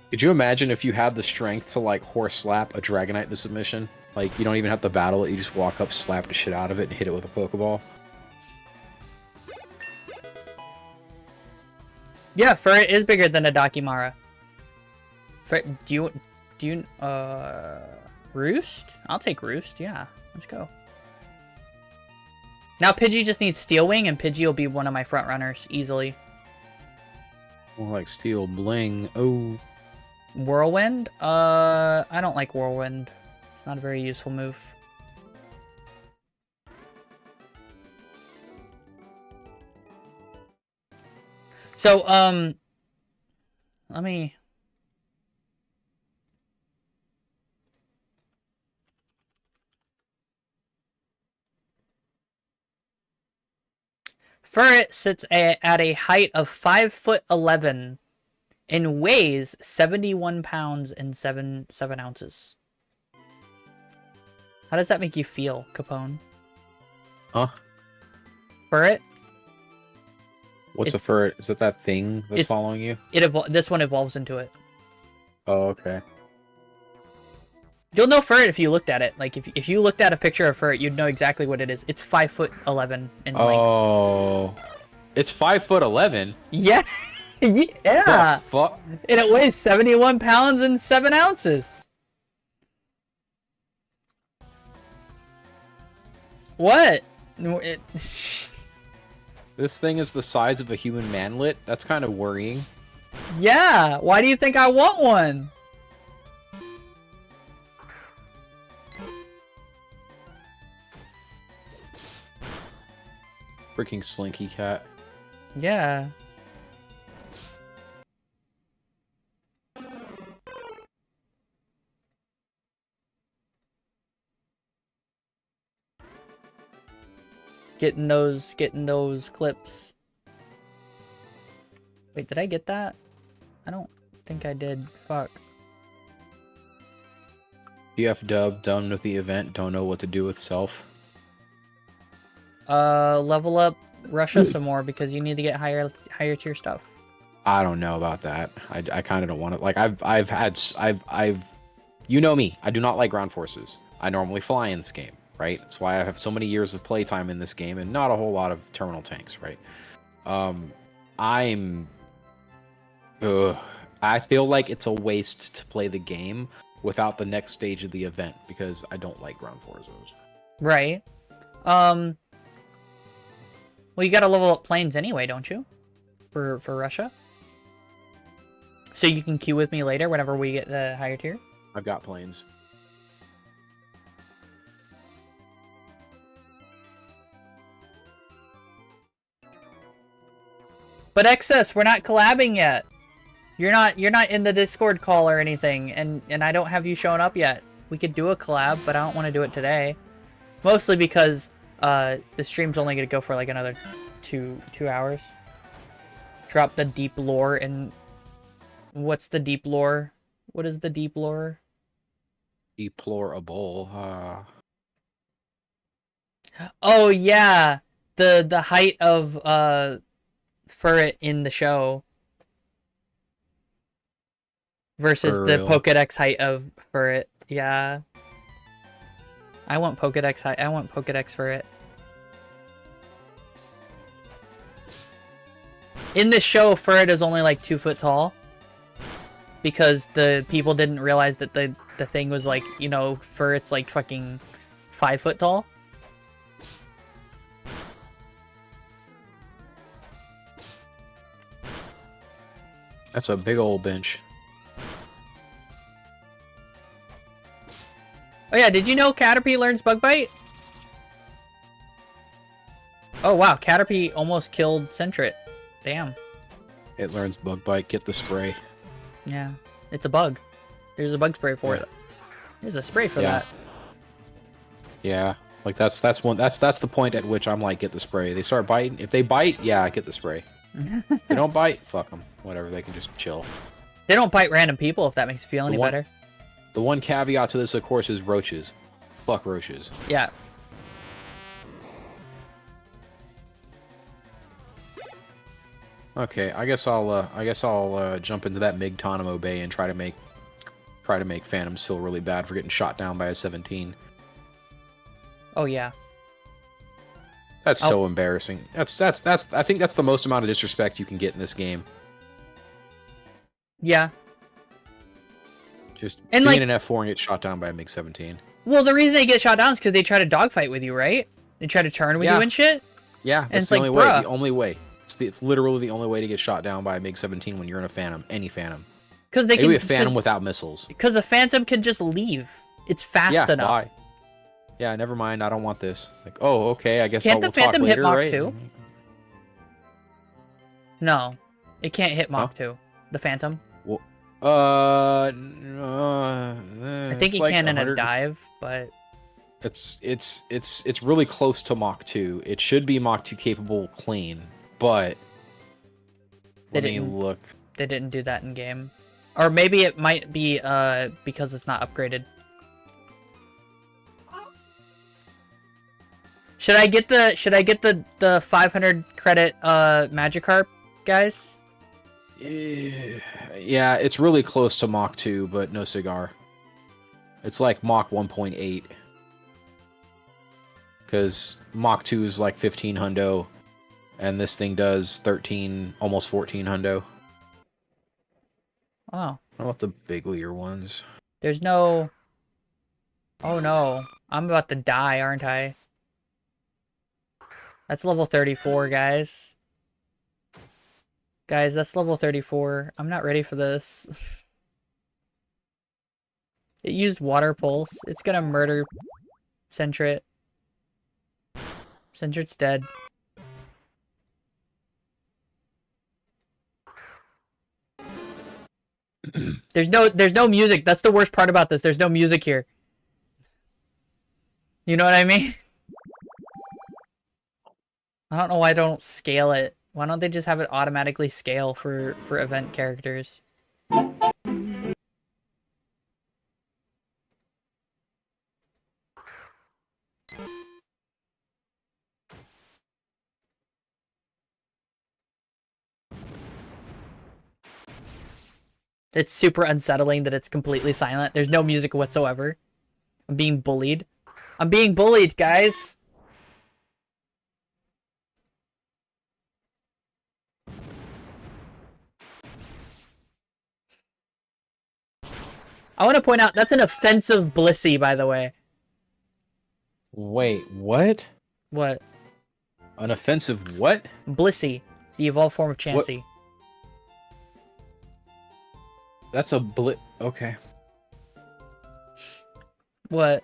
Could you imagine if you had the strength to like horse slap a Dragonite to submission? Like you don't even have to battle it; you just walk up, slap the shit out of it, and hit it with a Pokeball. Yeah, Furret is bigger than a Dakimara. Roost? I'll take Roost, yeah. Let's go. Now Pidgey just needs Steel Wing, and Pidgey will be one of my front runners, easily. More like Steel Bling. Oh. Whirlwind? I don't like Whirlwind. It's not a very useful move. So, let me... Furret sits at a height of 5'11" and weighs 71 pounds and 7 ounces. How does that make you feel, Capone? Huh? Furret? What's a Furret? Is it that thing that's following you? This one evolves into it. Oh, okay. You'll know Furret if you looked at it. Like, if you looked at a picture of Furret, you'd know exactly what it is. It's 5'11" in length. Oh. It's 5'11"? Yeah. Yeah. The fuck? And it weighs 71 pounds and 7 ounces. What? This thing is the size of a human manlet? That's kind of worrying. Yeah. Why do you think I want one? Freaking Slinky Cat. Yeah. Getting those clips. Wait, did I get that? I don't think I did. Fuck. DF Dub, done with the event, don't know what to do with self. Level up Russia some more, because you need to get higher tier stuff. I don't know about that. I kind of don't want to. Like I've you know me. I do not like ground forces. I normally fly in this game, right? That's why I have so many years of playtime in this game and not a whole lot of terminal tanks, right? I feel like it's a waste to play the game without the next stage of the event because I don't like ground forces. Right. Well, you gotta level up planes anyway, don't you? For Russia? So you can queue with me later whenever we get the higher tier? I've got planes. But XS, we're not collabing yet. You're not in the Discord call or anything, and I don't have you showing up yet. We could do a collab, but I don't want to do it today. Mostly because the stream's only gonna go for like another two hours. Drop the deep lore and what's the deep lore? What is the deep lore? Deplorable. Oh yeah, the height of Furret in the show versus For the real. Pokédex height of Furret. Yeah. I want Pokédex height. I want Pokédex Furret. In the show, Furret is only like 2 foot tall because the people didn't realize that the thing was like, you know, Furret's like fucking 5 foot tall. That's a big old bench. Oh yeah, did you know Caterpie learns Bug Bite? Oh wow, Caterpie almost killed Sentret. Damn. It learns bug bite. Get the spray. Yeah, it's a bug. There's a bug spray for it. There's a spray for that. Yeah, like that's the point at which I'm like, get the spray. They start biting. If they bite, yeah, get the spray. If they don't bite, fuck them. Whatever, they can just chill. They don't bite random people, if that makes you feel any better. The one caveat to this, of course, is roaches. Fuck roaches. Yeah. Okay, I guess I'll jump into that Migtanimo Bay and try to make Phantoms feel really bad for getting shot down by a 17. Oh yeah. That's so embarrassing. That's I think that's the most amount of disrespect you can get in this game. Yeah. Just and being like, an F4 and get shot down by a MiG-17. Well, the reason they get shot down is because they try to dogfight with you, right? They try to turn with you and shit. Yeah, and that's it's the like, only way. bruh. The only way. It's literally the only way to get shot down by a MiG-17 when you're in a Phantom, any Phantom. Because they can be a cause, Phantom without missiles. Because the Phantom can just leave. It's fast enough. Why? Yeah, never mind. I don't want this. Like, oh, okay. I guess Can't we'll the Phantom talk later, hit Mach right? 2? No, it can't hit Mach 2. The Phantom. Well, I think he like can in a 100 dive, but it's really close to Mach 2. It should be Mach 2 capable clean, but let me look. They didn't do that in game, or maybe it might be because it's not upgraded. Should I get the 500 credit Magikarp, guys? Yeah, it's really close to Mach 2, but no cigar. It's like Mach 1.8. Because Mach 2 is like 15 hundo, and this thing does 13, almost 14 hundo. Oh. What about the biglier ones? There's no... Oh no. I'm about to die, aren't I? That's level 34, guys. Guys, that's level 34. I'm not ready for this. It used Water Pulse. It's gonna murder Sentret. Sentret's dead. There's no music. That's the worst part about this. There's no music here. You know what I mean? I don't know why I don't scale it. Why don't they just have it automatically scale for event characters? It's super unsettling that it's completely silent. There's no music whatsoever. I'm being bullied. I'm being bullied, guys! I want to point out, that's an offensive Blissey, by the way. Wait, what? What? An offensive what? Blissey, the evolved form of Chansey. What? That's a okay. What?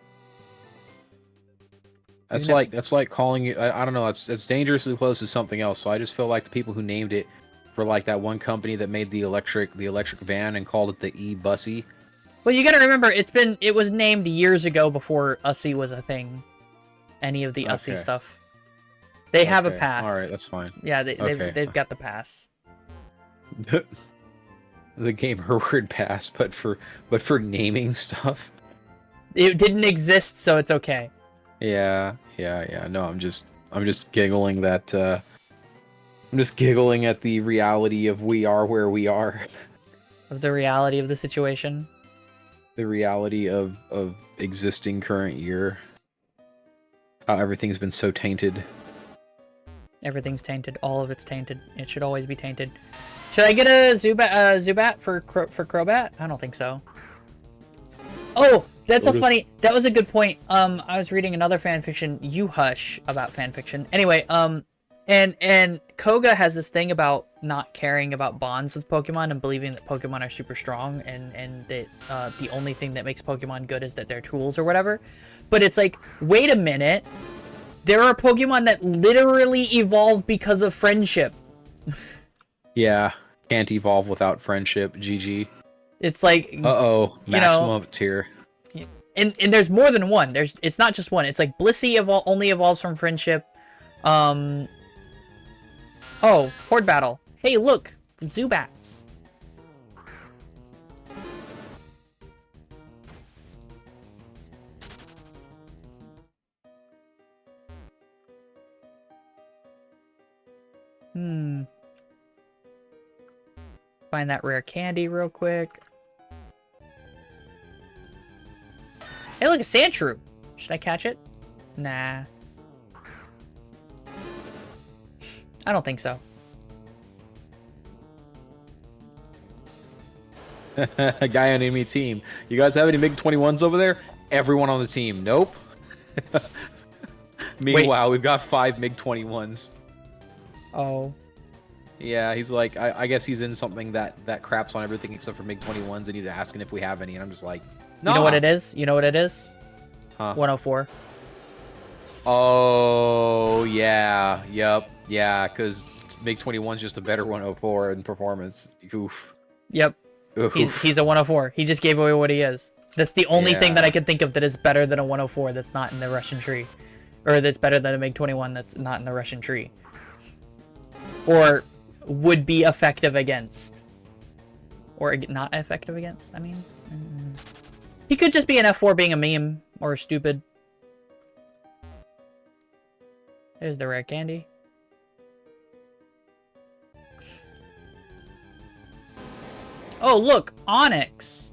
That's like calling it. I don't know. It's dangerously close to something else. So I just feel like the people who named it were like that one company that made the electric van and called it the e-bussy. Well, you gotta remember, it was named years ago before Ussy was a thing. Any of the Ussy stuff. They have a pass. All right, that's fine. Yeah, they've got the pass. The gamer word pass, but for naming stuff. It didn't exist, so it's okay. Yeah. No, I'm just I'm just giggling that. I'm just giggling at the reality of we are where we are. Of the reality of the situation. The reality of existing current year. How everything's been so tainted. Everything's tainted. All of it's tainted. It should always be tainted. Should I get a Zubat for Crobat? I don't think so. Oh, that's a funny. That was a good point. I was reading another fanfiction. You hush about fanfiction. Anyway, and Koga has this thing about not caring about bonds with Pokemon and believing that Pokemon are super strong and that the only thing that makes Pokemon good is that they're tools or whatever. But it's like, wait a minute. There are Pokemon that literally evolve because of friendship. Yeah, can't evolve without friendship. GG. It's like, uh-oh, maximum up tier. And there's more than one. It's not just one. It's like Blissey only evolves from friendship. Oh, Horde Battle. Hey, look, Zubats. Find that rare candy real quick. Hey, look, a Sandshrew. Should I catch it? Nah. I don't think so. A guy on enemy team. You guys have any MiG-21s over there? Everyone on the team. Nope. Meanwhile, we've got 5 MiG-21s. Oh. Yeah, he's like, I guess he's in something that craps on everything except for MiG-21s, and he's asking if we have any, and I'm just like, no. You know what it is? You know what it is? Huh. 104. Oh, yeah. Yep. Yeah, because MiG-21's just a better 104 in performance. Oof. Yep. Oof. He's a 104. He just gave away what he is. That's the only thing that I can think of that is better than a 104 that's not in the Russian tree. Or that's better than a MiG-21 that's not in the Russian tree. Or would be effective against. Or not effective against, I mean. He could just be an F4 being a meme. Or stupid. There's the rare candy. Oh, look! Onyx!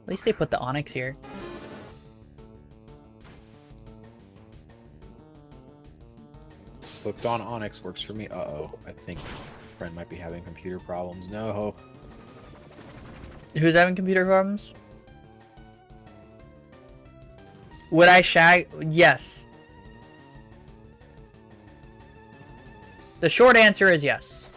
At least they put the Onyx here. Hooked on Onyx works for me. Uh-oh. I think friend might be having computer problems. No. Who's having computer problems? Would I shag? Yes. The short answer is yes.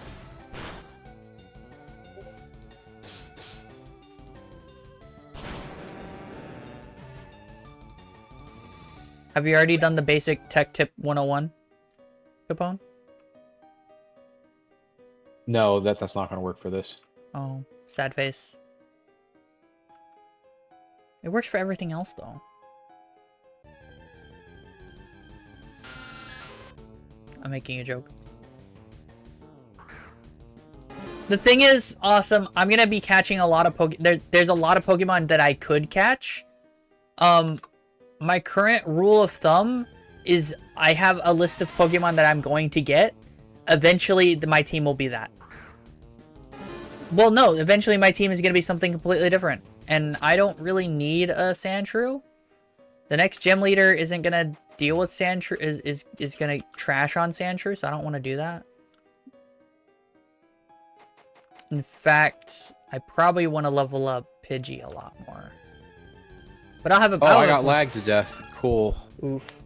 Have you already done the basic tech tip 101, Capone? No, that's not going to work for this. Oh, sad face. It works for everything else, though. I'm making a joke. The thing is, awesome. I'm gonna be catching a lot of there's a lot of Pokemon that I could catch. My current rule of thumb is I have a list of Pokemon that I'm going to get. Eventually, my team will be that. Well, no. Eventually, my team is gonna be something completely different, and I don't really need a Sandshrew. The next gym leader isn't gonna deal with Sandshrew. Is gonna trash on Sandshrew, so I don't want to do that. In fact, I probably want to level up Pidgey a lot more. But I'll have a Oh, I got lagged to death. Cool. Oof.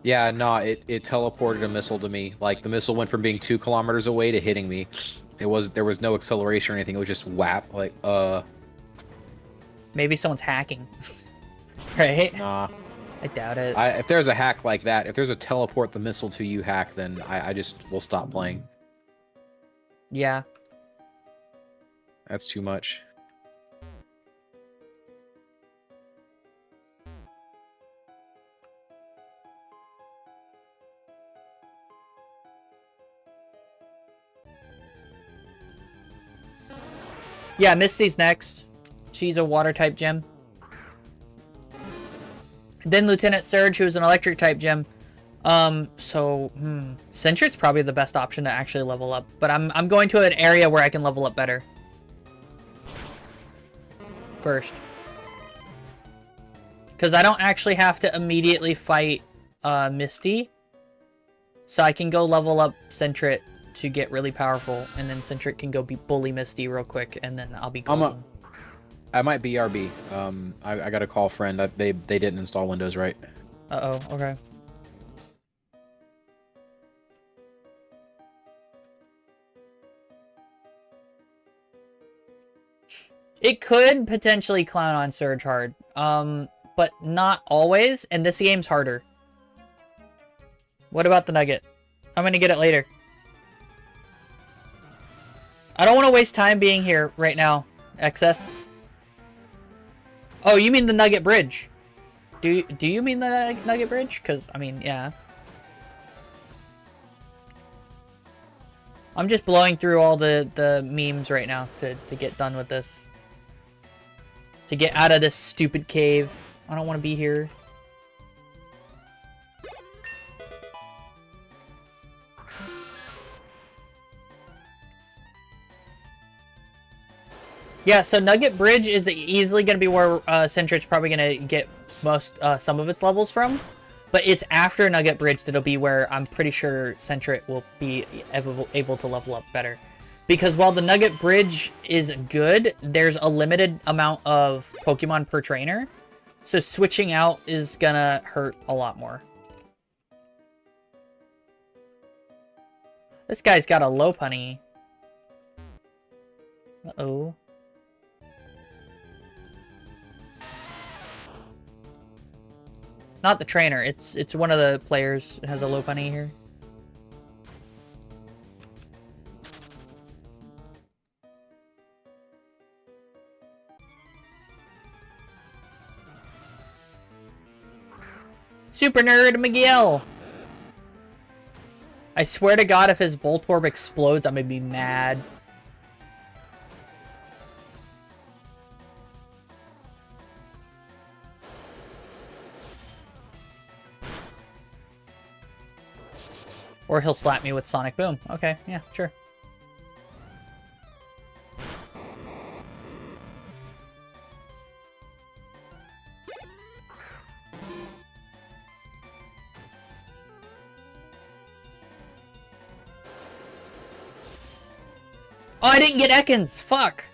Yeah, no, it teleported a missile to me. Like, the missile went from being 2 kilometers away to hitting me. There was no acceleration or anything. It was just whap. Like, Maybe someone's hacking. Right? Nah. I doubt it. If there's a hack like that, if there's a teleport the missile to you hack, then I just will stop playing. Yeah. That's too much. Yeah, Misty's next. She's a water type gem. Then Lieutenant Surge, who's an electric type gem. Sentry's probably the best option to actually level up, but I'm going to an area where I can level up better. First. Because I don't actually have to immediately fight Misty. So I can go level up Sentret to get really powerful, and then Sentret can go bully Misty real quick, and then I'll be golden. I might BRB. I gotta call a friend. They didn't install Windows right. Uh-oh, okay. It could potentially clown on Surge hard, but not always, and this game's harder. What about the Nugget? I'm gonna get it later. I don't want to waste time being here right now, XS. Oh, you mean the Nugget Bridge? Do you mean the Nugget Bridge? Because, I mean, yeah. I'm just blowing through all the memes right now to get done with this. To get out of this stupid cave. I don't want to be here. Yeah, so Nugget Bridge is easily going to be where Sentry's probably going to get some of its levels from. But it's after Nugget Bridge that'll be where I'm pretty sure Sentret will be able to level up better. Because while the Nugget Bridge is good, there's a limited amount of Pokemon per trainer. So switching out is going to hurt a lot more. This guy's got a Lopunny. Uh-oh. Not the trainer, it's one of the players has a Lopunny here. Super Nerd Miguel! I swear to God, if his Voltorb explodes, I'm gonna be mad. Or he'll slap me with Sonic Boom. Okay, yeah, sure. Oh, I didn't get Ekans! Fuck!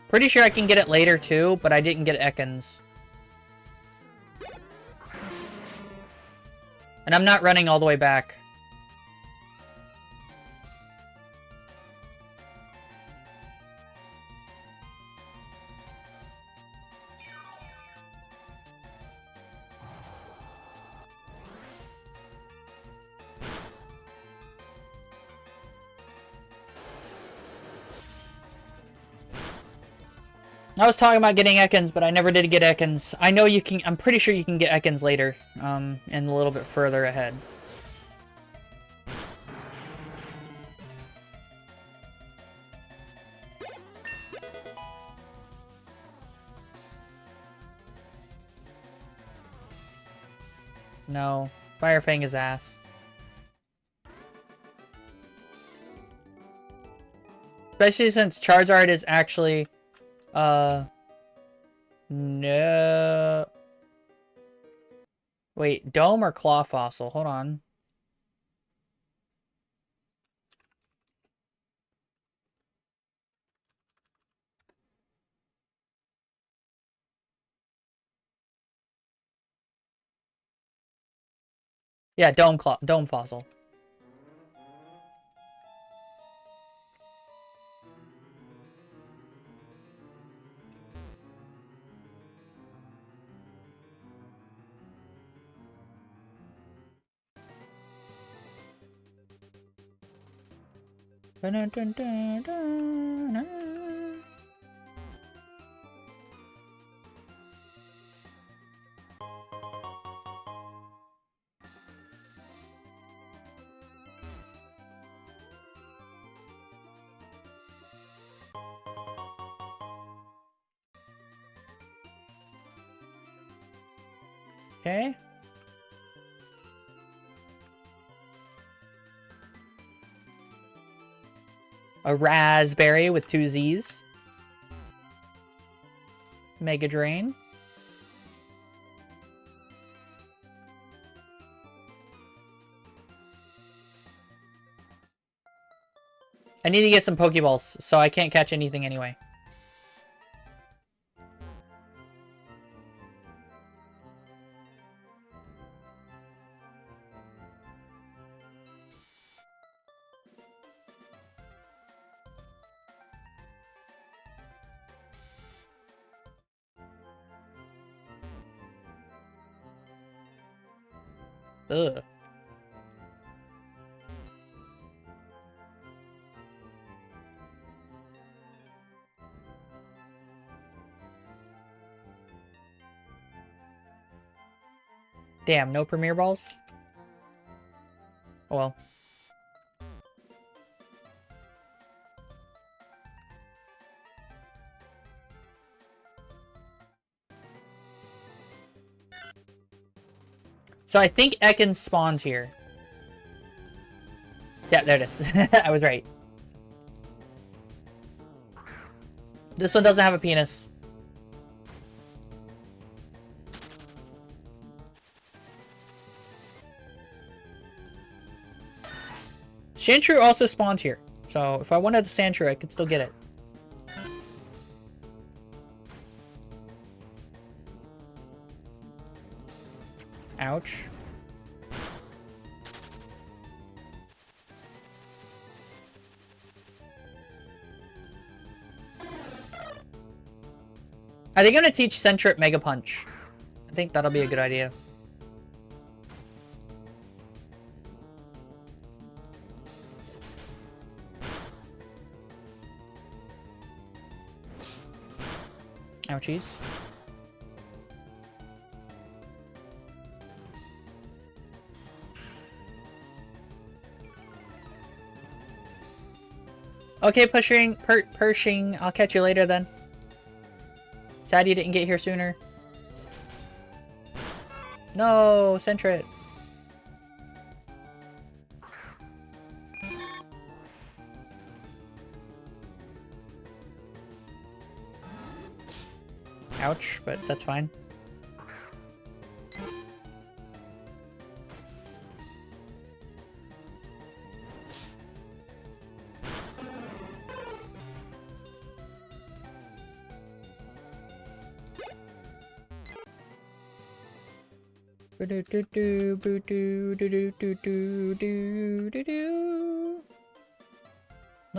Pretty sure I can get it later too, but I didn't get Ekans. And I'm not running all the way back. I was talking about getting Ekans, but I never did get Ekans. I know you can, I'm pretty sure you can get Ekans later, and a little bit further ahead. No, Firefang is ass. Especially since Charizard is actually... no. Wait, Dome or Claw Fossil? Hold on. Yeah, Dome Fossil. Dun, dun, dun, dun, dun. Okay. A raspberry with 2 Z's. Mega Drain. I need to get some Pokeballs, so I can't catch anything anyway. Ugh. Damn, no Premier Balls? Oh well. So I think Ekans spawned here. Yeah, there it is. I was right. This one doesn't have a penis. Sandshrew also spawned here. So if I wanted the Sandshrew, I could still get it. Ouch. Are they gonna teach Sentret Mega Punch? I think that'll be a good idea. Ouchies. Okay, Pershing. I'll catch you later then. Sad you didn't get here sooner. No, Sentret. Ouch, but that's fine. Let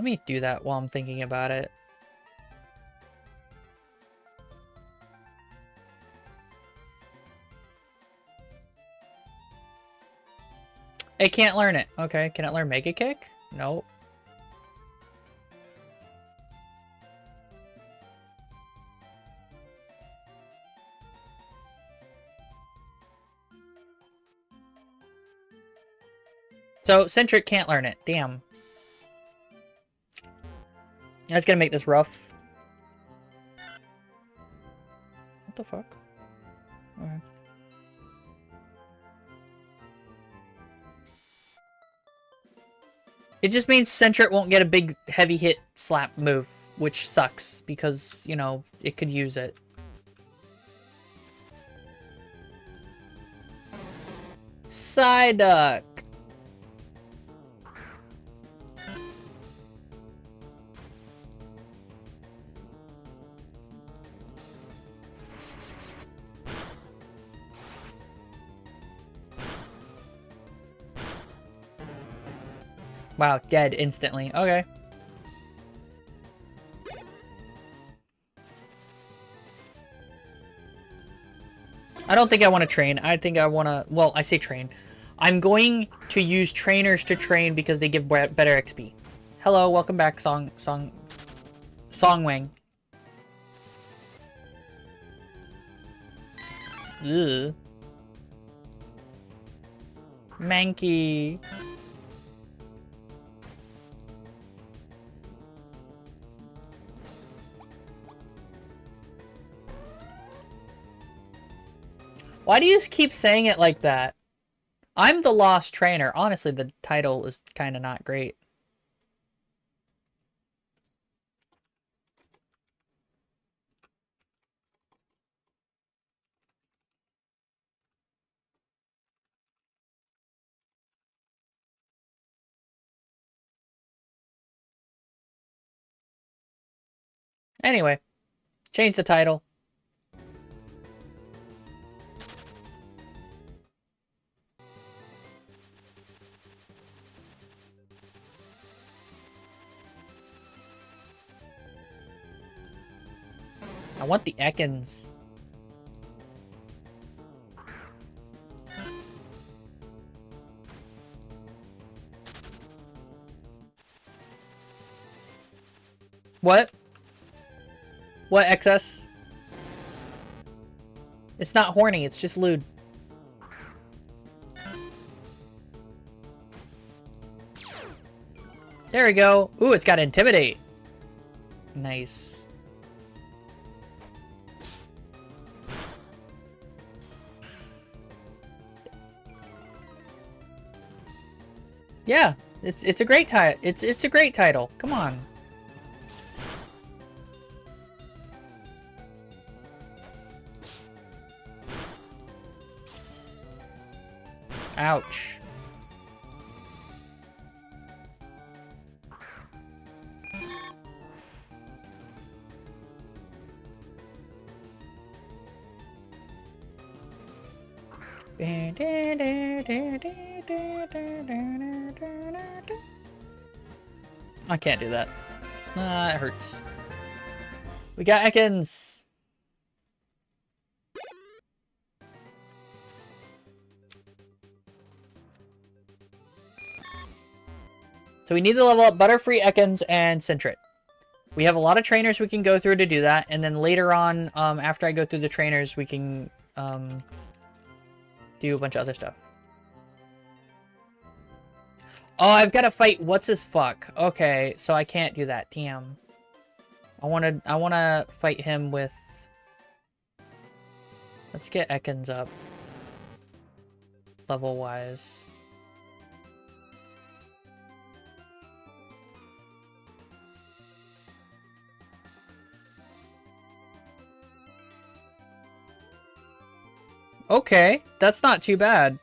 me do that while I'm thinking about it. It can't learn it. Okay, can it learn Mega Kick? Nope. So, Sentret can't learn it. Damn. That's gonna make this rough. What the fuck? Okay. It just means Sentret won't get a big heavy hit slap move, which sucks because, you know, it could use it. Psyduck. Wow, dead instantly. Okay. I don't think I want to train. I think I want to... Well, I say train. I'm going to use trainers to train because they give better XP. Hello, welcome back, Songwang. Ugh. Mankey. Why do you keep saying it like that? I'm the lost trainer. Honestly, the title is kind of not great. Anyway, change the title. I want the Ekans. What? What excess? It's not horny, it's just lewd. There we go. Ooh, it's got intimidate. Nice. Yeah, it's a great title. It's a great title. Come on. Ouch. I can't do that. It hurts. We got Ekans. So we need to level up Butterfree, Ekans, and Sentret. We have a lot of trainers we can go through to do that, and then later on, after I go through the trainers, we can do a bunch of other stuff. Oh, I've got to fight what's his fuck. Okay, so I can't do that. Damn. I wanna fight him with. Let's get Ekans up. Level wise. Okay, that's not too bad.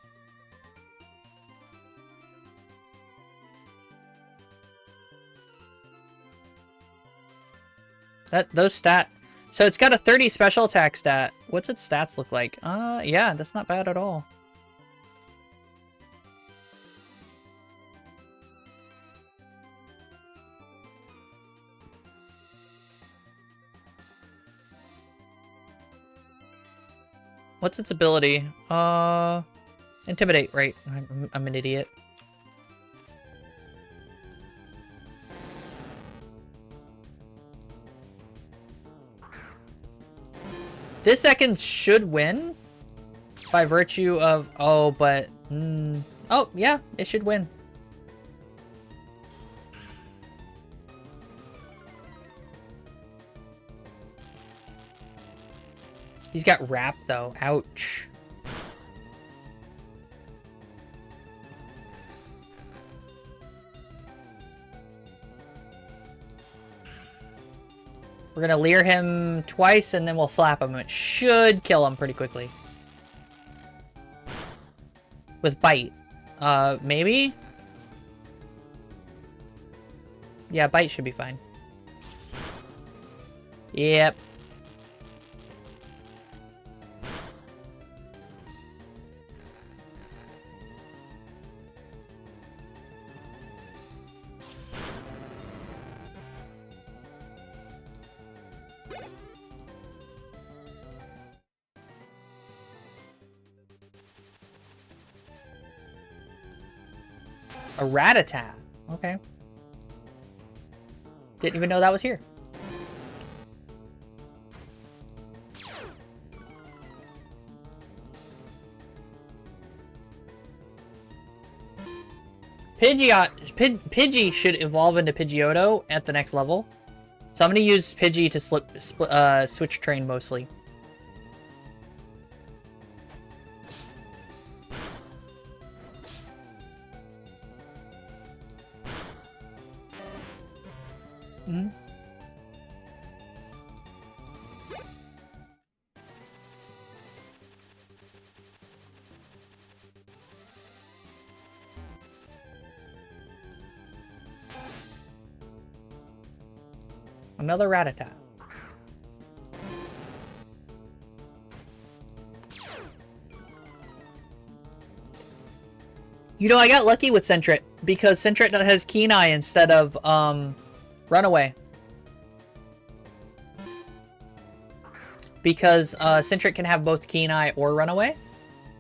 Those stat. So it's got a 30 special attack stat. What's its stats look like? Yeah, that's not bad at all. What's its ability? Intimidate, right. I'm an idiot. This second should win by virtue of... Oh, but... oh, yeah, it should win. He's got wrap, though. Ouch. We're gonna leer him twice, and then we'll slap him. It should kill him pretty quickly. With bite. Maybe? Yeah, bite should be fine. Yep. A Rattata. Okay. Didn't even know that was here. Pidgey should evolve into Pidgeotto at the next level. So I'm going to use Pidgey to switch train mostly. Mm-hmm. Another Rattata. You know, I got lucky with Sentret because Sentret has Keen Eye instead of Runaway. Because Sentret can have both Keen Eye or Runaway.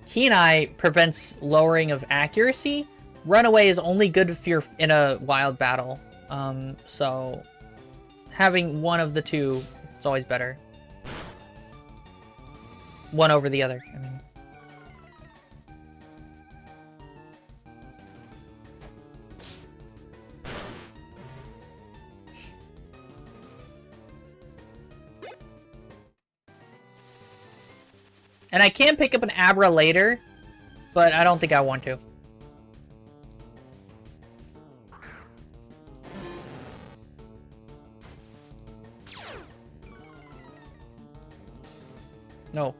Keen Eye prevents lowering of accuracy. Runaway is only good if you're in a wild battle. So having one of the two is always better. One over the other, I mean. And I can pick up an Abra later, but I don't think I want to. No.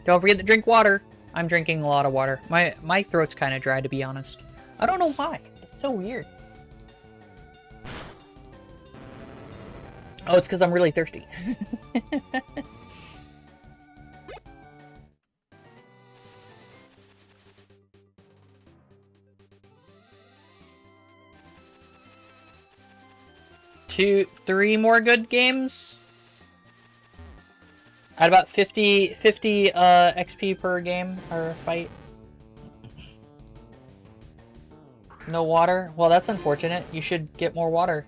Don't forget to drink water. I'm drinking a lot of water. My throat's kind of dry, to be honest. I don't know why. It's so weird. Oh, it's because I'm really thirsty. Three more good games. At about 50 XP per game or fight. No water? Well, that's unfortunate. You should get more water.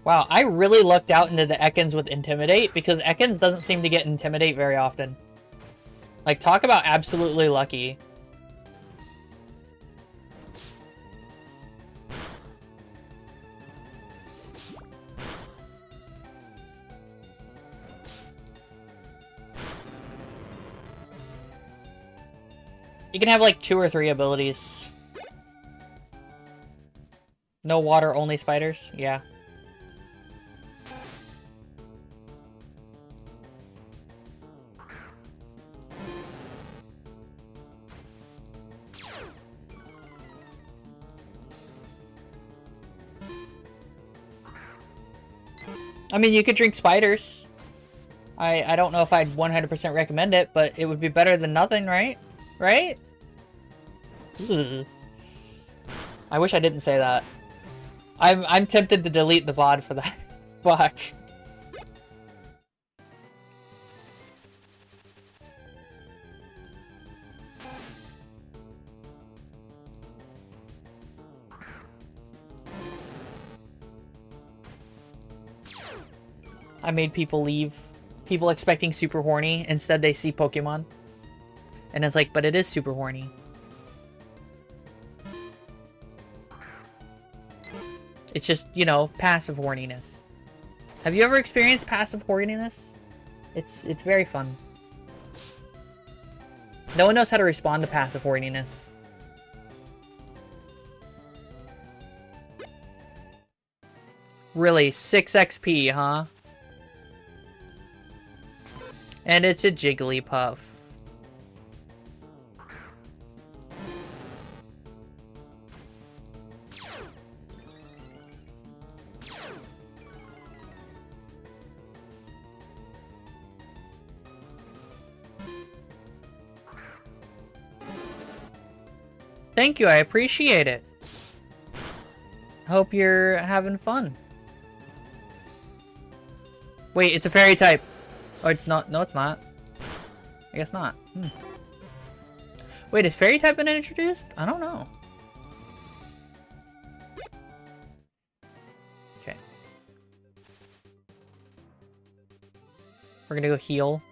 Wow, I really lucked out into the Ekans with Intimidate because Ekans doesn't seem to get Intimidate very often. Like, talk about absolutely lucky. You can have like 2 or 3 abilities. No water, only spiders? Yeah. I mean, you could drink spiders. I don't know if I'd 100% recommend it, but it would be better than nothing, right? Right? Ugh. I wish I didn't say that. I'm tempted to delete the VOD for that. Fuck. I made people leave. People expecting super horny. Instead they see Pokemon. And it's like, but it is super horny. It's just, you know, passive horniness. Have you ever experienced passive horniness? It's very fun. No one knows how to respond to passive horniness. Really, 6 XP, huh? And it's a Jigglypuff. Thank you, I appreciate it. Hope you're having fun. Wait, it's a fairy type. Oh, it's not. No, it's not. I guess not. Wait, has fairy type been introduced? I don't know. Okay. We're gonna go heal.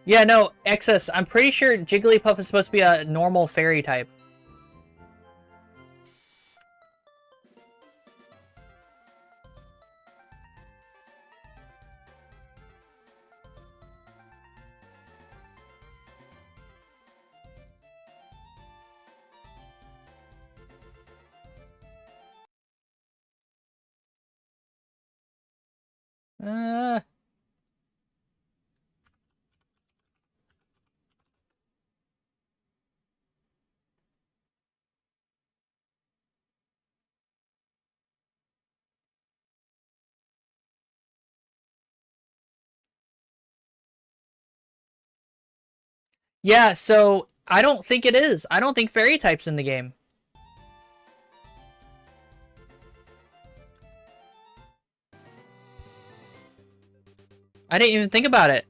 Yeah, no, Excess. I'm pretty sure Jigglypuff is supposed to be a normal fairy type. Uh, yeah, so I don't think it is. I don't think fairy type's in the game. I didn't even think about it.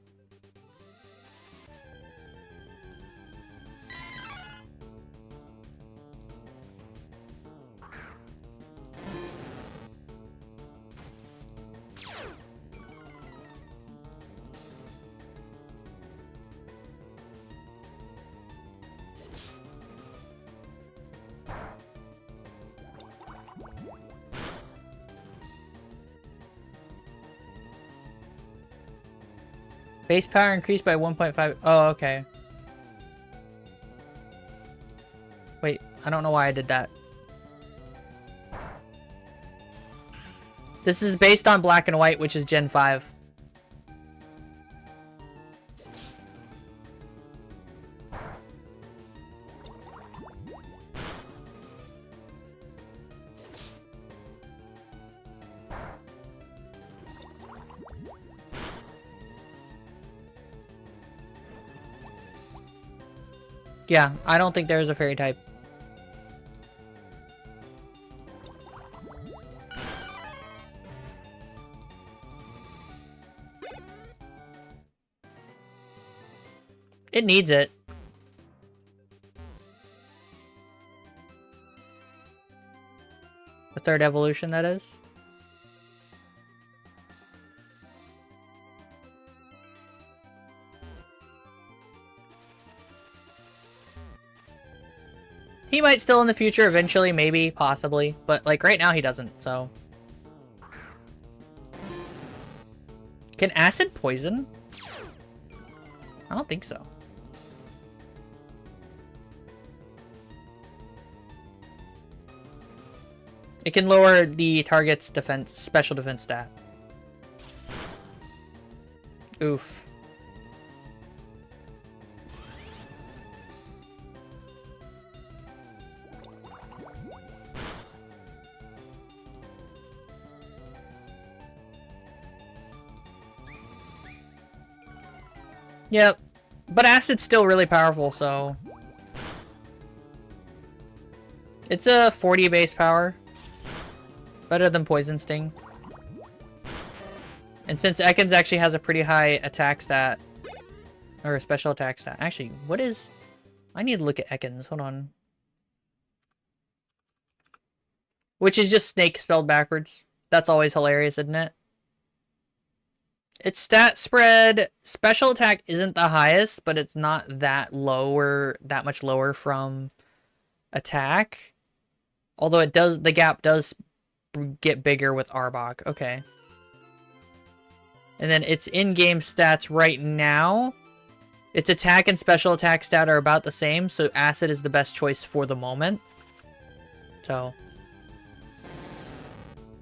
Base power increased by 1.5. Oh, okay. Wait, I don't know why I did that. This is based on Black and White, which is Gen 5. Yeah, I don't think there's a fairy type. It needs it. The third evolution, that is. He might still in the future, eventually, maybe, possibly. But, like, right now he doesn't, so... Can acid poison? I don't think so. It can lower the target's defense, special defense stat. Oof. Yep. But acid's still really powerful, so... It's a 40 base power. Better than Poison Sting. And since Ekans actually has a pretty high attack stat, or a special attack stat. Actually, what is... I need to look at Ekans. Hold on. Which is just snake spelled backwards. That's always hilarious, isn't it? Its stat spread, special attack isn't the highest, but it's not that much lower from attack. Although it does, the gap does get bigger with Arbok. Okay. And then its in-game stats right now, its attack and special attack stat are about the same, so Acid is the best choice for the moment. So...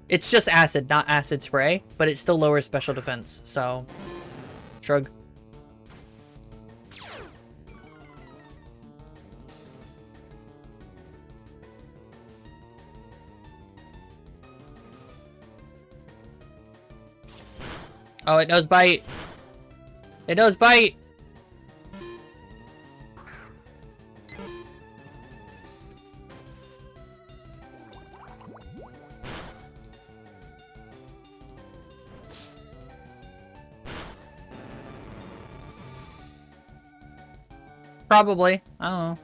It's just acid, not acid spray, but it still lowers special defense, so... Shrug. Oh, it knows bite. It knows bite! Probably. I don't know.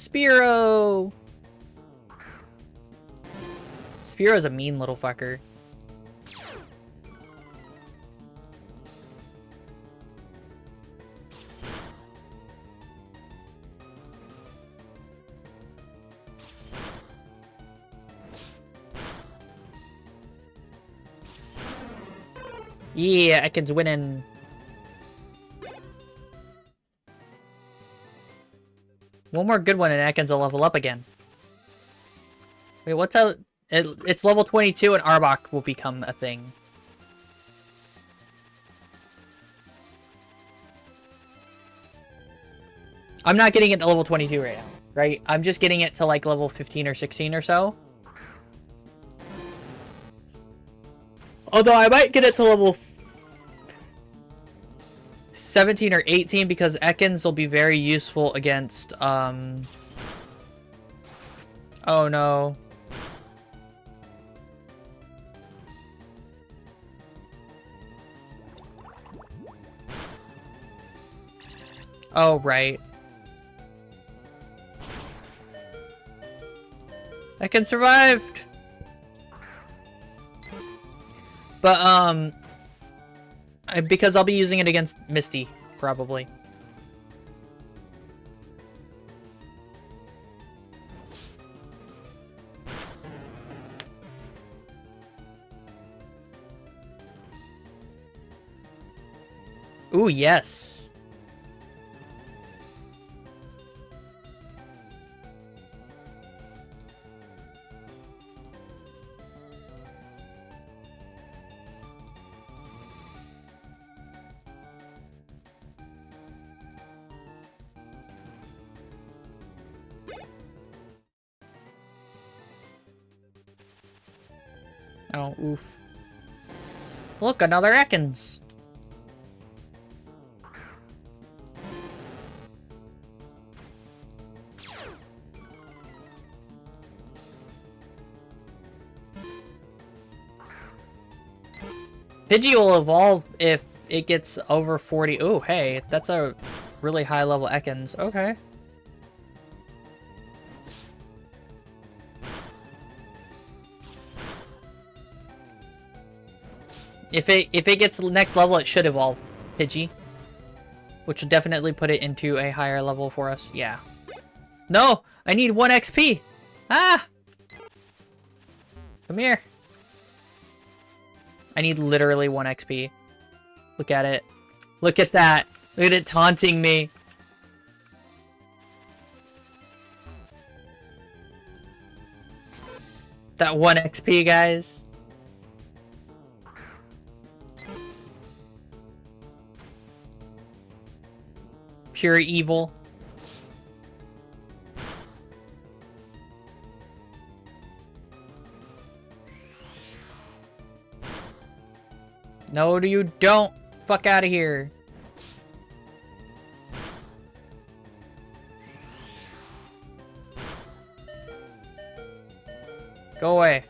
Spearow! Spearow's a mean little fucker. Yeah, Ekans winning. One more good one and Ekans will level up again. Wait, what's out? It's level 22 and Arbok will become a thing. I'm not getting it to level 22 right now, right? I'm just getting it to like level 15 or 16 or so. Although I might get it to level 17 or 18 because Ekans will be very useful against, oh no. Oh, right. Ekans survived! But, because I'll be using it against Misty, probably. Ooh, yes. Oh, oof. Look, another Ekans. Pidgey will evolve if it gets over 40. Oh, hey, that's a really high level Ekans. Okay. If it gets next level, it should evolve Pidgey, which will definitely put it into a higher level for us. Yeah. No, I need 1 XP. Ah, come here. I need literally 1 XP. Look at it. Look at that. Look at it taunting me. That 1 XP, guys. Pure evil. No, you don't. Fuck out of here. Go away.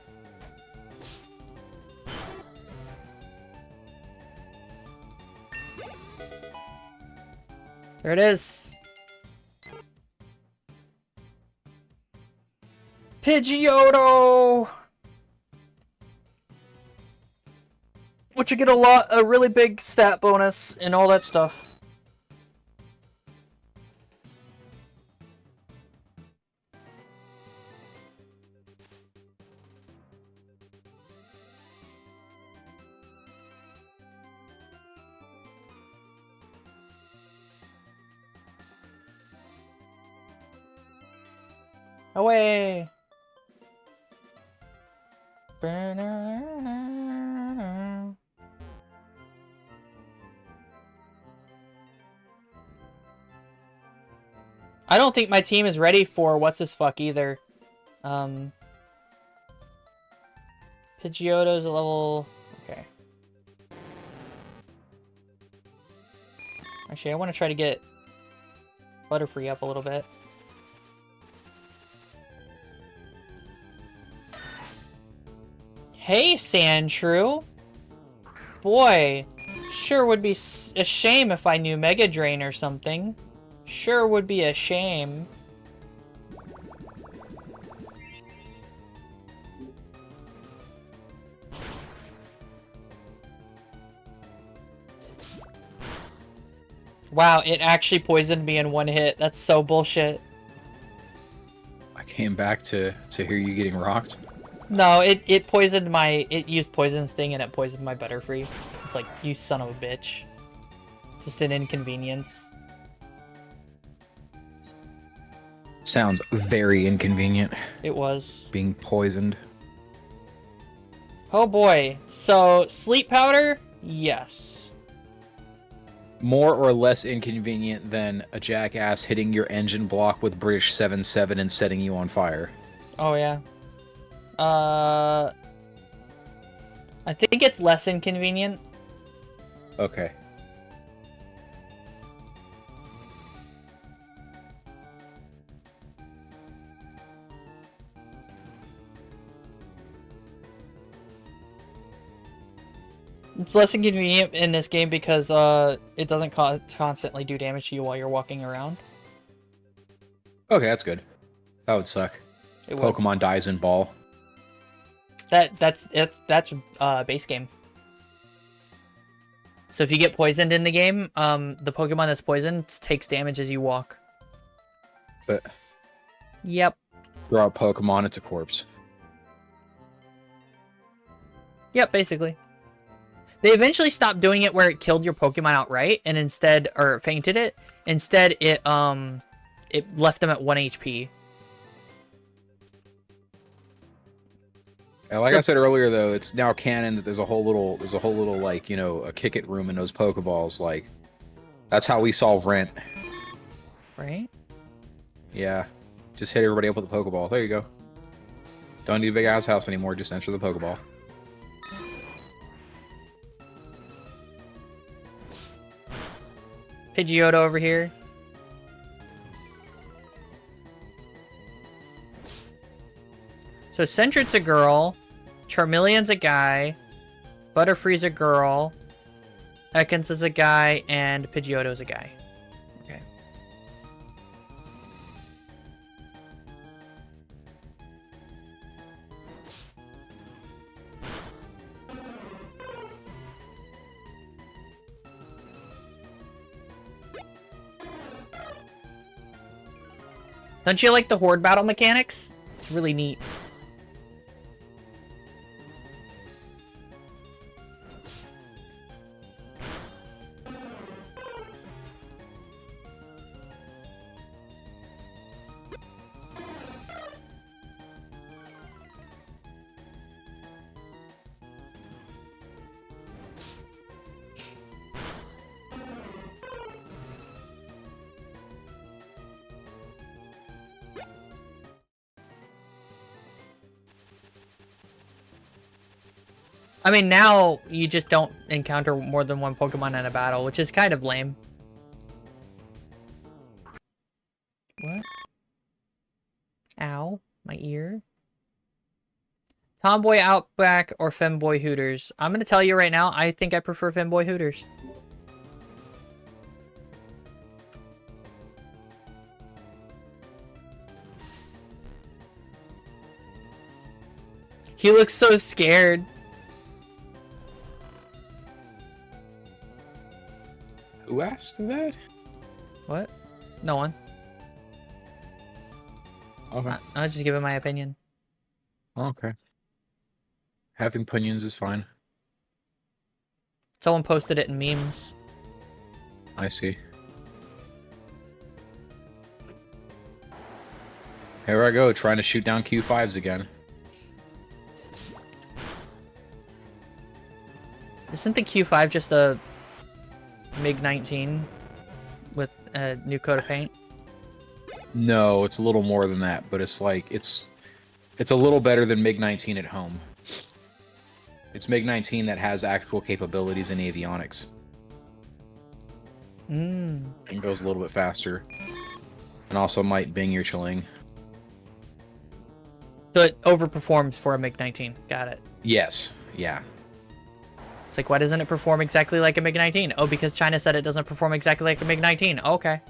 There it is. Pidgeotto! Which you get a really big stat bonus and all that stuff. Away! I don't think my team is ready for what's his fuck either. Pidgeotto's a level... Okay. Actually, I want to try to get Butterfree up a little bit. Hey, Sandshrew. Boy, sure would be a shame if I knew Mega Drain or something. Sure would be a shame. Wow, it actually poisoned me in one hit. That's so bullshit. I came back to hear you getting rocked. No, it poisoned my... It used Poison Sting and it poisoned my Butterfree. It's like, you son of a bitch. Just an inconvenience. Sounds very inconvenient. It was. Being poisoned. Oh boy. So, sleep powder? Yes. More or less inconvenient than a jackass hitting your engine block with British 7.7 and setting you on fire. Oh yeah. I think it's less inconvenient. Okay. It's less inconvenient in this game because it doesn't constantly do damage to you while you're walking around. Okay, that's good. That would suck. It would. Pokemon dies in ball. That's base game. So if you get poisoned in the game, the Pokemon that's poisoned takes damage as you walk. But Yep. throw out Pokemon, it's a corpse. Yep, basically. They eventually stopped doing it where it killed your Pokemon outright and instead, or fainted it. Instead, it left them at 1 HP. Yeah, like I said earlier, though, it's now canon that there's a whole little like, you know, a kick it room in those Pokeballs. Like, that's how we solve Rent. Right? Yeah, just hit everybody up with a Pokeball. There you go. Don't need a big ass house anymore. Just enter the Pokeball. Pidgeotto over here. So Sentry's a girl, Charmeleon's a guy, Butterfree's a girl, Ekans is a guy, and Pidgeotto's a guy. Okay. Don't you like the horde battle mechanics? It's really neat. I mean, now you just don't encounter more than one Pokemon in a battle, which is kind of lame. What? Ow, my ear. Tomboy Outback or Femboy Hooters? I'm gonna tell you right now, I think I prefer Femboy Hooters. He looks so scared. Who asked that? What? No one. Okay. I was just giving my opinion. Okay. Having opinions is fine. Someone posted it in memes. I see. Here I go, trying to shoot down Q5s again. Isn't the Q5 just a MiG-19 with a new coat of paint? No, it's a little more than that, but it's like it's a little better than MiG-19 at home. It's MiG-19 that has actual capabilities in avionics. And goes a little bit faster. And also might bing your chilling. So it overperforms for a MiG-19. Got it. Yes. Yeah. It's like, why doesn't it perform exactly like a MiG-19? Oh, because China said it doesn't perform exactly like a MiG-19. Okay.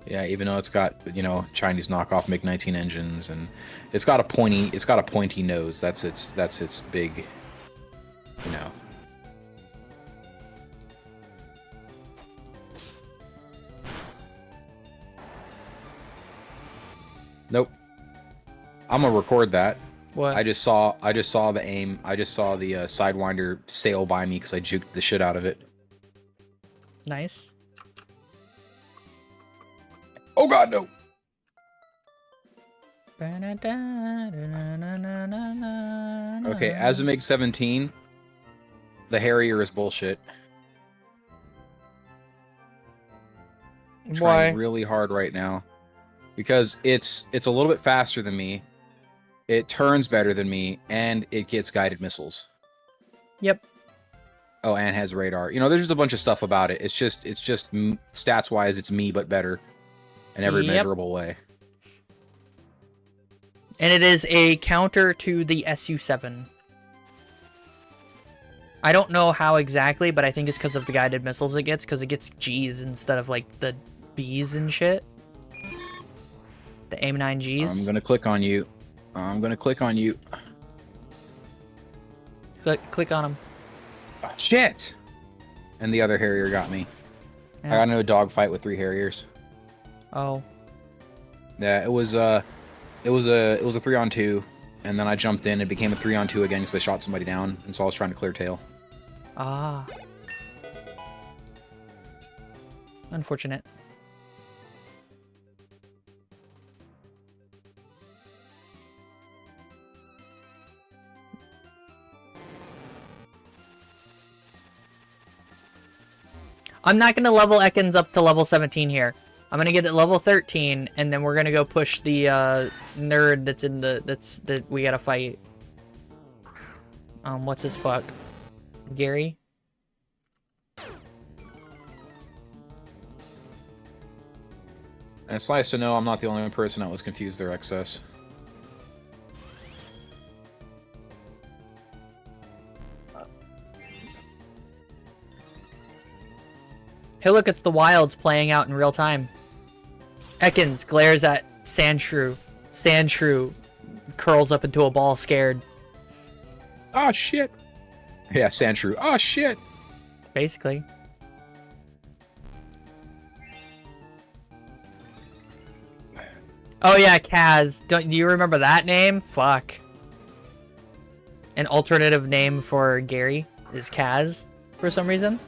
Yeah, even though it's got, you know, Chinese knockoff MiG-19 engines, and it's got a pointy nose. That's its big, you know. Nope. I'm gonna record that. What? I just saw the aim. I just saw the Sidewinder sail by me because I juked the shit out of it. Nice. Oh god, no! Okay, as a MiG-17, the Harrier is bullshit. I'm Why? trying really hard right now because it's a little bit faster than me. It turns better than me, and it gets guided missiles. Yep. Oh, and has radar. You know, there's just a bunch of stuff about it. It's just stats-wise, it's me but better in every Yep. measurable way. And it is a counter to the SU-7. I don't know how exactly, but I think it's because of the guided missiles it gets, because it gets Gs instead of, like, the Bs and shit. The AIM-9 Gs. I'm gonna click on you. I'm gonna click on you. Click on them. Oh, shit! And the other Harrier got me. Yeah. I got into a dogfight with 3 Harriers. Oh. Yeah, it was a 3-on-2, and then I jumped in. It became a 3-on-2 again because I shot somebody down, and so I was trying to clear tail. Ah. Unfortunate. I'm not going to level Ekans up to level 17 here. I'm going to get it level 13, and then we're going to go push the nerd that's in the... that we got to fight. What's his fuck? Gary? And it's nice to know I'm not the only person that was confused their excess. Hey look, it's the wilds playing out in real time. Ekans glares at Sandshrew. Sandshrew curls up into a ball scared. Oh shit! Yeah, Sandshrew. Oh shit! Basically. Oh yeah, Kaz. Do you remember that name? Fuck. An alternative name for Gary is Kaz for some reason.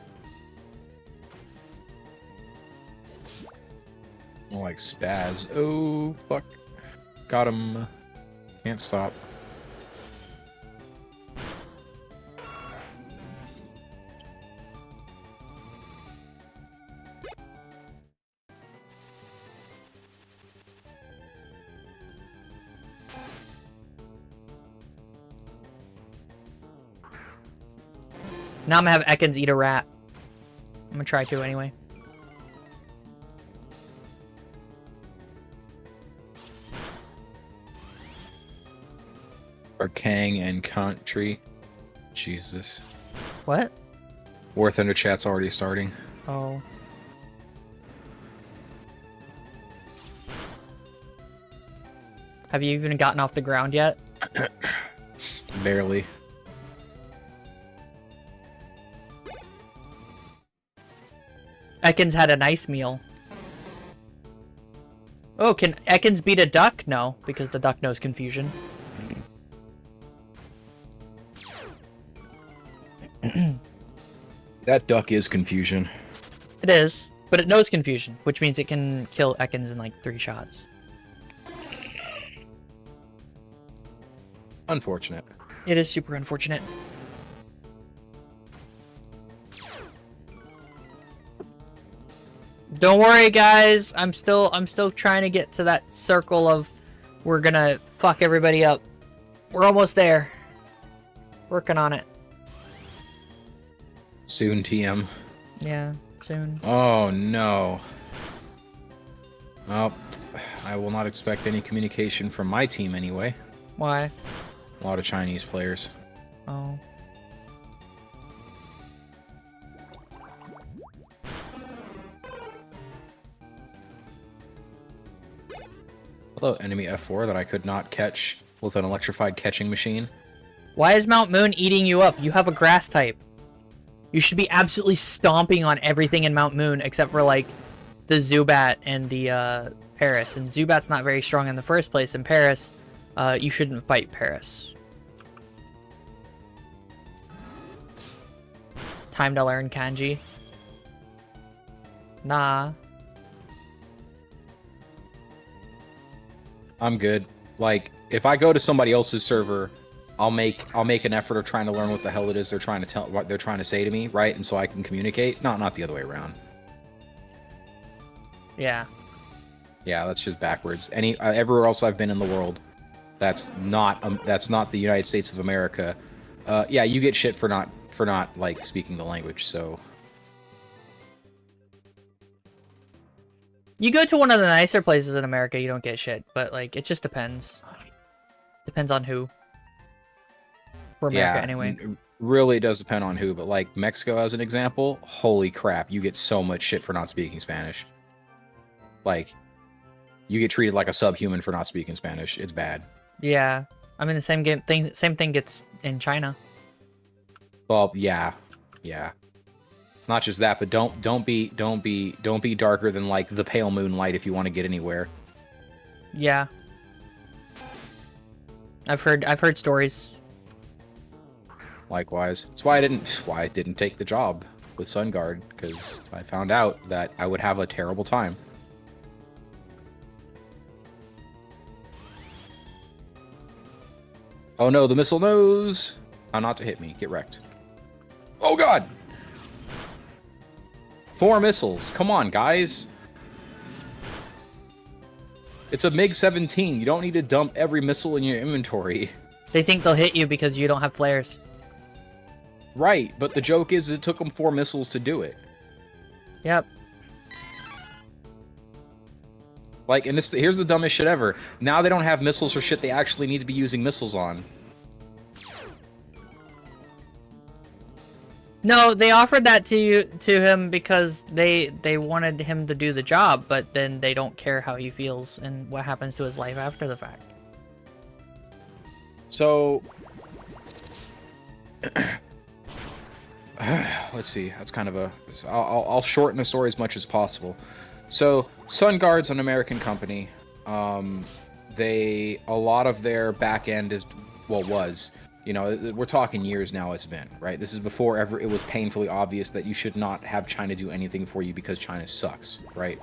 More like spaz. Oh fuck! Got him. Can't stop. Now I'm gonna have Ekans eat a rat. I'm gonna try to anyway. Or Kang and Country. Jesus. What? War Thunder chat's already starting. Oh. Have you even gotten off the ground yet? Barely. Ekans had a nice meal. Oh, can Ekans beat a duck? No, because the duck knows confusion. That duck is confusion. It is, but it knows confusion, which means it can kill Ekans in like 3 shots. Unfortunate. It is super unfortunate. Don't worry, guys. I'm still trying to get to that circle of we're gonna fuck everybody up. We're almost there. Working on it. Soon, TM. Yeah, soon. Oh no. Well, I will not expect any communication from my team anyway. Why? A lot of Chinese players. Oh. Hello, enemy F4 that I could not catch with an electrified catching machine. Why is Mount Moon eating you up? You have a grass type. You should be absolutely stomping on everything in Mount Moon except for like the Zubat and Paris, and Zubat's not very strong in the first place. In Paris, you shouldn't fight Paris. Time to learn kanji. Nah. I'm good. Like, if I go to somebody else's server, I'll make an effort of trying to learn what the hell it is they're trying to tell, what they're trying to say to me, right? And so I can communicate. Not the other way around. Yeah. Yeah, that's just backwards. Everywhere else I've been in the world, that's not the United States of America. Yeah, you get shit for not like speaking the language. So You go to one of the nicer places in America, you don't get shit, but like it just depends. Depends on who. For America, anyway. Really does depend on who, but like Mexico as an example, holy crap, you get so much shit for not speaking Spanish. Like, you get treated like a subhuman for not speaking Spanish. It's bad. Yeah, I mean the same thing gets in China. Well, yeah. Not just that, but don't be darker than like the pale moonlight if you want to get anywhere. Yeah. I've heard stories. Likewise. That's why I didn't take the job with SunGuard, because I found out that I would have a terrible time. Oh no, the missile knows! How not to hit me. Get wrecked. Oh god! 4 missiles. Come on, guys. It's a MiG-17. You don't need to dump every missile in your inventory. They think they'll hit you because you don't have flares. Right, but the joke is it took them 4 missiles to do it. Yep. Like, and here's the dumbest shit ever. Now they don't have missiles for shit they actually need to be using missiles on. No, they offered that to him because they wanted him to do the job, but then they don't care how he feels and what happens to his life after the fact. So, let's see. That's kind of a. I'll shorten the story as much as possible. So, SunGuard's an American company. A lot of their back end was. You know, we're talking years now it's been, right? This is before ever it was painfully obvious that you should not have China do anything for you because China sucks, right?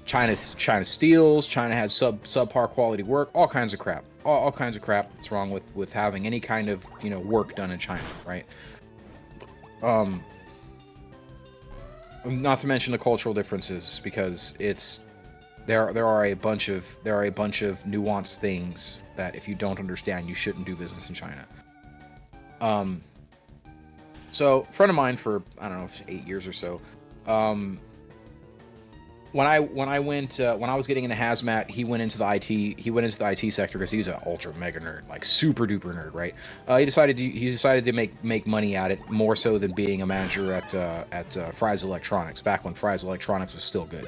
China steals, China has subpar quality work, all kinds of crap. All kinds of crap that's wrong with having any kind of, you know, work done in China, right? Not to mention the cultural differences, because there are a bunch of nuanced things that if you don't understand, you shouldn't do business in China. So a friend of mine for, I don't know, 8 years or so, when I was getting into hazmat, he went into the IT sector because he's an ultra mega nerd, like super duper nerd, right? He decided to make money at it more so than being a manager at Fry's Electronics, back when Fry's Electronics was still good.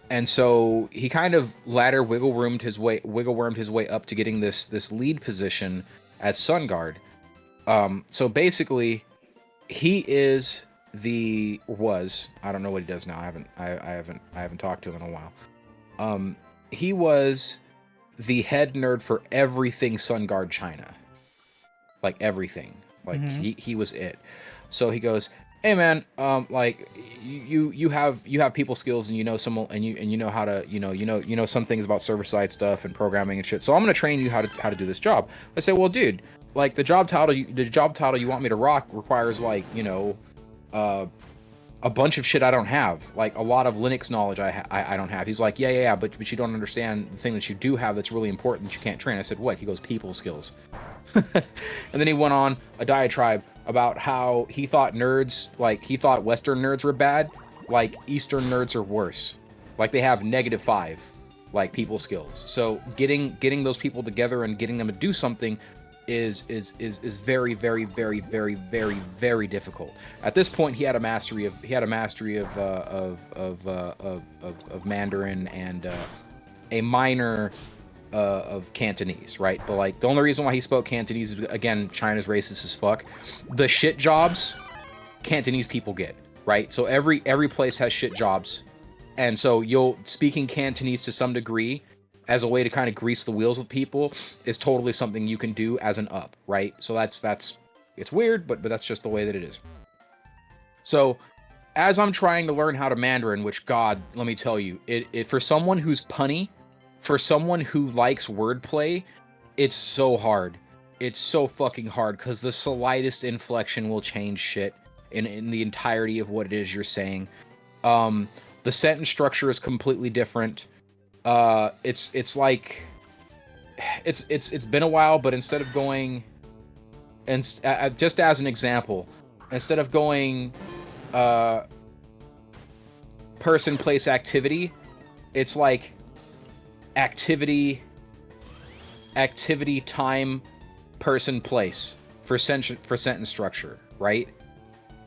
And so he kind of wiggle wormed his way up to getting this lead position at SunGuard. So basically, he was, I don't know what he does now. I haven't talked to him in a while. He was the head nerd for everything SunGuard China, like everything. Like he was it. So he goes, hey man, like you have people skills and you know some and you know how to you know some things about server side stuff and programming and shit. So I'm gonna train you how to do this job. I say, well, dude, like the job title you want me to rock requires like, you know, a bunch of shit I don't have, like a lot of Linux knowledge I don't have. He's like, yeah, but you don't understand the thing that you do have that's really important that you can't train. I said, what? He goes, people skills. And then he went on a diatribe about how he thought Western nerds were bad, like Eastern nerds are worse. Like they have -5, like people skills. So getting those people together and getting them to do something is very, very, very, very, very, very difficult. At this point, he had a mastery of Mandarin and a minor of Cantonese, right? But like the only reason why he spoke Cantonese is, again, China's racist as fuck. The shit jobs Cantonese people get. right? So every place has shit jobs, and so you'll speaking Cantonese to some degree as a way to kind of grease the wheels with people is totally something you can do as an up, right? So that's it's weird, but that's just the way that it is. So as I'm trying to learn how to Mandarin, which God, let me tell you, it for someone who's punny, for someone who likes wordplay, it's so hard. It's so fucking hard because the slightest inflection will change shit in the entirety of what it is you're saying. The sentence structure is completely different. It's like it's been a while, but instead of going and just as an example, instead of going person, place, activity, it's like activity, time, person, place for sentence structure, right?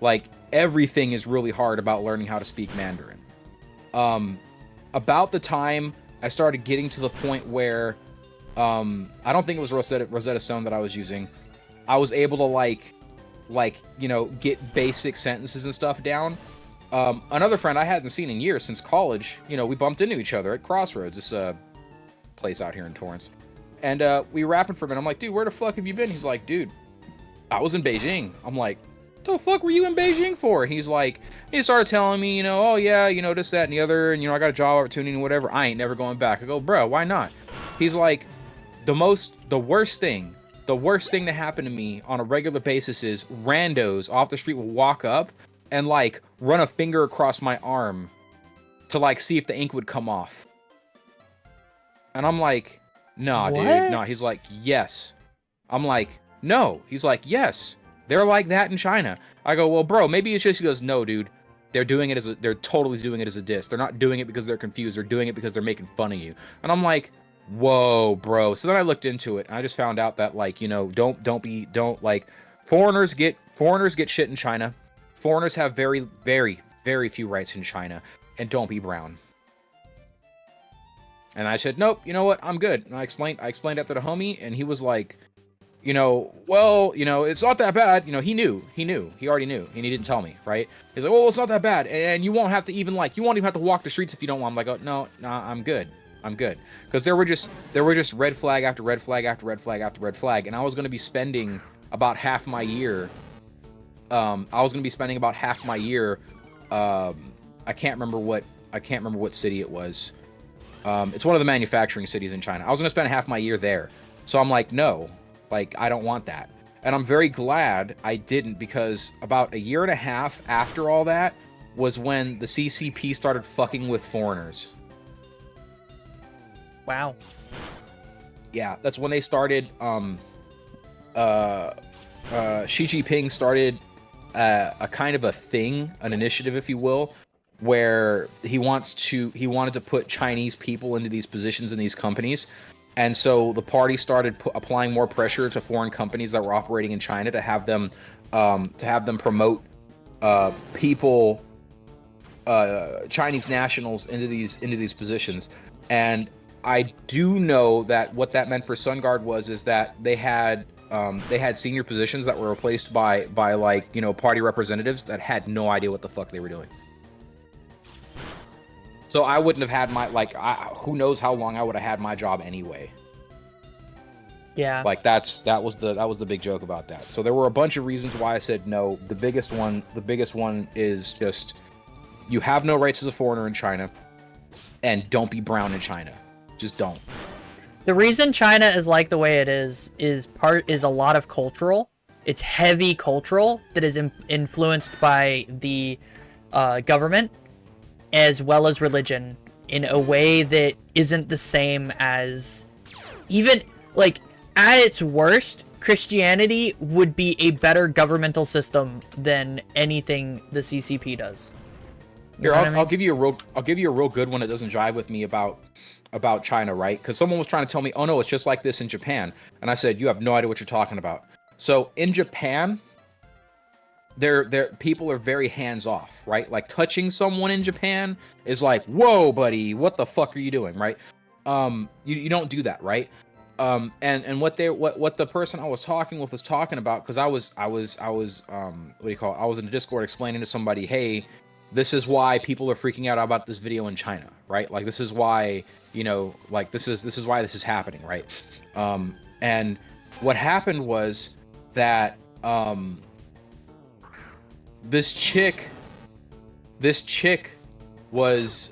Like everything is really hard about learning how to speak Mandarin. About the time I started getting to the point where I don't think it was Rosetta Stone that I was using. I was able to like get basic sentences and stuff down. Another friend I hadn't seen in years since college, we bumped into each other at Crossroads, this place out here in Torrance. And we were rapping for a minute. I'm like, dude, where the fuck have you been? He's like, dude, I was in Beijing. I'm like, the fuck were you in Beijing for? And he started telling me, oh yeah, this, that, and the other, and I got a job opportunity and whatever. I ain't never going back. I go, bro, why not? He's like, the worst thing to happen to me on a regular basis is randos off the street will walk up and like run a finger across my arm to like see if the ink would come off. And I'm like, nah, What? dude, no. He's like, yes. I'm like, no. He's like, yes. They're like that in China. I go, well, bro, maybe it's just, he goes, no, dude. They're totally doing it as a diss. They're not doing it because they're confused. They're doing it because they're making fun of you. And I'm like, whoa, bro. So then I looked into it and I just found out that like, don't foreigners get shit in China. Foreigners have very, very, very few rights in China, and don't be brown. And I said, nope, you know what? I'm good. And I explained that to the homie, and he was like, well, it's not that bad. He knew. He already knew, and he didn't tell me, right? He's like, well, it's not that bad, and you won't have to even have to walk the streets if you don't want. I'm like, oh, no, I'm good. Because there were just red flag after red flag after red flag after red flag, and I was going to be spending about half my year. I can't remember what city it was. It's one of the manufacturing cities in China. I was going to spend half my year there. So I'm like, no, like, I don't want that. And I'm very glad I didn't, because about a year and a half after all that was when the CCP started fucking with foreigners. Wow. Yeah, that's when they started, Xi Jinping started a kind of a thing, an initiative, if you will, where he wanted to put Chinese people into these positions in these companies. And so the party started applying more pressure to foreign companies that were operating in China to have them promote people, Chinese nationals into these positions. And I do know that what that meant for SunGuard is that they had senior positions that were replaced by party representatives that had no idea what the fuck they were doing. So I wouldn't have had who knows how long I would have had my job anyway. Yeah. Like that was the big joke about that. So there were a bunch of reasons why I said no. The biggest one is just, you have no rights as a foreigner in China, and don't be brown in China. Just don't. The reason China is like the way it is a lot of cultural. It's heavy cultural that is influenced by the government as well as religion in a way that isn't the same as, even like at its worst, Christianity would be a better governmental system than anything the CCP does. Here, I'll give you a real good one that doesn't jive with me about China, right? Because someone was trying to tell me, oh no, it's just like this in Japan. And I said, you have no idea what you're talking about. So in Japan, people are very hands-off, right? Like touching someone in Japan is like, whoa, buddy, what the fuck are you doing, right? You don't do that, right? And what the person I was talking with was talking about, because I was what do you call it? I was in the Discord explaining to somebody, hey, this is why people are freaking out about this video in China, right? Like this is why, you know, like this is why this is happening, right? And what happened was that this chick was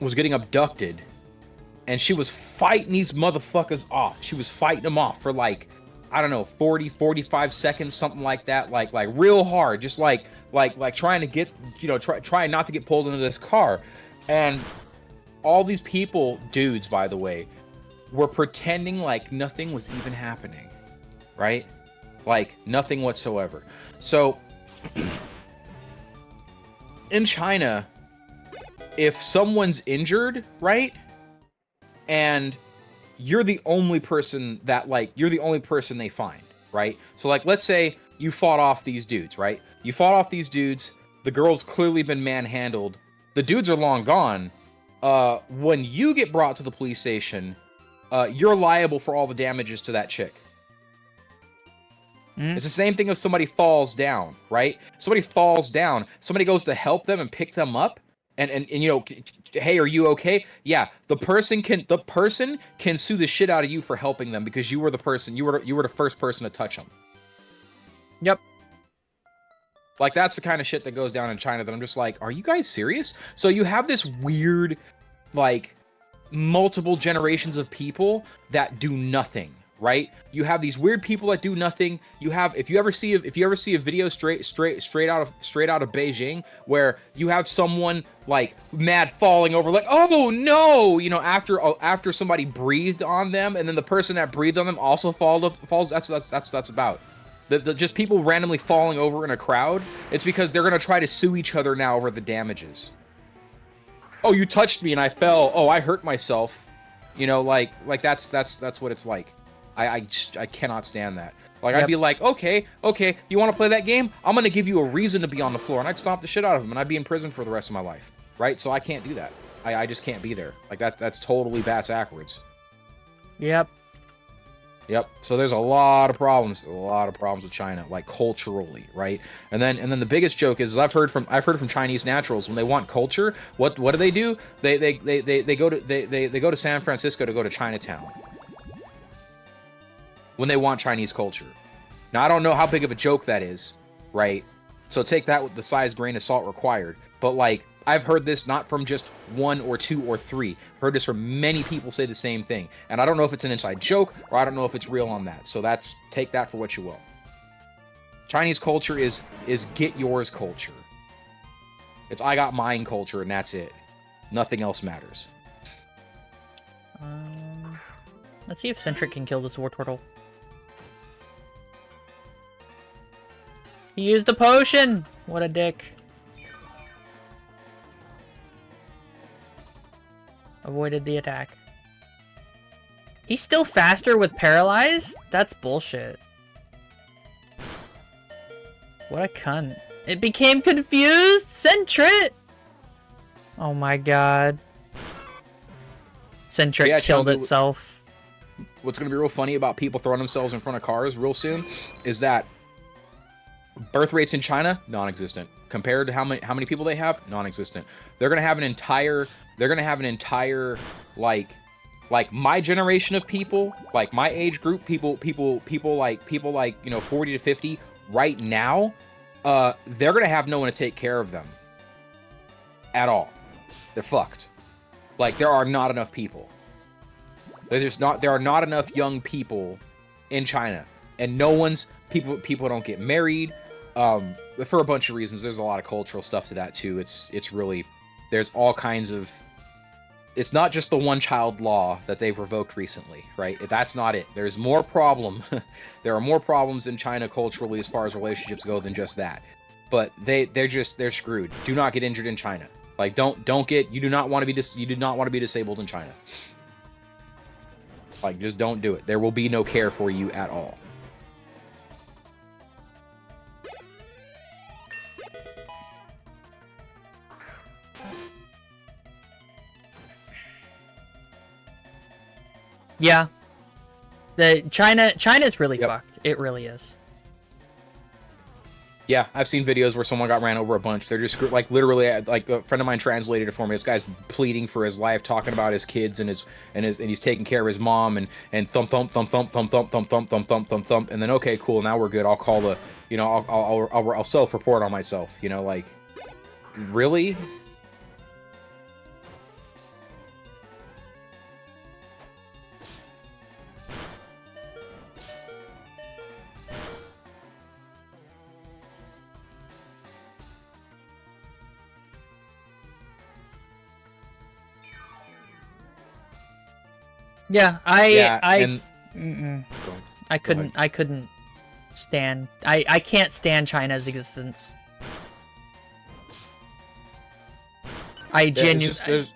getting abducted, and she was fighting these motherfuckers off. She was fighting them off for like, I don't know, 40, 45 seconds, something like that, like real hard, just like trying to get, you know, trying not to get pulled into this car. And all these people, dudes, by the way, were pretending like nothing was even happening, right? Like nothing whatsoever. So in China, if someone's injured, right, and you're the only person that, like, you're the only person they find, right? So, like, let's say you fought off these dudes, right? You fought off these dudes. The girl's clearly been manhandled. The dudes are long gone. When you get brought to the police station, you're liable for all the damages to that chick. It's the same thing if somebody falls down, right? Somebody falls down. Somebody goes to help them and pick them up. And you know, hey, are you okay? Yeah, the person can sue the shit out of you for helping them because you were the person, you were the first person to touch them. Yep. Like that's the kind of shit that goes down in China that I'm just like, are you guys serious? So you have this weird, like, multiple generations of people that do nothing, right? You have these weird people that do nothing. You have, if you ever see a video straight out of Beijing where you have someone like mad falling over, like, oh no, you know, after somebody breathed on them, and then the person that breathed on them also falls. That's about. Just people randomly falling over in a crowd. It's because they're gonna try to sue each other now over the damages. Oh, you touched me and I fell. Oh, I hurt myself. You know, like that's what it's like. I cannot stand that. Like, Yep. I'd be like, okay, you want to play that game? I'm going to give you a reason to be on the floor. And I'd stomp the shit out of him, and I'd be in prison for the rest of my life. Right? So I can't do that. I just can't be there. Like, that's totally bass backwards. Yep. Yep. So there's a lot of problems with China, like culturally, right? And then the biggest joke is I've heard from Chinese naturals, when they want culture, what do? They go to San Francisco to go to Chinatown. When they want Chinese culture. Now, I don't know how big of a joke that is, right? So take that with the size grain of salt required. But, like, I've heard this not from just one or two or three. I've heard this from many people say the same thing. And I don't know if it's an inside joke or I don't know if it's real on that. So take that for what you will. Chinese culture is get yours culture. It's I got mine culture, and that's it. Nothing else matters. Let's see if Centric can kill this war turtle. He used a potion! What a dick. Avoided the attack. He's still faster with Paralyze? That's bullshit. What a cunt. It became confused? Centric! Oh my god. Centric killed itself. What's going to be real funny about people throwing themselves in front of cars real soon is that birth rates in China, non-existent. Compared to how many people they have, non-existent. They're gonna have an entire like my generation of people, like my age group, people like, you know, 40 to 50 right now, they're gonna have no one to take care of them at all. They're fucked. Like, there are not enough people. There are not enough young people in China, and people don't get married. For a bunch of reasons. There's a lot of cultural stuff to that too. It's really, there's all kinds of, it's not just the one-child law that they've revoked recently, right? That's not it. There's more problem. There are more problems in China culturally as far as relationships go than just that. But they're screwed. Do not get injured in China. Like, you do not want to be disabled in China. Like, just don't do it. There will be no care for you at all. Yeah, The China's really fucked. It really is. Yeah, I've seen videos where someone got ran over a bunch. They're just like literally, like a friend of mine translated it for me. This guy's pleading for his life, talking about his kids and he's taking care of his mom and thump thump thump thump thump thump thump thump thump thump thump thump, and then okay, cool, now we're good. I'll call the, you know, I'll self-report on myself. You know, like, really? Yeah, I couldn't stand. I can't stand China's existence. There's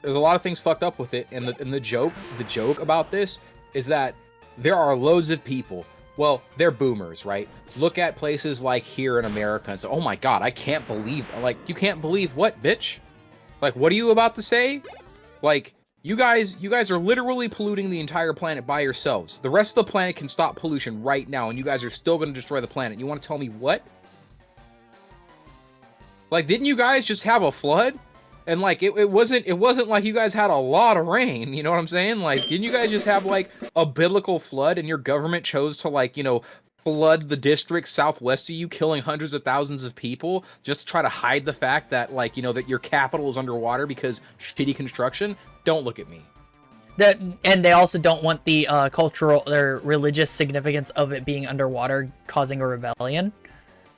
a lot of things fucked up with it, and the joke about this is that there are loads of people. Well, they're boomers, right? Look at places like here in America and say, "Oh my God, I can't believe!" Like, you can't believe what, bitch? Like, what are you about to say? Like, you guys are literally polluting the entire planet by yourselves. The rest of the planet can stop pollution right now, and you guys are still going to destroy the planet. You want to tell me what? Like, didn't you guys just have a flood? And like, it wasn't like you guys had a lot of rain. You know what I'm saying? Like, didn't you guys just have like a biblical flood, and your government chose to, like, you know, flood the district southwest of you, killing hundreds of thousands of people just to try to hide the fact that, like, you know, that your capital is underwater because shitty construction? Don't look at me. And they also don't want the cultural or religious significance of it being underwater causing a rebellion,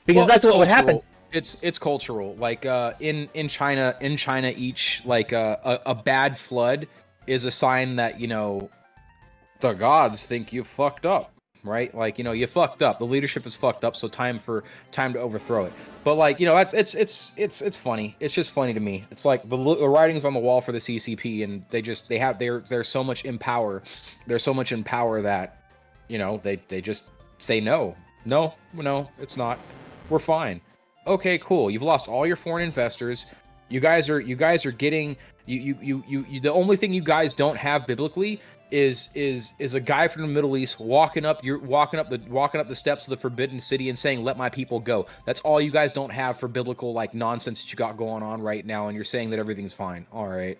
because that's what would happen. It's cultural. Like, in China, each, like, a bad flood is a sign that, you know, the gods think you fucked up, right? Like, you know, you fucked up. The leadership is fucked up, so time to overthrow it. But, like, you know, it's funny. It's just funny to me. It's like the writing's on the wall for the CCP, and they're so much in power. They're so much in power that, you know, they just say no, it's not. We're fine. Okay, cool. You've lost all your foreign investors. You guys are getting you. The only thing you guys don't have biblically is a guy from the Middle East walking up the steps of the Forbidden City and saying, "Let my people go." That's all you guys don't have for biblical, like, nonsense that you got going on right now, and you're saying that everything's fine. All right.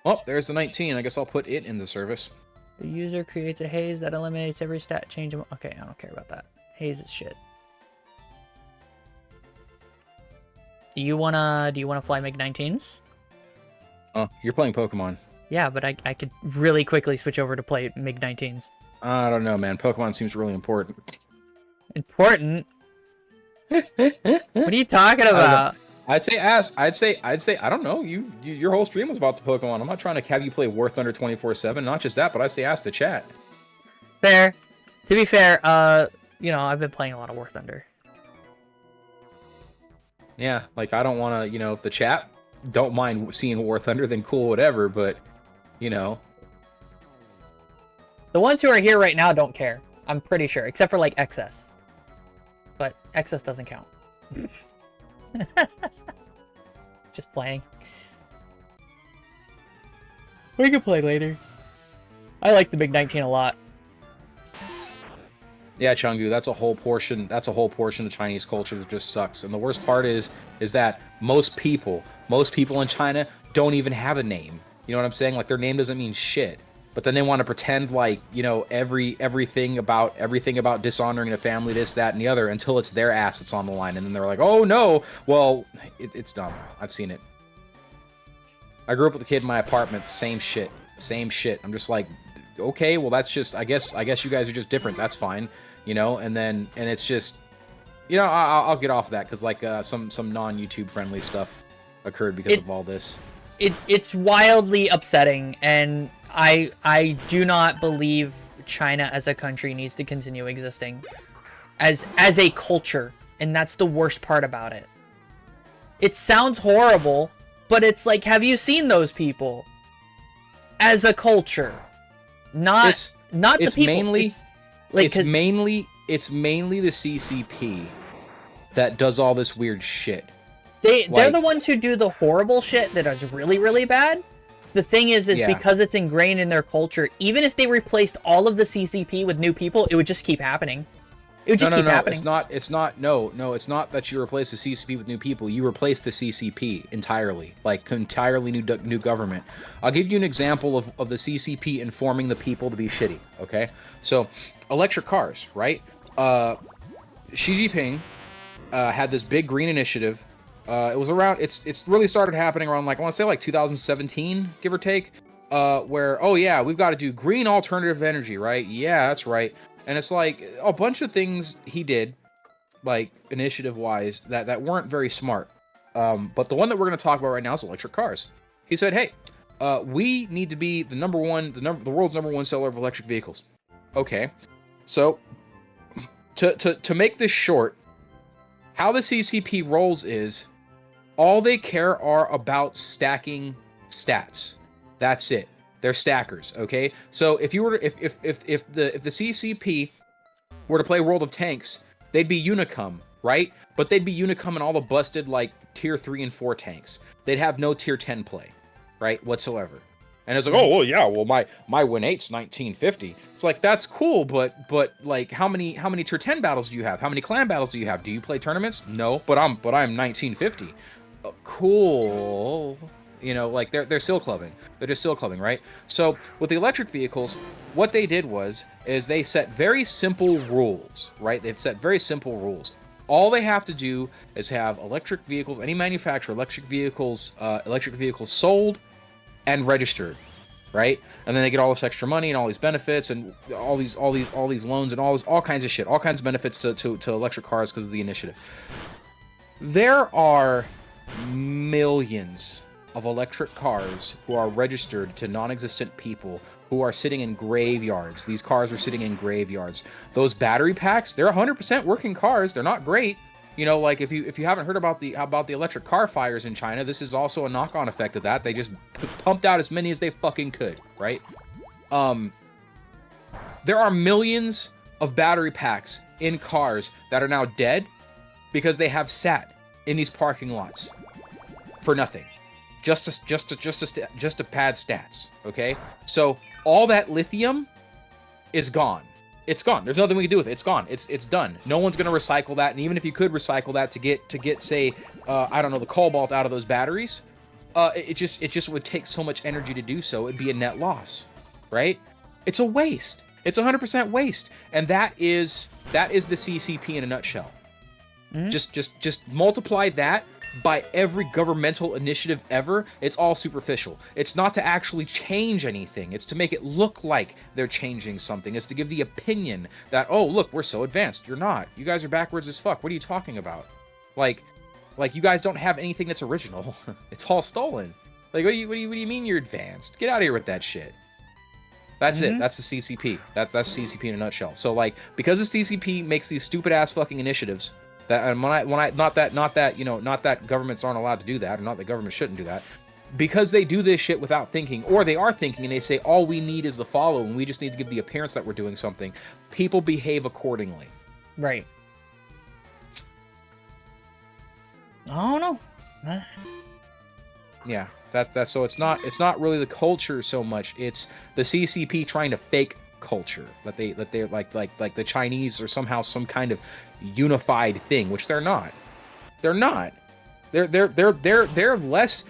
Well, there's the 19. I guess I'll put it in the service. The user creates a haze that eliminates every stat change. Okay, I don't care about that. Haze is shit. Do you wanna fly MiG-19s? Oh, you're playing Pokemon. Yeah, but I could really quickly switch over to play MiG-19s. I don't know, man. Pokemon seems really important. Important? What are you talking about? I'd say I don't know. Your whole stream was about the Pokemon. I'm not trying to have you play War Thunder 24/7. Not just that, but I'd say ask the chat. Fair. To be fair, you know, I've been playing a lot of War Thunder. Yeah, like, I don't want to, you know, if the chat don't mind seeing War Thunder, then cool, whatever, but, you know. The ones who are here right now don't care. I'm pretty sure, except for, like, XS. But XS doesn't count. Just playing. We can play later. I like the MiG-19 a lot. Yeah, Chungu, that's a whole portion of Chinese culture that just sucks. And the worst part is that most people in China don't even have a name. You know what I'm saying? Like, their name doesn't mean shit. But then they want to pretend like, you know, everything about dishonoring the family, this, that, and the other, until it's their ass that's on the line. And then they're like, "Oh no." Well, it's dumb. I've seen it. I grew up with a kid in my apartment, same shit. I'm just like, okay, well, that's just, I guess you guys are just different. That's fine. You know, and it's just, you know, I'll get off of that, because, like, some non-YouTube friendly stuff occurred because of all this. It's wildly upsetting, and I do not believe China as a country needs to continue existing as a culture, and that's the worst part about it. It sounds horrible, but it's like, have you seen those people as a culture? Not the people. It's mainly the CCP that does all this weird shit. They're Like- the ones who do the horrible shit that is really, really bad. The thing is Yeah. because it's ingrained in their culture, even if they replaced all of the CCP with new people, it would just keep happening. It would just keep happening. It's not that you replace the CCP with new people. You replace the CCP entirely, like entirely new government. I'll give you an example of the CCP informing the people to be shitty. Okay, so electric cars, right? Xi Jinping had this big green initiative. It was around. It's really started happening around, like, I want to say like 2017, give or take. Where, oh yeah, we've got to do green alternative energy, right? Yeah, that's right. And it's like a bunch of things he did, like initiative-wise, that weren't very smart. But the one that we're going to talk about right now is electric cars. He said, hey, we need to be the world's number one seller of electric vehicles. Okay, so to make this short, how the CCP rolls is all they care are about stacking stats. That's it. They're stackers, okay? So if you were to, if the CCP were to play World of Tanks, they'd be Unicum, right? But they'd be Unicum in all the busted, like, tier 3 and 4 tanks. They'd have no tier 10 play, right? Whatsoever. And it's like, oh, well, yeah, well, my win 8's 1950. It's like, that's cool, but like, how many tier 10 battles do you have? How many clan battles do you have? Do you play tournaments? No, but I'm 1950. Cool. You know, like, they're still clubbing. They're just still clubbing, right? So with the electric vehicles, what they did is they set very simple rules, right? They've set very simple rules. All they have to do is have electric vehicles, any manufacturer, electric vehicles sold and registered, right? And then they get all this extra money and all these benefits and all these loans and all kinds of shit, all kinds of benefits to electric cars because of the initiative. There are millions of electric cars who are registered to non-existent people who are sitting in graveyards. These cars are sitting in graveyards. Those battery packs, they're 100% working cars. They're not great. You know, like, if you haven't heard about the electric car fires in China, this is also a knock-on effect of that. They just pumped out as many as they fucking could, right? There are millions of battery packs in cars that are now dead because they have sat in these parking lots for nothing. Just to pad stats, okay? So all that lithium is gone. It's gone. There's nothing we can do with it. It's gone. It's done. No one's gonna recycle that. And even if you could recycle that to get say, I don't know, the cobalt out of those batteries, it just would take so much energy to do so. It'd be a net loss, right? It's a waste. It's 100% waste. And that is the CCP in a nutshell. Mm-hmm. Just multiply that by every governmental initiative ever. It's all superficial. It's not to actually change anything. It's to make it look like they're changing something. It's to give the opinion that, oh, look, we're so advanced. You're not. You guys are backwards as fuck. What are you talking about? Like you guys don't have anything that's original. It's all stolen. Like, what do you mean you're advanced? Get out of here with that shit. That's it. That's the CCP. That's the CCP in a nutshell. So, like, because the CCP makes these stupid ass fucking initiatives, that, and not that governments aren't allowed to do that, or not that governments shouldn't do that, because they do this shit without thinking, or they are thinking and they say all we need is the follow, and we just need to give the appearance that we're doing something. People behave accordingly. Right. I don't know. Yeah, that's so it's not really the culture so much. It's the CCP trying to fake culture that they're like the Chinese are somehow some kind of unified thing, which they're not. They're not. They're less.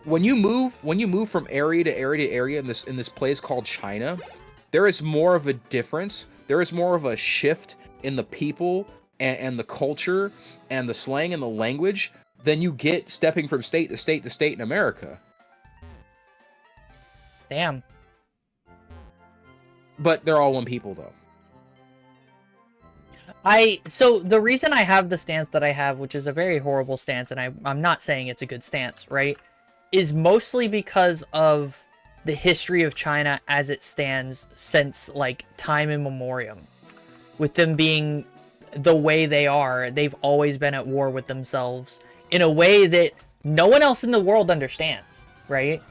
When you move from area to area to area in this place called China, there is more of a difference. There is more of a shift in the people and the culture and the slang and the language than you get stepping from state to state to state in America. Damn. But they're all one people, though. So the reason I have the stance that I have, which is a very horrible stance, and I'm not saying it's a good stance, right, is mostly because of the history of China as it stands since, like, time immemorial. With them being the way they are, they've always been at war with themselves in a way that no one else in the world understands, right?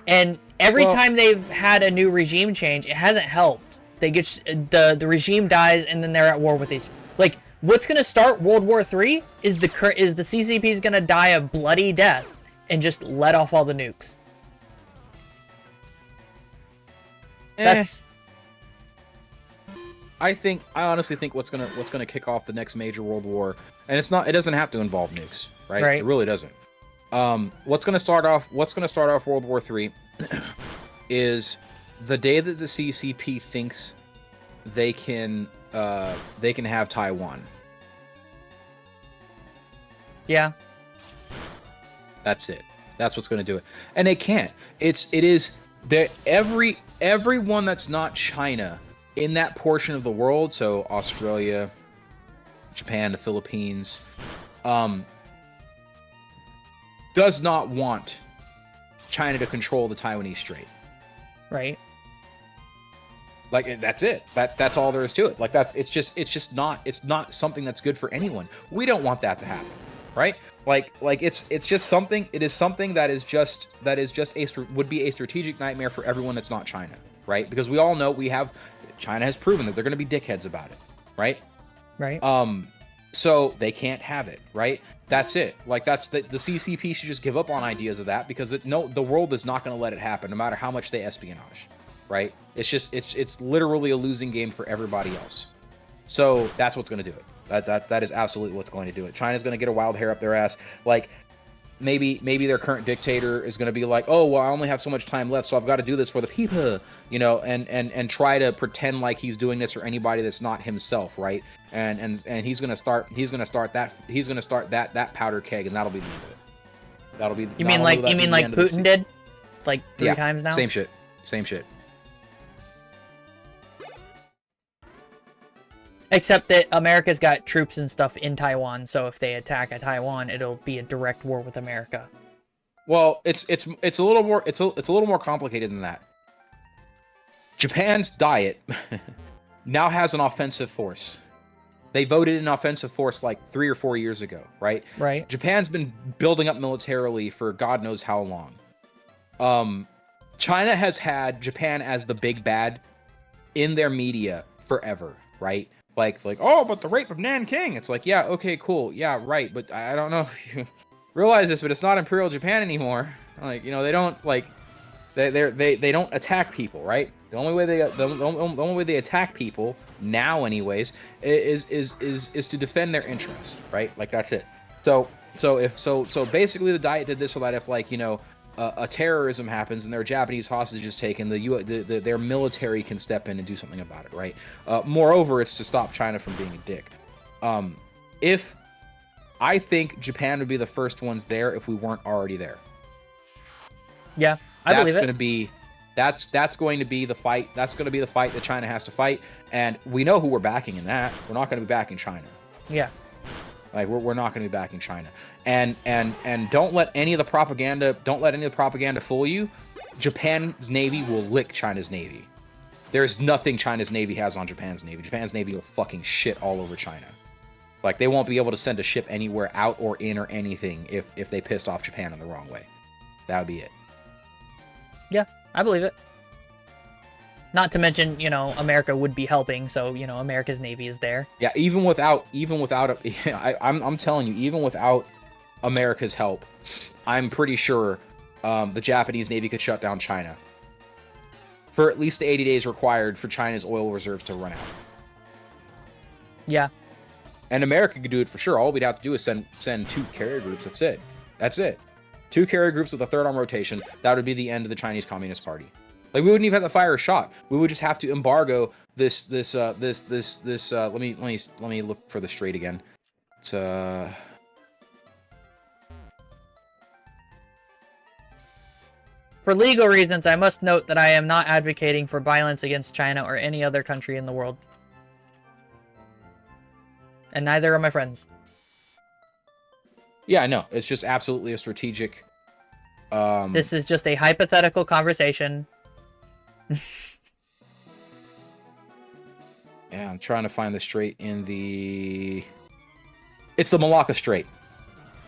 And every time they've had a new regime change, it hasn't helped. They get the regime dies, and then they're at war with these. Like, what's gonna start World War III is the CCP's gonna die a bloody death and just let off all the nukes. That's. I honestly think what's gonna kick off the next major world war, and it doesn't have to involve nukes, right? Right. It really doesn't. What's gonna start off World War III is the day that the CCP thinks they can have Taiwan. Yeah. That's it. That's what's gonna do it, and they can't. Everyone that's not China in that portion of the world, so Australia, Japan, the Philippines, does not want China to control the Taiwanese Strait. Right. Like, that's it. That's all there is to it. Like, it's not something that's good for anyone. We don't want that to happen, right? Like it's just something. It is something that would be a strategic nightmare for everyone that's not China, right? Because we all know China has proven that they're going to be dickheads about it, right? Right. So they can't have it, right? That's it. Like, the CCP should just give up on ideas of that, because the world is not going to let it happen, no matter how much they espionage, right? It's literally a losing game for everybody else. So that's what's going to do it. That is absolutely what's going to do it. China's going to get a wild hair up their ass. Like, maybe their current dictator is going to be like, oh, well, I only have so much time left, so I've got to do this for the people, and try to pretend like he's doing this for anybody that's not himself, right? And he's going to start that powder keg, and that'll be the end of it. That'll be. You mean like Putin did, like 3 times now? Same shit. Except that America's got troops and stuff in Taiwan, so if they attack at Taiwan, it'll be a direct war with America. Well, it's a little more complicated than that. Japan's diet now has an offensive force. They voted an offensive force like 3 or 4 years ago, right? Right. Japan's been building up militarily for God knows how long. China has had Japan as the big bad in their media forever, right? Like, oh, but the rape of Nanking. It's like, yeah, okay, cool, yeah, right. But I don't know if you realize this, but it's not Imperial Japan anymore. Like, they don't they don't attack people, right? The only way they attack people now, anyways, is to defend their interests, right? Like, that's it. So basically, the diet did this so that if, like, a terrorism happens and there are Japanese hostages taken, their military can step in and do something about it, right? Moreover, it's to stop China from being a dick. If I think Japan would be the first ones there if we weren't already there. Yeah, I believe it. That's going to be the fight. That's going to be the fight that China has to fight, and we know who we're backing in that. We're not going to be backing China. Yeah. Like, we're not going to be backing China, and don't let any of the propaganda fool you. Japan's Navy will lick China's Navy. There's nothing China's Navy has on Japan's Navy. Japan's Navy will fucking shit all over China. Like, they won't be able to send a ship anywhere out or in or anything if they pissed off Japan in the wrong way. That would be it. Yeah, I believe it. Not to mention, America would be helping, so, America's Navy is there. Yeah, I'm telling you, even without America's help, I'm pretty sure the Japanese Navy could shut down China for at least the 80 days required for China's oil reserves to run out. Yeah. And America could do it for sure. All we'd have to do is send 2 carrier groups. That's it. 2 carrier groups with a third on rotation. That would be the end of the Chinese Communist Party. Like, we wouldn't even have to fire a shot. We would just have to embargo this. Let me look for the strait again. It's For legal reasons, I must note that I am not advocating for violence against China or any other country in the world. And neither are my friends. Yeah, I know. It's just absolutely a strategic. This is just a hypothetical conversation. Yeah, I'm trying to find the strait in the... It's the Malacca Strait.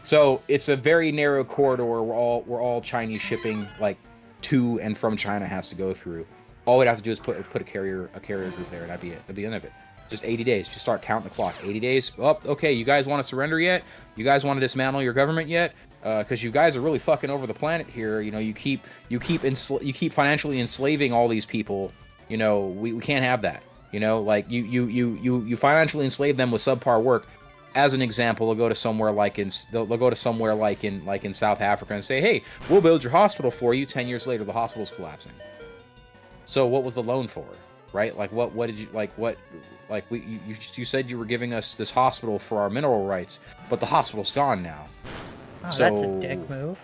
So it's a very narrow corridor where all Chinese shipping, like, to and from China has to go through. All we'd have to do is put a carrier group there, and that'd be it. That'd be the end of it. Just 80 days. Just start counting the clock. 80 days. Oh, okay. You guys want to surrender yet? You guys want to dismantle your government yet? Because you guys are really fucking over the planet here. You know, you keep financially enslaving all these people. You know, we can't have that. You know, like you financially enslave them with subpar work. As an example, they'll go to somewhere like in South Africa and say, "Hey, we'll build your hospital for you." 10 years later, the hospital's collapsing. So what was the loan for, right? Like what did you like what like you said you were giving us this hospital for our mineral rights, but the hospital's gone now. Oh, So, that's a dick move.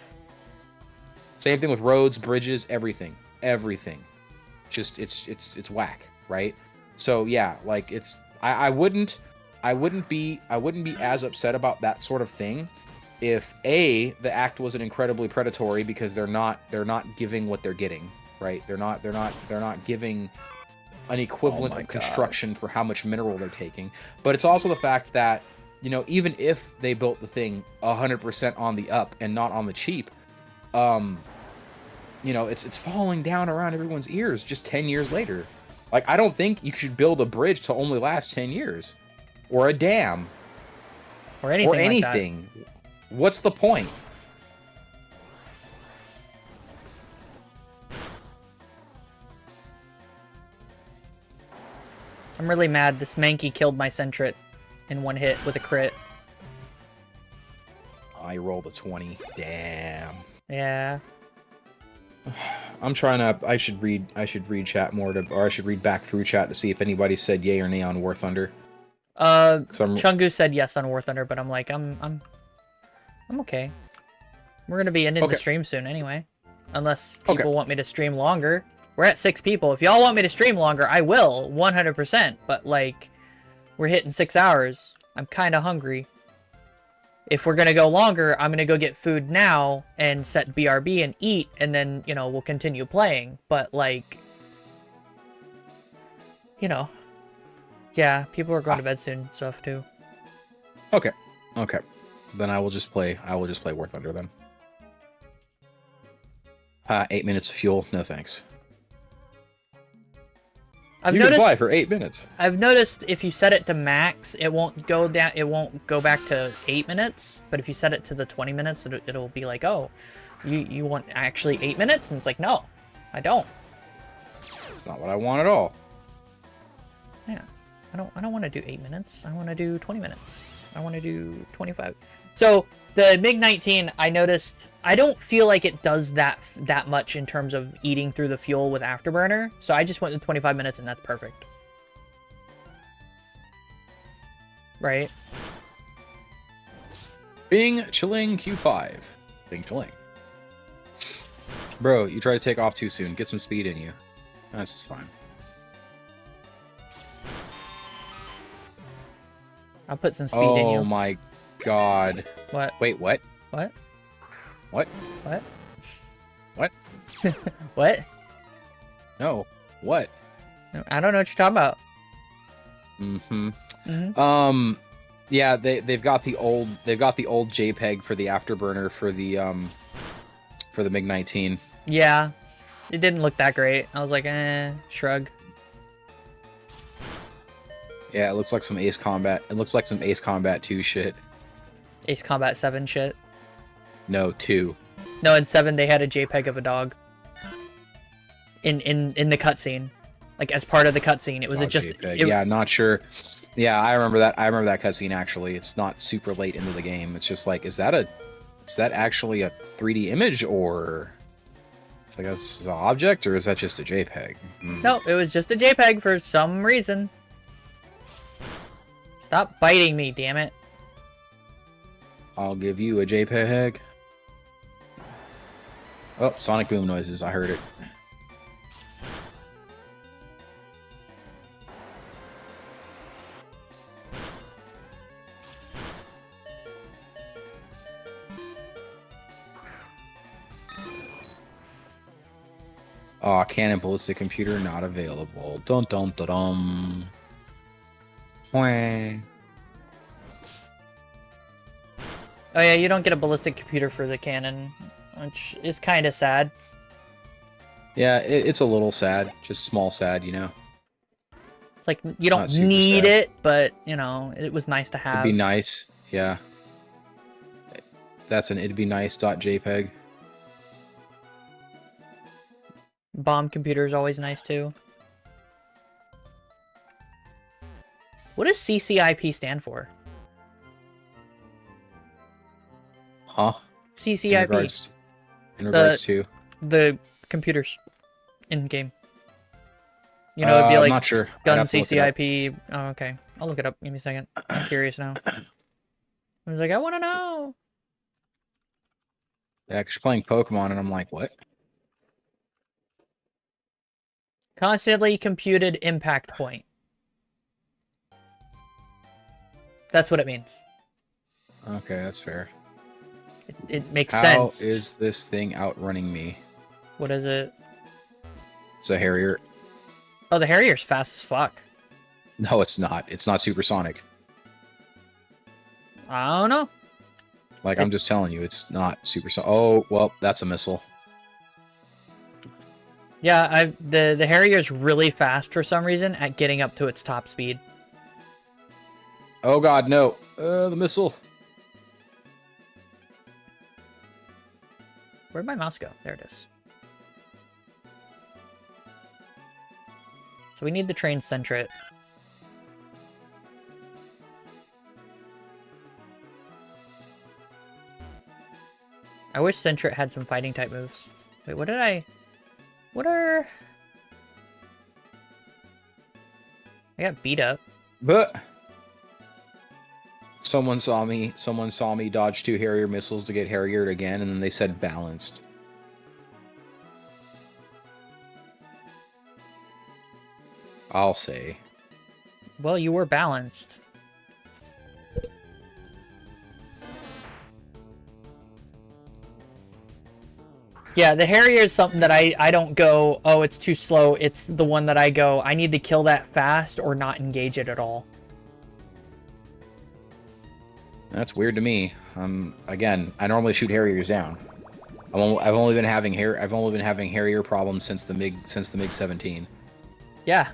Same thing with roads, bridges, everything. Just it's whack, right? So yeah, like I wouldn't be as upset about that sort of thing if the act wasn't incredibly predatory because they're not giving what they're getting, right? They're not giving an equivalent of construction for how much mineral they're taking. But it's also the fact that, you know, even if they built the thing 100% on the up and not on the cheap, you know, it's falling down around everyone's ears just 10 years later. Like, I don't think you should build a bridge to only last 10 years. Or a dam. Or anything. Or anything. Like that. What's the point? I'm really mad. This Mankey killed my Sentret in one hit with a crit. I rolled a 20. Damn. Yeah. I'm trying to. I should read chat more or I should read back through chat to see if anybody said yay or nay on War Thunder. Chungu said yes on War Thunder, but I'm like, I'm okay. We're gonna be ending the stream soon anyway, unless people want me to stream longer. We're at 6 people. If y'all want me to stream longer, I will 100%. But like, we're hitting 6 hours. I'm kind of hungry. If we're gonna go longer, I'm gonna go get food now and set BRB and eat, and then, you know, we'll continue playing. But like, you know, yeah, people are going to bed soon and stuff too. Okay. Then I will just play War Thunder then. 8 minutes of fuel, no thanks. I've you noticed, can fly for 8 minutes. I've noticed if you set it to max, it won't go down. It won't go back to 8 minutes. But if you set it to the 20 minutes, it'll be like, oh, you want actually 8 minutes, and it's like, no, I don't. It's not what I want at all. Yeah, I don't want to do 8 minutes. I want to do 20 minutes. I want to do 25. So the MiG-19, I noticed, I don't feel like it does that much in terms of eating through the fuel with Afterburner. So I just went with 25 minutes, and that's perfect. Right? Bing Chilling Q5. Bing Chilling. Bro, you try to take off too soon. Get some speed in you. That's just fine. I'll put some speed in you. Oh my god. What? Wait, what? What? What? What? What? What? No. What? I don't know what you're talking about. Yeah, they've got the old JPEG for the Afterburner for the MiG-19. Yeah. It didn't look that great. I was like, shrug. Yeah, it looks like some Ace Combat. It looks like some Ace Combat 2 shit. Ace Combat 7 shit. No, 2. No, in 7 they had a JPEG of a dog. In the cutscene. Like, as part of the cutscene. It was yeah, not sure. Yeah, I remember that. I remember that cutscene actually. It's not super late into the game. It's just like, is that actually a 3D image, or it's like that's an object, or is that just a JPEG? No, it was just a JPEG for some reason. Stop biting me, damn it. I'll give you a JPEG. Oh, sonic boom noises. I heard it. Oh, cannon ballistic computer not available. Dun dun dun dum. Wah. Oh yeah, you don't get a ballistic computer for the cannon, which is kind of sad. Yeah, it's a little sad. Just small sad, you know. It's like you don't Not super need sad. it, but you know, it was nice to have. It'd be nice. Yeah. That's an it'd be nice.jpg. Bomb computer is always nice too. What does CCIP stand for? Huh? CCIP. In regards to The computers in game. You know, it'd be I'm like not sure. I'd gun have to look it up. CCIP. Oh, okay. I'll look it up. Give me a second. I'm curious now. I was like, I want to know. Yeah, 'cause you're playing Pokemon, and I'm like, what? Constantly computed impact point. That's what it means. Okay, that's fair. It makes How sense. is this thing outrunning me? What is it? It's a Harrier. Oh, the Harrier's fast as fuck. No, it's not. It's not supersonic. I don't know. Like, I'm just telling you, it's not supersonic. Oh, well, that's a missile. Yeah, the Harrier's really fast for some reason at getting up to its top speed. Oh god, no. The missile. Where'd my mouse go? There it is. So we need to train Sentret. I wish Sentret had some fighting type moves. Wait, what did I... What are... I got beat up. But someone saw me dodge 2 Harrier missiles to get Harriered again, and then they said balanced. I'll say. Well, you were balanced. Yeah, the Harrier is something that I don't go, oh, it's too slow. It's the one that I go, I need to kill that fast or not engage it at all. That's weird to me. Again, I normally shoot Harriers down. I've only been having Harrier problems since the MiG 17. Yeah.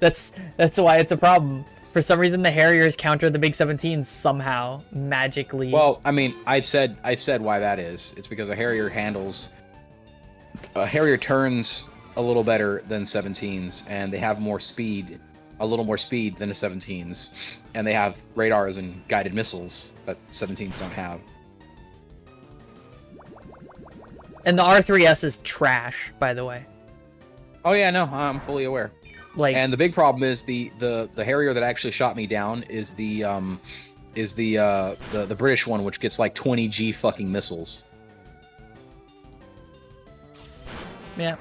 that's why it's a problem. For some reason, the Harriers counter the MiG 17s somehow, magically. Well, I mean, I said why that is. It's because a Harrier turns a little better than 17s, and they have more speed, a little more speed than the 17s, and they have radars and guided missiles that 17s don't have. And the R3S is trash, by the way. Oh yeah, no, I'm fully aware. Like, and the big problem is the Harrier that actually shot me down is the British one, which gets like 20 G fucking missiles. yeah.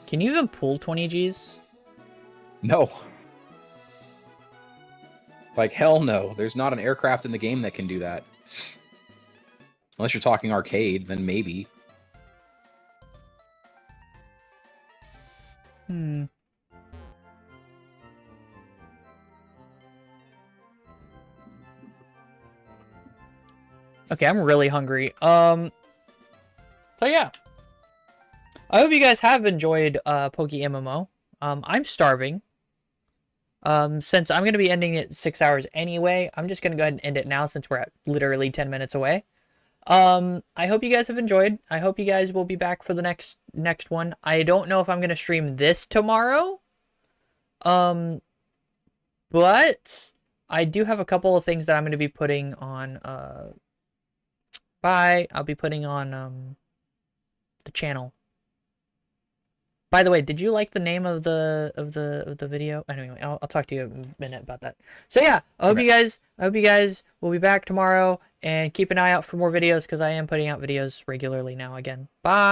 Can you even pull 20 Gs? No. Like, hell no. There's not an aircraft in the game that can do that. Unless you're talking arcade, then maybe. Hmm. Okay, I'm really hungry. So yeah. I hope you guys have enjoyed Poke MMO. I'm starving. Since I'm going to be ending it 6 hours anyway, I'm just going to go ahead and end it now since we're at literally 10 minutes away. I hope you guys have enjoyed. I hope you guys will be back for the next one. I don't know if I'm going to stream this tomorrow. But I do have a couple of things that I'm going to be putting on, I'll be putting on, the channel. By the way, did you like the name of the video? Anyway, I'll talk to you in a minute about that. So yeah, I hope you guys will be back tomorrow, and keep an eye out for more videos because I am putting out videos regularly now again. Bye.